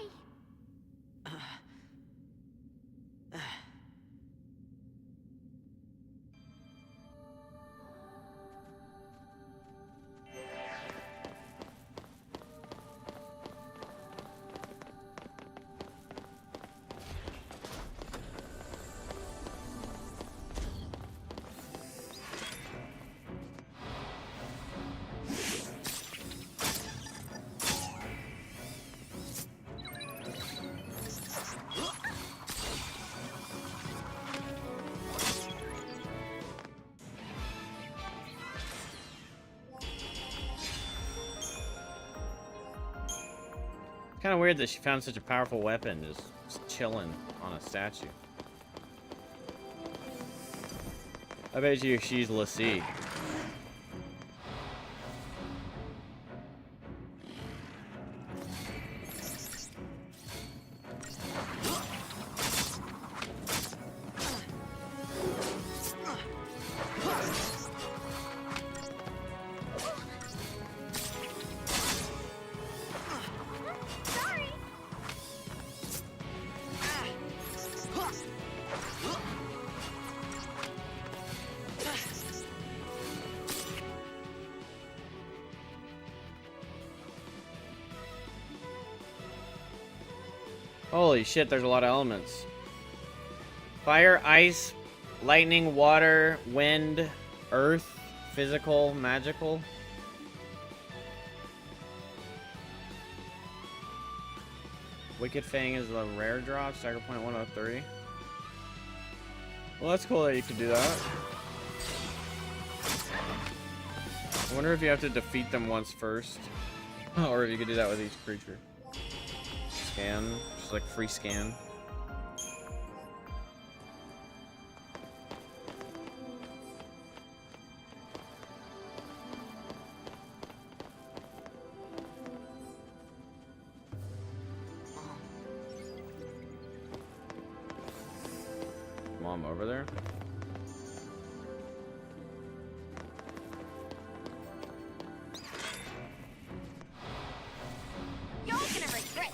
Kind of weird that she found such a powerful weapon just chilling on a statue. I bet you she's Lassie. Holy shit, there's a lot of elements. Fire, ice, lightning, water, wind, earth, physical, magical. Wicked Fang is the rare drop, stagger point 103. Well, that's cool that you can do that. I wonder if you have to defeat them once first. Or if you could do that with each creature. Scan, just like free scan. Mom over there. You're gonna regret.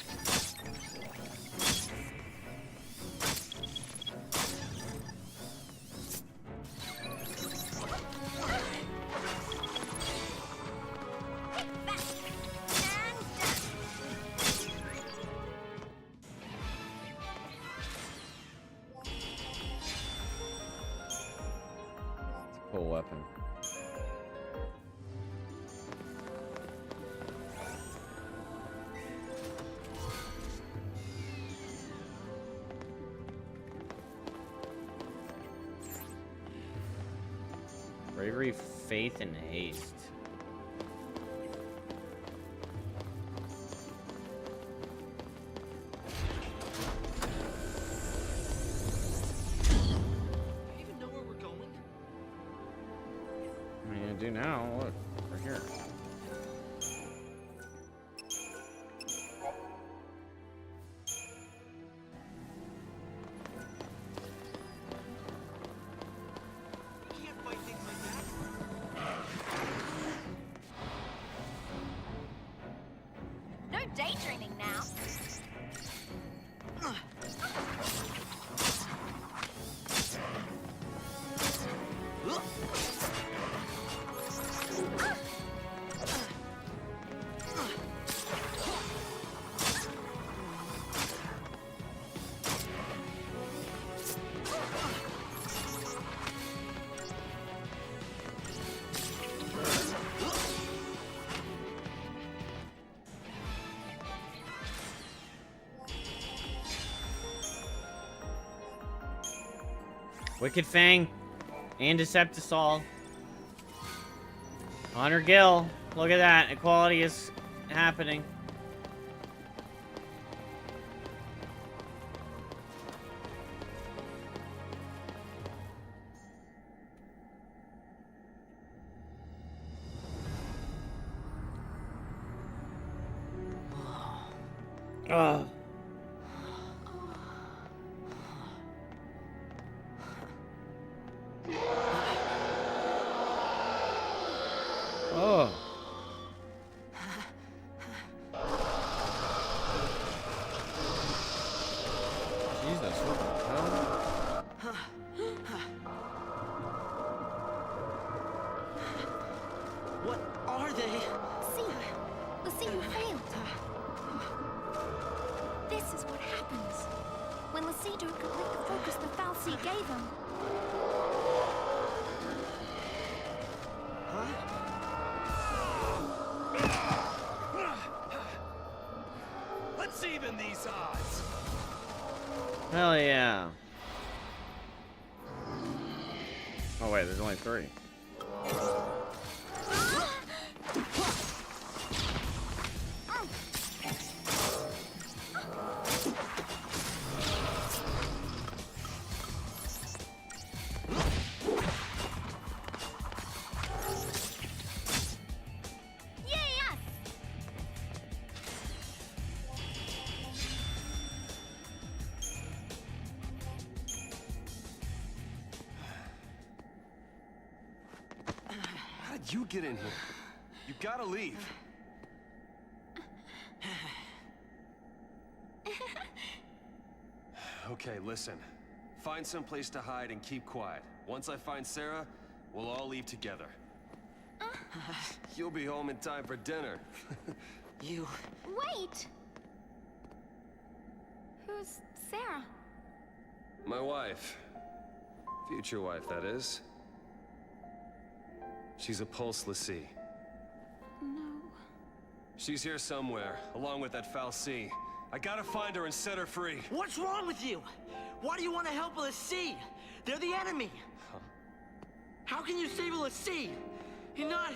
Cool weapon. Bravery, faith, and haste. Even know where we're going? I mean, I do now. Look, we're here. daydreaming now. Wicked Fang and Deceptisol. Honor Gil. Look at that. Equality is happening. Oh. Oh. Jesus, what the hell? What are they? See, you failed. This is what happens when Lassie don't complete the focus the Ffxiii gave him. Let's even these odds. Hell yeah. Oh wait, there's only 3. How'd you get in here? You gotta leave. Okay, listen. Find some place to hide and keep quiet. Once I find Sarah, we'll all leave together. You'll be home in time for dinner. You... Wait! Who's Sarah? My wife. Future wife, that is. She's a Pulse Lassie. No. She's here somewhere, along with that Ffxiii. I gotta find her and set her free. What's wrong with you? Why do you want to help Lassie? They're the enemy. Huh. How can you save Lassie? You're not...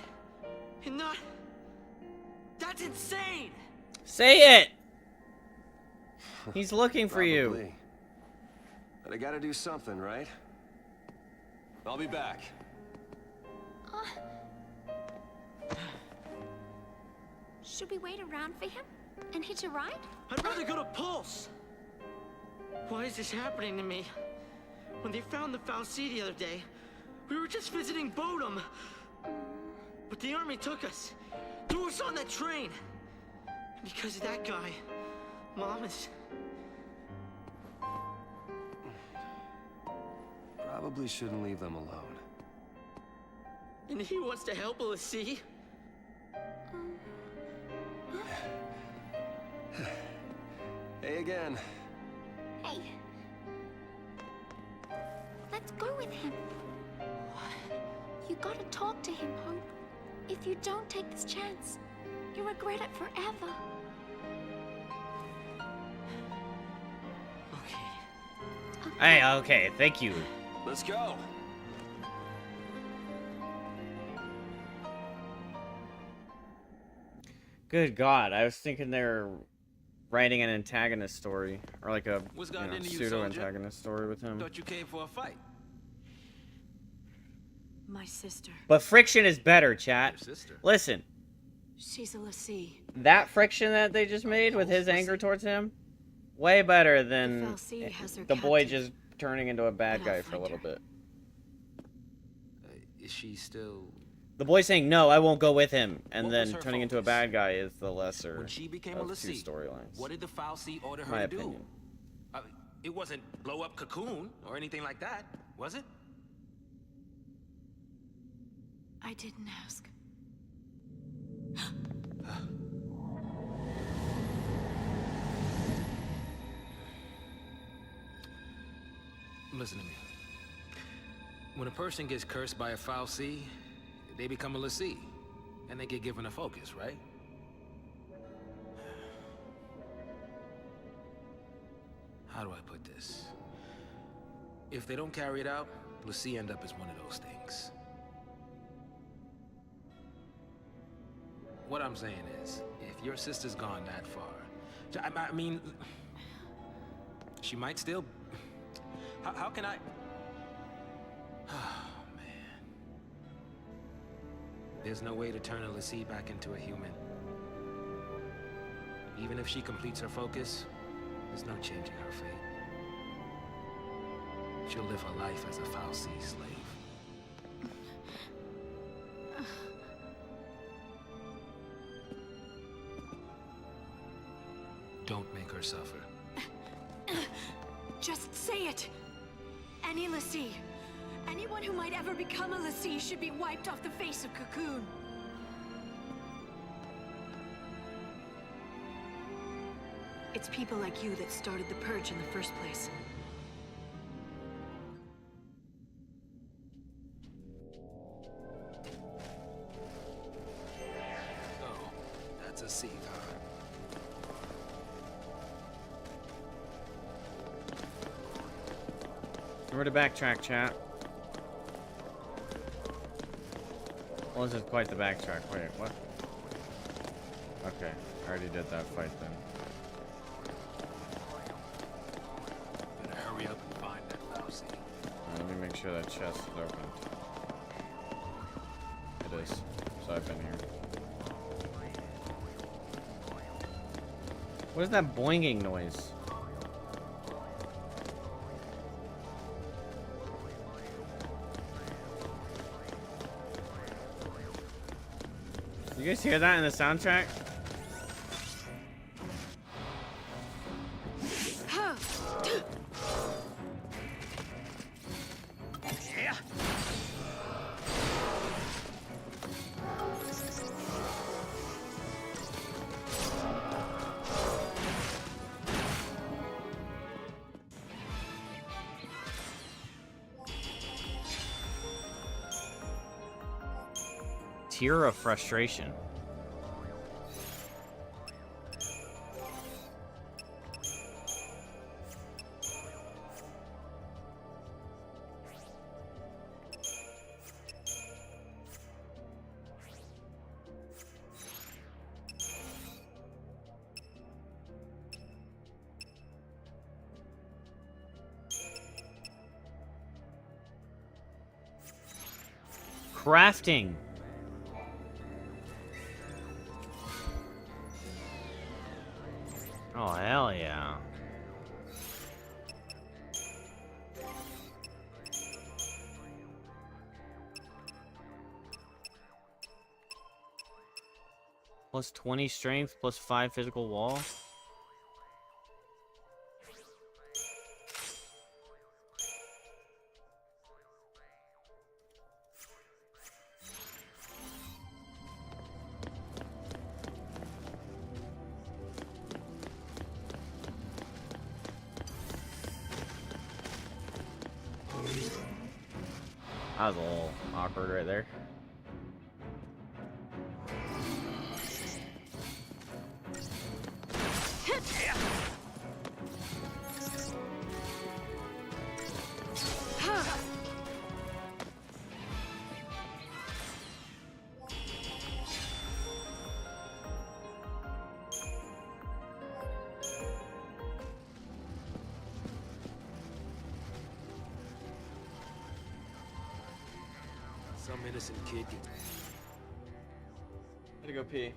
That's insane! Say it! He's looking for you. Probably. But I gotta do something, right? I'll be back. Should we wait around for him and hitch a ride? I'd rather go to Pulse. Why is this happening to me? When they found the Ffxiii the other day, we were just visiting Bodum. But the army took us, threw us on that train. And because of that guy, Mom is... Probably shouldn't leave them alone. And he wants to help Lassie? Hey again. Hey. Let's go with him. You gotta talk to him, Hope. If you don't take this chance, you'll regret it forever. Hey, okay, thank you. Let's go. Good God, I was thinking they were writing an antagonist story, or like a What's gotten into you, soldier? pseudo-antagonist story with him. Thought you came for a fight. My sister. But Friction is better, chat. Your sister? Listen, She's a Lassie. that Friction that they just made with his anger towards him, way better than Ffxiii has her the boy captive, just turning into a bad but I'll guy for a find little her. bit. Is she still The boy saying no, I won't go with him, and What then was her turning into a focus? bad guy is the lesser When she became a of two Lassie, storylines. what did the Ffxiii order her My to opinion. do? It wasn't blow up Cocoon or anything like that, was it? I didn't ask. Listen to me. When a person gets cursed by a Ffxiii, they become a Lassie, and they get given a focus, right? How do I put this? If they don't carry it out, Lassie end up as one of those things. What I'm saying is, if your sister's gone that far, I mean, she might still. How can I? Oh, man. There's no way to turn a Lassie back into a human. Even if she completes her focus, there's no changing her fate. She'll live her life as a Ffxiii slave. Don't make her suffer. Just say it! Any Lassie, anyone who might ever become a Lassie should be wiped off the face of Cocoon. It's people like you that started the Purge in the first place. Oh, that's a Ffxiii. Remember to backtrack, chat. Well, this is quite the backtrack. Wait, what? Okay, I already did that fight then. Better hurry up and find that Ffxiii. Let me make sure that chest is open. It is. So I've been here. What is that boinging noise? You guys hear that in the soundtrack? Tear of frustration. Crafting. Oh, hell yeah. Plus 20 strength, plus 5 physical wall. That was a little awkward right there. Some innocent kid get... Had to go pee.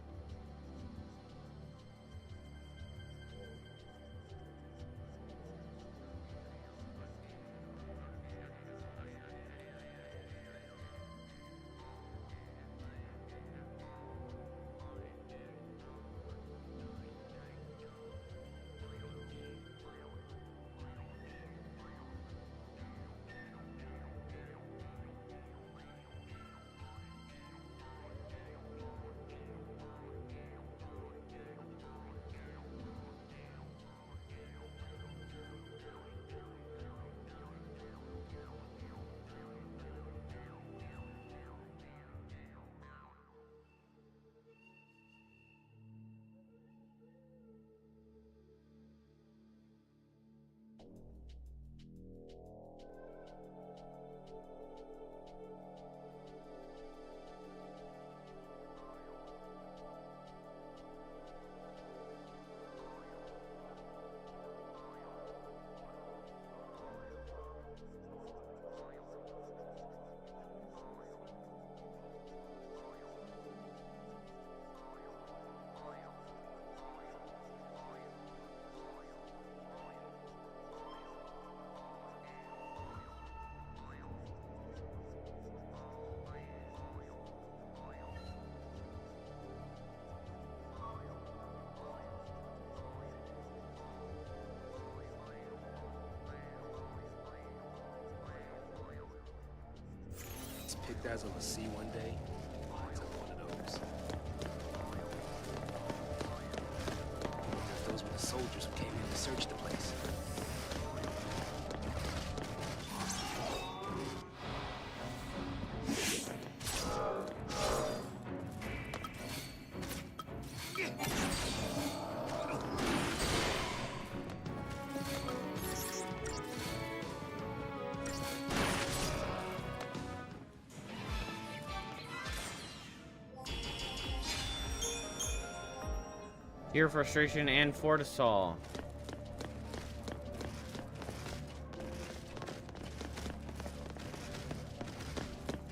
kicked ass over sea one day. I took one of those. Those were the soldiers who came in to search the place. Fear, frustration, and cortisol.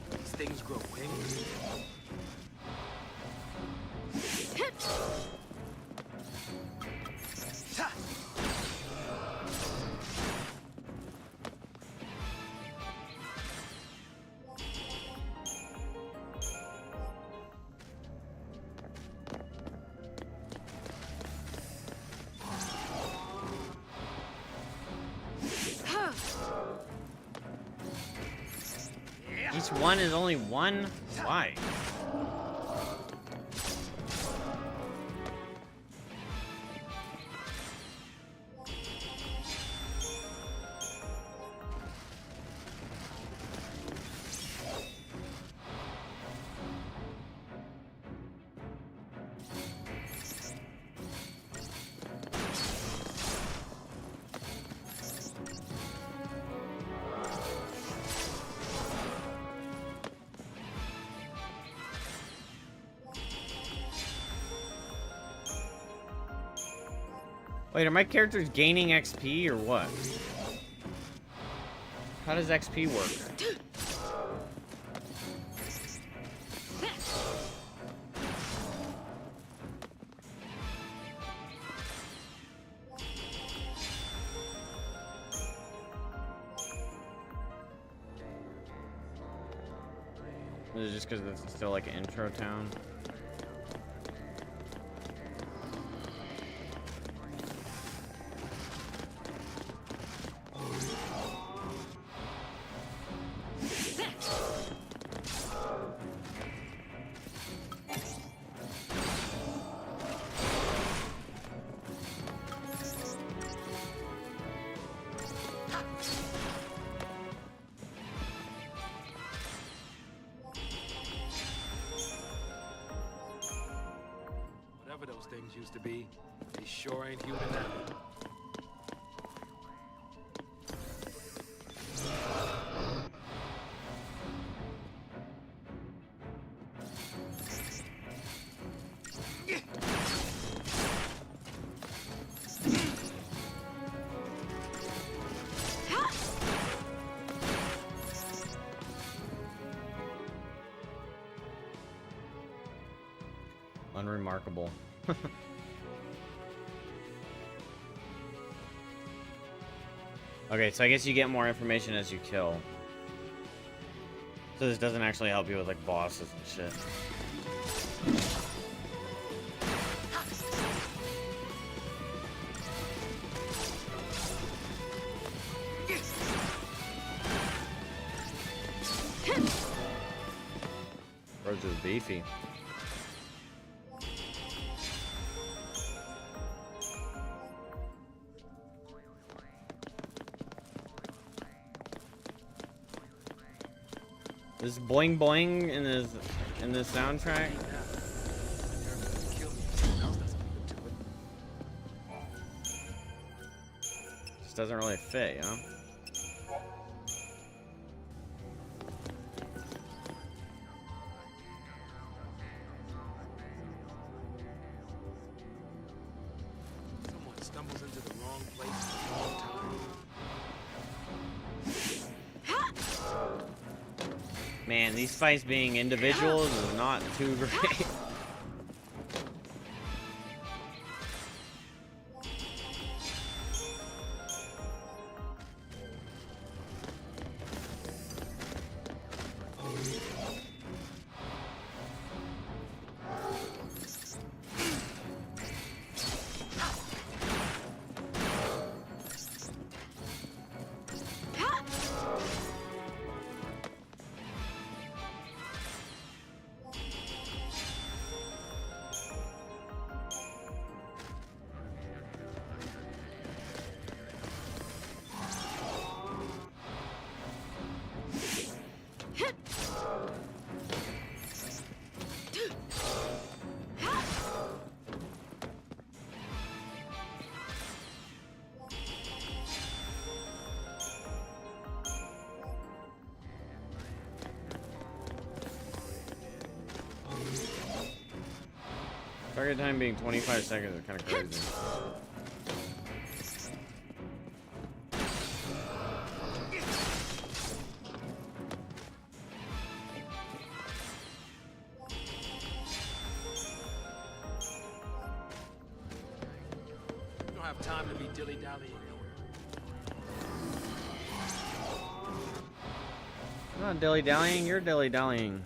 These things grow wings. Each one is only one? Why? Wait, are my characters gaining XP or what? How does XP work? Is it just because this is still like an intro town? Whatever those things used to be, they sure ain't human now. Unremarkable. Okay, so I guess you get more information as you kill. So this doesn't actually help you with like bosses and shit. Birds is beefy. This boing boing in the soundtrack. Just doesn't really fit, you know? Someone stumbles into the wrong place at the wrong time. Man, these fights being individuals is not too great. Target time being 25 seconds is kind of crazy. You don't have time to be dilly-dallying. I'm not dilly-dallying, you're dilly-dallying.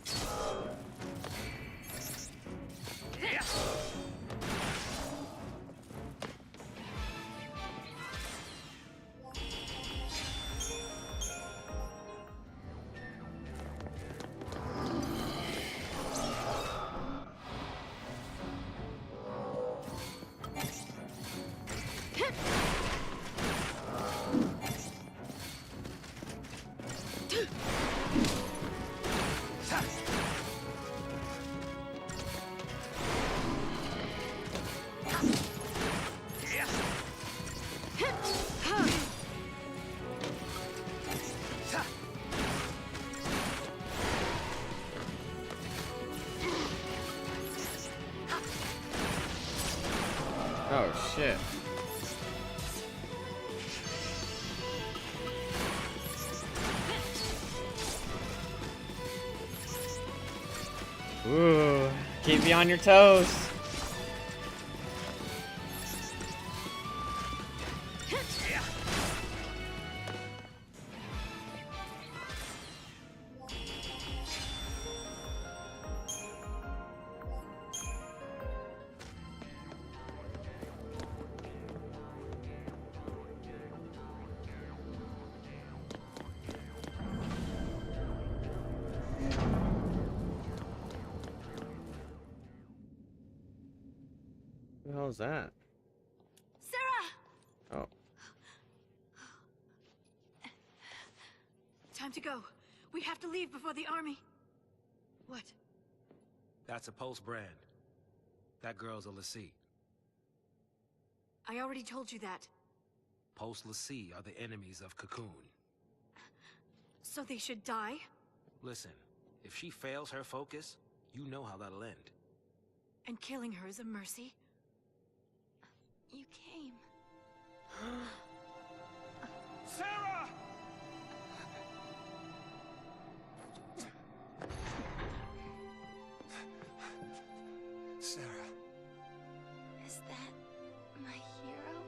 Oh shit. Ooh, keep me on your toes. What the hell is that? Sarah! Oh. Time to go. We have to leave before the army. What? That's a Pulse brand. That girl's a Ffxiii. I already told you that. Pulse Ffxiii are the enemies of Cocoon. So they should die? Listen, if she fails her focus, you know how that'll end. And killing her is a mercy? You came. Sarah! Sarah. Is that my hero?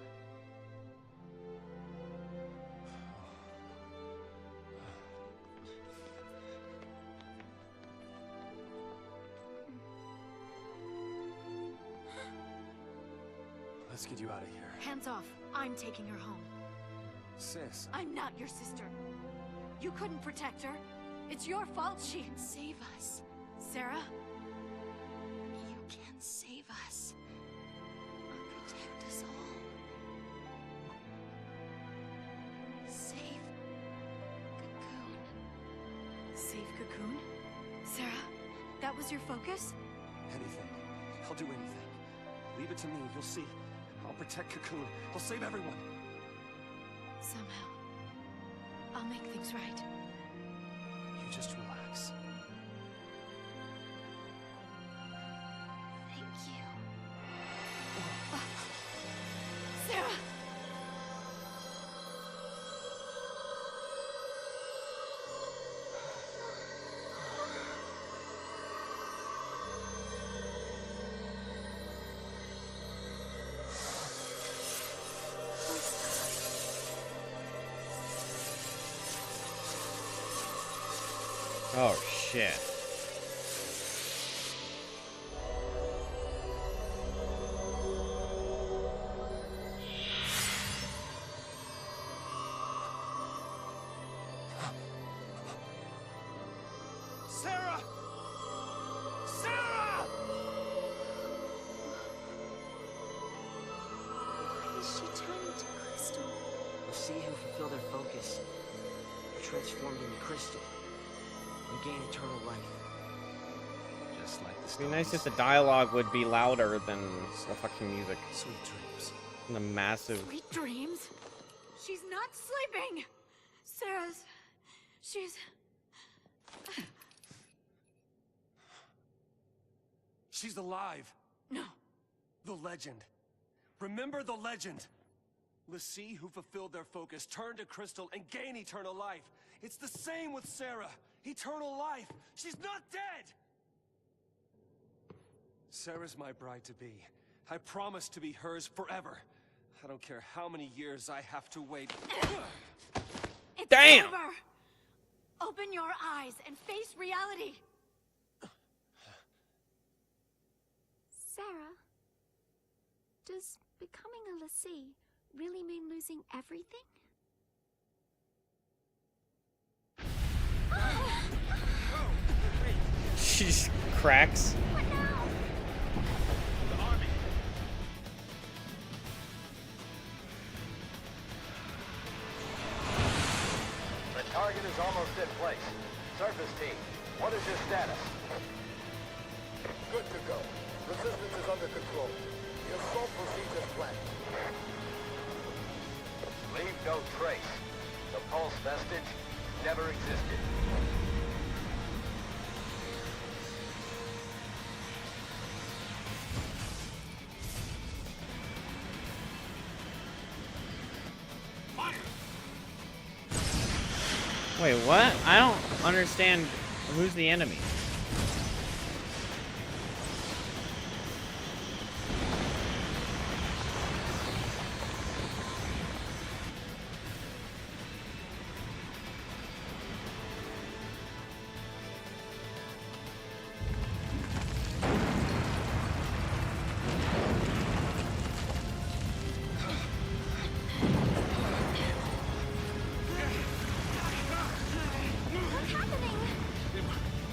Let's get you out of here. Hands off. I'm taking her home. Sis. I'm not your sister. You couldn't protect her. It's your fault she can save us. Sarah? You can save us. Protect us all. Save Cocoon. Save Cocoon? Sarah, that was your focus? Anything. I'll do anything. Leave it to me. You'll see. I'll protect Cocoon. I'll save everyone. Somehow, I'll make things right. You just relax. Thank you. Sarah! Oh shit. Sarah! Sarah! Why is she turning to crystal? The Ffxiii who fulfill their focus are transformed into crystal and gain eternal life. Just like the It'd be nice if the dialogue would be louder than the fucking music. Sweet dreams. And the massive. Sweet dreams? She's not sleeping! Sarah's... She's... She's alive. No, The legend. Remember the legend. Ffxiii, who fulfilled their focus, turned to Crystal and gained eternal life. It's the same with Sarah. Eternal life. She's not dead! Sarah's my bride-to-be. I promise to be hers forever. I don't care how many years I have to wait. It's Damn! over. Open your eyes and face reality. Sarah, does becoming a Ffxiii really mean losing everything? She just cracks. The target is almost in place. Surface team, what is your status? Good to go. Resistance is under control. The assault proceeds as planned. Leave no trace. The pulse vestige never existed. Wait, what? I don't understand who's the enemy.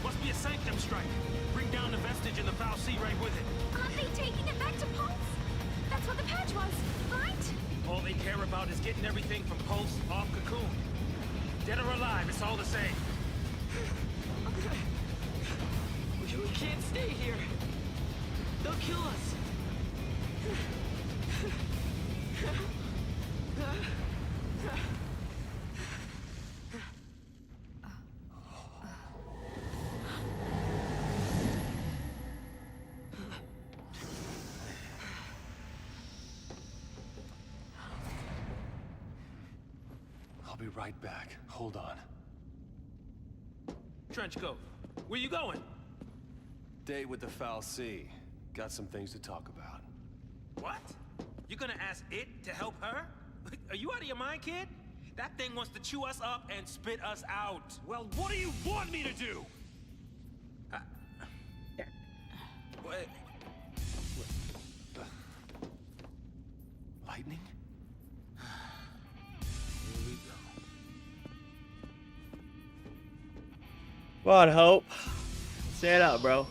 Must be a sanctum strike. Bring down the vestige and the Ffxiii right with it. Aren't they taking it back to Pulse? That's what the patch was, right? All they care about is getting everything from Pulse off Cocoon. Dead or alive, it's all the same. We can't stay here. They'll kill us. I'll be right back. Hold on. Trenchcoat, where you going? Date with the Ffxiii. Got some things to talk about. What? You gonna ask it to help her? Are you out of your mind, kid? That thing wants to chew us up and spit us out. Well, what do you want me to do? What? Lightning? Here we go. What hope? Say it out, bro.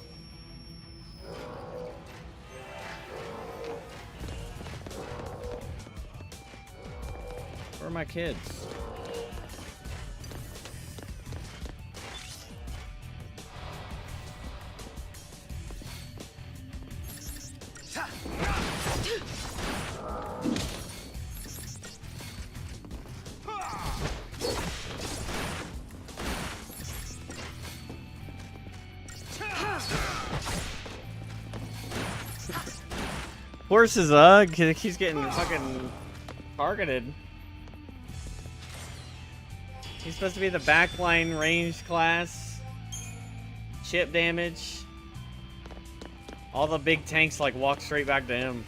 Where are my kids? Horses, he's getting fucking targeted. He's supposed to be the backline ranged class. Chip damage. All the big tanks like walk straight back to him.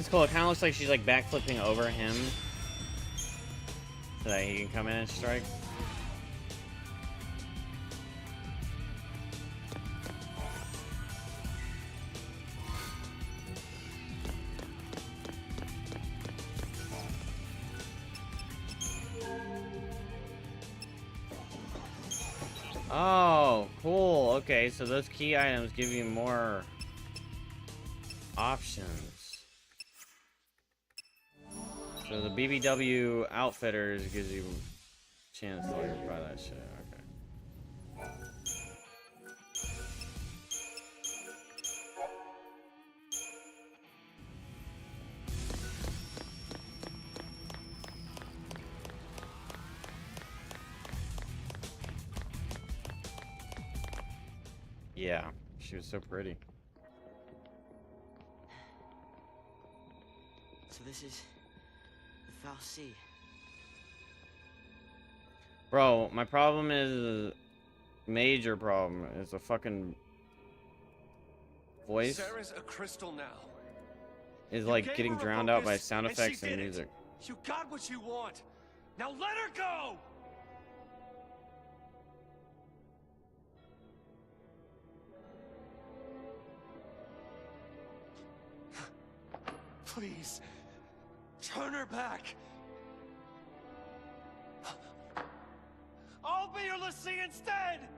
It's cool. It kind of looks like she's like backflipping over him so that he can come in and strike. Oh, cool. Okay, so those key items give you more options. So the BBW Outfitters gives you a chance to like buy that shit. Okay. Yeah, she was so pretty. So this is the Ffxiii. Bro, my problem is major problem is a fucking voice Sarah's a crystal now. is You like gave getting her a drowned out by focus, sound and she effects and did it. music. You got what you want. Now let her go. Please, turn her back. I'll be your Ffxiii instead.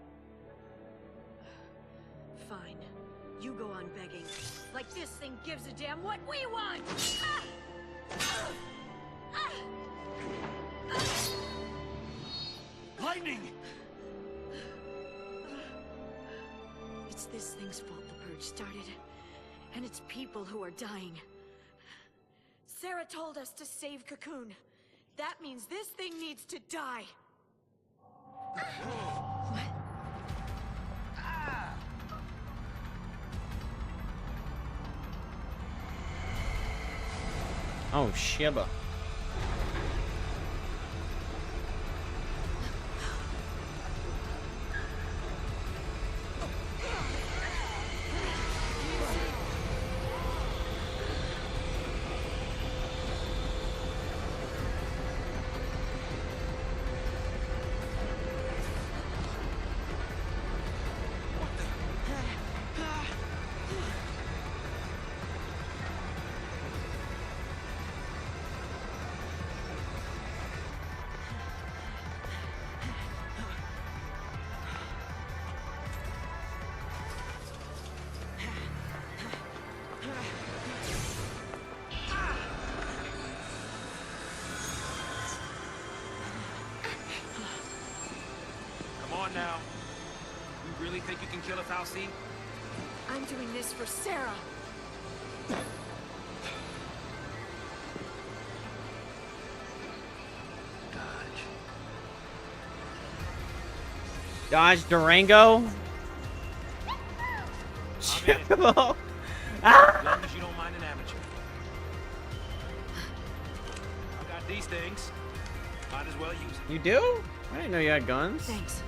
Fine. You go on begging. Like this thing gives a damn what we want! Ah! Ah! Ah! Lightning! It's this thing's fault the purge started. And it's people who are dying. Sarah told us to save Cocoon. That means this thing needs to die. What? Oh, Shiba. Come on now. You really think you can kill a Ffxiii? I'm doing this for Sarah. Dodge Durango. As long as you don't mind an amateur. I got these things. Might as well use them. You do? I didn't know you had guns. Thanks.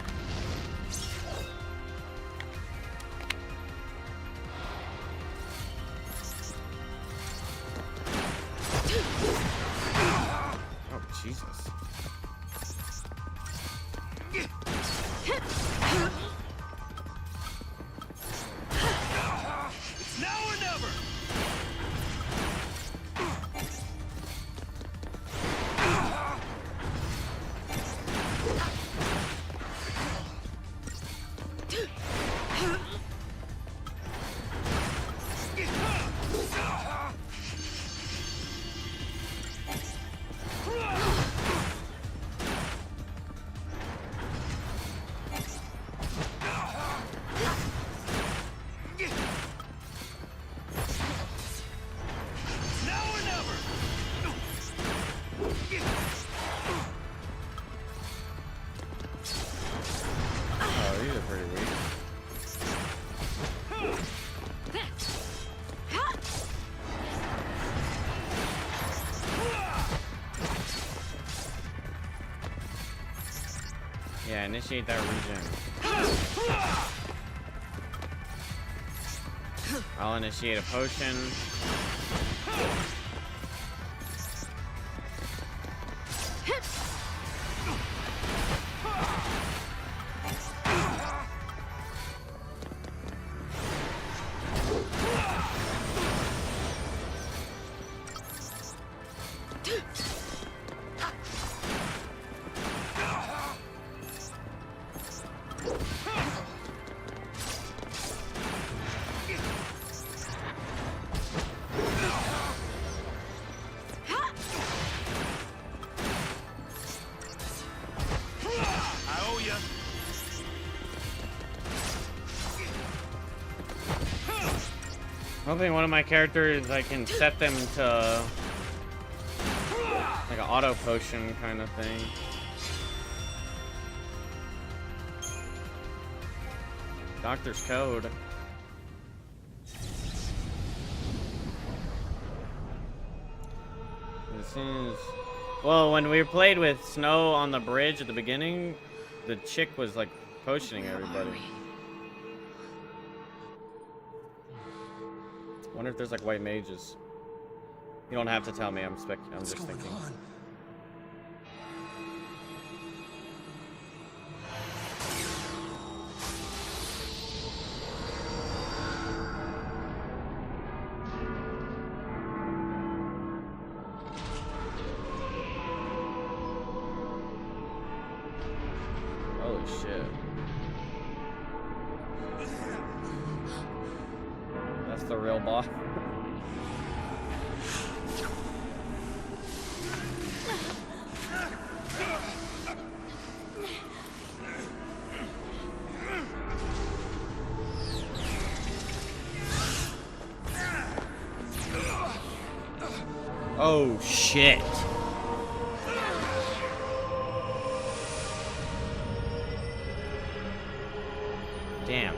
Oh, Jesus. It's now or never. Oh, these are pretty weak. Yeah, initiate that regen. I'll initiate a potion. Hoping one of my characters, I can set them to like an auto potion kind of thing. Doctor's code. This is... Well, when we played with Snow on the bridge at the beginning, the chick was like potioning everybody. Wonder if there's like white mages. You don't have to tell me. I'm just thinking. Holy shit. That's the real boss. Oh shit. Damn.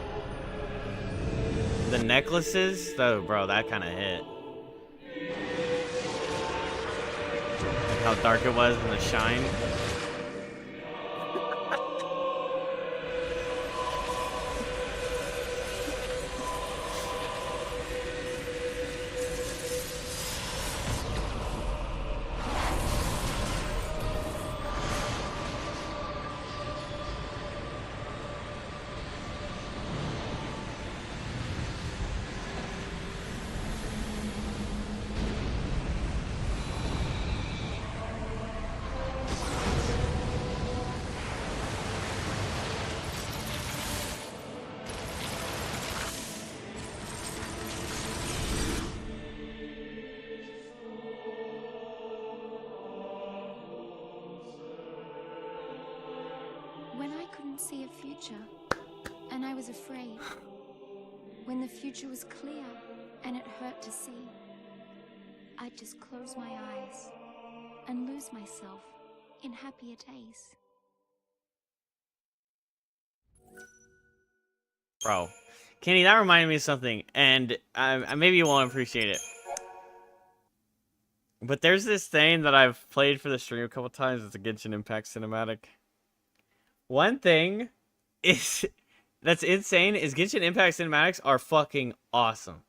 The necklaces? Oh, bro, that kind of hit. Like how dark it was in the shine. When I couldn't see a future, and I was afraid. When the future was clear, and it hurt to see. I'd just close my eyes, and lose myself in happier days. Bro. Kenny, that reminded me of something, and maybe you won't appreciate it. But there's this thing that I've played for the stream a couple times. It's a Genshin Impact cinematic. One thing is that's insane is Genshin Impact cinematics are fucking awesome.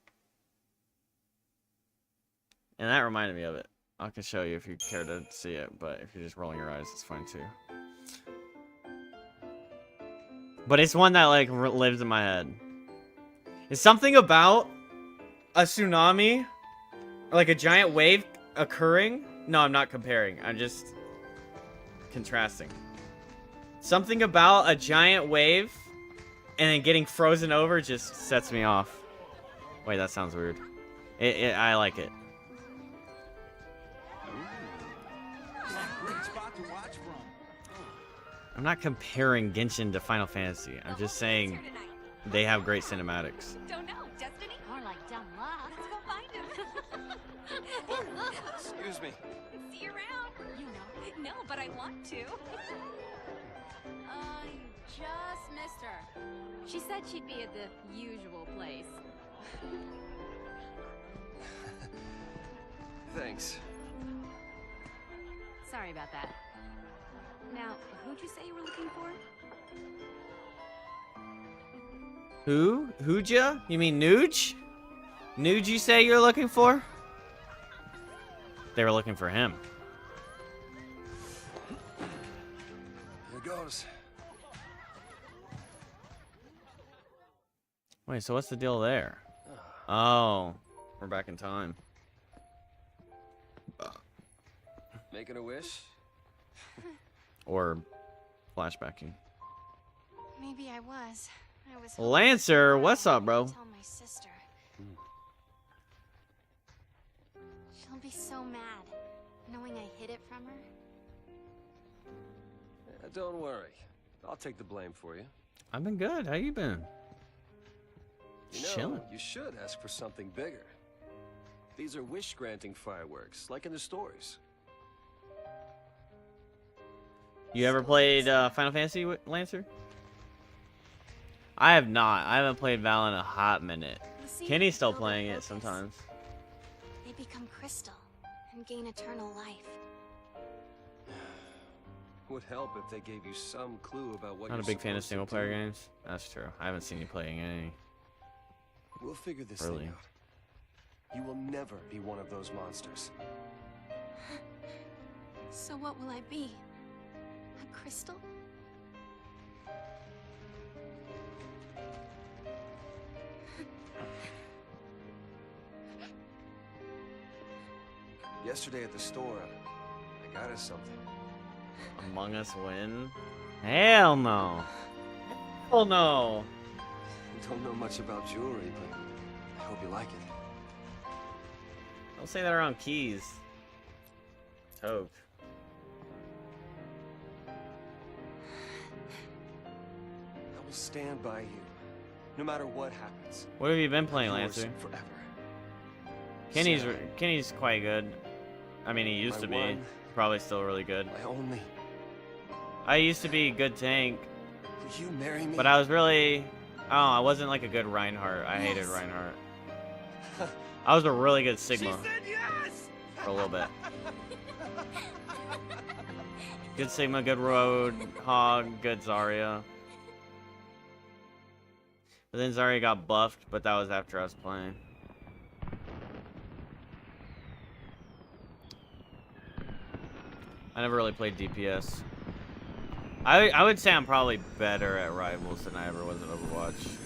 And that reminded me of it. I can show you if you care to see it, but if you're just rolling your eyes, it's fine too. But it's one that like lives in my head. It's something about a tsunami, or like a giant wave occurring. No, I'm not comparing. I'm just contrasting. Something about a giant wave and then getting frozen over just sets me off. Wait, that sounds weird. I like it. I'm not comparing Genshin to Final Fantasy. I'm just saying they have great cinematics. Don't know, Destiny? More like dumb luck. Let's go find him. Excuse me. See you around. You know. No, but I want to. You just missed her. She said she'd be at the usual place. Thanks. Sorry about that. Now, who'd you say you were looking for? Who? Hooja? You mean Nuge? Nuge you say you're looking for? They were looking for him. Here goes. Wait, so what's the deal there? Oh, we're back in time. Making a wish? Or flashbacking. Maybe I was. Lancer, what's up, bro? Tell my sister. She'll be so mad, knowing I hid it from her. Don't worry. I'll take the blame for you. I've been good. How you been? You know, Chilling. you should ask for something bigger. These are wish-granting fireworks, like in the stories. You ever played Final Fantasy, Lancer? I have not. I haven't played Val in a hot minute. See, Kenny's still build playing their it focus. sometimes. They become crystal and gain eternal life. Would help if they gave you some clue about what Not a you're big fan of supposed to single player do. games. That's true. I haven't seen you playing any. We'll figure this Really? thing out. You will never be one of those monsters. So what will I be? A crystal? Yesterday at the store, I got us something. Among Us win? Hell no. Hell no. I don't know much about jewelry, but I hope you like it. Don't say that around keys. Toke. I will stand by you, no matter what happens. What have you been playing, Yours Lancer? Forever. Kenny's quite good. I mean, he used to be. one. Probably still really good. My only. I used to be a good tank, Will you marry me? but I was really... Oh, I wasn't like a good Reinhardt. I hated Yes. Reinhardt. I was a really good Sigma yes! for a little bit. Good Sigma, good Road, Hog, good Zarya. But then Zarya got buffed, but that was after I was playing. I never really played DPS. I would say I'm probably better at Rivals than I ever was at Overwatch.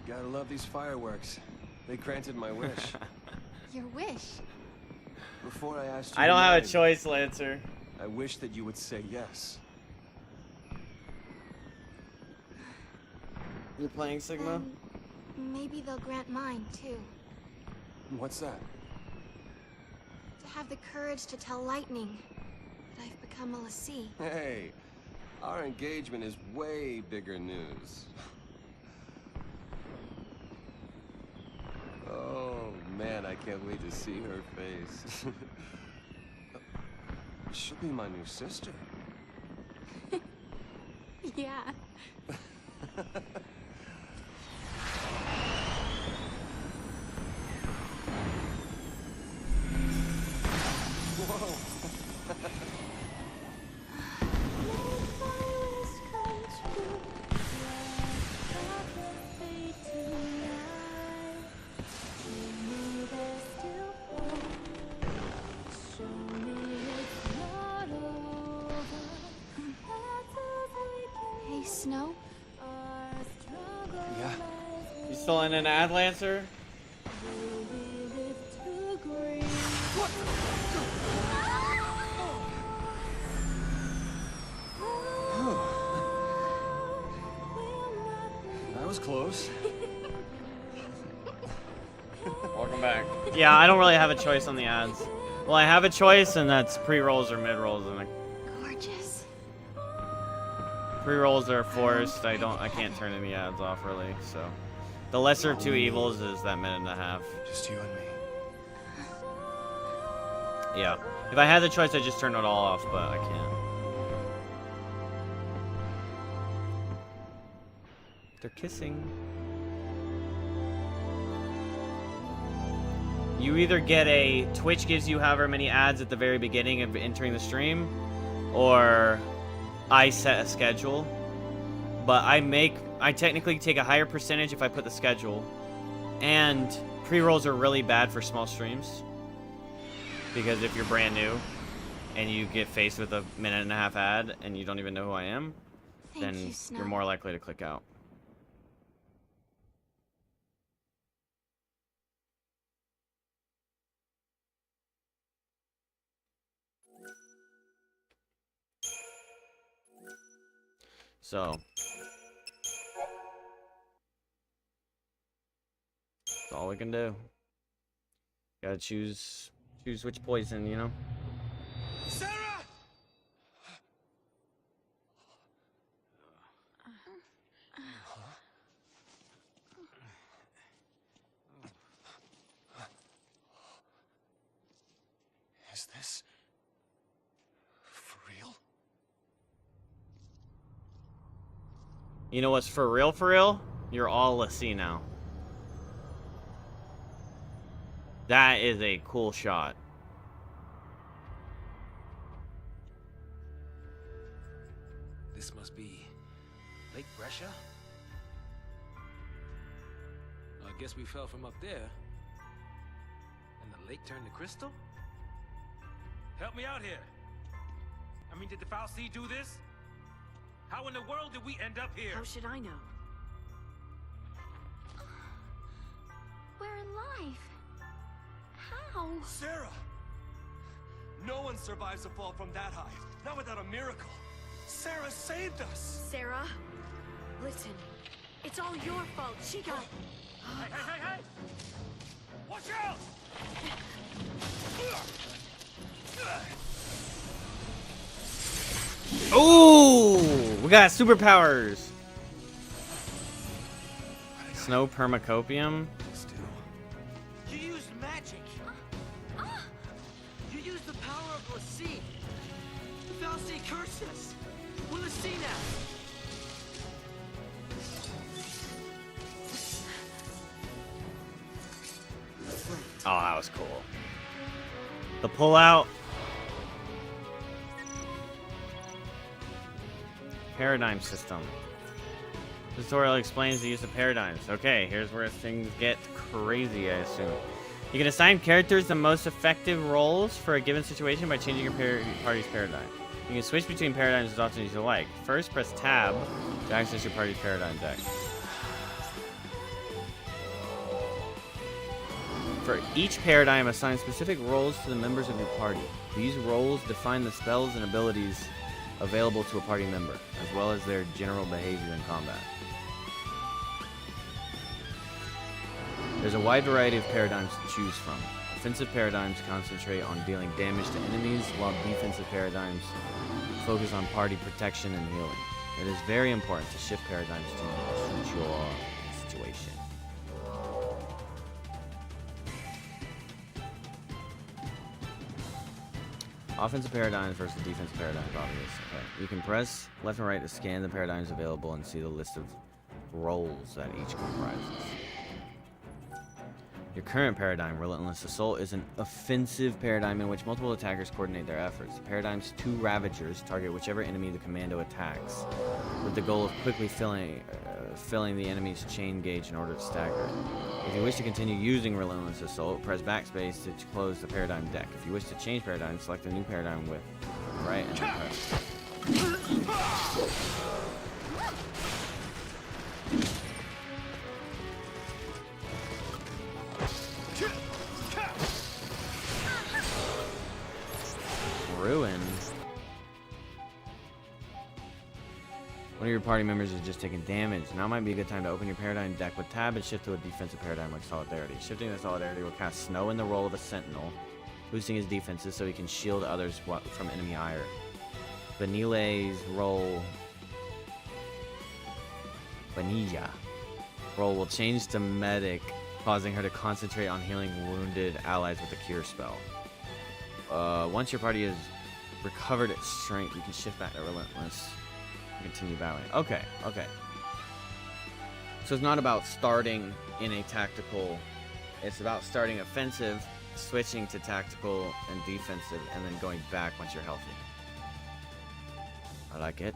Gotta love these fireworks. They granted my wish. Your wish. Before I asked you I to don't have marry a me, choice, Lancer. I wish that you would say yes. You're playing Sigma? Then maybe they'll grant mine too. What's that? To have the courage to tell Lightning that I've become a Lassie. Hey, our engagement is way bigger news. Oh man, I can't wait to see her face. She'll be my new sister. Yeah. Hey, Snow. Yeah. You still in an ad, Lancer? That was close. Welcome back. Yeah, I don't really have a choice on the ads. Well, I have a choice, and that's pre-rolls or mid-rolls, and Gorgeous. pre-rolls are forced. I can't turn any ads off really. So, the lesser of two evils is that minute and a half. Just you and me. Yeah. If I had the choice, I'd just turn it all off, but I can't. They're kissing. You either get a Twitch gives you however many ads at the very beginning of entering the stream, or I set a schedule. But I technically take a higher percentage if I put the schedule. And pre-rolls are really bad for small streams. Because if you're brand new and you get faced with a minute and a half ad and you don't even know who I am, then you, Snow. you're more likely to click out. So that's all we can do. Gotta choose which poison, you know? Sarah! Is this for real? You know what's for real, for real? You're all Ffxiii now. That is a cool shot. This must be Lake Brescia? I guess we fell from up there. And the lake turned to crystal? Help me out here. I mean, did the Ffxiii do this? How in the world did we end up here? How should I know? We're alive. How? Sarah! No one survives a fall from that high, not without a miracle. Sarah saved us! Sarah, listen. It's all your fault. She got... Hey, hey, hey, hey! Watch out! Ooh, we got superpowers. Snow permacopium. You used magic. You used the power of Ffxiii. The Ffxiii cursed us. We're Ffxiii now. Oh, that was cool. The pullout. Paradigm system. The tutorial explains the use of paradigms. Okay, here's where things get crazy, I assume. You can assign characters the most effective roles for a given situation by changing your party's paradigm. You can switch between paradigms as often as you like. First, press tab to access your party's paradigm deck. For each paradigm, assign specific roles to the members of your party. These roles define the spells and abilities available to a party member, as well as their general behavior in combat. There's a wide variety of paradigms to choose from. Offensive paradigms concentrate on dealing damage to enemies, while defensive paradigms focus on party protection and healing. It is very important to shift paradigms to suit your situation. Offensive paradigms versus defensive paradigms, obvious. Okay. You can press left and right to scan the paradigms available and see the list of roles that each comprises. Your current paradigm, Relentless Assault, is an offensive paradigm in which multiple attackers coordinate their efforts. The paradigm's two Ravagers target whichever enemy the commando attacks, with the goal of quickly filling the enemy's chain gauge in order to stagger it. If you wish to continue using Relentless Assault, press backspace to close the paradigm deck. If you wish to change paradigm, select a new paradigm with right and then press. Ruin. One of your party members is just taking damage. Now might be a good time to open your paradigm deck with tab and shift to a defensive paradigm like Solidarity. Shifting to Solidarity will cast Snow in the role of a Sentinel, boosting his defenses so he can shield others from enemy ire. Vanille's role... Vanilla role will change to Medic, causing her to concentrate on healing wounded allies with a Cure spell. Once your party has recovered its strength, you can shift back to Relentless and continue battling. Okay, okay. So it's not about starting in a tactical, it's about starting offensive, switching to tactical and defensive, and then going back once you're healthy. I like it.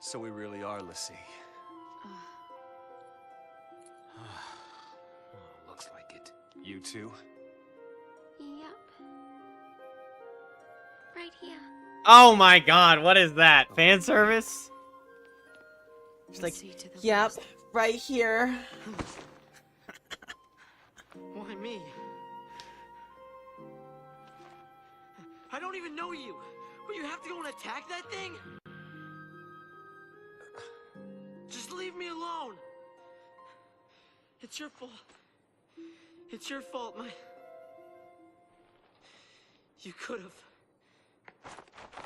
So we really are Ffxiii. Looks like it. You too? Yep. Right here. Oh my god, what is that? Fan service? She's like, Yep, right here. Why me? I don't even know you. Will you have to go and attack that thing? Just leave me alone. It's your fault. It's your fault, You could have.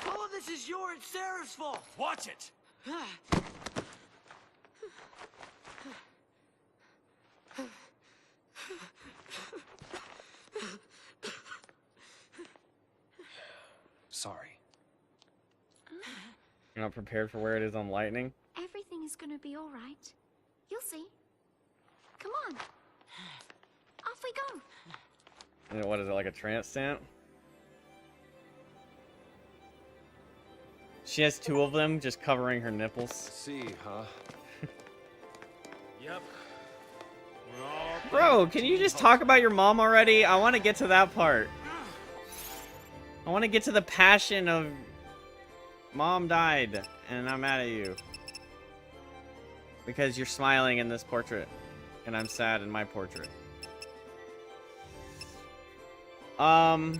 All of this is your and Sarah's fault. Watch it. Sorry. You're not prepared for where it is on lightning? Everything is gonna be alright. You'll see. Come on. Off we go. And what is it, like a trance stamp? She has 2 of them just covering her nipples. See, huh? Yep. Bro, can you just talk about your mom already? I want to get to that part. I want to get to the passion of mom died and I'm mad at you. Because you're smiling in this portrait and I'm sad in my portrait. Alright,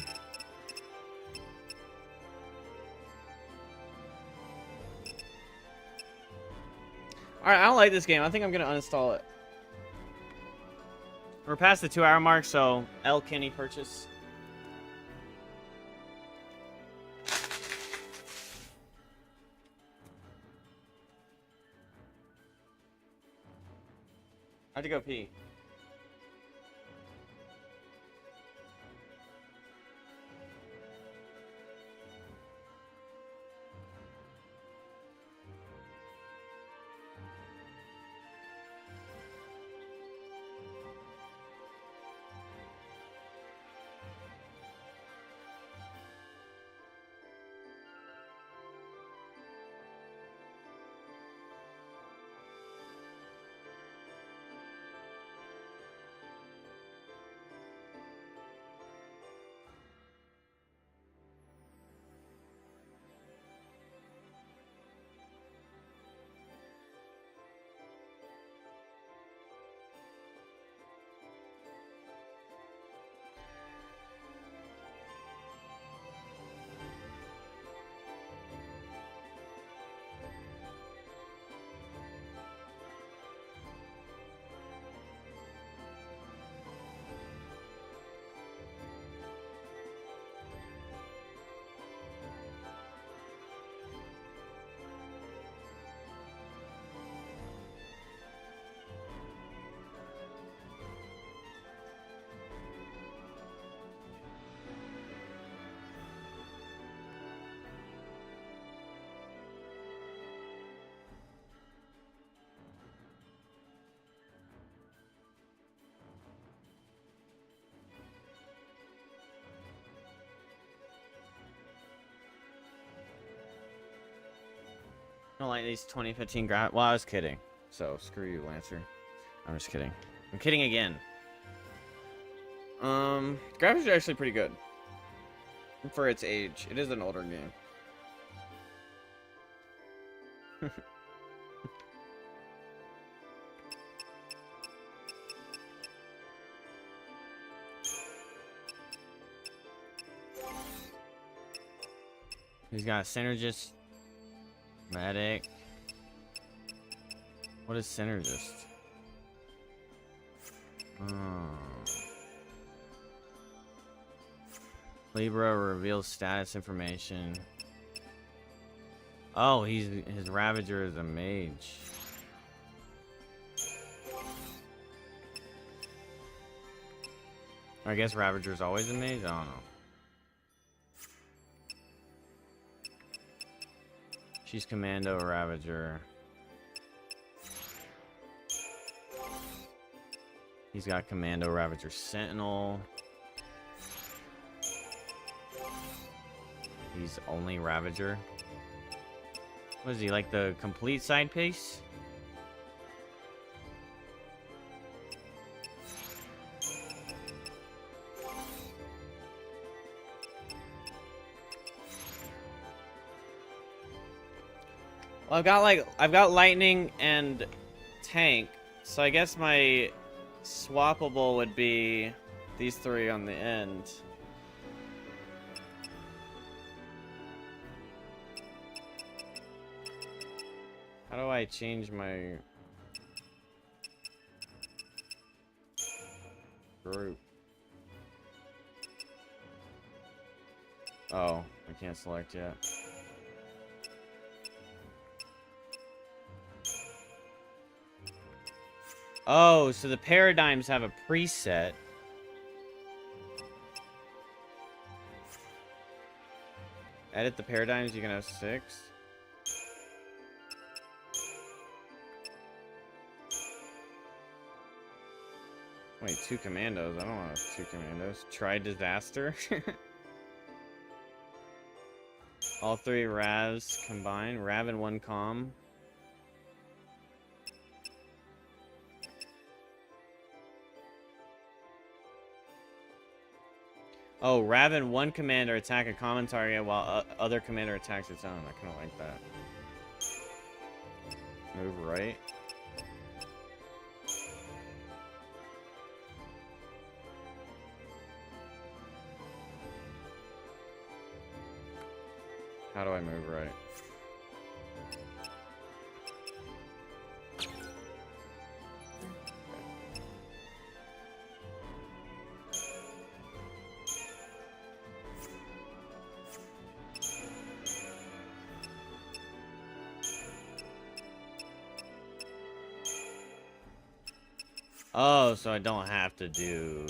I don't like this game. I think I'm gonna uninstall it. We're past the 2-hour mark, so L. Kenny purchase. I have to go pee. I don't like these 2015 graphics. Well, I was kidding. So, screw you, Lancer. I'm just kidding. I'm kidding again. Graphics are actually pretty good. For its age. It is an older game. He's got a synergist. Medic. What is synergist? Libra reveals status information. Oh, his Ravager is a mage. I guess Ravager's always a mage? I don't know. She's Commando Ravager. He's got Commando Ravager Sentinel. He's only Ravager. What is he, like the complete side piece? Well, I've got lightning and tank, so I guess my swappable would be these three on the end. How do I change my group? Oh, I can't select yet. Oh, so the paradigms have a preset. Edit the paradigms, you can have 6. Wait, 2 commandos. I don't want 2 commandos. Try disaster. All 3 Ravs combined. Rav and 1 comm. Oh, Rav and 1 commander attack a common target while other commander attacks its own. I kind of like that. Move right. How do I move right? Oh, so I don't have to do...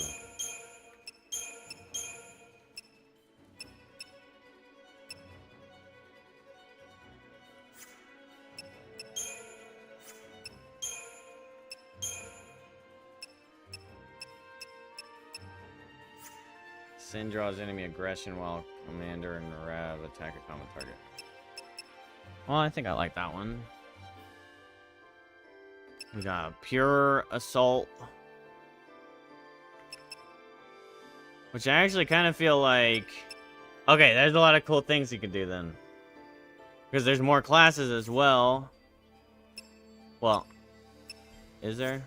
Sin draws enemy aggression while commander and Rav attack a common target. Well, I think I like that one. We got pure assault, which I actually kind of feel like, okay, there's a lot of cool things you can do then, because there's more classes as well. Well, is there?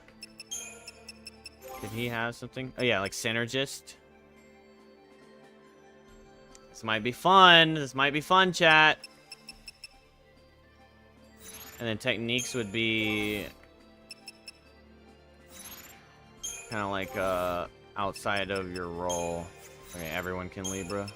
Did he have something? Oh yeah, like synergist. This might be fun. This might be fun, chat. And then techniques would be kind of like outside of your role. Okay, everyone can Libra.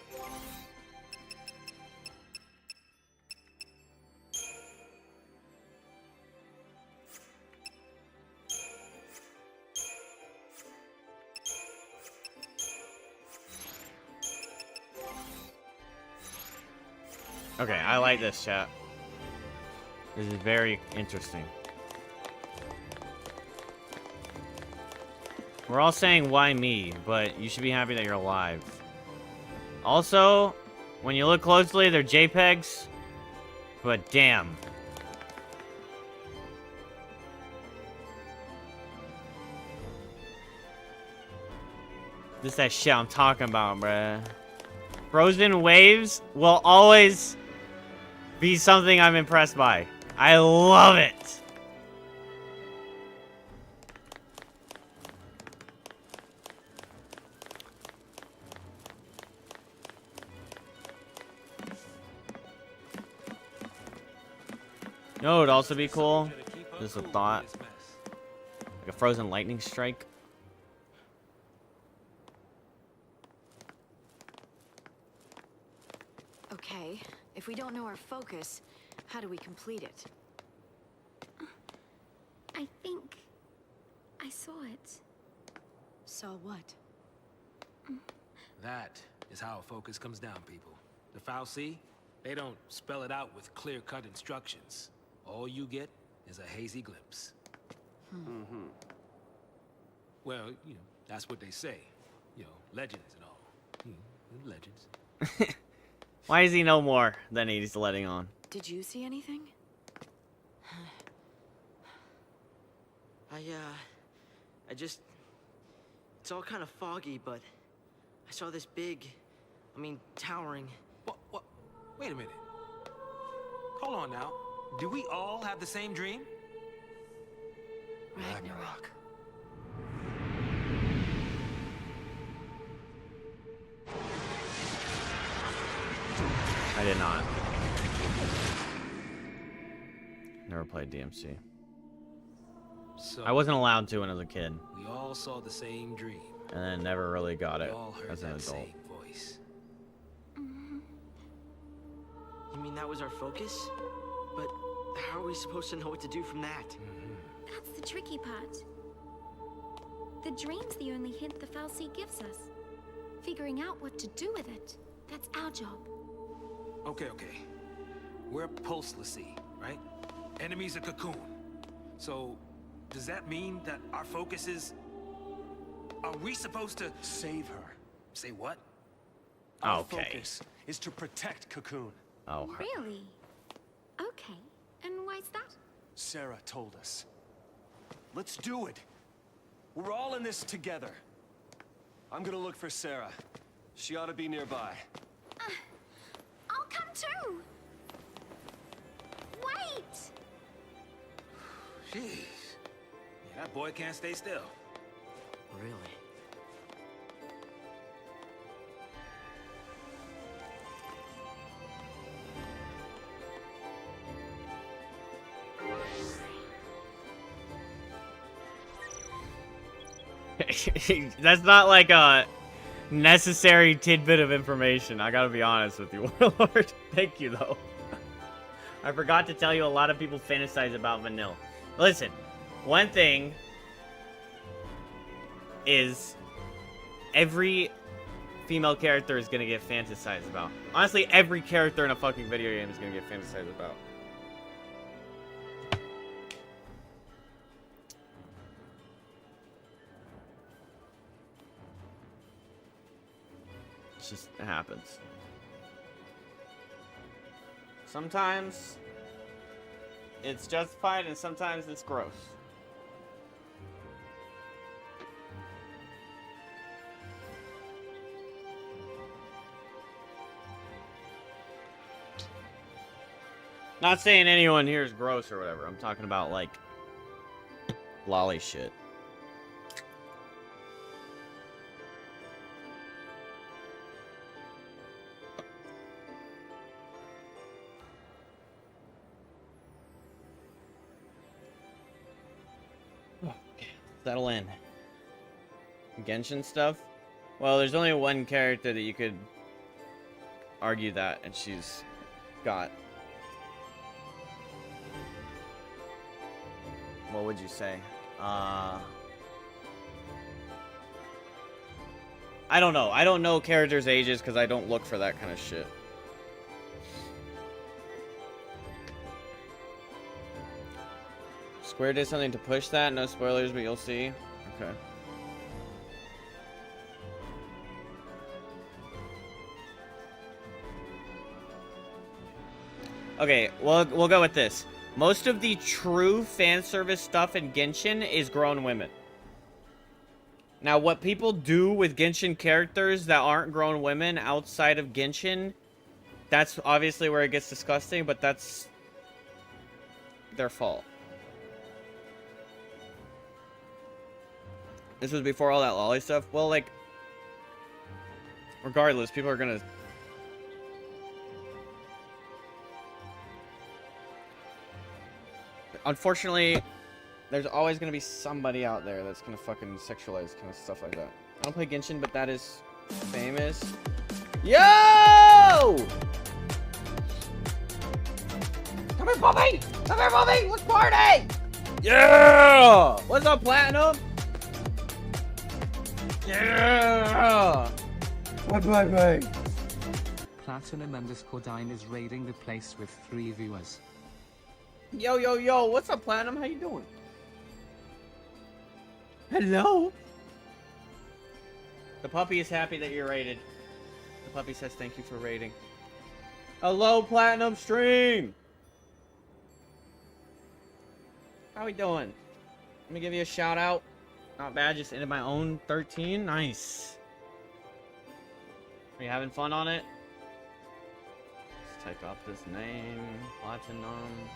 Okay, I like this, chat. This is very interesting. We're all saying, why me? But you should be happy that you're alive. Also, when you look closely, they're JPEGs. But damn. This is that shit I'm talking about, bruh. Frozen waves will always be something I'm impressed by. I love it. You know what would also be cool? Just a thought. Like a frozen lightning strike. Okay, if we don't know our focus, how do we complete it? I think I saw it. Saw what? That is how a focus comes down, people. The Ffxiii, they don't spell it out with clear-cut instructions. All you get is a hazy glimpse. Mm-hmm. Well, you know, that's what they say. You know, legends and all. Legends. Why does he know more than he's letting on? Did you see anything? I just... It's all kind of foggy, but I saw this big, towering... What? Wait a minute. Hold on now. Do we all have the same dream? Ragnarok. I did not. Never played DMC. So I wasn't allowed to when I was a kid, we all saw the same dream. and then never really got We it all heard as an that adult. same voice. You mean that was our focus? But how are we supposed to know what to do from that? That's the tricky part. The dream's the only hint the Ffxiii gives us. Figuring out what to do with it, that's our job. Okay. We're Pulse Ffxiii, right? Enemies of Cocoon. So, does that mean that our focus is... Are we supposed to... Save her. Say what? Our Okay. focus is to protect Cocoon. Oh. Really? Okay. And why's that? Sarah told us. Let's do it. We're all in this together. I'm gonna look for Sarah. She ought to be nearby. I'll come too. Wait! Jeez. Yeah, that boy can't stay still. Really? That's not like a necessary tidbit of information. I gotta be honest with you, Warlord. Thank you, though. I forgot to tell you a lot of people fantasize about vanilla. Listen, one thing is every female character is gonna get fantasized about. Honestly, every character in a fucking video game is gonna get fantasized about. It just happens. Sometimes it's justified and sometimes it's gross. Not saying anyone here is gross or whatever. I'm talking about like lolly shit. Settle in. Genshin stuff? Well, there's only one character that you could argue that, and she's got... What would you say? I don't know. I don't know characters' ages because I don't look for that kind of shit. Square did something to push that. No spoilers, but you'll see. Okay. Okay, we'll go with this. Most of the true fan service stuff in Genshin is grown women. Now, what people do with Genshin characters that aren't grown women outside of Genshin, that's obviously where it gets disgusting, but that's their fault. This was before all that lolly stuff. Well, like, regardless, people are gonna... Unfortunately, there's always gonna be somebody out there that's gonna fucking sexualize kind of stuff like that. I don't play Genshin, but that is famous. Yo! Come here, Bobby! Come here, Bobby! Let's party! Yeah! What's up, Platinum? Yeah! What, baby? Platinum_Dine is raiding the place with 3 viewers. Yo, yo, yo, what's up, Platinum? How you doing? Hello? The puppy is happy that you're raided. The puppy says thank you for raiding. Hello, Platinum Stream! How we doing? Let me give you a shout out. Not bad, just ended my own 13. Nice. Are you having fun on it? type out this name. Platinum.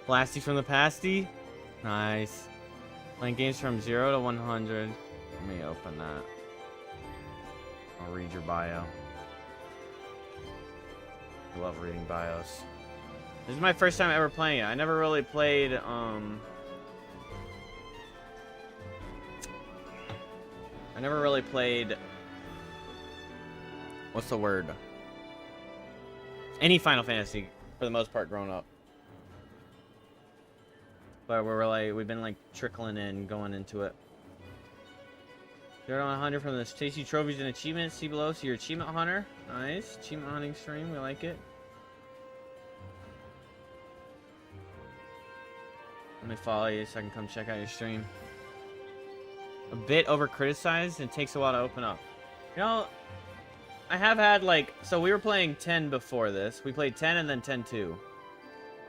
Blasty from the pasty. Nice. Playing games from 0 to 100. Let me open that. I'll read your bio. I love reading bios. This is my first time ever playing it. I never really played, I never really played... What's the word? Any Final Fantasy, for the most part, growing up. But we've been like trickling in, going into it. 0 to 100 from the tasty trophies and achievements. See below, so you're achievement hunter. Nice. Achievement hunting stream, we like it. Let me follow you so I can come check out your stream. A bit over criticized and takes a while to open up. You know, I have had like, so we were playing 10 before this. We played 10 and then 10-2.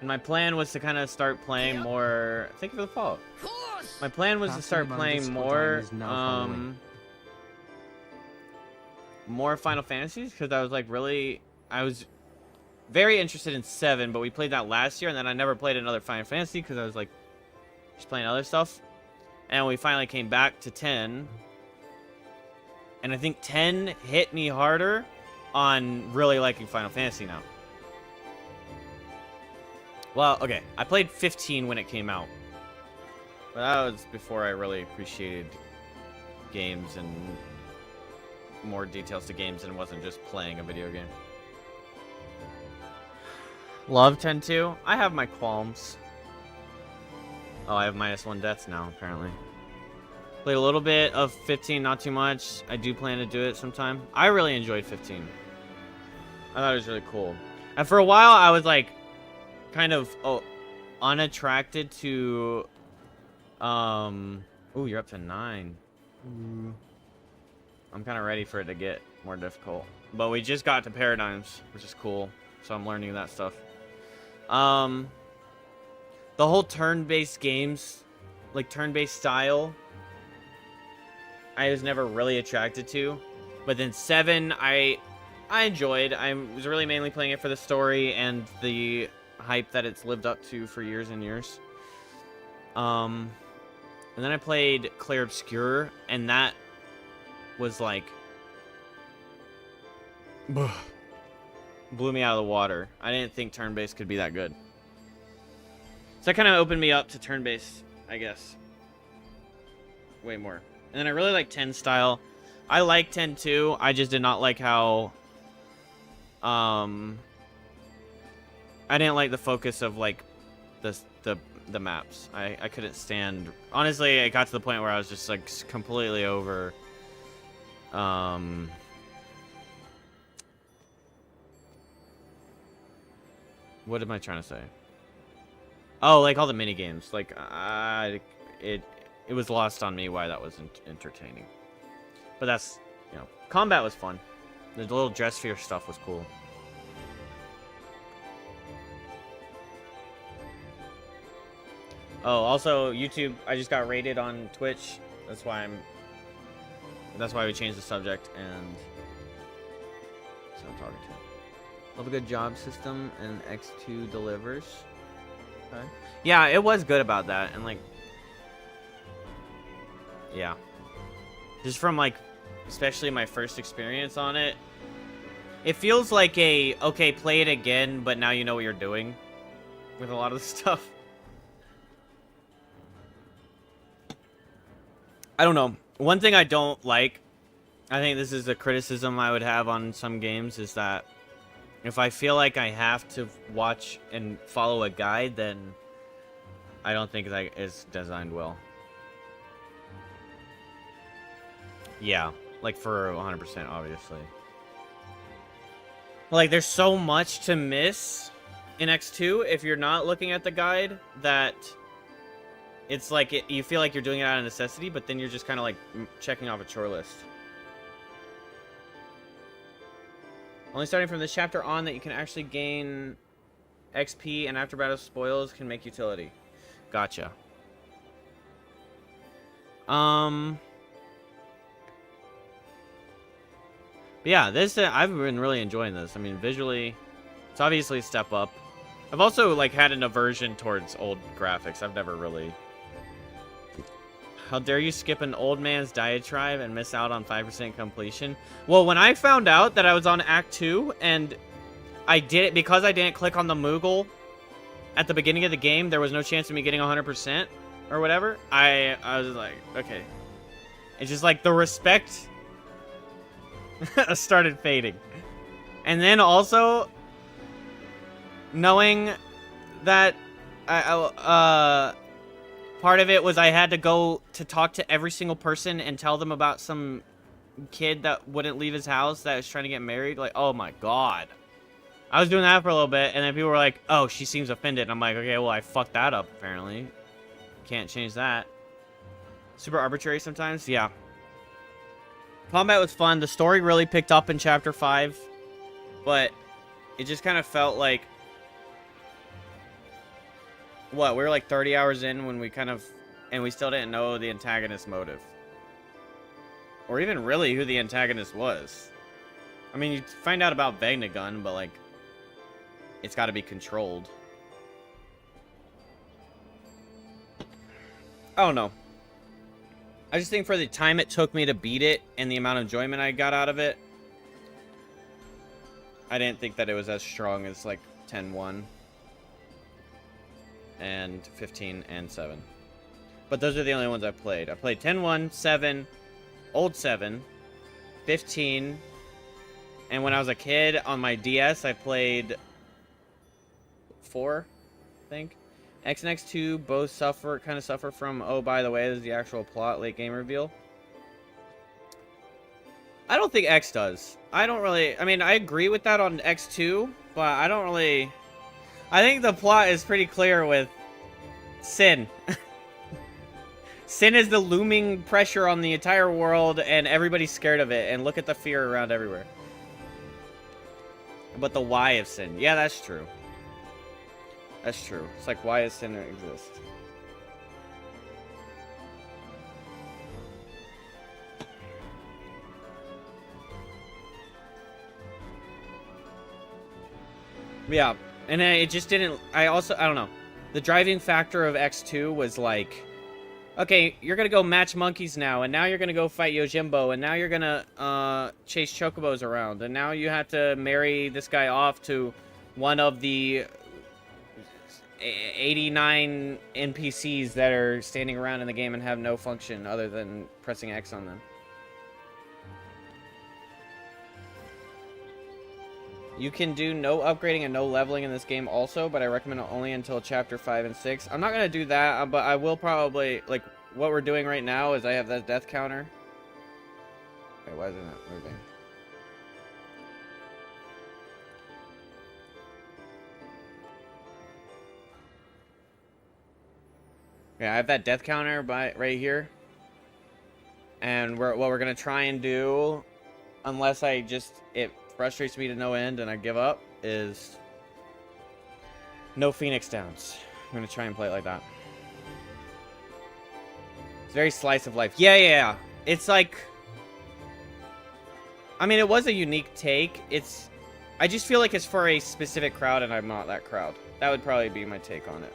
And my plan was to kind of start playing more. Thank you for the follow. My plan was to start playing more, more Final Fantasies because I was like I was very interested in 7, but we played that last year, and then I never played another Final Fantasy because I was like just playing other stuff. And we finally came back to 10, and I think 10 hit me harder on really liking Final Fantasy now. Well, okay, I played 15 when it came out. But that was before I really appreciated games and more details to games and wasn't just playing a video game. Love 10-2. I have my qualms. Oh, I have -1 deaths now, apparently. Played a little bit of 15, not too much. I do plan to do it sometime. I really enjoyed 15. I thought it was really cool. And for a while, I was like, kind of unattracted to ooh, you're up to 9. I'm kind of ready for it to get more difficult, but we just got to paradigms, which is cool, so I'm learning that stuff. The whole turn-based games, like turn-based style, I was never really attracted to, but then 7 I enjoyed. I was really mainly playing it for the story and the hype that it's lived up to for years and years. And then I played Clair Obscur, and that was like blew me out of the water. I didn't think turn-based could be that good. So that kind of opened me up to turn-based, I guess. Way more. And then I really like 10 style. I like 10 too. I just did not like how I didn't like the focus of like the maps. I couldn't stand. Honestly, it got to the point where I was just like completely over what am I trying to say? Oh, like all the mini games. Like it was lost on me why that wasn't entertaining. But that's, you know, combat was fun. The little dress sphere stuff was cool. Oh, also YouTube, I just got rated on Twitch. That's why we changed the subject, and so I'm talking to. Love a good job system, and X2 delivers. Okay. Yeah, it was good about that, and like, yeah, just from like, especially my first experience on it, it feels like a okay, play it again, but now you know what you're doing with a lot of the stuff. I don't know. One thing I don't like, I think this is a criticism I would have on some games, is that if I feel like I have to watch and follow a guide, then I don't think that it's designed well. Yeah, like for 100%, obviously. Like, there's so much to miss in X2 if you're not looking at the guide that it's like you feel like you're doing it out of necessity, but then you're just kind of like checking off a chore list. Only starting from this chapter on that you can actually gain XP, and after battle spoils can make utility. Gotcha. But yeah, this I've been really enjoying this. I mean, visually, it's obviously a step up. I've also like had an aversion towards old graphics. I've never really. How dare you skip an old man's diatribe and miss out on 5% completion? Well, when I found out that I was on Act 2 and I did it because I didn't click on the Moogle at the beginning of the game, there was no chance of me getting 100% or whatever. I was like, okay. It's just like the respect started fading. And then also knowing that part of it was I had to go to talk to every single person and tell them about some kid that wouldn't leave his house that was trying to get married. Like, oh my god. I was doing that for a little bit, and then people were like, oh, she seems offended. And I'm like, okay, well, I fucked that up, apparently. Can't change that. Super arbitrary sometimes? Yeah. Combat was fun. The story really picked up in Chapter 5. But it just kind of felt like... What, we were like 30 hours in when we kind of... And we still didn't know the antagonist's motive. Or even really who the antagonist was. I mean, you find out about Vegnagun, but like... It's got to be controlled. I don't know. I just think for the time it took me to beat it and the amount of enjoyment I got out of it, I didn't think that it was as strong as like 10-1 and 15 and 7. But those are the only ones I played. I played 10-1, 7, Old 7, 15, and when I was a kid on my DS, I played 4, I think. X and X2 both kind of suffer from, oh, by the way, this is the actual plot, late game reveal. I don't think X does. I don't really, I mean, I agree with that on X2, but I don't really, I think the plot is pretty clear with Sin. Sin is the looming pressure on the entire world, and everybody's scared of it, and look at the fear around everywhere. But the why of Sin, yeah, that's true. That's true. It's like, why does sin exist? Yeah, and it just didn't... I don't know. The driving factor of X2 was like... Okay, you're gonna go match monkeys now, and now you're gonna go fight Yojimbo, and now you're gonna chase chocobos around, and now you have to marry this guy off to one of the 89 NPCs that are standing around in the game and have no function other than pressing X on them. You can do no upgrading and no leveling in this game also, but I recommend it only until Chapter 5 and 6. I'm not going to do that, but I will probably... Like, what we're doing right now is I have that death counter. Wait, why isn't it moving? Yeah, I have that death counter right here. And what we're going to try and do, unless it frustrates me to no end and I give up, is no Phoenix Downs. I'm going to try and play it like that. It's very slice of life. Yeah. It's like... I mean, it was a unique take. I just feel like it's for a specific crowd, and I'm not that crowd. That would probably be my take on it.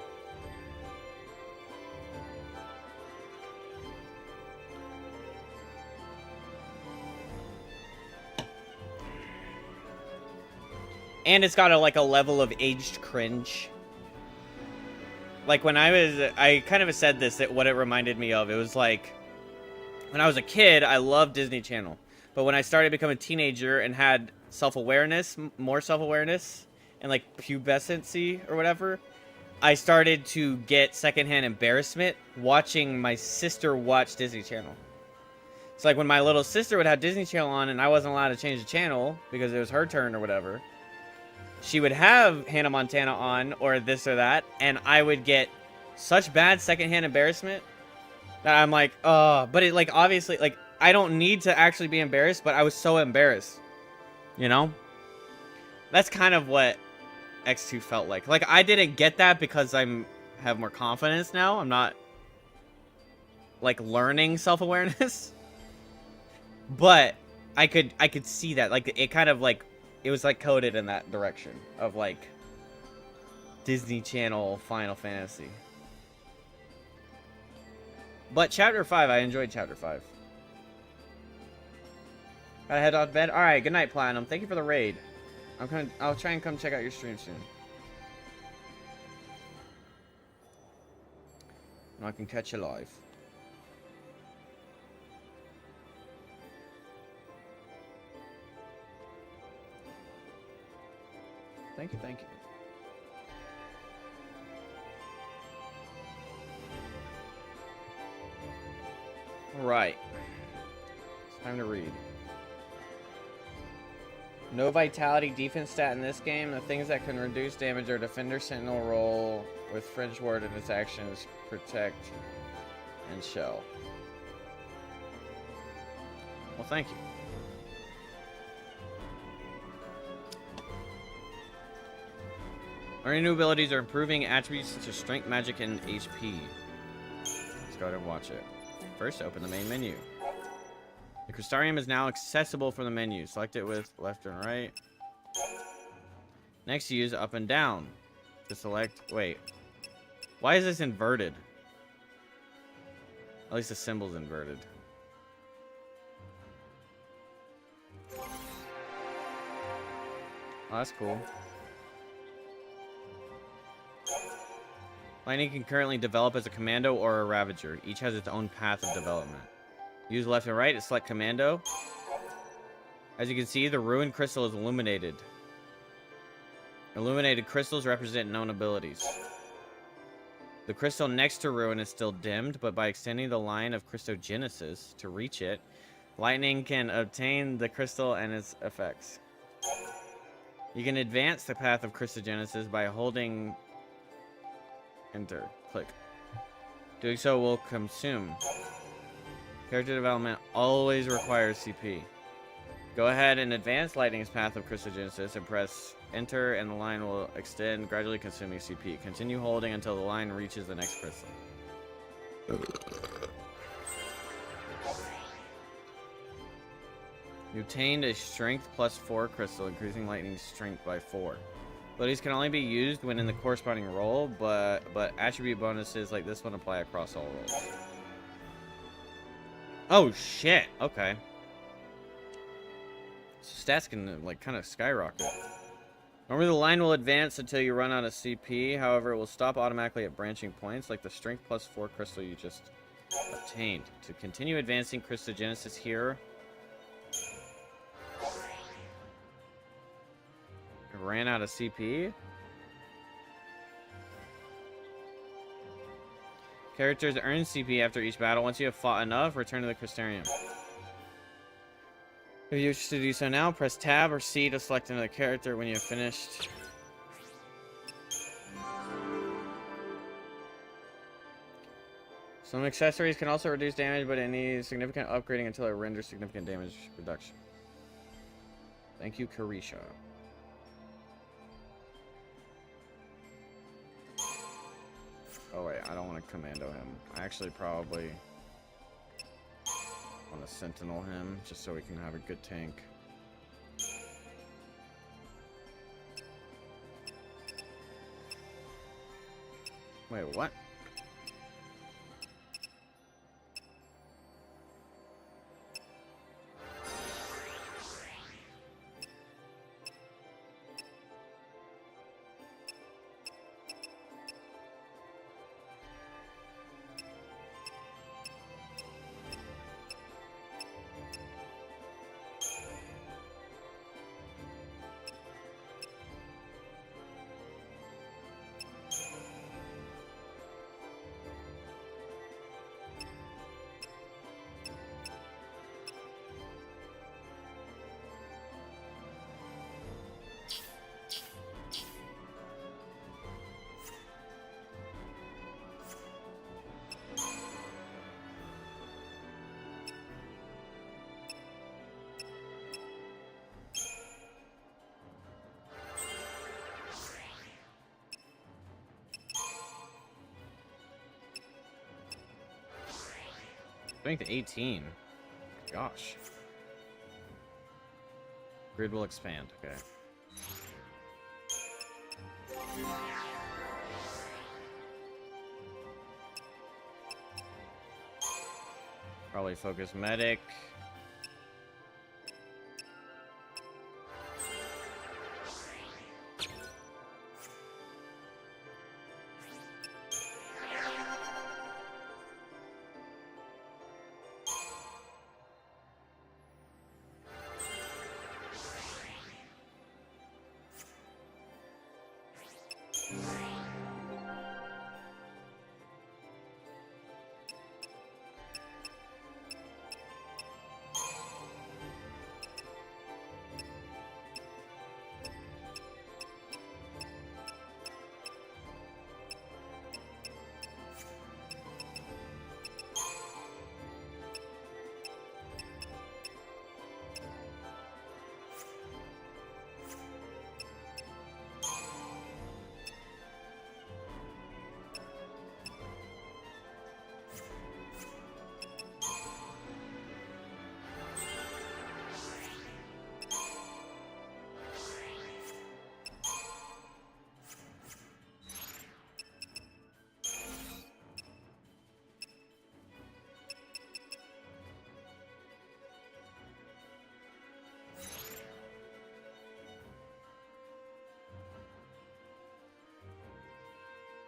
And it's got a level of aged cringe. Like when I kind of said this, that what it reminded me of, it was like, when I was a kid, I loved Disney Channel. But when I started becoming a teenager and had self-awareness, more self-awareness, and like pubescency or whatever, I started to get secondhand embarrassment watching my sister watch Disney Channel. It's like when my little sister would have Disney Channel on and I wasn't allowed to change the channel because it was her turn or whatever, she would have Hannah Montana on or this or that, and I would get such bad secondhand embarrassment that I'm like, oh, but it like obviously like I don't need to actually be embarrassed, but I was so embarrassed, you know? That's kind of what X2 felt like. Like I didn't get that because have more confidence now. I'm not like learning self-awareness. But I could see that. Like, it kind of like, it was like coded in that direction of like Disney Channel Final Fantasy. But Chapter 5, I enjoyed Chapter 5. Gotta head off to bed. Alright, good night, Platinum. Thank you for the raid. I'll try and come check out your stream soon. And I can catch you live. Thank you, thank you. Alright. It's time to read. No vitality defense stat in this game. The things that can reduce damage are Defender, Sentinel, Roll with Fringe Ward and its actions Protect and Shell. Well, thank you. Learning new abilities are improving attributes such as Strength, Magic, and HP. Let's go ahead and watch it. First, open the main menu. The Crystarium is now accessible from the menu. Select it with left and right. Next, use up and down to select. Wait, why is this inverted? At least the symbol's inverted. Oh, that's cool. Lightning can currently develop as a commando or a ravager. Each has its own path of development. Use left and right to select commando. As you can see, the ruined crystal is illuminated. Illuminated crystals represent known abilities. The crystal next to ruin is still dimmed, but by extending the line of Christogenesis to reach it, lightning can obtain the crystal and its effects. You can advance the path of Christogenesis by holding Enter. Click. Doing so will consume. Character development always requires CP. Go ahead and advance Lightning's path of Christogenesis and press Enter, and the line will extend, gradually consuming CP. Continue holding until the line reaches the next crystal. You obtained a Strength +4 crystal, increasing Lightning's strength by 4. Abilities can only be used when in the corresponding role, but attribute bonuses like this one apply across all roles. Oh shit! Okay. So stats can like kind of skyrocket. Normally the line will advance until you run out of CP. However, it will stop automatically at branching points, like the Strength +4 crystal you just obtained. To continue advancing Christogenesis here, I ran out of CP. Characters earn CP after each battle. Once you have fought enough, return to the Crystarium. If you wish to do so now, press Tab or C to select another character when you have finished. Some accessories can also reduce damage, but it needs significant upgrading until it renders significant damage reduction. Thank you, Carisha. Oh wait, I don't want to commando him. I actually probably want to sentinel him just so we can have a good tank. Wait, what? Strength 18. Gosh. Grid will expand. Okay. Probably focus medic.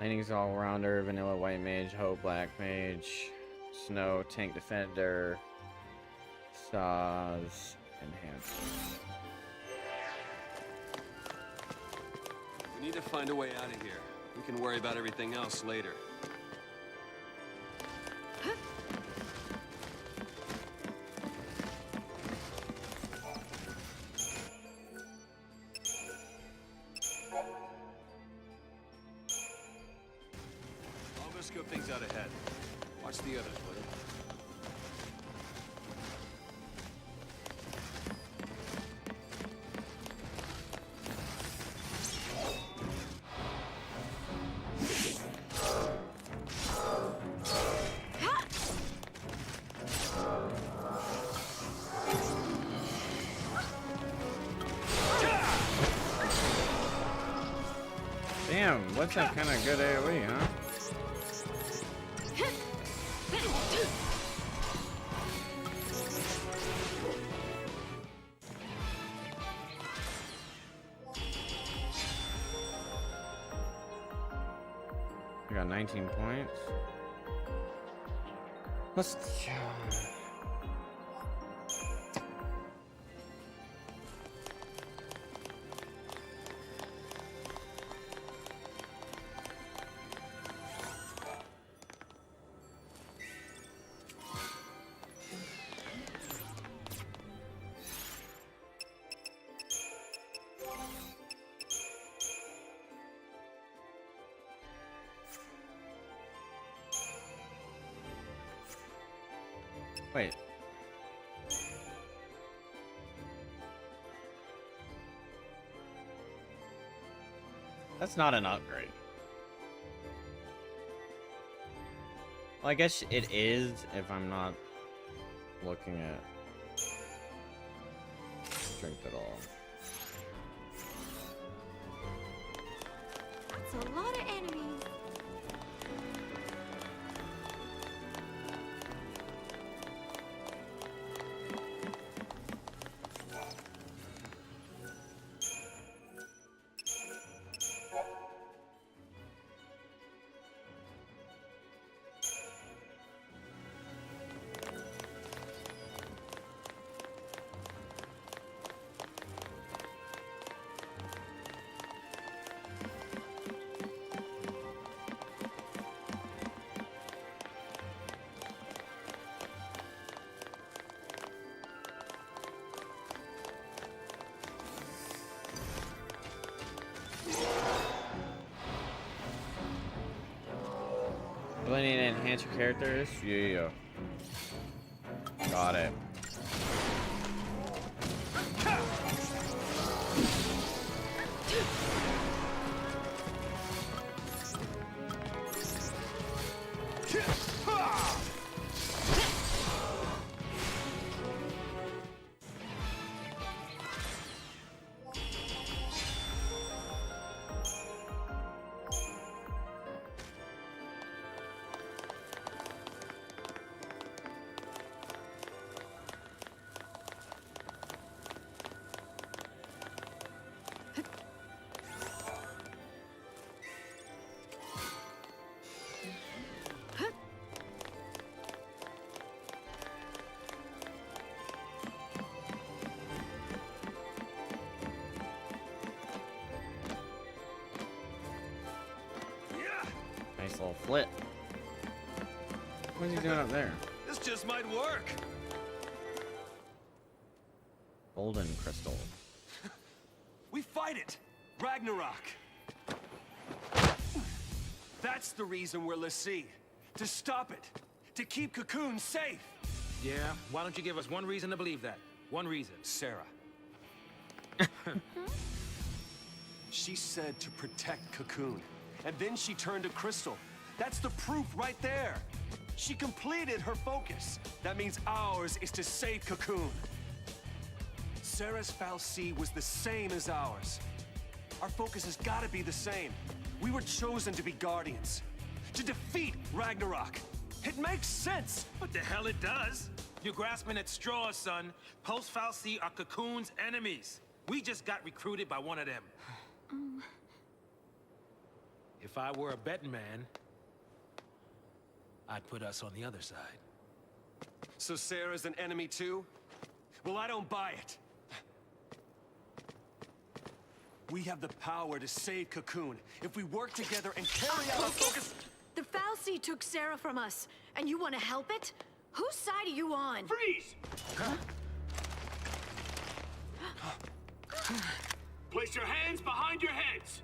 Lightning's all rounder, vanilla white mage, ho black mage, snow tank defender, stars, enhancer. We need to find a way out of here. We can worry about everything else later. I'll go scope things out ahead. Watch the others, will you? Damn, what's that kind of good AoE, huh? I got 19 points. Let's. Wait. That's not an upgrade. Well, I guess it is if I'm not looking at strength at all. That's a lot of enemies. Ability to enhance your characters? Yeah. Got it. little flip. What is he doing up there? This just might work. Golden crystal. We fight it. Ragnarok. That's the reason we're Ffxiii. To stop it. To keep Cocoon safe. Yeah, why don't you give us one reason to believe that? One reason. Sarah. She said to protect Cocoon. And then she turned to Crystal. That's the proof right there. She completed her focus. That means ours is to save Cocoon. Sarah's Ffxiii was the same as ours. Our focus has got to be the same. We were chosen to be guardians. To defeat Ragnarok. It makes sense. What the hell it does? You're grasping at straws, son. Post-Ffxiii are Cocoon's enemies. We just got recruited by one of them. If I were a betting man, I'd put us on the other side. So Sarah's an enemy too? Well, I don't buy it. We have the power to save Cocoon if we work together and carry out our focus. The Ffxiii took Sarah from us, and you want to help it? Whose side are you on? Freeze! Huh? Place your hands behind your heads.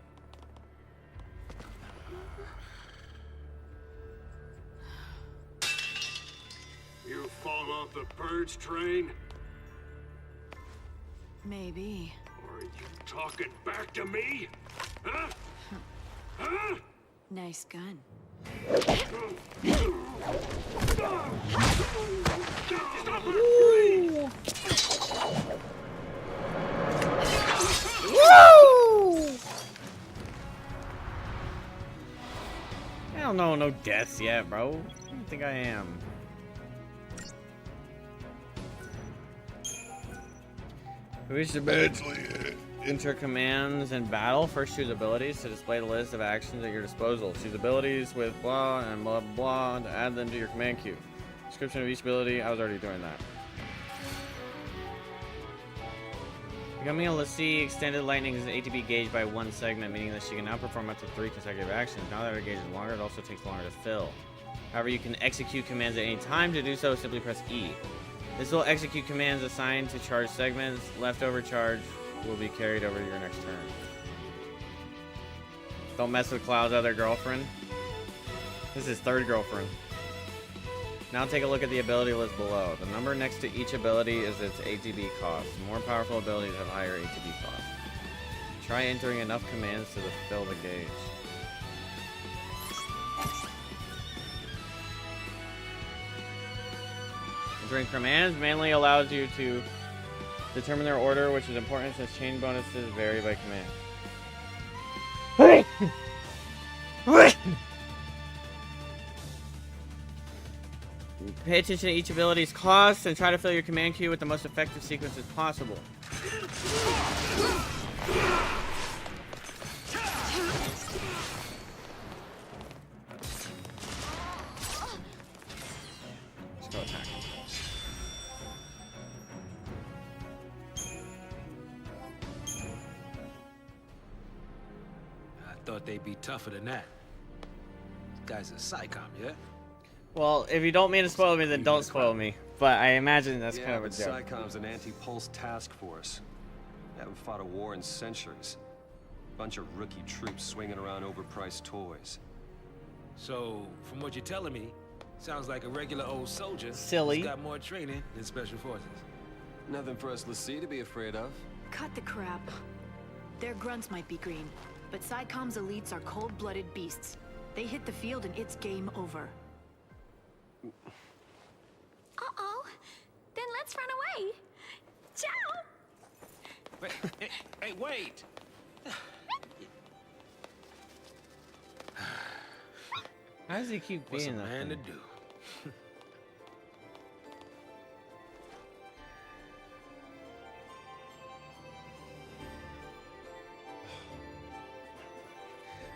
You fall off the purge train? Maybe. Or are you talking back to me? Huh? Huh? Nice gun. Woo! Woo! I don't know no deaths yet, bro. Who do you think I am? Reach the mentally enter commands in battle. First choose abilities to display the list of actions at your disposal. Choose abilities with blah and blah blah to add them to your command queue. Description of each ability. I was already doing that. Becoming a Ffxiii extended lightning is an ATB gauge by one segment, meaning that she can now perform up to 3 consecutive actions. Now that her gauge is longer, it also takes longer to fill. However, you can execute commands at any time. To do so, simply press E. This will execute commands assigned to charge segments. Leftover charge will be carried over to your next turn. Don't mess with Cloud's other girlfriend. This is his third girlfriend. Now take a look at the ability list below. The number next to each ability is its ATB cost. More powerful abilities have higher ATB cost. Try entering enough commands to fill the gauge. Entering commands manually allows you to determine their order, which is important since chain bonuses vary by command. Pay attention to each ability's cost and try to fill your command queue with the most effective sequences possible. Let's go attack. I thought they'd be tougher than that. This guy's a psychom, yeah? Well, if you don't mean to spoil me, then don't spoil me. But I imagine that's kind of a joke. Psychom's an anti-pulse task force. They haven't fought a war in centuries. Bunch of rookie troops swinging around overpriced toys. So, from what you're telling me, sounds like a regular old soldier. Silly. Who's got more training than special forces. Nothing for us Ffxiii to be afraid of. Cut the crap. Their grunts might be green, but PSICOM's elites are cold-blooded beasts. They hit the field and it's game over. Uh-oh. Then let's run away. Ciao! Wait, hey, wait! How does he keep What's being a that man to thing? do?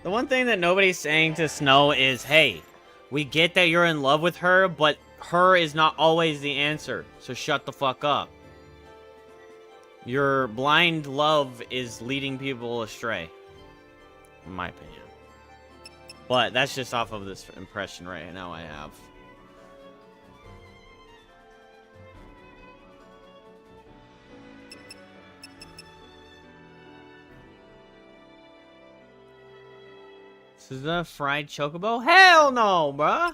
The one thing that nobody's saying to Snow is, hey, we get that you're in love with her, but her is not always the answer, so shut the fuck up. Your blind love is leading people astray, in my opinion. But that's just off of this impression right now I have. This is a fried chocobo? Hell no, bruh!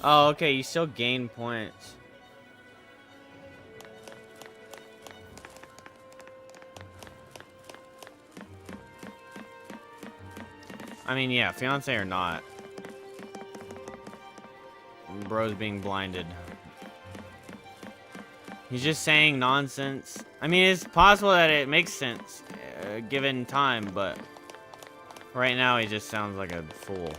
Oh, okay, you still gain points. I mean, yeah, fiance or not. Bro's being blinded. He's just saying nonsense. I mean, it's possible that it makes sense, given time, but right now he just sounds like a fool.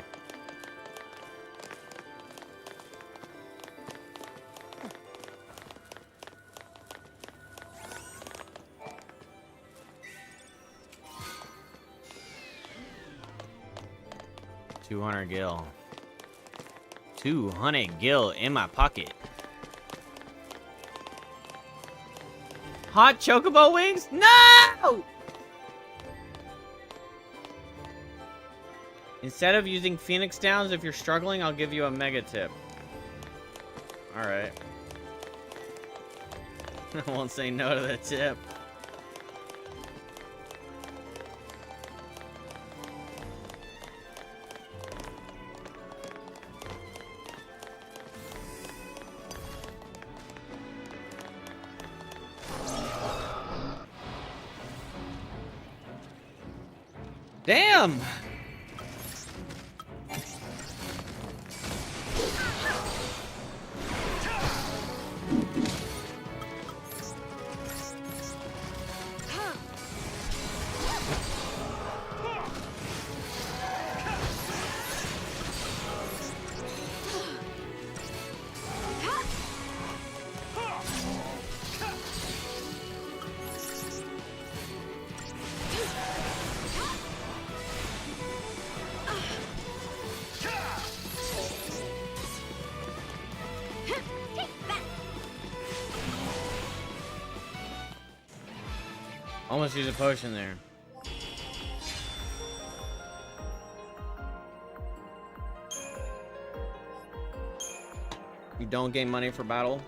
$200 gil. 200 gil in my pocket. Hot chocobo wings? No! Instead of using Phoenix Downs, if you're struggling, I'll give you a mega tip. Alright. I won't say no to the tip. Damn! Almost use a potion there. You don't gain money for battle.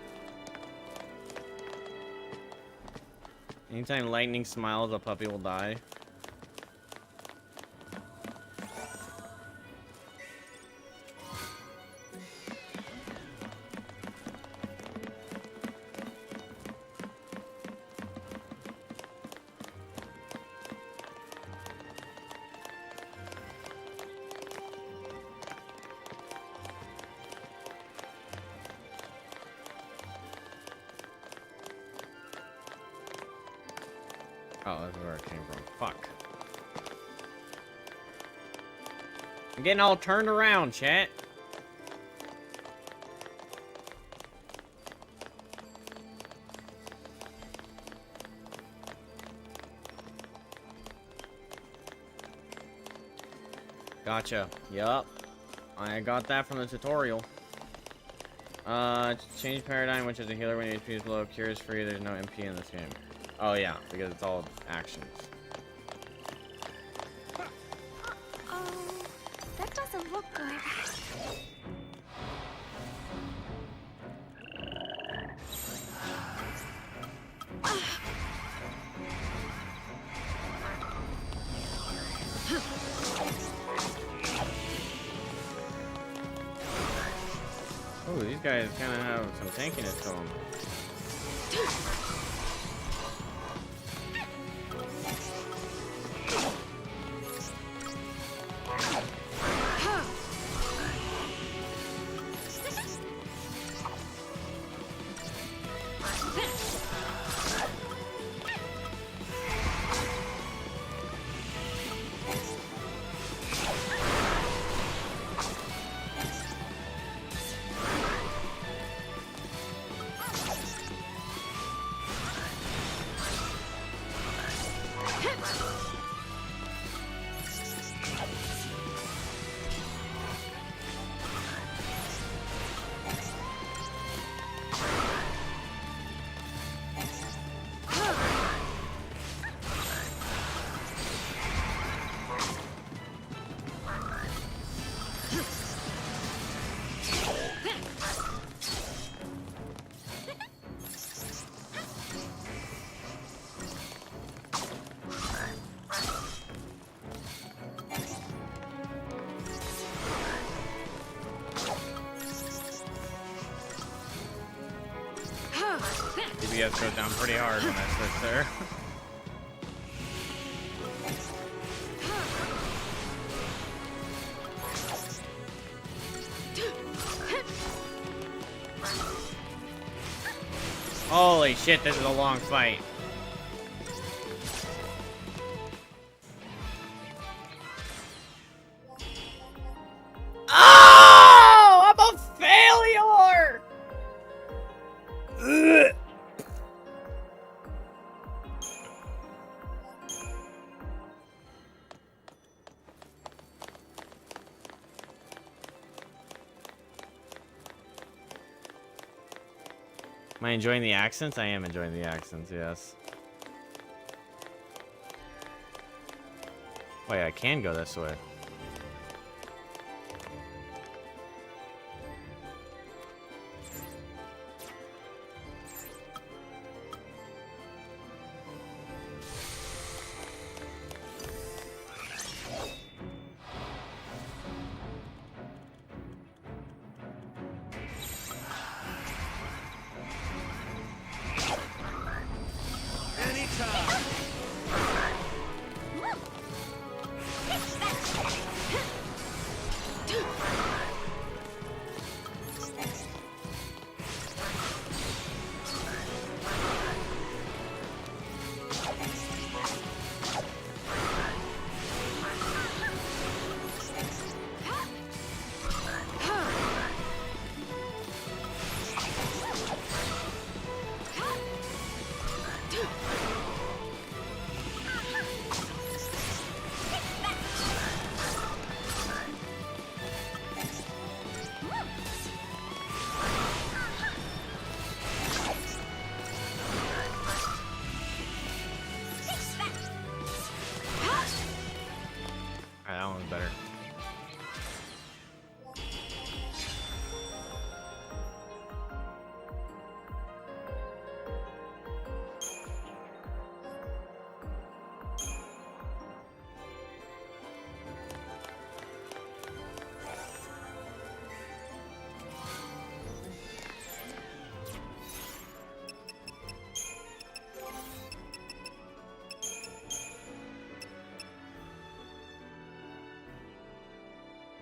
Anytime lightning smiles, a puppy will die. Oh, that's where it came from. Fuck. I'm getting all turned around, chat. Gotcha. Yup. I got that from the tutorial. Change paradigm, which is a healer when your HP is low. Cure is free. There's no MP in this game. Oh yeah, because it's all actions. Oh, that doesn't look good. Oh, these guys kind of have some tankiness to them. DPS goes down pretty hard when I switch there. Holy shit, this is a long fight. Oh! I'm a failure! Ugh. Am I enjoying the accents? I am enjoying the accents, yes. Wait, I can go this way. Alright, that one was better.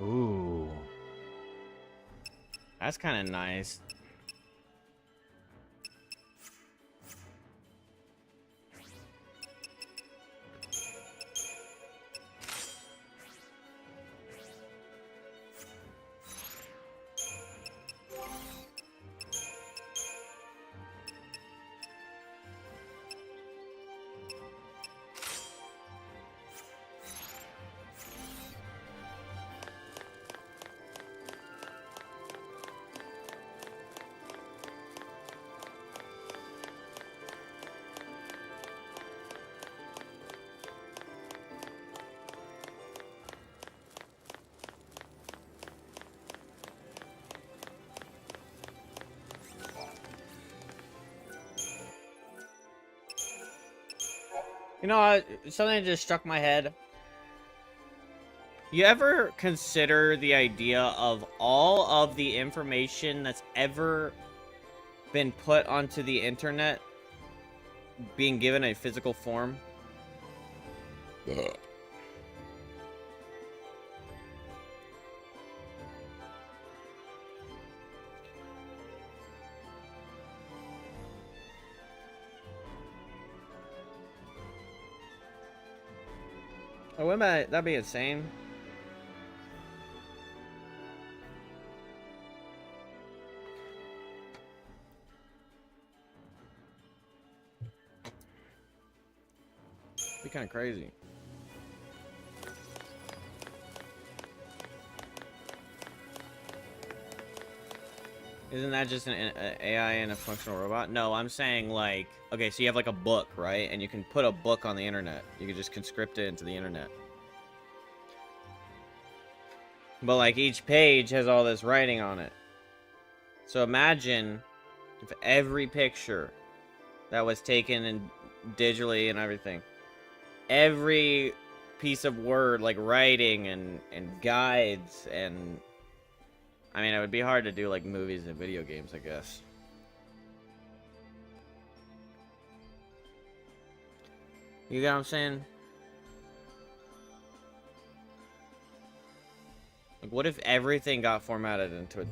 Ooh. That's kind of nice. You know, something just struck my head. You ever consider the idea of all of the information that's ever been put onto the internet being given a physical form? Oh, wouldn't that'd be insane. Be kind of crazy. Isn't that just an AI and a functional robot? No, I'm saying like, okay, so you have like a book, right? And you can put a book on the internet. You can just conscript it into the internet. But like each page has all this writing on it. So imagine if every picture that was taken and digitally and everything, every piece of word, like writing and guides and... I mean, it would be hard to do like movies and video games, I guess. You get what I'm saying? Like, what if everything got formatted into a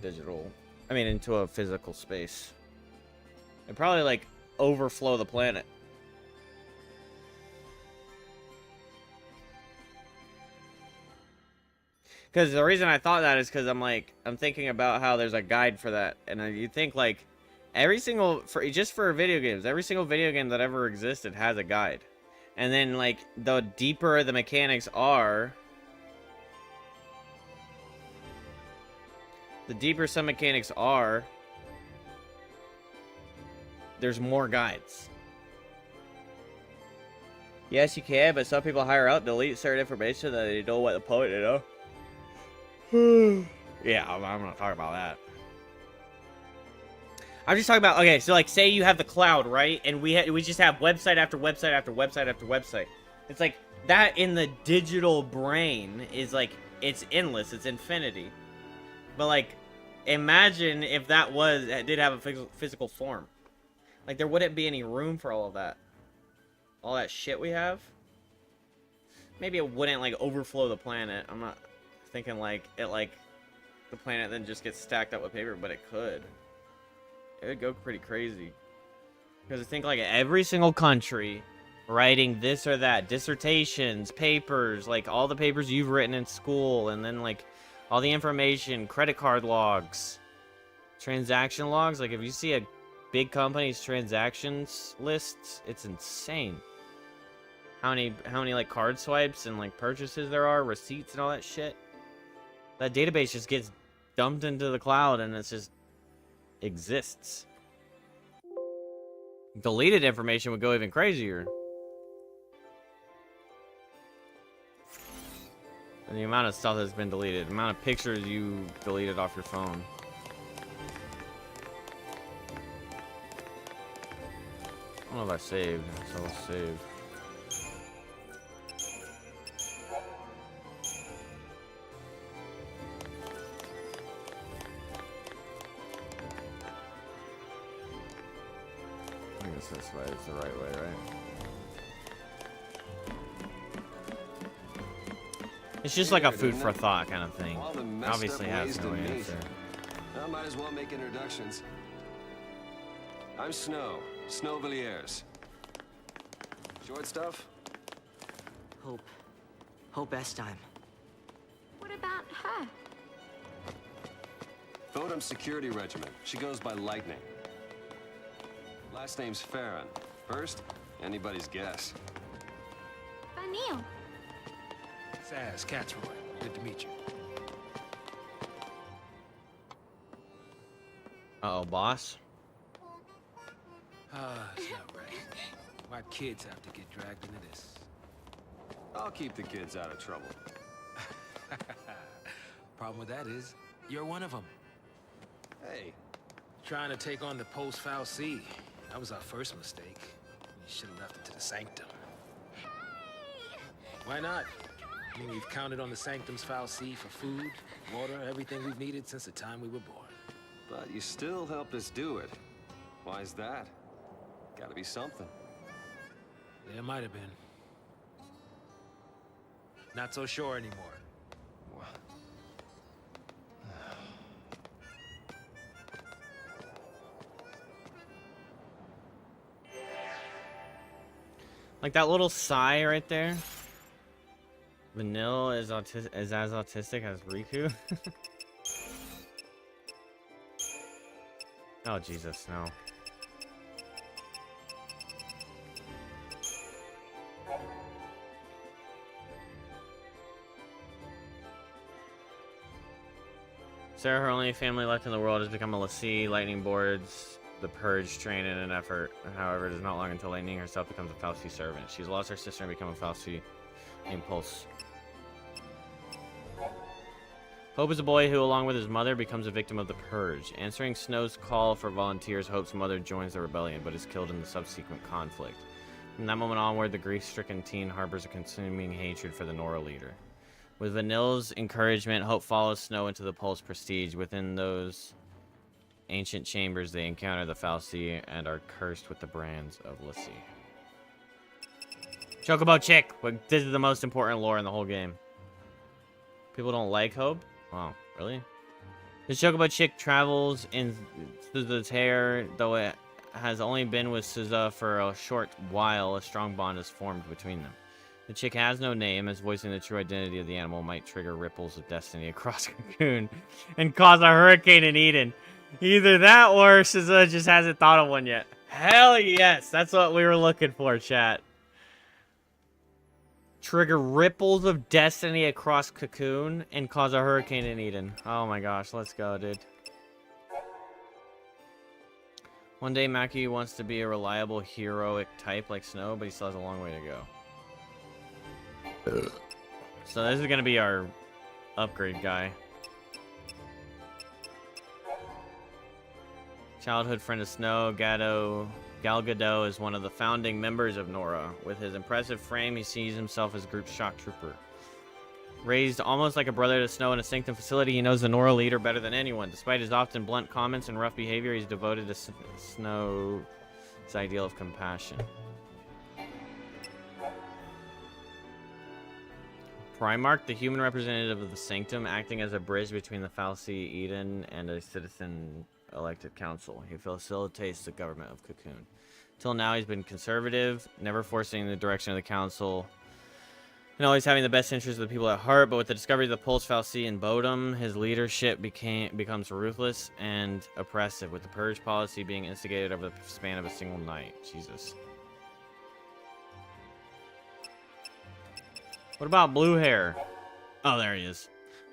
into a physical space? It'd probably, like, overflow the planet. Because the reason I thought that is because I'm thinking about how there's a guide for that. And you think, like, just for video games, every single video game that ever existed has a guide. And then, like, the deeper the mechanics are, the deeper some mechanics are, there's more guides. Yes, you can, but some people hire out, delete certain information that they know what the point, you know? Yeah, I'm not talking about that. I'm just talking about, okay, so like, say you have the cloud, right? And we just have website after website after website after website. It's like, that in the digital brain is like, it's endless, it's infinity. But like, imagine if that did have a physical form. Like, there wouldn't be any room for all of that. All that shit we have. Maybe it wouldn't, like, overflow the planet. I'm not thinking, like, the planet then just gets stacked up with paper, but it could. It would go pretty crazy. Because I think, like, every single country writing this or that, dissertations, papers, like, all the papers you've written in school, and then, like, all the information, credit card logs, transaction logs. Like, if you see a big company's transactions lists, it's insane. How many like card swipes and like purchases there are, receipts and all that shit. That database just gets dumped into the cloud and it just exists. Deleted information would go even crazier. And the amount of stuff that's been deleted, the amount of pictures you deleted off your phone. I don't know if I saved, so I'll save. I guess this way is the right way, right? It's just like a food for thought kind of thing. Obviously has no answer. I might as well make introductions. I'm Snow Villiers. Short stuff? Hope Estime. What about her? Photum Security Regiment. She goes by Lightning. Last name's Farron. First, anybody's guess. Vanille. Saz, Catsroy. Good to meet you. Uh-oh, boss. It's not right. Why kids have to get dragged into this? I'll keep the kids out of trouble. Problem with that is, you're one of them. Hey. Trying to take on the Ffxiii. That was our first mistake. We should have left it to the Sanctum. Why not? I mean, we've counted on the Sanctum's Ffxiii for food, water, everything we've needed since the time we were born. But you still helped us do it. Why's that? Gotta be something. There might have been. Not so sure anymore. Like that little sigh right there. Vanille is as autistic as Riku. Oh Jesus, no. Sarah, her only family left in the world, has become a Ffxiii. Lightning boards the Purge train in an effort. However, it is not long until Lightning herself becomes a Ffxiii servant. She's lost her sister and become a Ffxiii named Pulse. Hope is a boy who, along with his mother, becomes a victim of the Purge. Answering Snow's call for volunteers, Hope's mother joins the rebellion, but is killed in the subsequent conflict. From that moment onward, the grief-stricken teen harbors a consuming hatred for the Nora leader. With Vanille's encouragement, Hope follows Snow into the Pulse Prestige. Within those ancient chambers, they encounter the Ffxiii and are cursed with the brands of Ffxiii. Chocobo chick. But this is the most important lore in the whole game. People don't like Hope? Wow, really? The Chocobo chick travels in Suza's hair, though it has only been with Suza for a short while. A strong bond is formed between them. The chick has no name, as voicing the true identity of the animal might trigger ripples of destiny across Cocoon and cause a hurricane in Eden. Either that or Suza just hasn't thought of one yet. Hell yes, that's what we were looking for, chat. Trigger ripples of destiny across Cocoon and cause a hurricane in Eden. Oh my gosh, let's go, dude. One day, Maki wants to be a reliable, heroic type like Snow, but he still has a long way to go. So this is going to be our upgrade guy. Childhood friend of Snow, Gal Gadot is one of the founding members of Nora. With his impressive frame, he sees himself as group shock trooper. Raised almost like a brother to Snow in a sanctum facility, he knows the Nora leader better than anyone. Despite his often blunt comments and rough behavior, he's devoted to Snow's ideal of compassion. Primarch, the human representative of the sanctum, acting as a bridge between the Ffxiii Eden and a citizen-elected council. He facilitates the government of Cocoon. Till now, he's been conservative, never forcing the direction of the council, and always having the best interests of the people at heart. But with the discovery of the Pulse Ffxiii in Bodum, his leadership becomes ruthless and oppressive, with the purge policy being instigated over the span of a single night. Jesus. What about blue hair? Oh, there he is.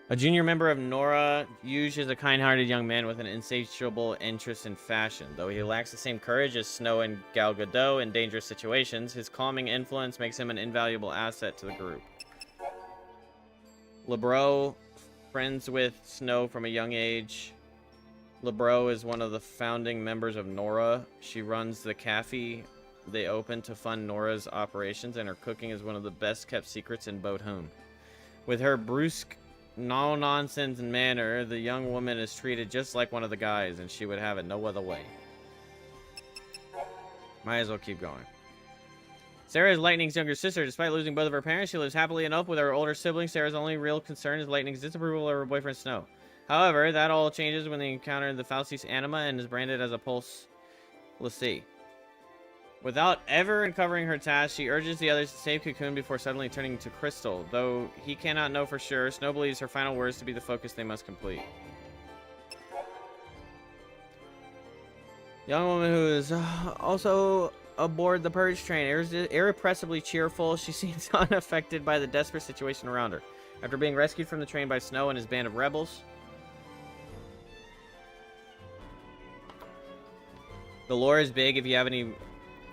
A junior member of Nora, Yuge is a kind-hearted young man with an insatiable interest in fashion. Though he lacks the same courage as Snow and Gal Gadot in dangerous situations, his calming influence makes him an invaluable asset to the group. LeBro, friends with Snow from a young age. LeBro is one of the founding members of Nora. She runs the cafe they open to fund Nora's operations, and her cooking is one of the best-kept secrets in Bodum. With her brusque, no-nonsense manner, the young woman is treated just like one of the guys, and she would have it no other way. Might as well keep going. Sarah is Lightning's younger sister. Despite losing both of her parents, she lives happily enough with her older siblings. Sarah's only real concern is Lightning's disapproval of her boyfriend Snow. However, that all changes when they encounter the Ffxiii's anima and is branded as a Pulse Ffxiii. Without ever uncovering her task, she urges the others to save Cocoon before suddenly turning to Crystal. Though he cannot know for sure, Snow believes her final words to be the focus they must complete. Young woman who is also aboard the purge train, irrepressibly cheerful, she seems unaffected by the desperate situation around her. After being rescued from the train by Snow and his band of rebels, the lore is big. If you have any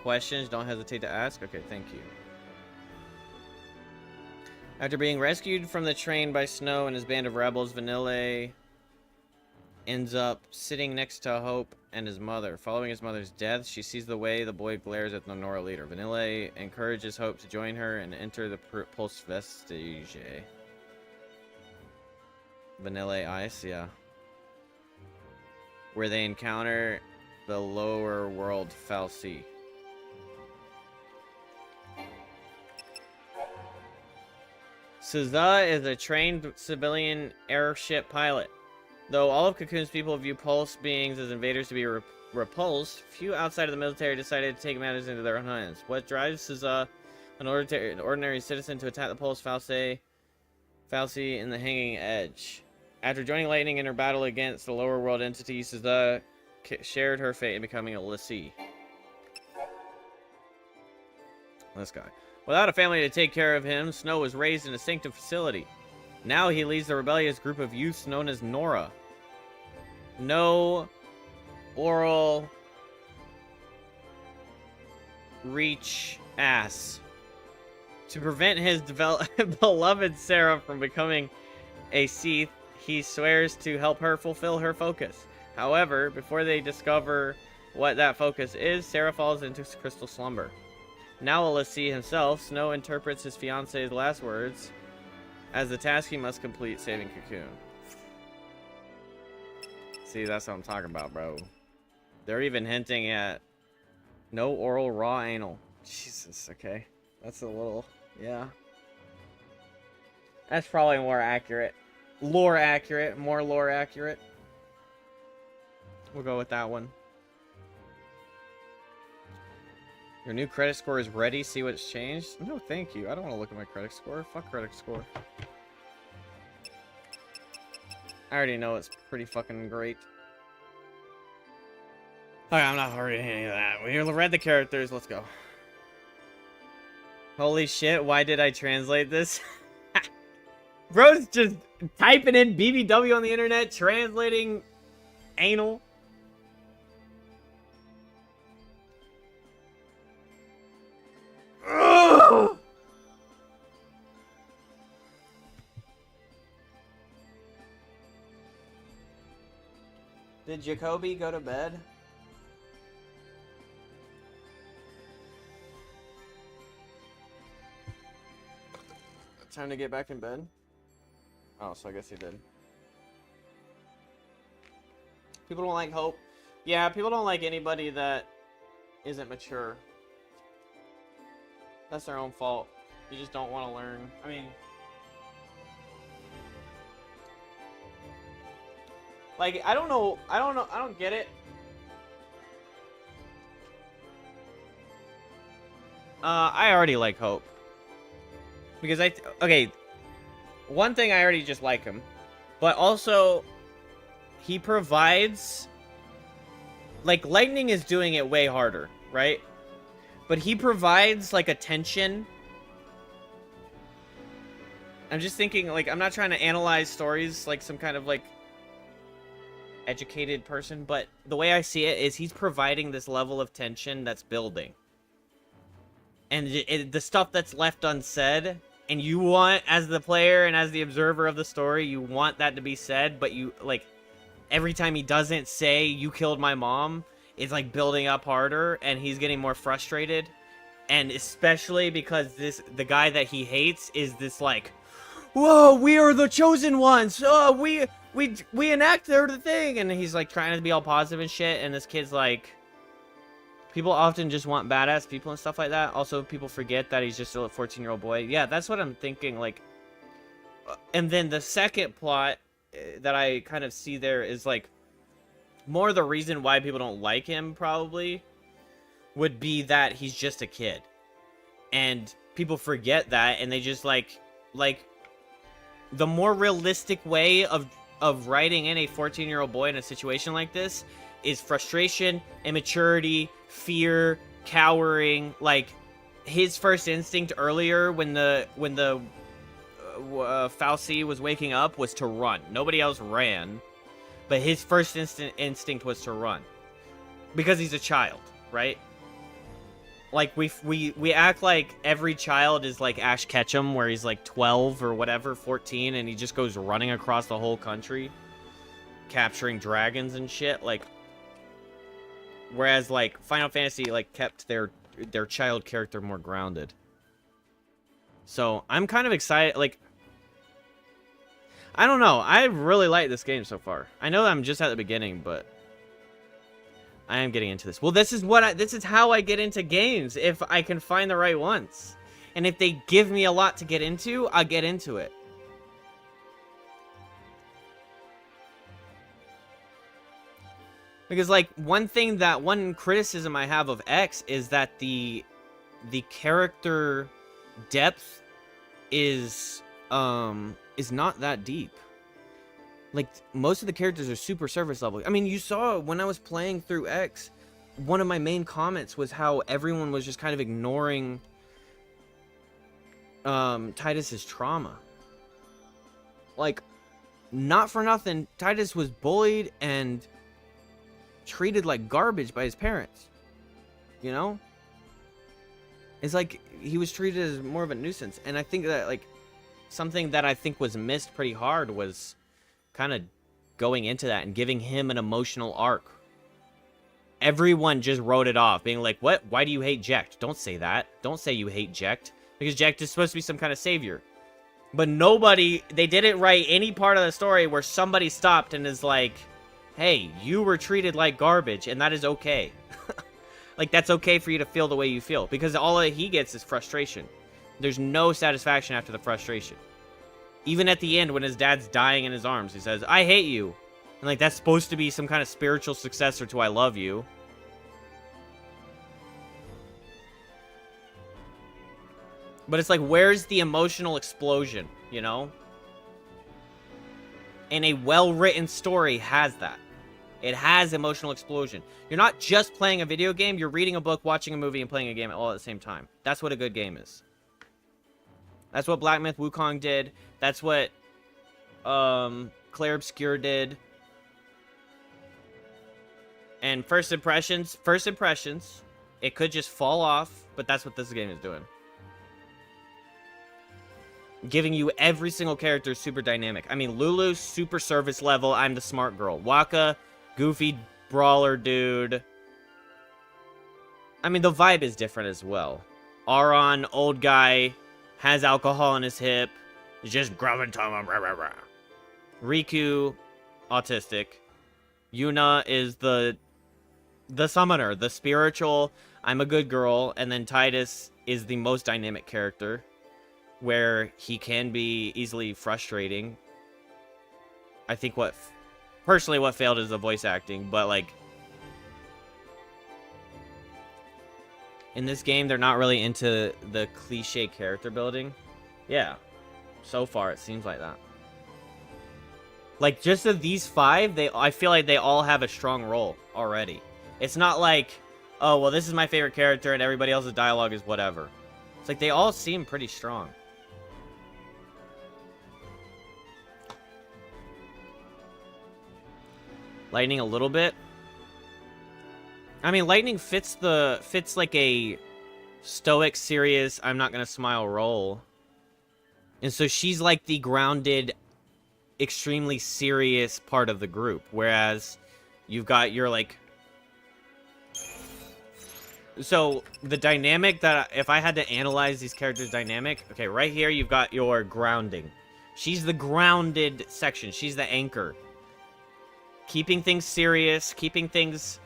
questions, don't hesitate to ask. Okay, thank you. After being rescued from the train by Snow and his band of rebels, Vanille ends up sitting next to Hope and his mother. Following his mother's death, she sees the way the boy glares at the Nora leader. Vanille encourages Hope to join her and enter the Pulse Ffxiii. Vanille Ice, yeah. Where they encounter the lower world Ffxiii. Suza is a trained civilian airship pilot. Though all of Cocoon's people view Pulse beings as invaders to be repulsed, few outside of the military decided to take matters into their own hands. What drives Suza, an ordinary citizen, to attack the Pulse Ffxiii in the Hanging Edge? After joining Lightning in her battle against the lower world entity, Suza shared her fate in becoming a Ffxiii. This guy. Without a family to take care of him, Snow was raised in a sanctum facility. Now he leads the rebellious group of youths known as Nora. No oral reach ass. To prevent his beloved Sarah from becoming a Ffxiii, he swears to help her fulfill her focus. However, before they discover what that focus is, Sarah falls into crystal slumber. Now a Ffxiii himself, Snow interprets his fiance's last words as the task he must complete, saving Cocoon. See, that's what I'm talking about, bro. They're even hinting at no oral raw anal. Jesus, okay. That's a little, yeah. That's probably more accurate. Lore accurate, more lore accurate. We'll go with that one. Your new credit score is ready. See what's changed? No, thank you. I don't want to look at my credit score. Fuck credit score. I already know it's pretty fucking great. Okay, I'm not hurrying any of that. We read the characters. Let's go. Holy shit, why did I translate this? Bro's just typing in BBW on the internet, translating anal. Ugh! Did Jacoby go to bed? Time to get back in bed? Oh, so I guess he did. People don't like Hope. Yeah, people don't like anybody that isn't mature. That's their own fault. You just don't want to learn. I mean... Like, I don't get it. I already like Hope. Because okay, one thing I already just like him. But also, he provides... Like, Lightning is doing it way harder, right? But he provides, like, attention. I'm just thinking, like, I'm not trying to analyze stories like some kind of, like, educated person, but the way I see it is he's providing this level of tension that's building. And the stuff that's left unsaid, and you want, as the player and as the observer of the story, you want that to be said, but you, like, every time he doesn't say, you killed my mom, it's, like, building up harder, and he's getting more frustrated. And especially because the guy that he hates is this, like, whoa, we are the chosen ones! Oh, we enact the thing! And he's, like, trying to be all positive and shit, and this kid's, like... People often just want badass people and stuff like that. Also, people forget that he's just still a 14-year-old boy. Yeah, that's what I'm thinking, like... And then the second plot that I kind of see there is, like... More the reason why people don't like him, probably, would be that he's just a kid. And people forget that, and they just, like... The more realistic way of writing in a 14-year-old boy in a situation like this is frustration, immaturity, fear, cowering. Like, his first instinct earlier when the Ffxiii was waking up was to run. Nobody else ran, but his first instinct was to run because he's a child, right? Like, we act like every child is like Ash Ketchum, where he's like 12 or whatever, 14, and he just goes running across the whole country, capturing dragons and shit. Like, whereas like Final Fantasy like kept their child character more grounded. So I'm kind of excited. Like, I don't know. I really like this game so far. I know I'm just at the beginning, but I am getting into this. Well, this is how I get into games, if I can find the right ones. And if they give me a lot to get into, I'll get into it. Because, like, one criticism I have of X is that the character depth is not that deep. Like, most of the characters are super surface level. I mean, you saw when I was playing through X, one of my main comments was how everyone was just kind of ignoring Titus's trauma. Like, not for nothing, Titus was bullied and treated like garbage by his parents. You know? It's like he was treated as more of a nuisance. And I think that, like, something that I think was missed pretty hard was kind of going into that and giving him an emotional arc. Everyone just wrote it off, being like, what? Why do you hate Jecht? Don't say that. Don't say you hate Jecht, because Jecht is supposed to be some kind of savior. But they didn't write any part of the story where somebody stopped and is like, hey, you were treated like garbage, and that is okay. Like, that's okay for you to feel the way you feel. Because all he gets is frustration. There's no satisfaction after the frustration. Even at the end, when his dad's dying in his arms, he says, I hate you. And, like, that's supposed to be some kind of spiritual successor to I love you. But it's like, where's the emotional explosion, you know? And a well-written story has that. It has emotional explosion. You're not just playing a video game, you're reading a book, watching a movie, and playing a game all at the same time. That's what a good game is. That's what Black Myth Wukong did. That's what Claire Obscure did. And first impressions, it could just fall off, but that's what this game is doing. Giving you every single character super dynamic. I mean, Lulu's super service level, I'm the smart girl. Waka, goofy brawler dude. I mean, the vibe is different as well. Aron, old guy, has alcohol in his hip, is just grubbing tongue, rah, rah, rah. Riku, autistic. Yuna is the summoner, the spiritual, I'm a good girl, and then Titus is the most dynamic character, where he can be easily frustrating. I think personally what failed is the voice acting, but like, in this game, they're not really into the cliche character building. Yeah. So far, it seems like that. Like, just of these 5, I feel like they all have a strong role already. It's not like, oh, well, this is my favorite character and everybody else's dialogue is whatever. It's like, they all seem pretty strong. Lightning a little bit. I mean, Lightning fits like a stoic, serious, I'm not gonna smile role. And so she's like the grounded, extremely serious part of the group. Whereas you've got your like... So the dynamic that, if I had to analyze these characters' dynamic, okay, right here you've got your grounding. She's the grounded section. She's the anchor. Keeping things serious, keeping things,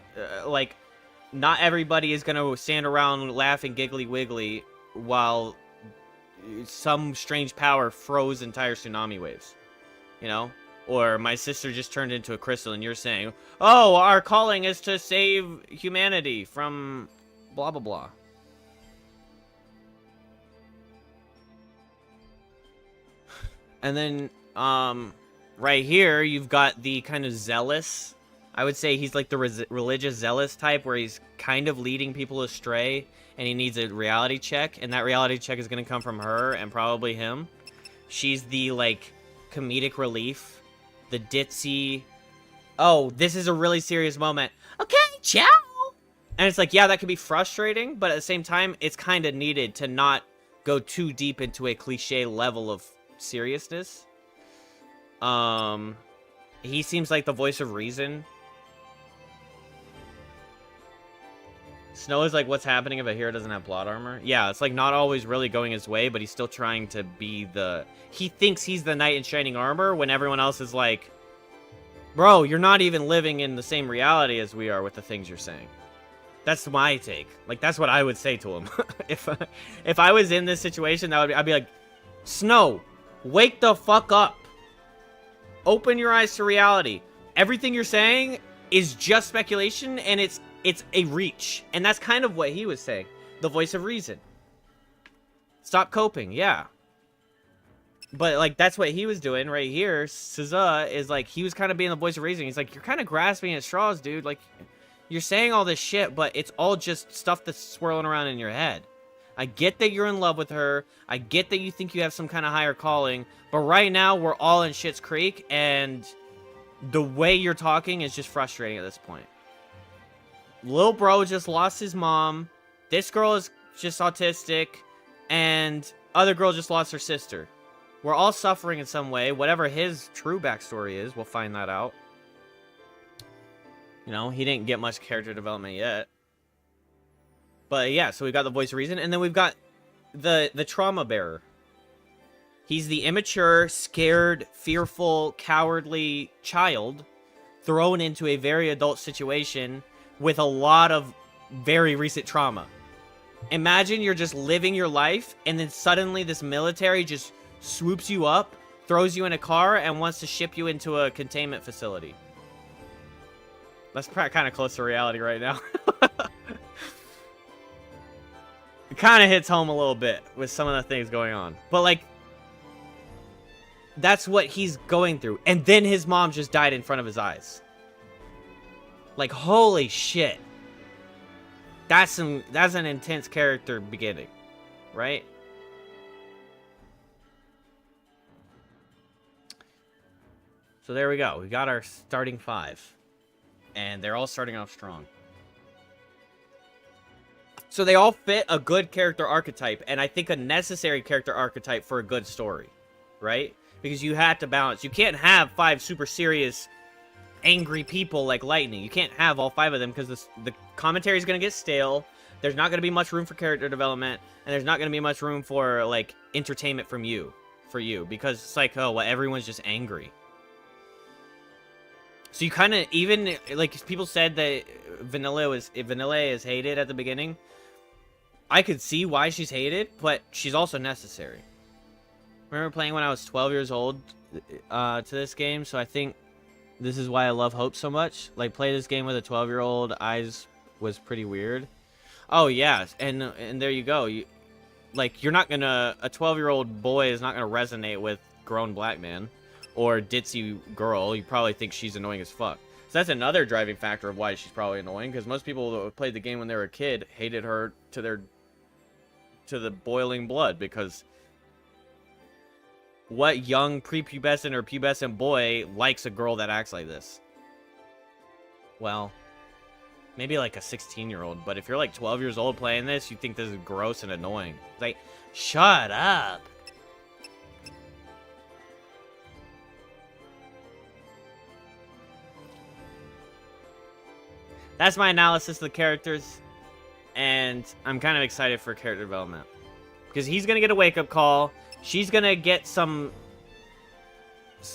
like, not everybody is gonna stand around laughing giggly wiggly while some strange power froze entire tsunami waves. You know? Or my sister just turned into a crystal and you're saying, oh, our calling is to save humanity from blah blah blah. And then, right here, you've got the kind of zealous. I would say he's like the religious zealous type where he's kind of leading people astray and he needs a reality check. And that reality check is going to come from her and probably him. She's the, like, comedic relief. The ditzy, oh, this is a really serious moment. Okay, ciao! And it's like, yeah, that can be frustrating, but at the same time, it's kind of needed to not go too deep into a cliche level of seriousness. He seems like the voice of reason. Snow is like, what's happening if a hero doesn't have plot armor? Yeah, it's like not always really going his way, but he's still trying to be the... He thinks he's the knight in shining armor when everyone else is like, bro, you're not even living in the same reality as we are with the things you're saying. That's my take. Like, that's what I would say to him. If I was in this situation, I'd be like, Snow, wake the fuck up. Open your eyes to reality. Everything you're saying is just speculation, and it's a reach. And that's kind of what he was saying. The voice of reason. Stop coping, yeah. But, like, that's what he was doing right here. SZA is, like, he was kind of being the voice of reason. He's like, you're kind of grasping at straws, dude. Like, you're saying all this shit, but it's all just stuff that's swirling around in your head. I get that you're in love with her. I get that you think you have some kind of higher calling. But right now, we're all in Schitt's Creek, and the way you're talking is just frustrating at this point. Lil bro just lost his mom. This girl is just autistic. And other girl just lost her sister. We're all suffering in some way. Whatever his true backstory is, we'll find that out. You know, he didn't get much character development yet. But yeah, so we've got the voice of reason. And then we've got the trauma bearer. He's the immature, scared, fearful, cowardly child thrown into a very adult situation with a lot of very recent trauma. Imagine you're just living your life, and then suddenly this military just swoops you up, throws you in a car, and wants to ship you into a containment facility. That's kind of close to reality right now. It kind of hits home a little bit with some of the things going on. But, like, that's what he's going through. And then his mom just died in front of his eyes. Like, holy shit. That's an intense character beginning, right? So there we go. We got our starting 5. And they're all starting off strong. So they all fit a good character archetype, and I think a necessary character archetype for a good story, right? Because you have to balance. You can't have 5 super serious, angry people like Lightning. You can't have all 5 of them because the commentary is going to get stale. There's not going to be much room for character development, and there's not going to be much room for, like, entertainment for you, because it's like, oh, well, everyone's just angry. So you kind of, even, like, people said that Vanilla is hated at the beginning. I could see why she's hated, but she's also necessary. I remember playing when I was 12 years old to this game, so I think this is why I love Hope so much. Like, play this game with a 12-year-old eyes was pretty weird. Oh, yeah, and there you go. You're not gonna, a 12-year-old boy is not gonna resonate with grown black man or ditzy girl. You probably think she's annoying as fuck. So that's another driving factor of why she's probably annoying, because most people that played the game when they were a kid hated her to the boiling blood, because what young prepubescent or pubescent boy likes a girl that acts like this? Well, maybe like a 16-year-old, but if you're like 12 years old playing this, you think this is gross and annoying. It's like, shut up. That's my analysis of the characters, and I'm kind of excited for character development. Because he's going to get a wake-up call, she's going to get some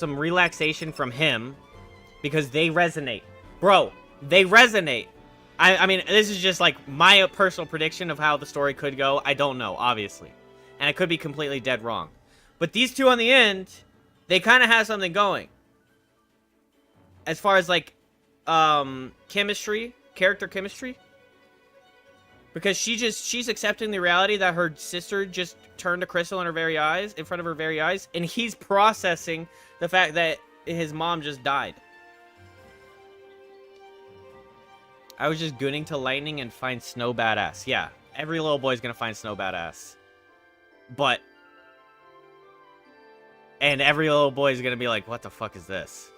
relaxation from him, because they resonate. Bro, they resonate. I mean, this is just like my personal prediction of how the story could go. I don't know, obviously. And I could be completely dead wrong. But these two on the end, they kind of have something going. As far as, like, chemistry, character chemistry, because she's accepting the reality that her sister just turned to crystal in front of her very eyes, and he's processing the fact that his mom just died. I was just gooning to Lightning and find Snow badass. Yeah, every little boy's gonna find Snow badass, and every little boy's gonna be like, what the fuck is this?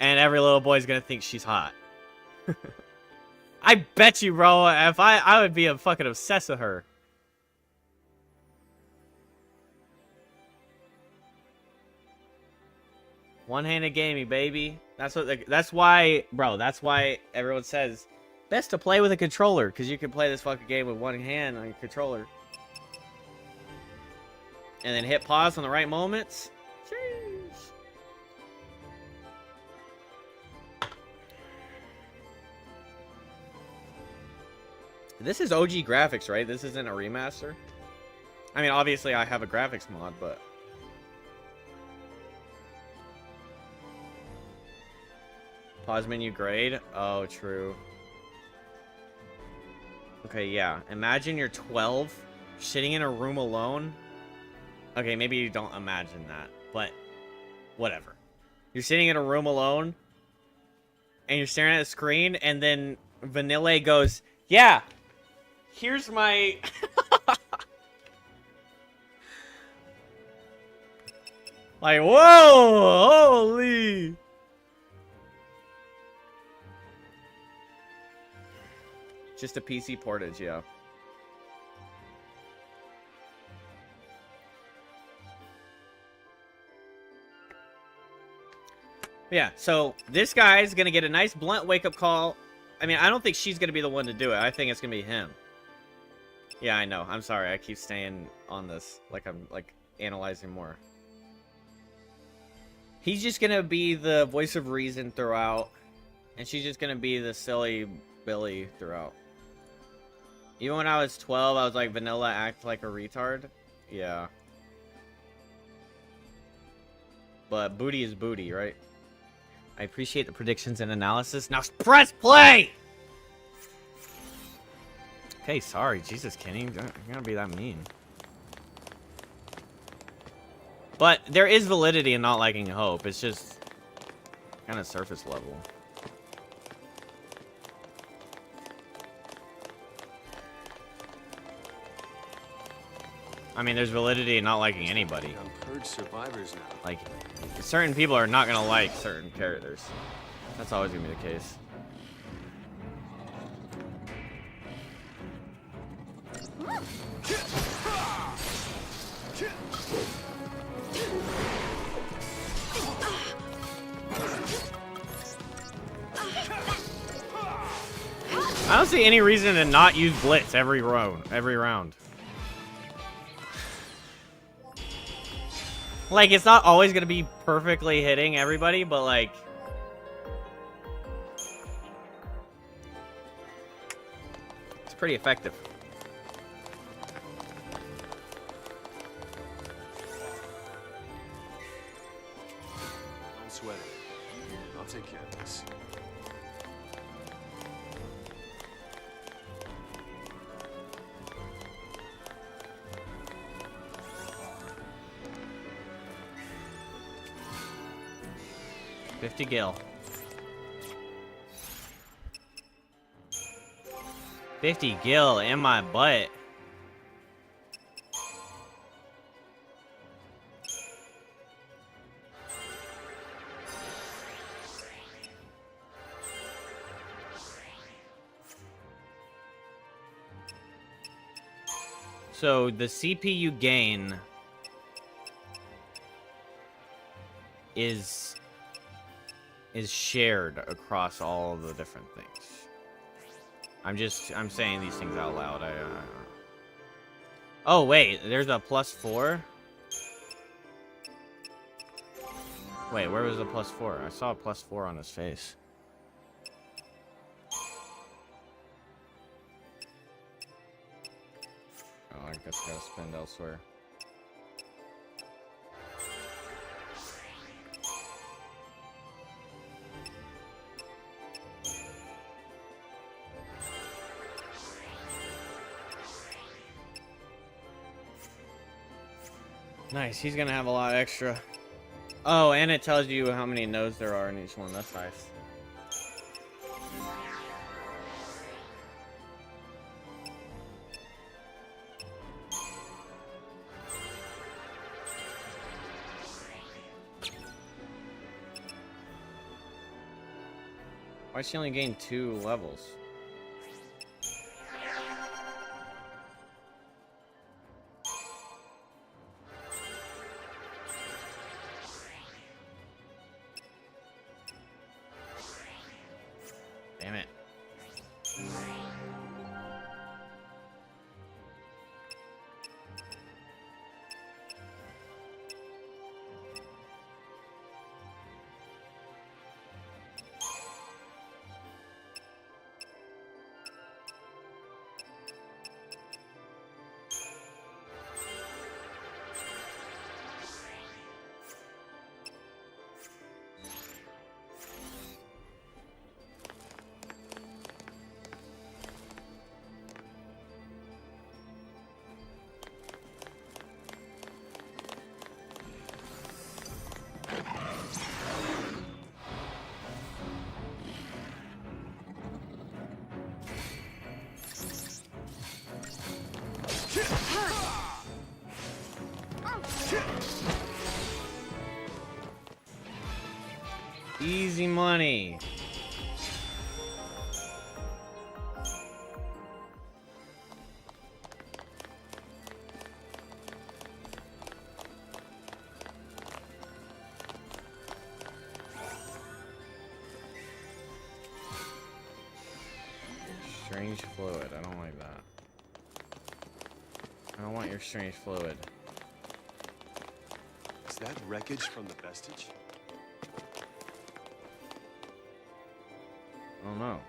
And every little boy's gonna think she's hot. I bet you, bro, if I would be fucking obsessed with her. One-handed gaming, baby. That's why everyone says best to play with a controller, because you can play this fucking game with one hand on your controller. And then hit pause on the right moments. Jeez. This is OG graphics, right? This isn't a remaster? I mean, obviously I have a graphics mod, but... Pause menu grade? Oh, true. Okay, yeah. Imagine you're 12, sitting in a room alone. Okay, maybe you don't imagine that, but whatever. You're sitting in a room alone, and you're staring at the screen, and then Vanilla goes, yeah, here's my... Like, whoa! Holy! Just a PC portage, yeah. Yeah, so this guy's gonna get a nice blunt wake-up call. I mean, I don't think she's gonna be the one to do it. I think it's gonna be him. Yeah, I know. I'm sorry. I keep staying on this. Like, I'm, like, analyzing more. He's just gonna be the voice of reason throughout. And she's just gonna be the silly Billy throughout. Even when I was 12, I was like, vanilla act like a retard. Yeah. But booty is booty, right? I appreciate the predictions and analysis. Now press play! Okay, sorry. Jesus, Kenny. You're gonna be that mean. But there is validity in not liking Hope. It's just kind of surface level. I mean, there's validity in not liking anybody. Purge survivors now. Like, certain people are not gonna like certain characters. That's always gonna be the case. I don't see any reason to not use Blitz every round. Like, it's not always gonna be perfectly hitting everybody, but like... it's pretty effective. Don't sweat it. I'll take care of this. $50 gil. 50 gil in my butt. So the CPU gain is shared across all of the different things. I'm saying these things out loud. Oh wait, there's a +4. Wait, where was the +4? I saw a +4 on his face. Oh, I guess I gotta spend elsewhere. Nice, he's gonna have a lot extra. Oh, and it tells you how many nodes there are in each one. That's nice. Why she only gained 2 levels? Damn it. Easy money. Strange fluid. I don't like that. I don't want your strange fluid. Is that wreckage from the vestige? I don't know.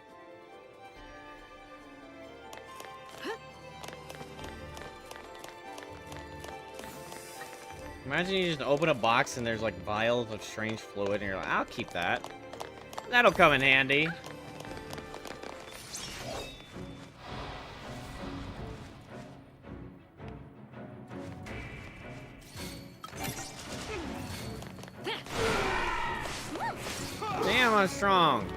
Imagine you just open a box and there's like vials of strange fluid and you're like, I'll keep that. That'll come in handy. Damn, I'm strong.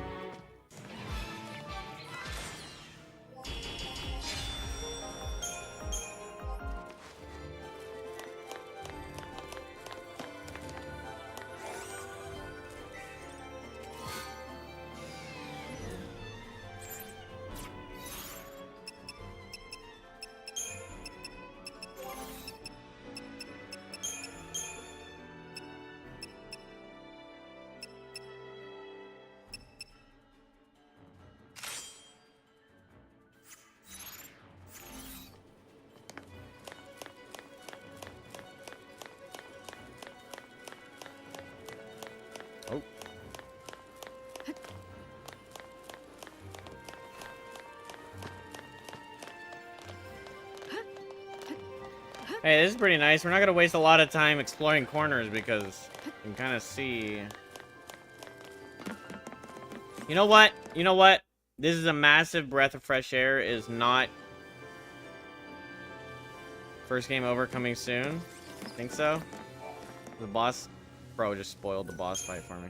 Oh. Hey, this is pretty nice. We're not gonna waste a lot of time exploring corners because you can kind of see. You know what? You know what? This is a massive breath of fresh air. Is not first game over coming soon. I think so. The boss, bro, just spoiled the boss fight for me.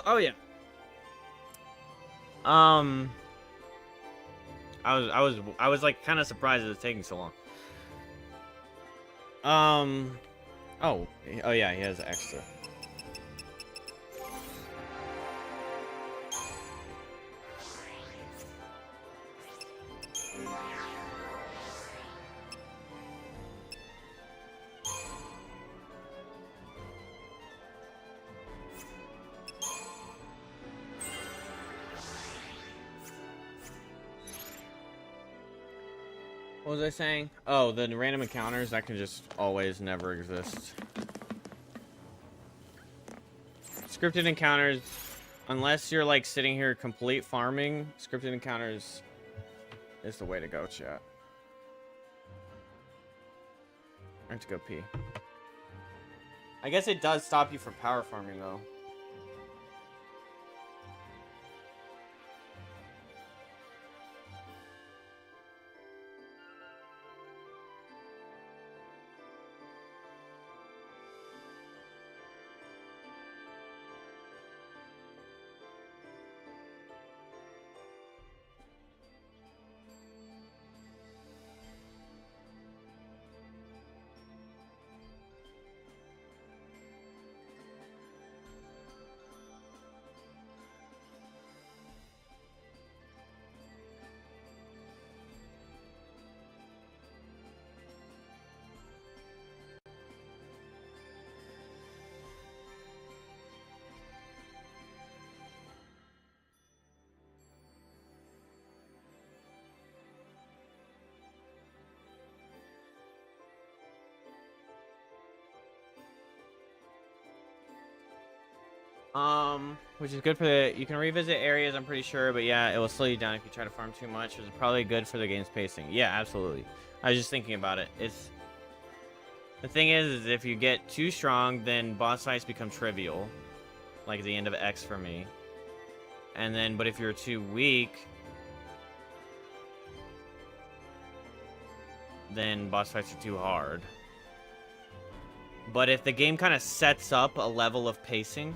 Oh yeah. I was like kind of surprised it was taking so long. Oh yeah, he has extra. What was I saying? Oh, the random encounters, that can just always never exist. Scripted encounters, unless you're like sitting here complete farming, scripted encounters is the way to go, chat. I have to go pee. I guess it does stop you from power farming though. Which is good for the, you can revisit areas, I'm pretty sure, but yeah, it will slow you down if you try to farm too much, which is probably good for the game's pacing. Yeah, absolutely. I was just thinking about it. It's, the thing is if you get too strong, then boss fights become trivial, like the end of X for me. And then, but if you're too weak, then boss fights are too hard. But if the game kind of sets up a level of pacing,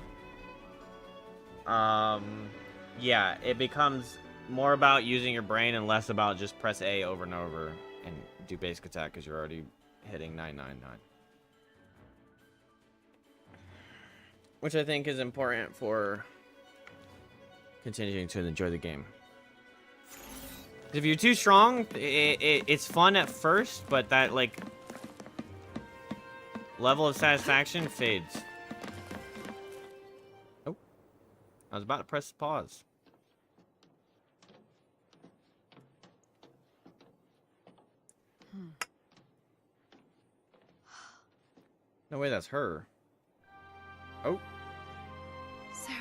yeah, it becomes more about using your brain and less about just press A over and over and do basic attack because you're already hitting 999. Which I think is important for continuing to enjoy the game. If you're too strong, it's fun at first, but that, like, level of satisfaction fades. Oh. I was about to press pause. No way, that's her. Oh. Sarah.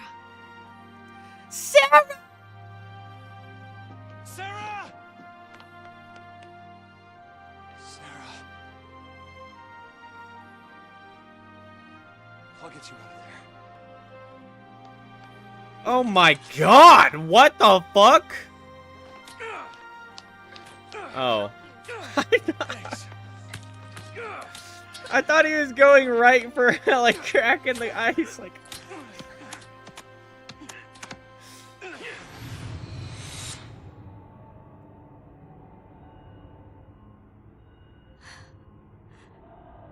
I'll get you out of there. Oh my god! What the fuck? Oh. I thought he was going right for like cracking the ice, like.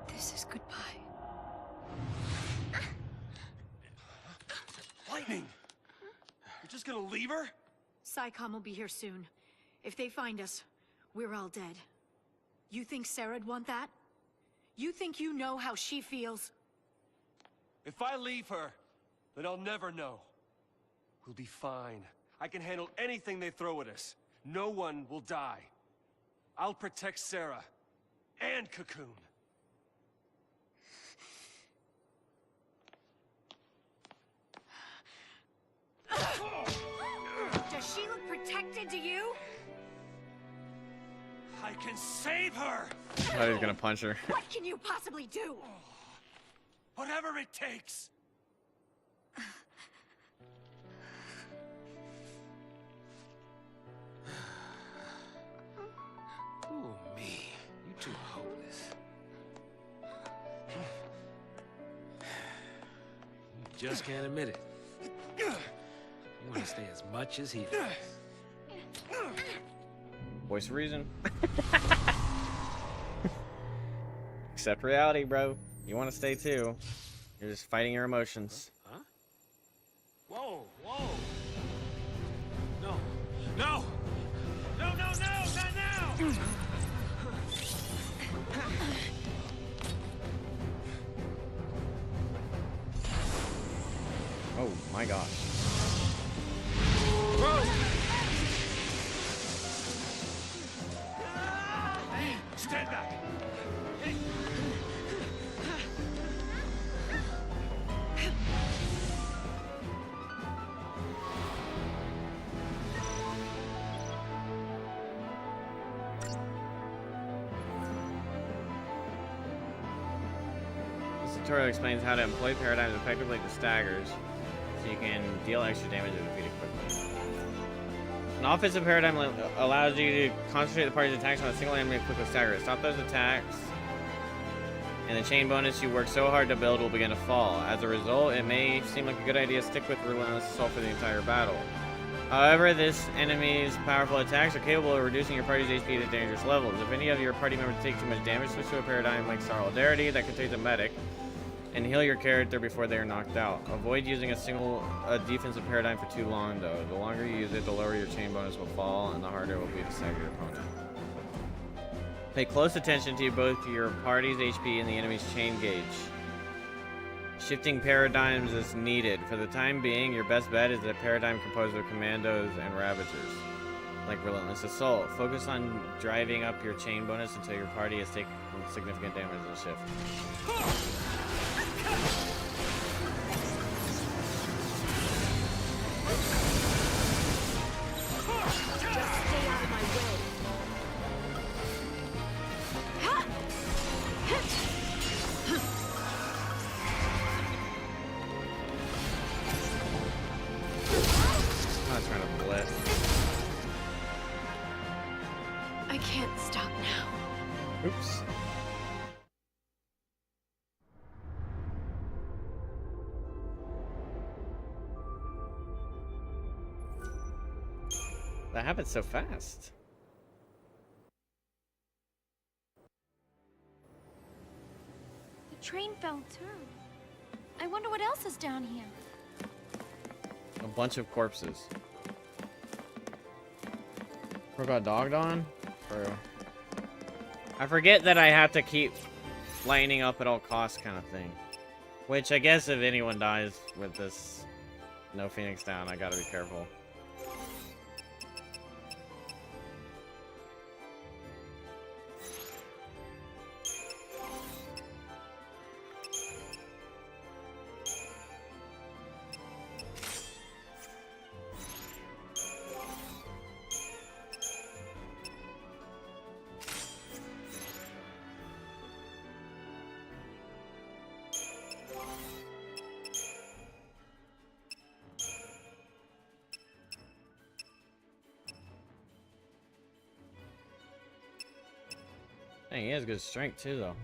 This is goodbye. Lightning! You're just gonna leave her? SciComm will be here soon. If they find us, we're all dead. You think Sarah'd want that? You think you know how she feels? If I leave her, then I'll never know. We'll be fine. I can handle anything they throw at us. No one will die. I'll protect Sarah and Cocoon. Does she look protected to you? I can save her! I thought he was gonna punch her. What can you possibly do? Whatever it takes! Ooh, me. You too hopeless. You just can't admit it. You want to stay as much as he does. Voice of reason. Accept reality, bro. You want to stay too. You're just fighting your emotions. Huh? Whoa, whoa. No, no! No, no, no, not now! Oh my gosh. Bro! Stand back! This tutorial explains how to employ paradigms effectively to staggers, so you can deal extra damage and defeat it quickly. An offensive paradigm allows you to concentrate the party's attacks on a single enemy and quickly stagger it. Stop those attacks, and the chain bonus you worked so hard to build will begin to fall. As a result, it may seem like a good idea to stick with Relentless Assault for the entire battle. However, this enemy's powerful attacks are capable of reducing your party's HP to dangerous levels. If any of your party members take too much damage, switch to a paradigm like Solidarity that contains a medic, and heal your character before they are knocked out. Avoid using a defensive paradigm for too long, though. The longer you use it, the lower your chain bonus will fall, and the harder it will be to stagger your opponent. Pay close attention to both your party's HP and the enemy's chain gauge. Shifting paradigms is needed. For the time being, your best bet is a paradigm composed of commandos and ravagers, like Relentless Assault. Focus on driving up your chain bonus until your party has taken significant damage in the shift. Just stay out of my way. I'm not trying to blitz. I can't stop now. Oops. That happened so fast. The train fell too. I wonder what else is down here. A bunch of corpses. We got dogged on? Or... I forget that I have to keep lining up at all costs kind of thing. Which I guess if anyone dies with this no Phoenix down, I gotta be careful. Dang, he has good strength too, though.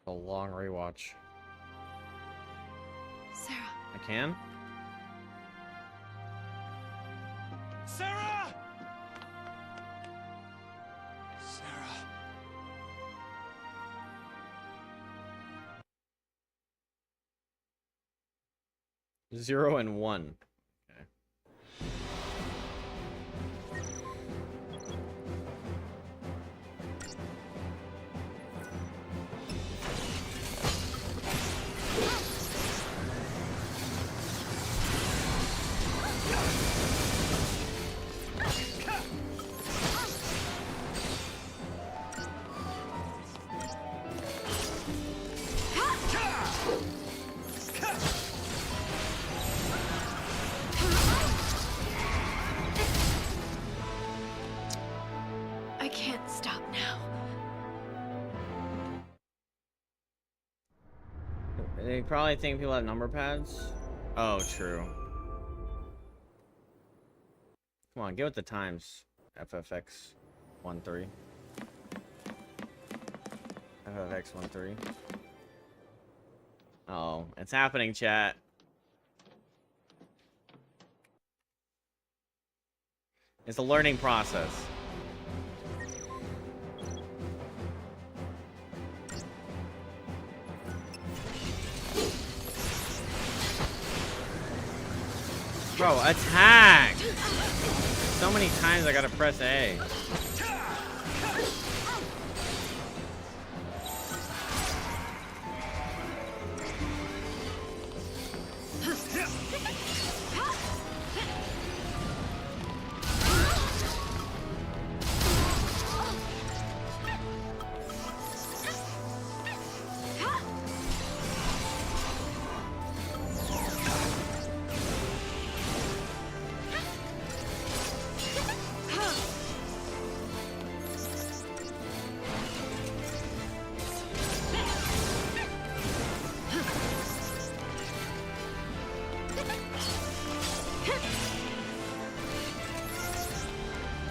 A long rewatch. Sarah. I can? Sarah! Sarah. 0 and 1. Okay. I can't stop now. They probably think people have number pads. Oh, true. Come on, get with the times. FFX 13. FFX 13. Oh, it's happening, chat. It's a learning process. Bro, attack! So many times I gotta press A.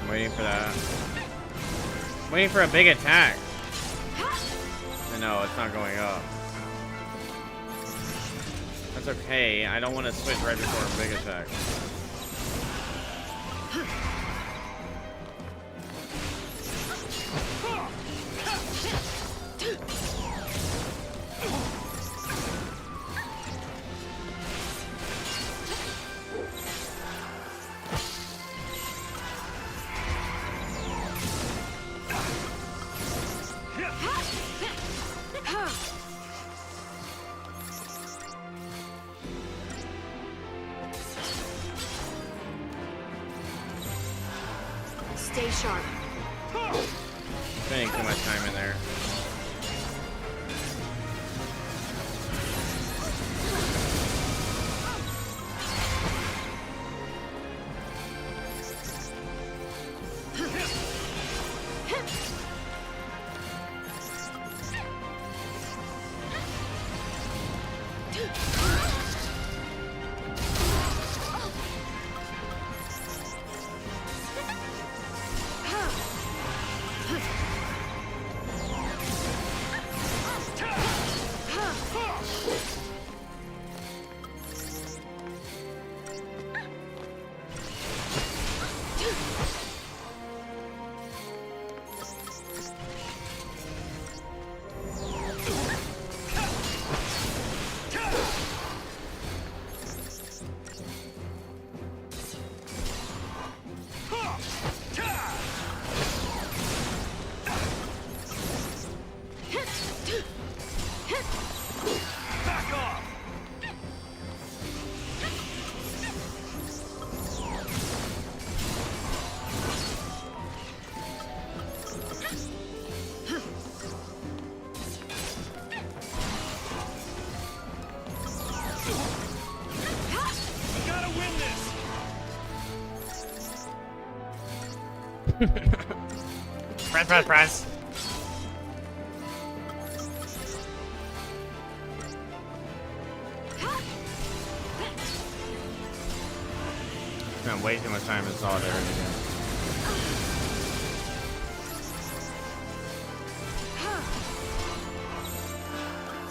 I'm waiting for that. I'm waiting for a big attack. I know, it's not going up. That's okay. I don't want to switch right before a big attack. Stay sharp. Spending too much time in there. Press, press, press. Spent way too much time in solidarity again.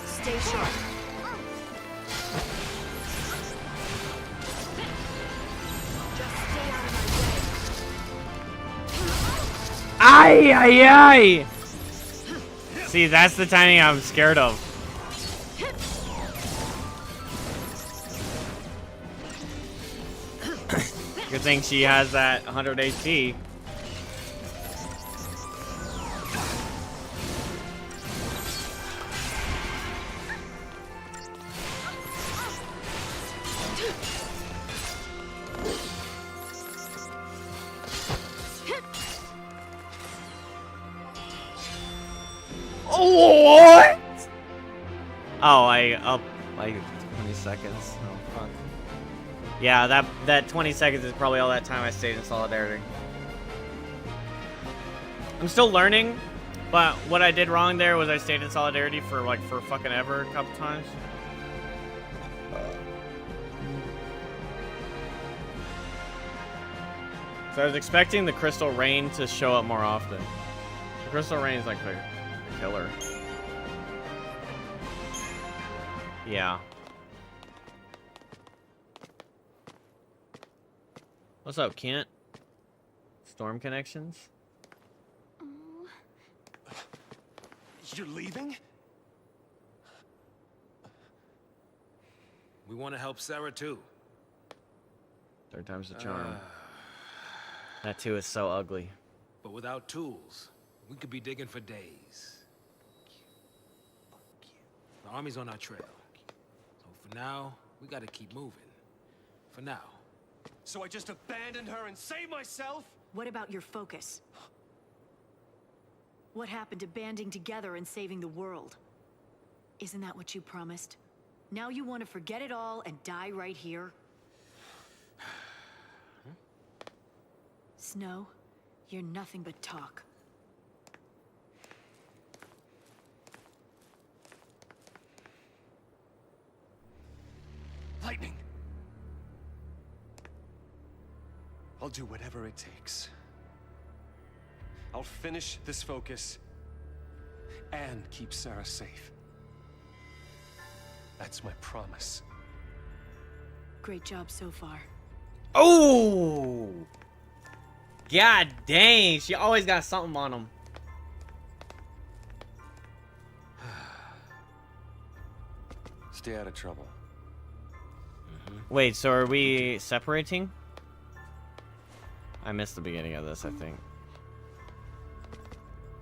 Stay sharp. Just stay out of my way. Ay, ay, ay! See, that's the timing I'm scared of. Good thing she has that 100 HP. What? Oh, I up like 20 seconds. Oh, fuck. Yeah, that 20 seconds is probably all that time I stayed in solidarity. I'm still learning, but what I did wrong there was I stayed in solidarity for fucking ever a couple times. So I was expecting the crystal rain to show up more often. The crystal rain is like the killer. Yeah. What's up, Kent? Storm connections? You're leaving? We want to help Sarah too. Third time's the charm. That too is so ugly. But without tools, we could be digging for days. The army's on our trail. So for now, we gotta keep moving. For now. So I just abandoned her and saved myself? What about your focus? What happened to banding together and saving the world? Isn't that what you promised? Now you want to forget it all and die right here? Snow, you're nothing but talk. Lightning! I'll do whatever it takes. I'll finish this focus and keep Sarah safe. That's my promise. Great job so far. Oh! God dang, she always got something on him. Stay out of trouble. Wait, so are we separating? I missed the beginning of this, I think.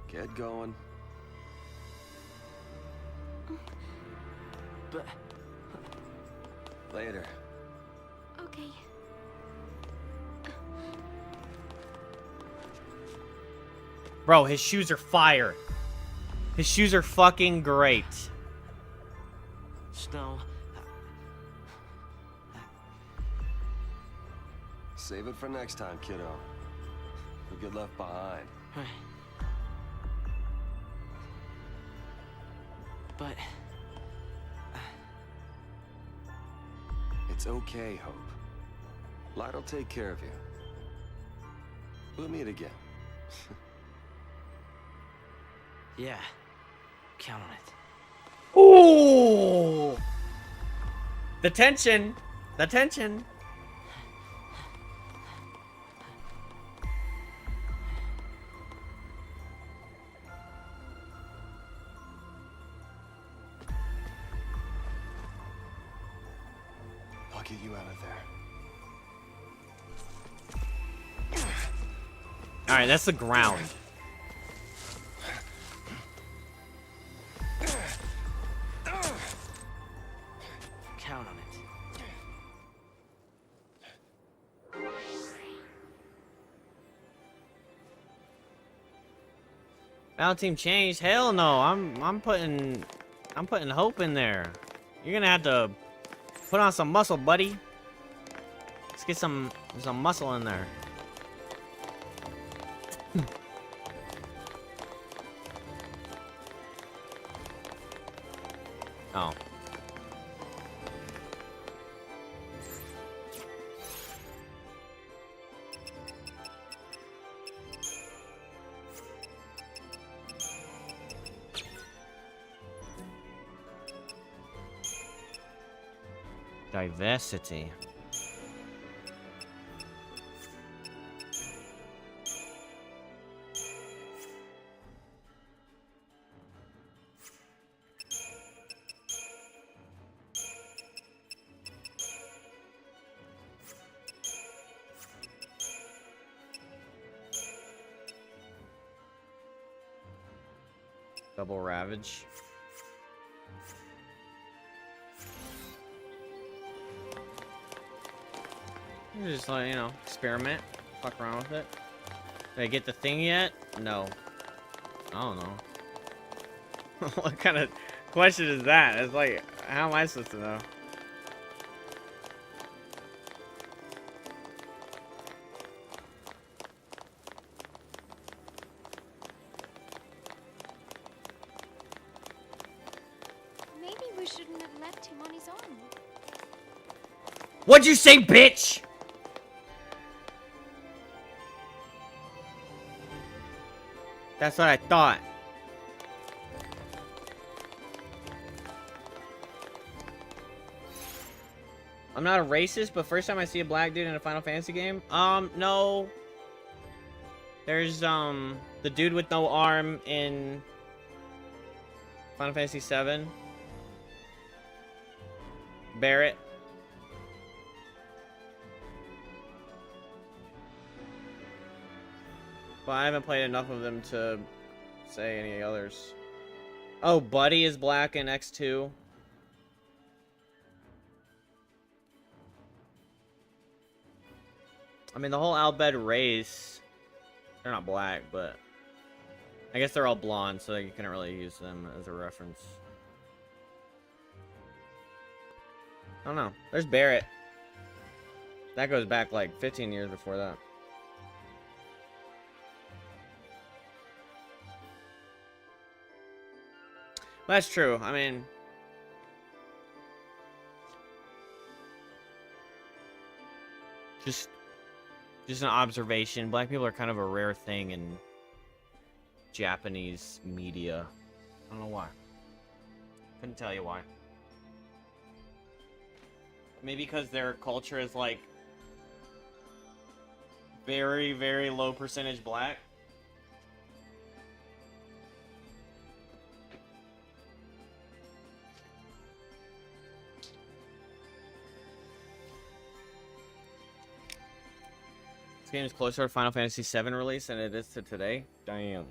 Get going. But Later. Okay. Bro, his shoes are fire. His shoes are fucking great. Snow. Save it for next time, kiddo. You'll get left behind. But... It's okay, Hope. Light'll take care of you. We'll meet again. Yeah. Count on it. Ooh! The tension. The tension. I'll get you out of there. Alright, that's the ground. Count on it. Battle team changed? Hell no. I'm putting hope in there. You're gonna have to put on some muscle, buddy. Let's get some muscle in there. Diversity. Double Ravage. Just like, you know, experiment. Fuck around with it. Did I get the thing yet? No. I don't know. What kind of question is that? It's like, how am I supposed to know? Maybe we shouldn't have left him on his own. What'd you say, bitch? That's what I thought. I'm not a racist, but first time I see a black dude in a Final Fantasy game, no. There's, the dude with no arm in Final Fantasy VII. Barrett. But I haven't played enough of them to say any others. Oh, Buddy is black in X2. I mean, the whole Albed race, they're not black, but I guess they're all blonde, so you couldn't really use them as a reference. I don't know. There's Barrett. That goes back like 15 years before that. That's true. I mean, just an observation. Black people are kind of a rare thing in Japanese media. I don't know why. Couldn't tell you why. Maybe because their culture is like very, very low percentage black. This game is closer to Final Fantasy VII release than it is to today. Damn.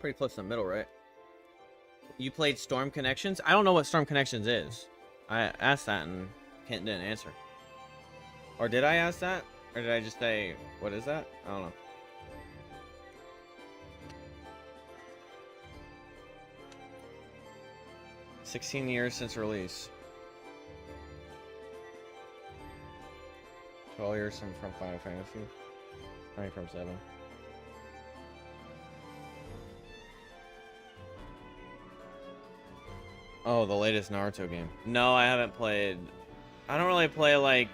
Pretty close to the middle, right? You played Storm Connections? I don't know what Storm Connections is. I asked that and Kent didn't answer. Or did I ask that? Or did I just say, what is that? I don't know. "16 years since release. 12 years from Final Fantasy. I mean, from 7. Oh, the latest Naruto game. No, I haven't played. I don't really play, like,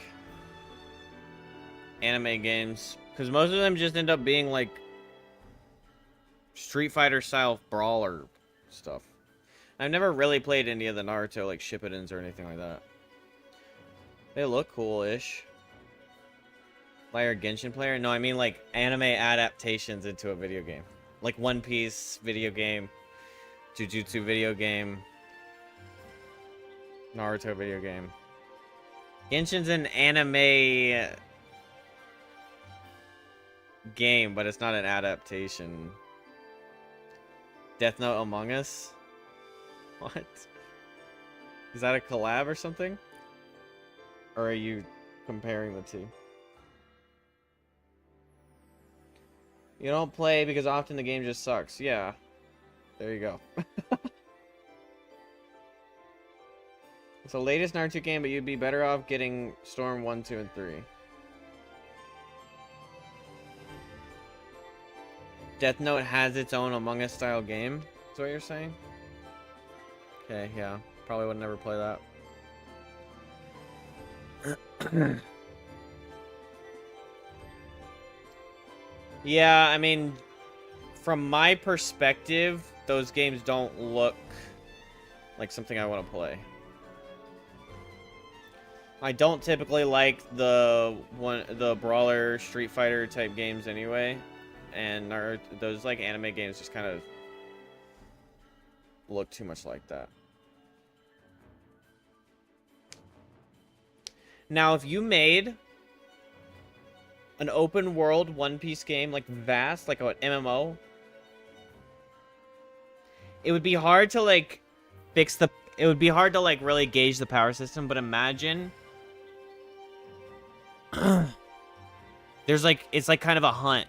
anime games. Because most of them just end up being, like, Street Fighter style brawler stuff. I've never really played any of the Naruto, like, Shippudens or anything like that. They look cool-ish. Player Genshin player? No, I mean like anime adaptations into a video game. Like One Piece video game, Jujutsu video game, Naruto video game. Genshin's an anime game, but it's not an adaptation. Death Note Among Us? What? Is that a collab or something? Or are you comparing the two? You don't play because often the game just sucks. Yeah. There you go. It's the latest Naruto game, but you'd be better off getting Storm 1, 2, and 3. Death Note has its own Among Us style game? Is what you're saying? Okay, yeah. Probably would never play that. Yeah, I mean, from my perspective, those games don't look like something I want to play. I don't typically like the brawler Street Fighter type games anyway, and those like anime games just kind of look too much like that. Now, if you made an open world One Piece game like vast, like an MMO, it would be hard to like fix the. It would be hard to like really gauge the power system, but imagine. There's like, it's like kind of a hunt.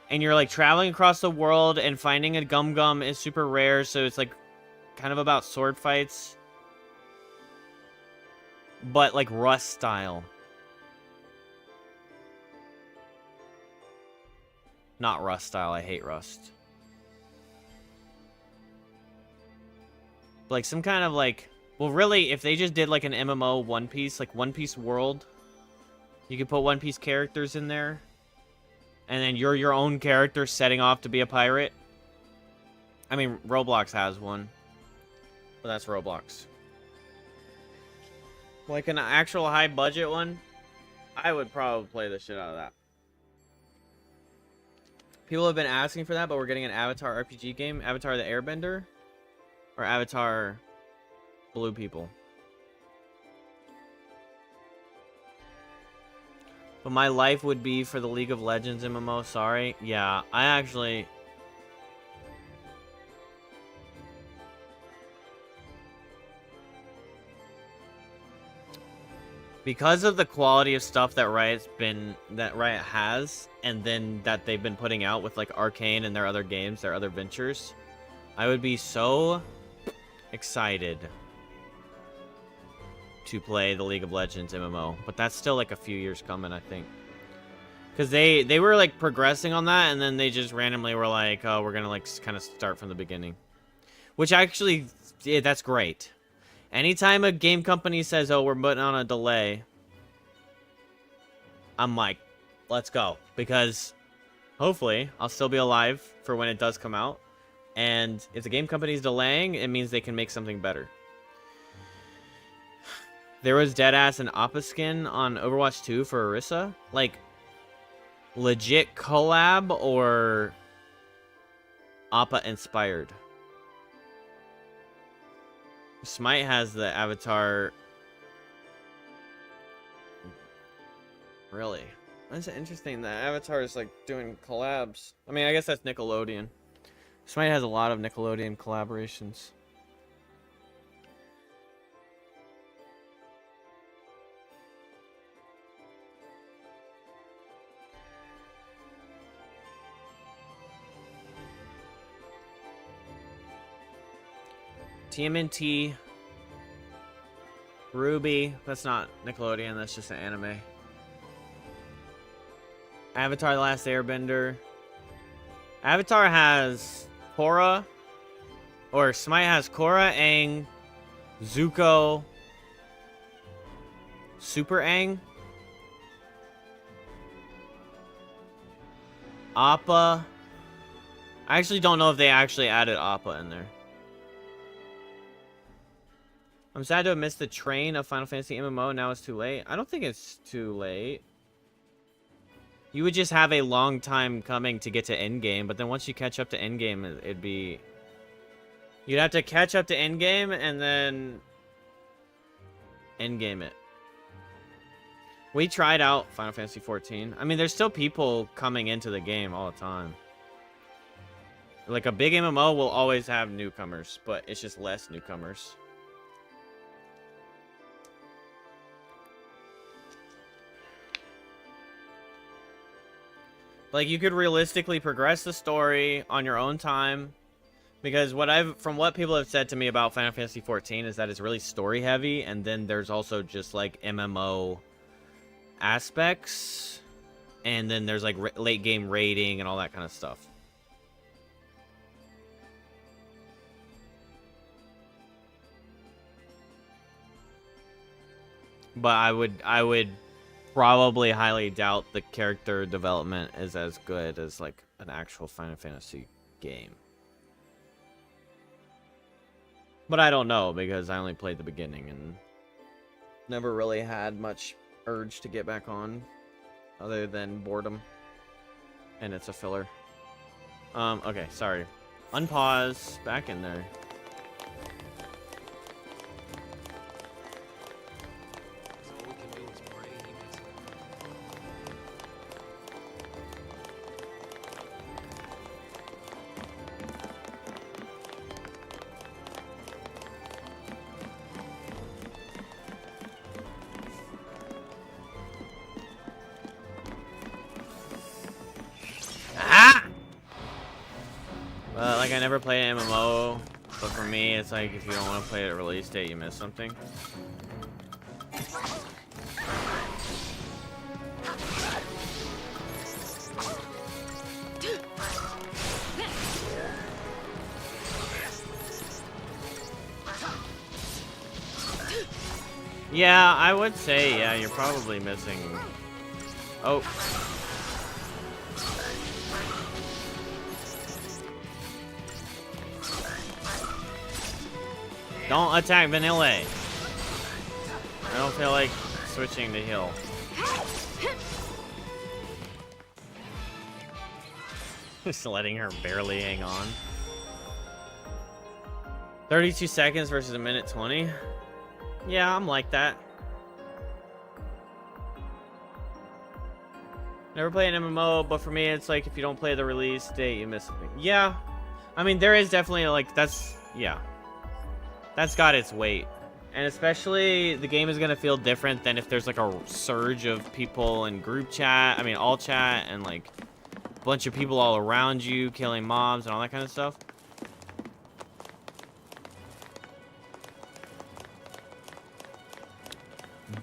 And you're like traveling across the world and finding a Gum is super rare, so it's like kind of about sword fights. But like Rust style. Not Rust style, I hate Rust. Like some kind of like, well really, if they just did like an MMO One Piece, like One Piece World, you could put One Piece characters in there. And then you're your own character setting off to be a pirate. I mean, Roblox has one. But that's Roblox. Like an actual high budget one, I would probably play the shit out of that. People have been asking for that, but we're getting an Avatar RPG game. Avatar the Airbender? Or Avatar Blue People? But my life would be for the League of Legends MMO, sorry. Yeah, I actually... Because of the quality of stuff that Riot has, and then that they've been putting out with like Arcane and their other games, their other ventures, I would be so excited to play the League of Legends MMO, but that's still like a few years coming, I think. Because they were like progressing on that, and then they just randomly were like, oh, we're gonna like kind of start from the beginning. Which actually, yeah, that's great. Anytime a game company says, oh, we're putting on a delay, I'm like, let's go. Because hopefully I'll still be alive for when it does come out. And if the game company's delaying, it means they can make something better. There was deadass an Appa skin on Overwatch 2 for Orisa. Like, legit collab or Appa inspired? Smite has the Avatar. Really? That's interesting that Avatar is like doing collabs. I mean, I guess that's Nickelodeon. Smite has a lot of Nickelodeon collaborations. TMNT, Ruby, that's not Nickelodeon, that's just an anime. Avatar The Last Airbender. Avatar has Korra, or Smite has Korra, Aang, Zuko, Super Aang, Appa. I actually don't know if they actually added Appa in there. I'm sad to have missed the train of Final Fantasy MMO. Now it's too late. I don't think it's too late. You would just have a long time coming to get to endgame, but then once you catch up to endgame, it'd be... You'd have to catch up to endgame and then... endgame it. We tried out Final Fantasy XIV. I mean, there's still people coming into the game all the time. Like, a big MMO will always have newcomers, but it's just less newcomers. Like, you could realistically progress the story on your own time. Because from what people have said to me about Final Fantasy XIV is that it's really story heavy. And then there's also just, like, MMO aspects. And then there's, like, late game raiding and all that kind of stuff. But I would probably highly doubt the character development is as good as like an actual Final Fantasy game. But I don't know because I only played the beginning and never really had much urge to get back on other than boredom. And it's a filler. Okay, sorry. Unpause, back in there. Like, I never played an MMO, but for me, it's like, if you don't want to play it at release date, you miss something. Yeah, I would say, yeah, you're probably missing... Oh. Don't attack Vanilla. I don't feel like switching to heal. Just letting her barely hang on. 32 seconds versus a minute 20. Yeah, I'm like that. Never play an MMO, but for me, it's like if you don't play the release date, you miss something. Yeah. I mean, there is definitely, like, that's... Yeah. That's got its weight. And especially, the game is going to feel different than if there's, like, a surge of people in group chat. I mean, all chat, and, like, a bunch of people all around you killing mobs and all that kind of stuff.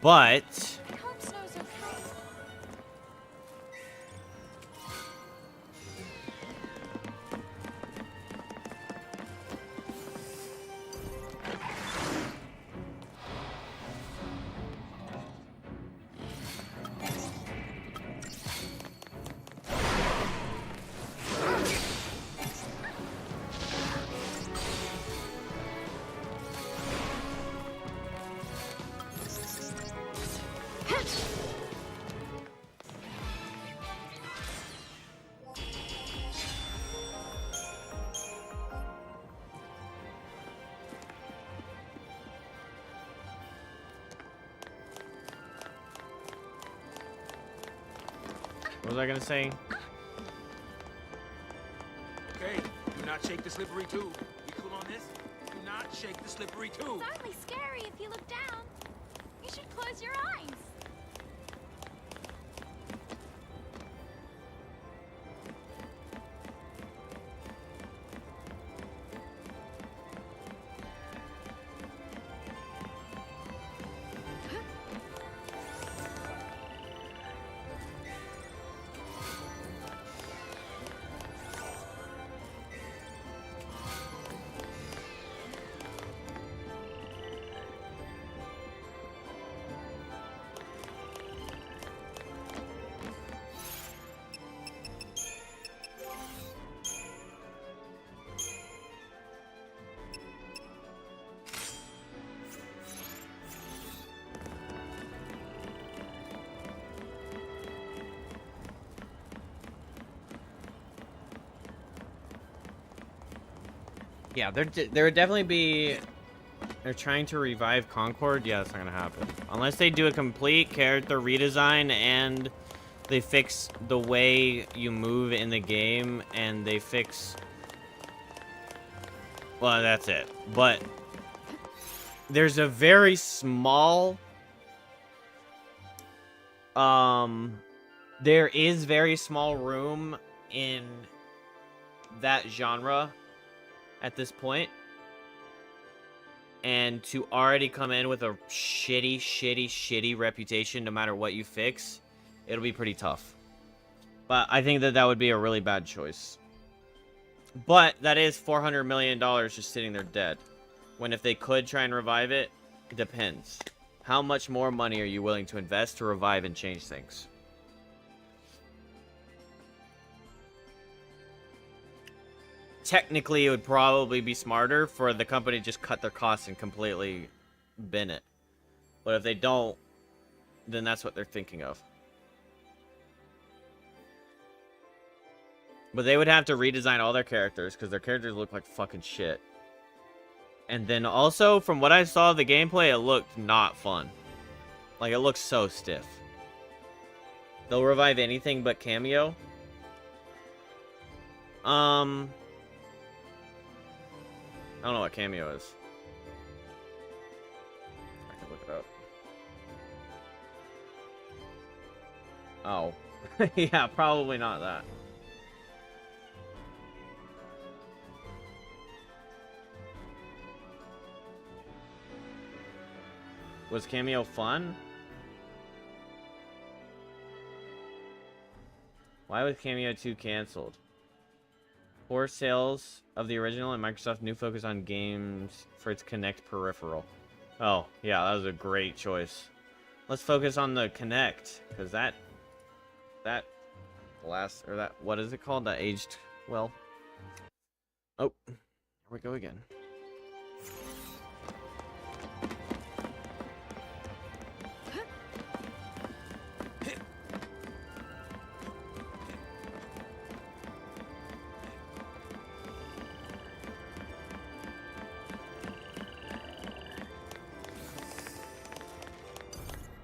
But... What was I gonna say? Okay, do not shake the slippery tube. You cool on this? Do not shake the slippery tube. It's only scary if you look down. You should close your eyes. Yeah, there would definitely be... They're trying to revive Concord? Yeah, that's not gonna happen. Unless they do a complete character redesign and they fix the way you move in the game and they fix... Well, that's it. But there's a very small... There is very small room in that genre at this point, and to already come in with a shitty reputation no matter what you fix, it'll be pretty tough. But I think that would be a really bad choice. But that is $400 million just sitting there dead, when if they could try and revive it, it depends. How much more money are you willing to invest to revive and change things? technically it would probably be smarter for the company to just cut their costs and completely bin it. But if they don't, then that's what they're thinking of. But they would have to redesign all their characters because their characters look like fucking shit. And then also, from what I saw of the gameplay, it looked not fun. Like, it looks so stiff. They'll revive anything but Cameo. I don't know what Cameo is. I can look it up. Oh. Yeah, probably not that. Was Cameo fun? Why was Cameo 2 canceled? Poor sales of the original and Microsoft's new focus on games for its Kinect peripheral. Oh, yeah, that was a great choice. Let's focus on the Kinect, because that what is it called? That aged well. Oh, here we go again.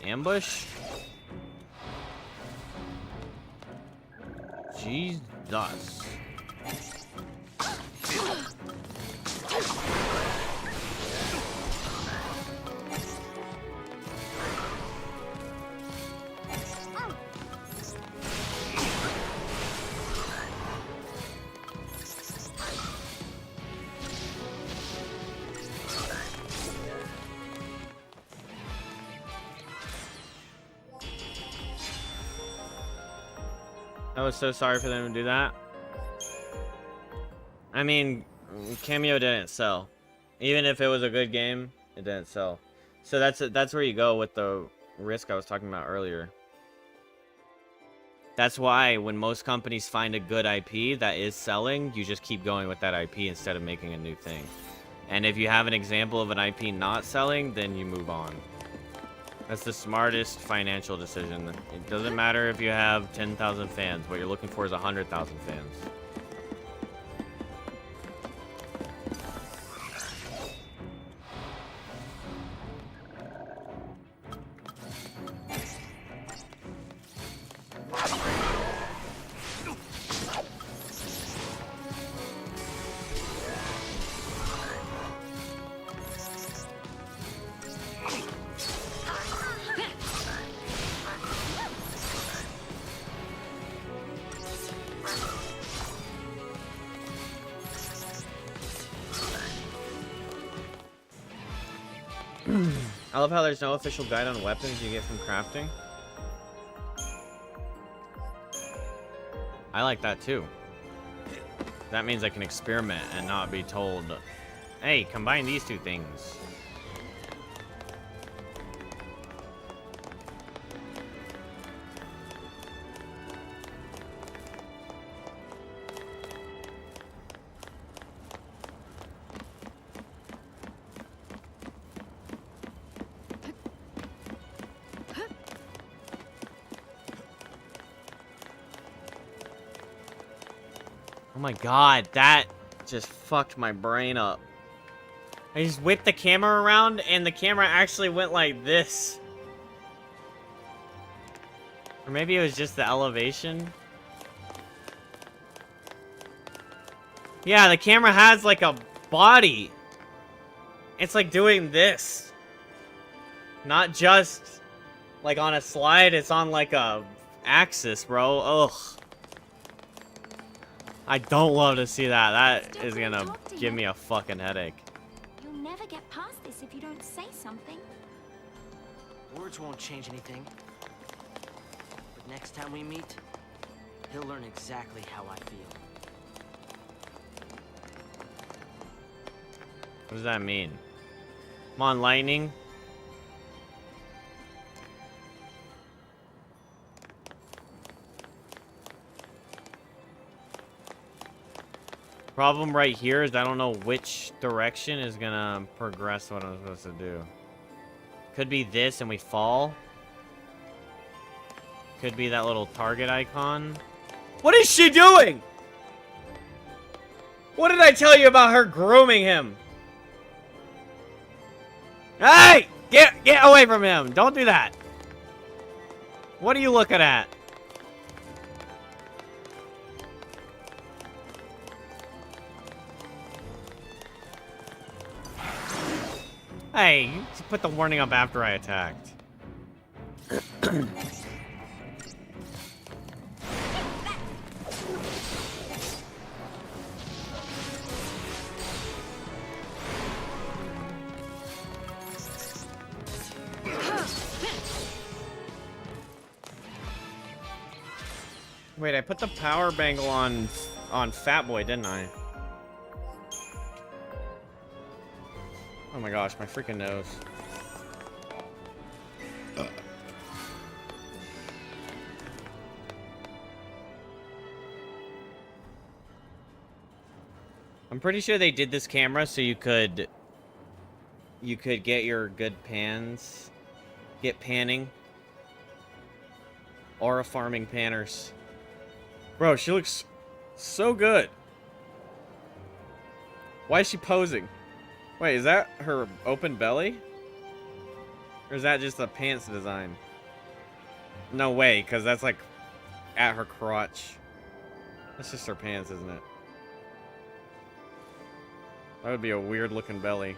Ambush? Jesus. I was so sorry for them to do that. I mean, Cameo didn't sell. Even if it was a good game, it didn't sell. So that's where you go with the risk I was talking about earlier. That's why when most companies find a good IP that is selling, you just keep going with that IP instead of making a new thing. And if you have an example of an IP not selling, then you move on. That's the smartest financial decision. It doesn't matter if you have 10,000 fans. What you're looking for is 100,000 fans. I love how there's no official guide on weapons you get from crafting. I like that too. That means I can experiment and not be told, hey, combine these two things. Oh my god, that just fucked my brain up. I just whipped the camera around and the camera actually went like this. Or maybe it was just the elevation. Yeah, the camera has like a body. It's like doing this. Not just like on a slide, it's on like a axis, bro. Ugh. I don't love to see that. That is gonna give me a fucking headache. You'll never get past this if you don't say something. Words won't change anything. But next time we meet, he'll learn exactly how I feel. What does that mean? Come on, lightning. Problem right here is I don't know which direction is gonna progress what I'm supposed to do. Could be this and we fall. Could be that little target icon. What is she doing? What did I tell you about her grooming him? Hey! Get away from him! Don't do that! What are you looking at? Hey, you put the warning up after I attacked. Wait, I put the power bangle on Fat Boy, didn't I? Oh my gosh, my freaking nose. I'm pretty sure they did this camera so you could get your good pans. Get panning. Aura farming panners. Bro, she looks so good. Why is she posing? Wait, is that her open belly? Or is that just the pants design? No way, because that's like at her crotch. That's just her pants, isn't it? That would be a weird looking belly.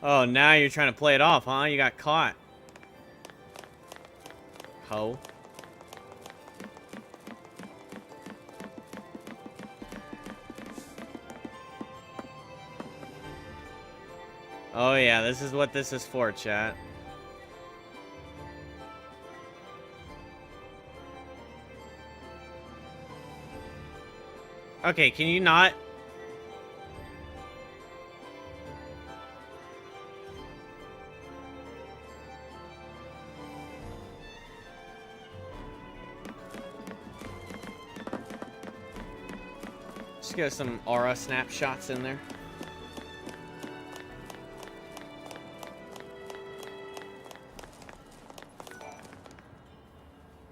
Oh, now you're trying to play it off, huh? You got caught. Ho. Oh yeah, this is what this is for, chat. Okay, can you not? Just get some aura snapshots in there.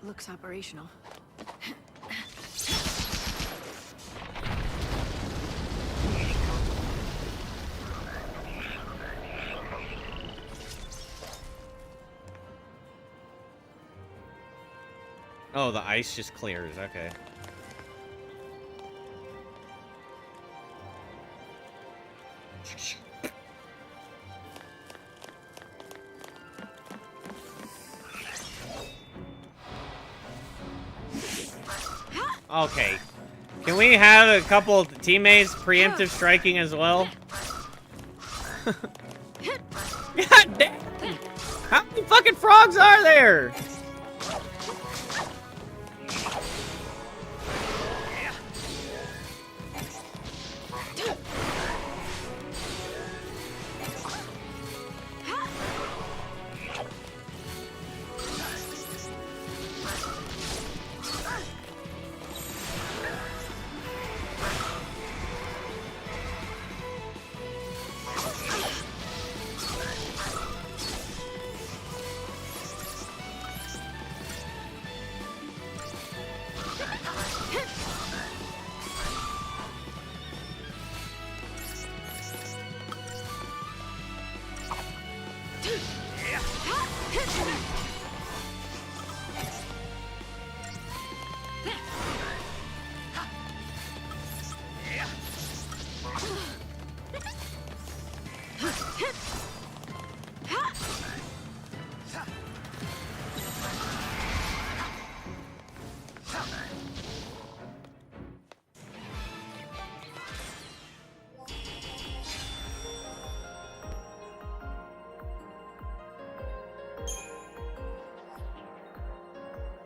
Looks operational. Oh, the ice just clears. Okay. Okay. Can we have a couple teammates preemptive striking as well? God damn! How many fucking frogs are there?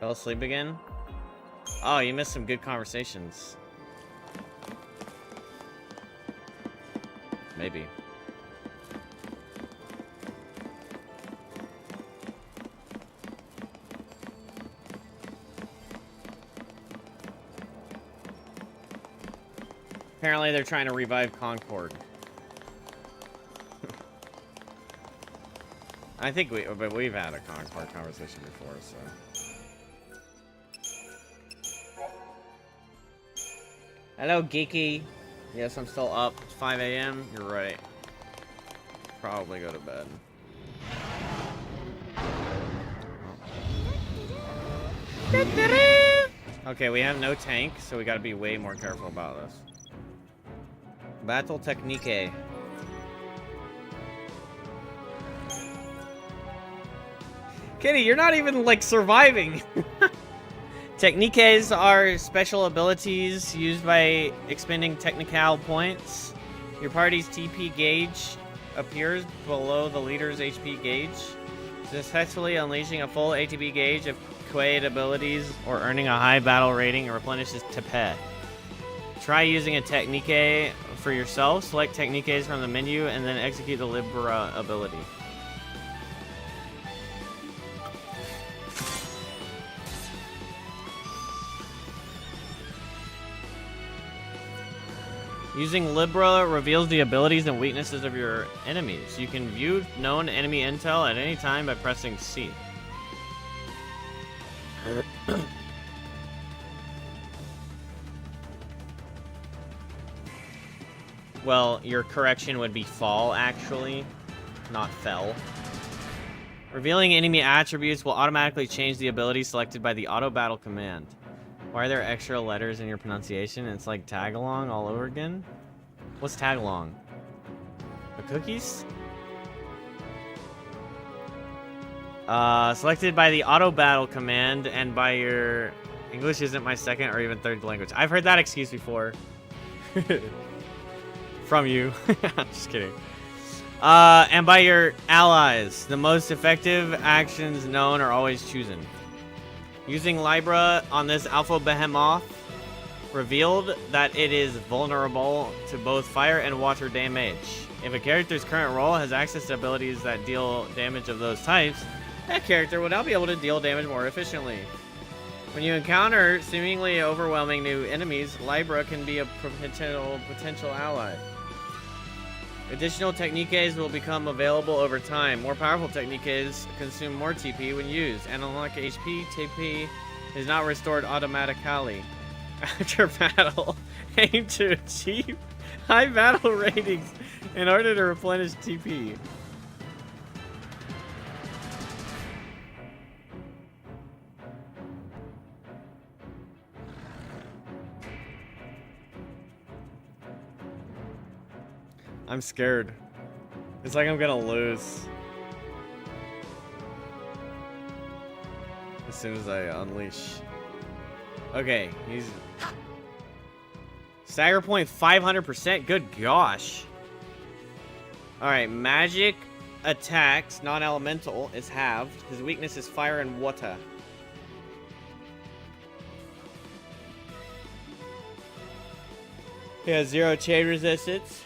Fell asleep again? Oh, you missed some good conversations. Maybe. Apparently they're trying to revive Concord. I think we've had a Concord conversation before, so. Hello, Geeky. Yes, I'm still up. It's 5 a.m. You're right. Probably go to bed. Okay, we have no tank, so we gotta be way more careful about this. Battle Technique. Kitty, you're not even, like, surviving. Techniques are special abilities used by expending technical points. Your party's TP gauge appears below the leader's HP gauge. Successfully unleashing a full ATB gauge of Quaid abilities or earning a high battle rating replenishes TP. Try using a technique for yourself. Select techniques from the menu and then execute the Libra ability. Using Libra reveals the abilities and weaknesses of your enemies. You can view known enemy intel at any time by pressing C. Well, your correction would be fall, actually, not fell. Revealing enemy attributes will automatically change the ability selected by the auto battle command. Why are there extra letters in your pronunciation? It's like tag-along all over again? What's tag-along? The cookies? Selected by the auto battle command and by your... English isn't my second or even third language. I've heard that excuse before. From you. I'm just kidding. And by your allies. The most effective actions known are always chosen. Using Libra on this Alpha Behemoth revealed that it is vulnerable to both fire and water damage. If a character's current role has access to abilities that deal damage of those types, that character will now be able to deal damage more efficiently. When you encounter seemingly overwhelming new enemies, Libra can be a potential ally. Additional techniques will become available over time. More powerful techniques consume more TP when used, and unlock HP. TP is not restored automatically. After battle, aim to achieve high battle ratings in order to replenish TP. I'm scared. It's like I'm gonna lose. As soon as I unleash. Okay, he's... Stagger point 500%? Good gosh. Alright, magic attacks, non-elemental, is halved. His weakness is fire and water. He has 0 chain resistance.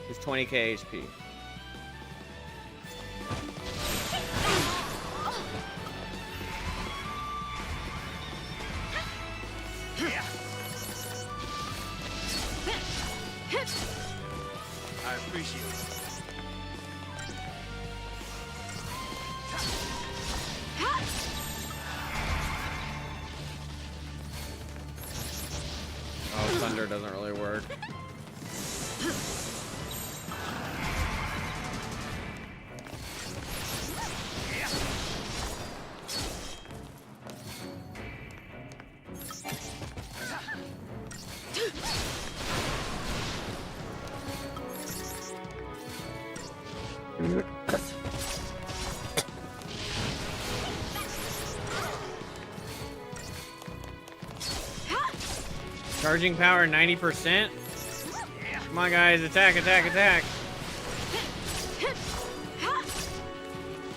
He's 20k HP. I appreciate it. Oh, thunder doesn't really work. Charging power 90%. Come on, guys, attack, attack, attack.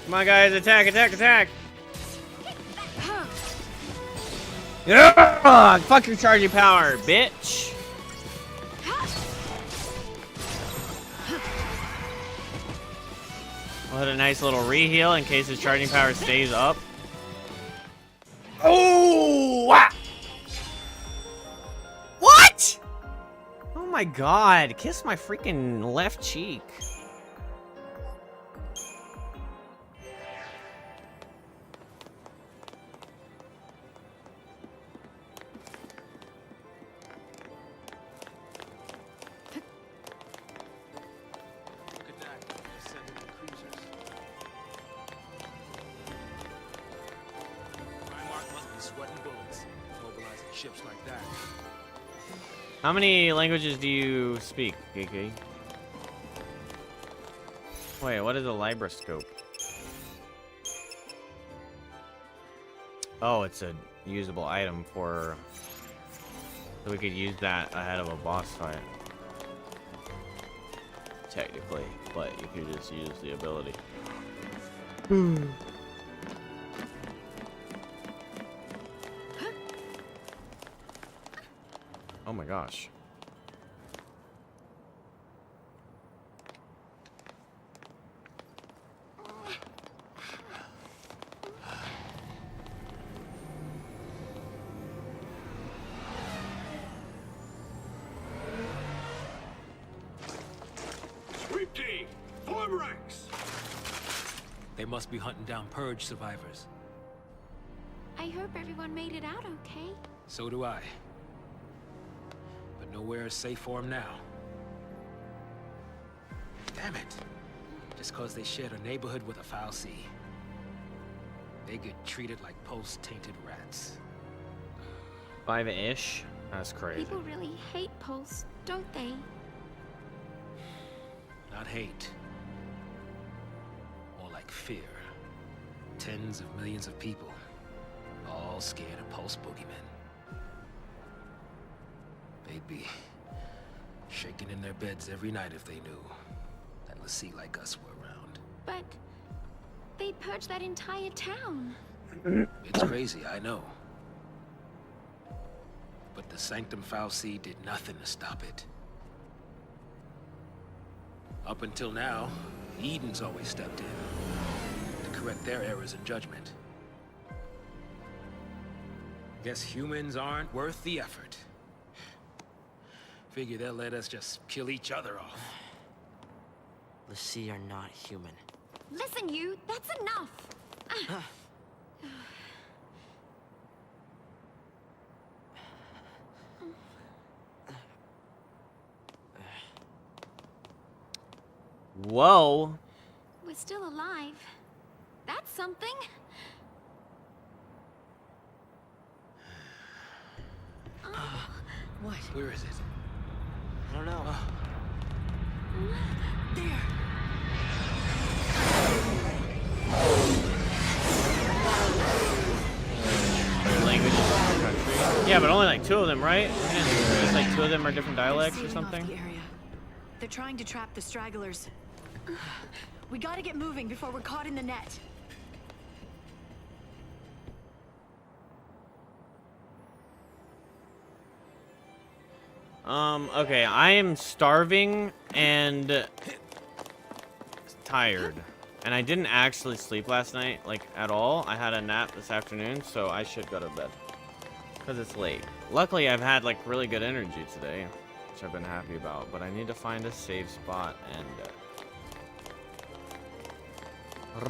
Come on, guys, attack, attack, attack. Yeah! Fuck your charging power, bitch. We'll hit a nice little reheal in case his charging power stays up. Oh! Ah! my god, kiss my freaking left cheek. Look at that. They're sending in cruisers. Primark must be sweating bullets, mobilizing ships like that. How many languages do you speak, Geeky? Wait, what is a libroscope? Oh, it's a usable item for... So we could use that ahead of a boss fight. Technically, but you could just use the ability. Oh my gosh. Sweep team, form ranks. They must be hunting down Purge survivors. I hope everyone made it out okay. So do I. But nowhere is safe for them now. Damn it. Just cause they shared a neighborhood with a Ffxiii. They get treated like post-tainted rats. 5-ish? That's crazy. People really hate Pulse, don't they? Not hate. More like fear. Tens of millions of people, all scared of Pulse boogeymen. They'd be shaking in their beds every night if they knew that Ffxiii like us were around. But they purged that entire town. It's crazy, I know. But the Sanctum Ffxiii did nothing to stop it. Up until now, Eden's always stepped in to correct their errors in judgment. Guess humans aren't worth the effort. Figure they'll let us just kill each other off. Ffxiii are not human. Listen, you, that's enough. Whoa. We're still alive. That's something. What? Where is it? I don't know. There. Languages in the country. Yeah, but only like 2 of them, right? It's like 2 of them are different dialects or something. The area. They're trying to trap the stragglers. We gotta get moving before we're caught in the net. Okay, I am starving and tired. And I didn't actually sleep last night, like, at all. I had a nap this afternoon, so I should go to bed. Because it's late. Luckily, I've had, like, really good energy today, which I've been happy about. But I need to find a safe spot and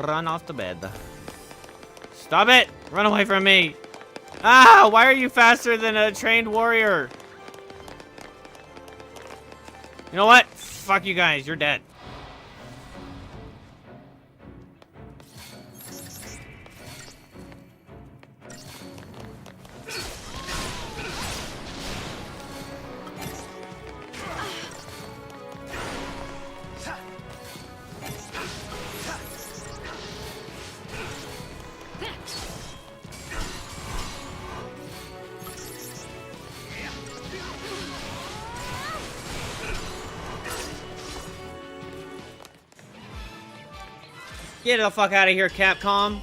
run off to bed. Stop it! Run away from me! Ah! Why are you faster than a trained warrior? You know what? Fuck you guys. You're dead. Get the fuck out of here, Capcom.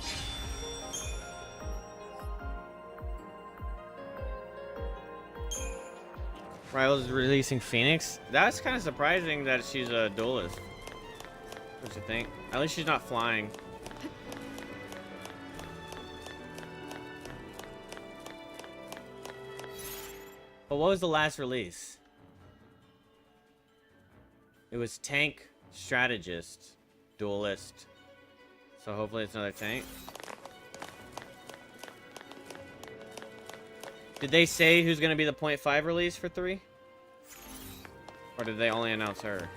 Rivals releasing Phoenix? That's kind of surprising that she's a duelist. What you think? At least she's not flying. But what was the last release? It was tank, strategist, duelist. So hopefully it's another tank. Did they say who's gonna be the .5 release for 3? Or did they only announce her?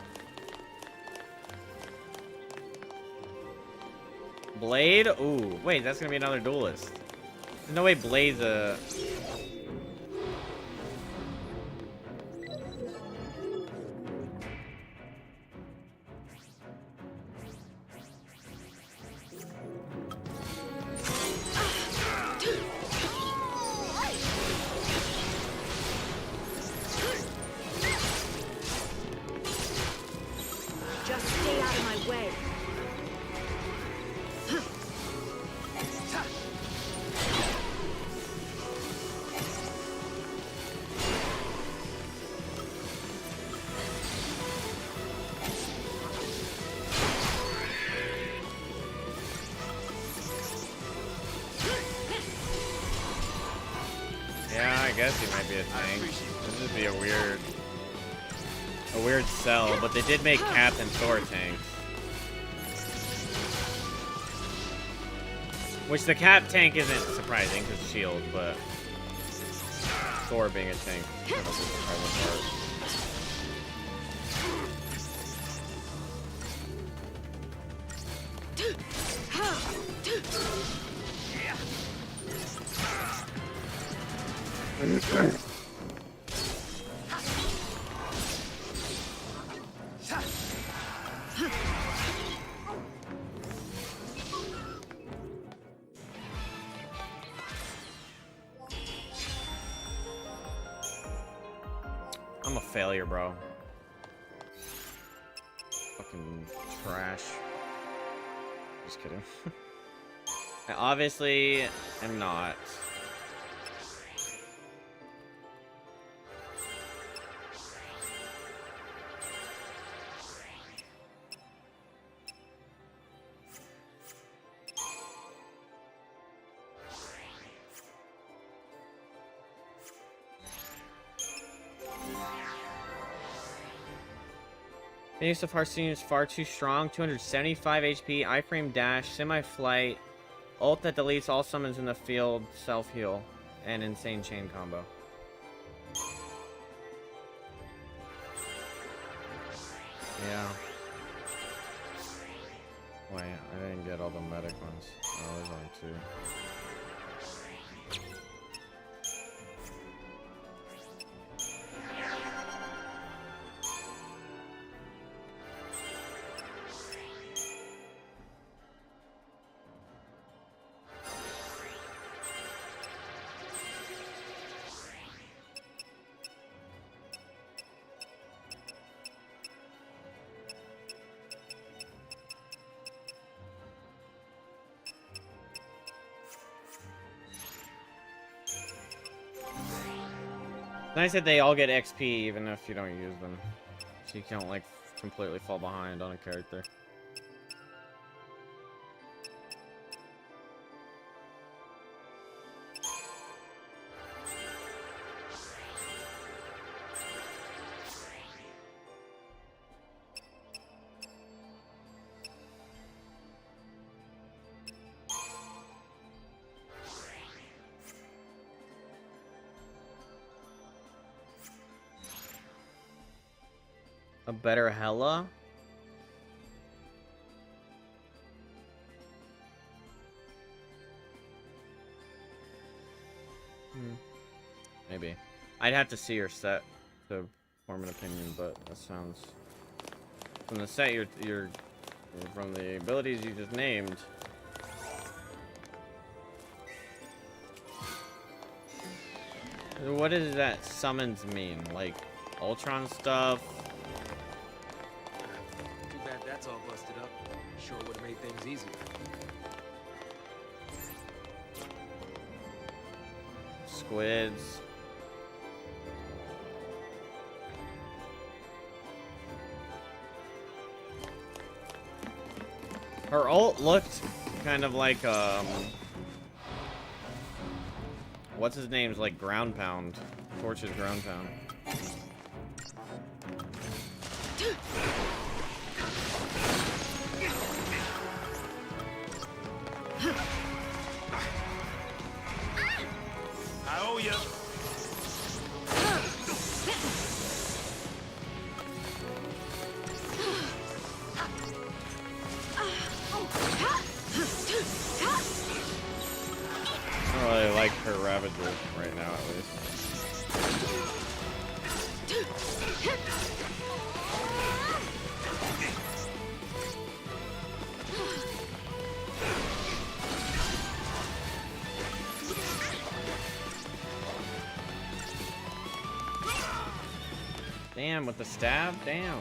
Blade? Ooh, wait, that's gonna be another duelist. There's no way Blade's a... Just stay out of my way. Yeah, I guess he might be a tank. This would be a weird sell, but they did make Cap and Thor tanks. Which the Cap tank isn't surprising because shield, but Thor being a tank is kind of the surprising part. I'm a failure, bro. Fucking trash. Just kidding. I obviously am not. Phoenix of Hearthstone is far too strong. 275 HP, iframe dash, semi-flight, ult that deletes all summons in the field, self-heal, and insane chain combo. Yeah. Wait, I didn't get all the medic ones. Oh, there's only 2. Nice that they all get XP even if you don't use them. So you can't like completely fall behind on a character. A better Hela? Maybe. I'd have to see your set to form an opinion, but that sounds... From the set you're from the abilities you just named. What does that summons mean? Like Ultron stuff? Too bad that's all busted up. Sure would have made things easier. Squids. Her ult looked kind of like, what's his name's like ground pound. Torch's ground pound. I owe you. I don't really like her Ravager right now, at least. Damn, with the stab? Damn.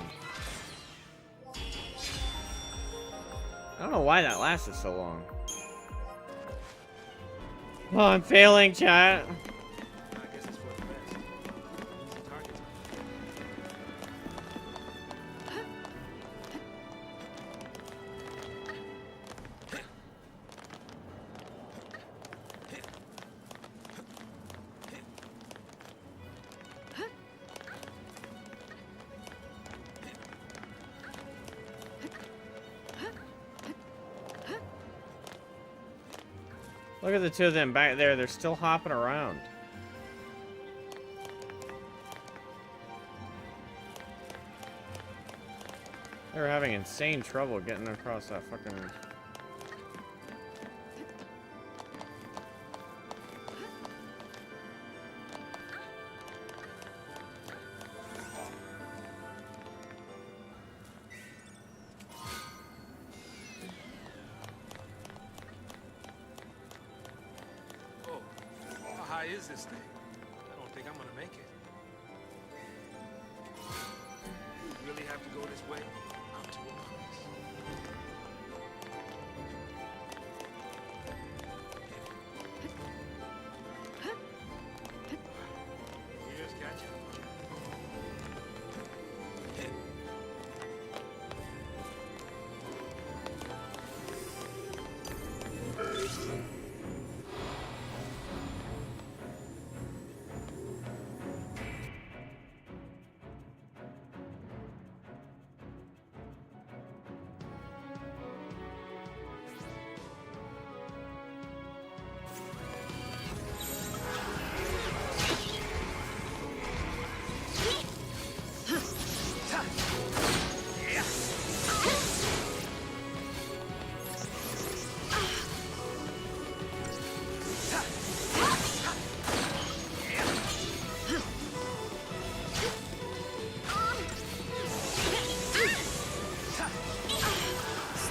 I don't know why that lasted so long. Oh, I'm failing, chat. Look at the two of them back there. They're still hopping around. They're having insane trouble getting across that fucking... How high is this thing? I don't think I'm gonna make it. We really have to go this way? I'm too honest. We just catch up.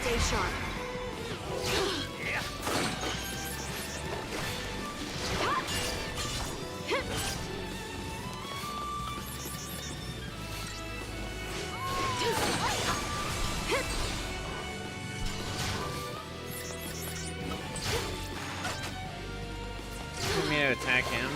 Stay sharp. Want me to attack him?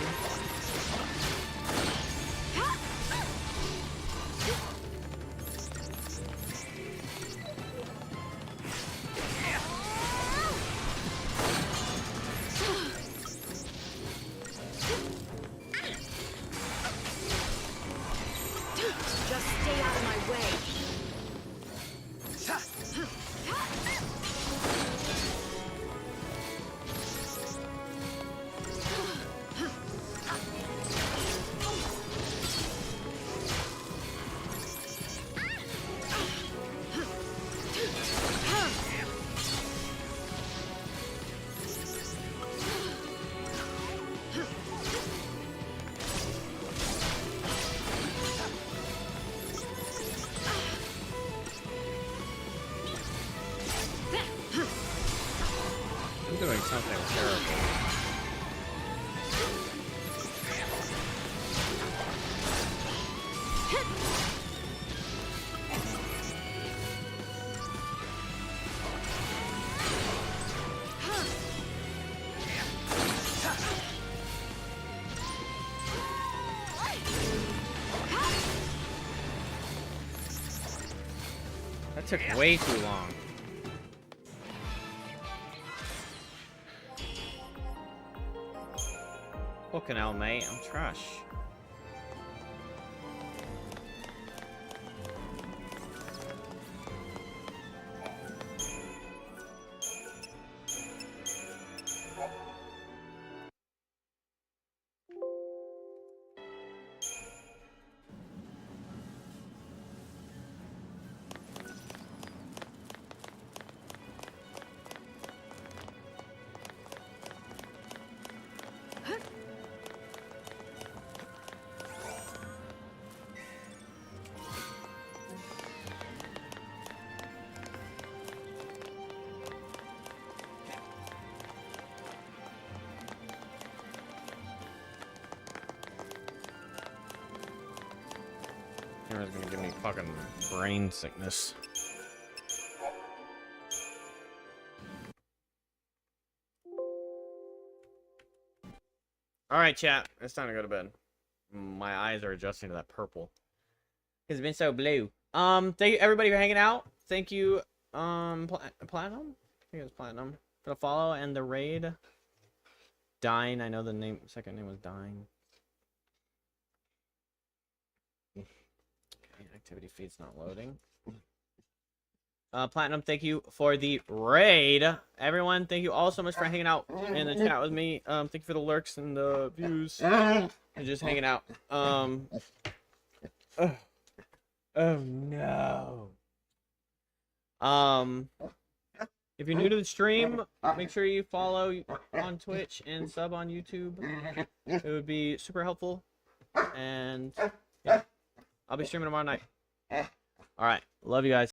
Just stay out of my way. I'm doing something terrible. That took way too long. Fucking hell, mate. I'm trash. streamer is gonna give me fucking brain sickness. All right, chat. It's time to go to bed. My eyes are adjusting to that purple. It's been so blue. Thank you everybody for hanging out. Thank you, Platinum. I think it was Platinum for the follow and the raid. Dine. I know the name. Second name was Dine. Okay, activity feed's not loading. Platinum, thank you for the raid. Everyone, thank you all so much for hanging out in the chat with me. Thank you for the lurks and the views. And just hanging out. Oh no. If you're new to the stream, make sure you follow on Twitch and sub on YouTube. It would be super helpful. And yeah, I'll be streaming tomorrow night. All right, love you guys.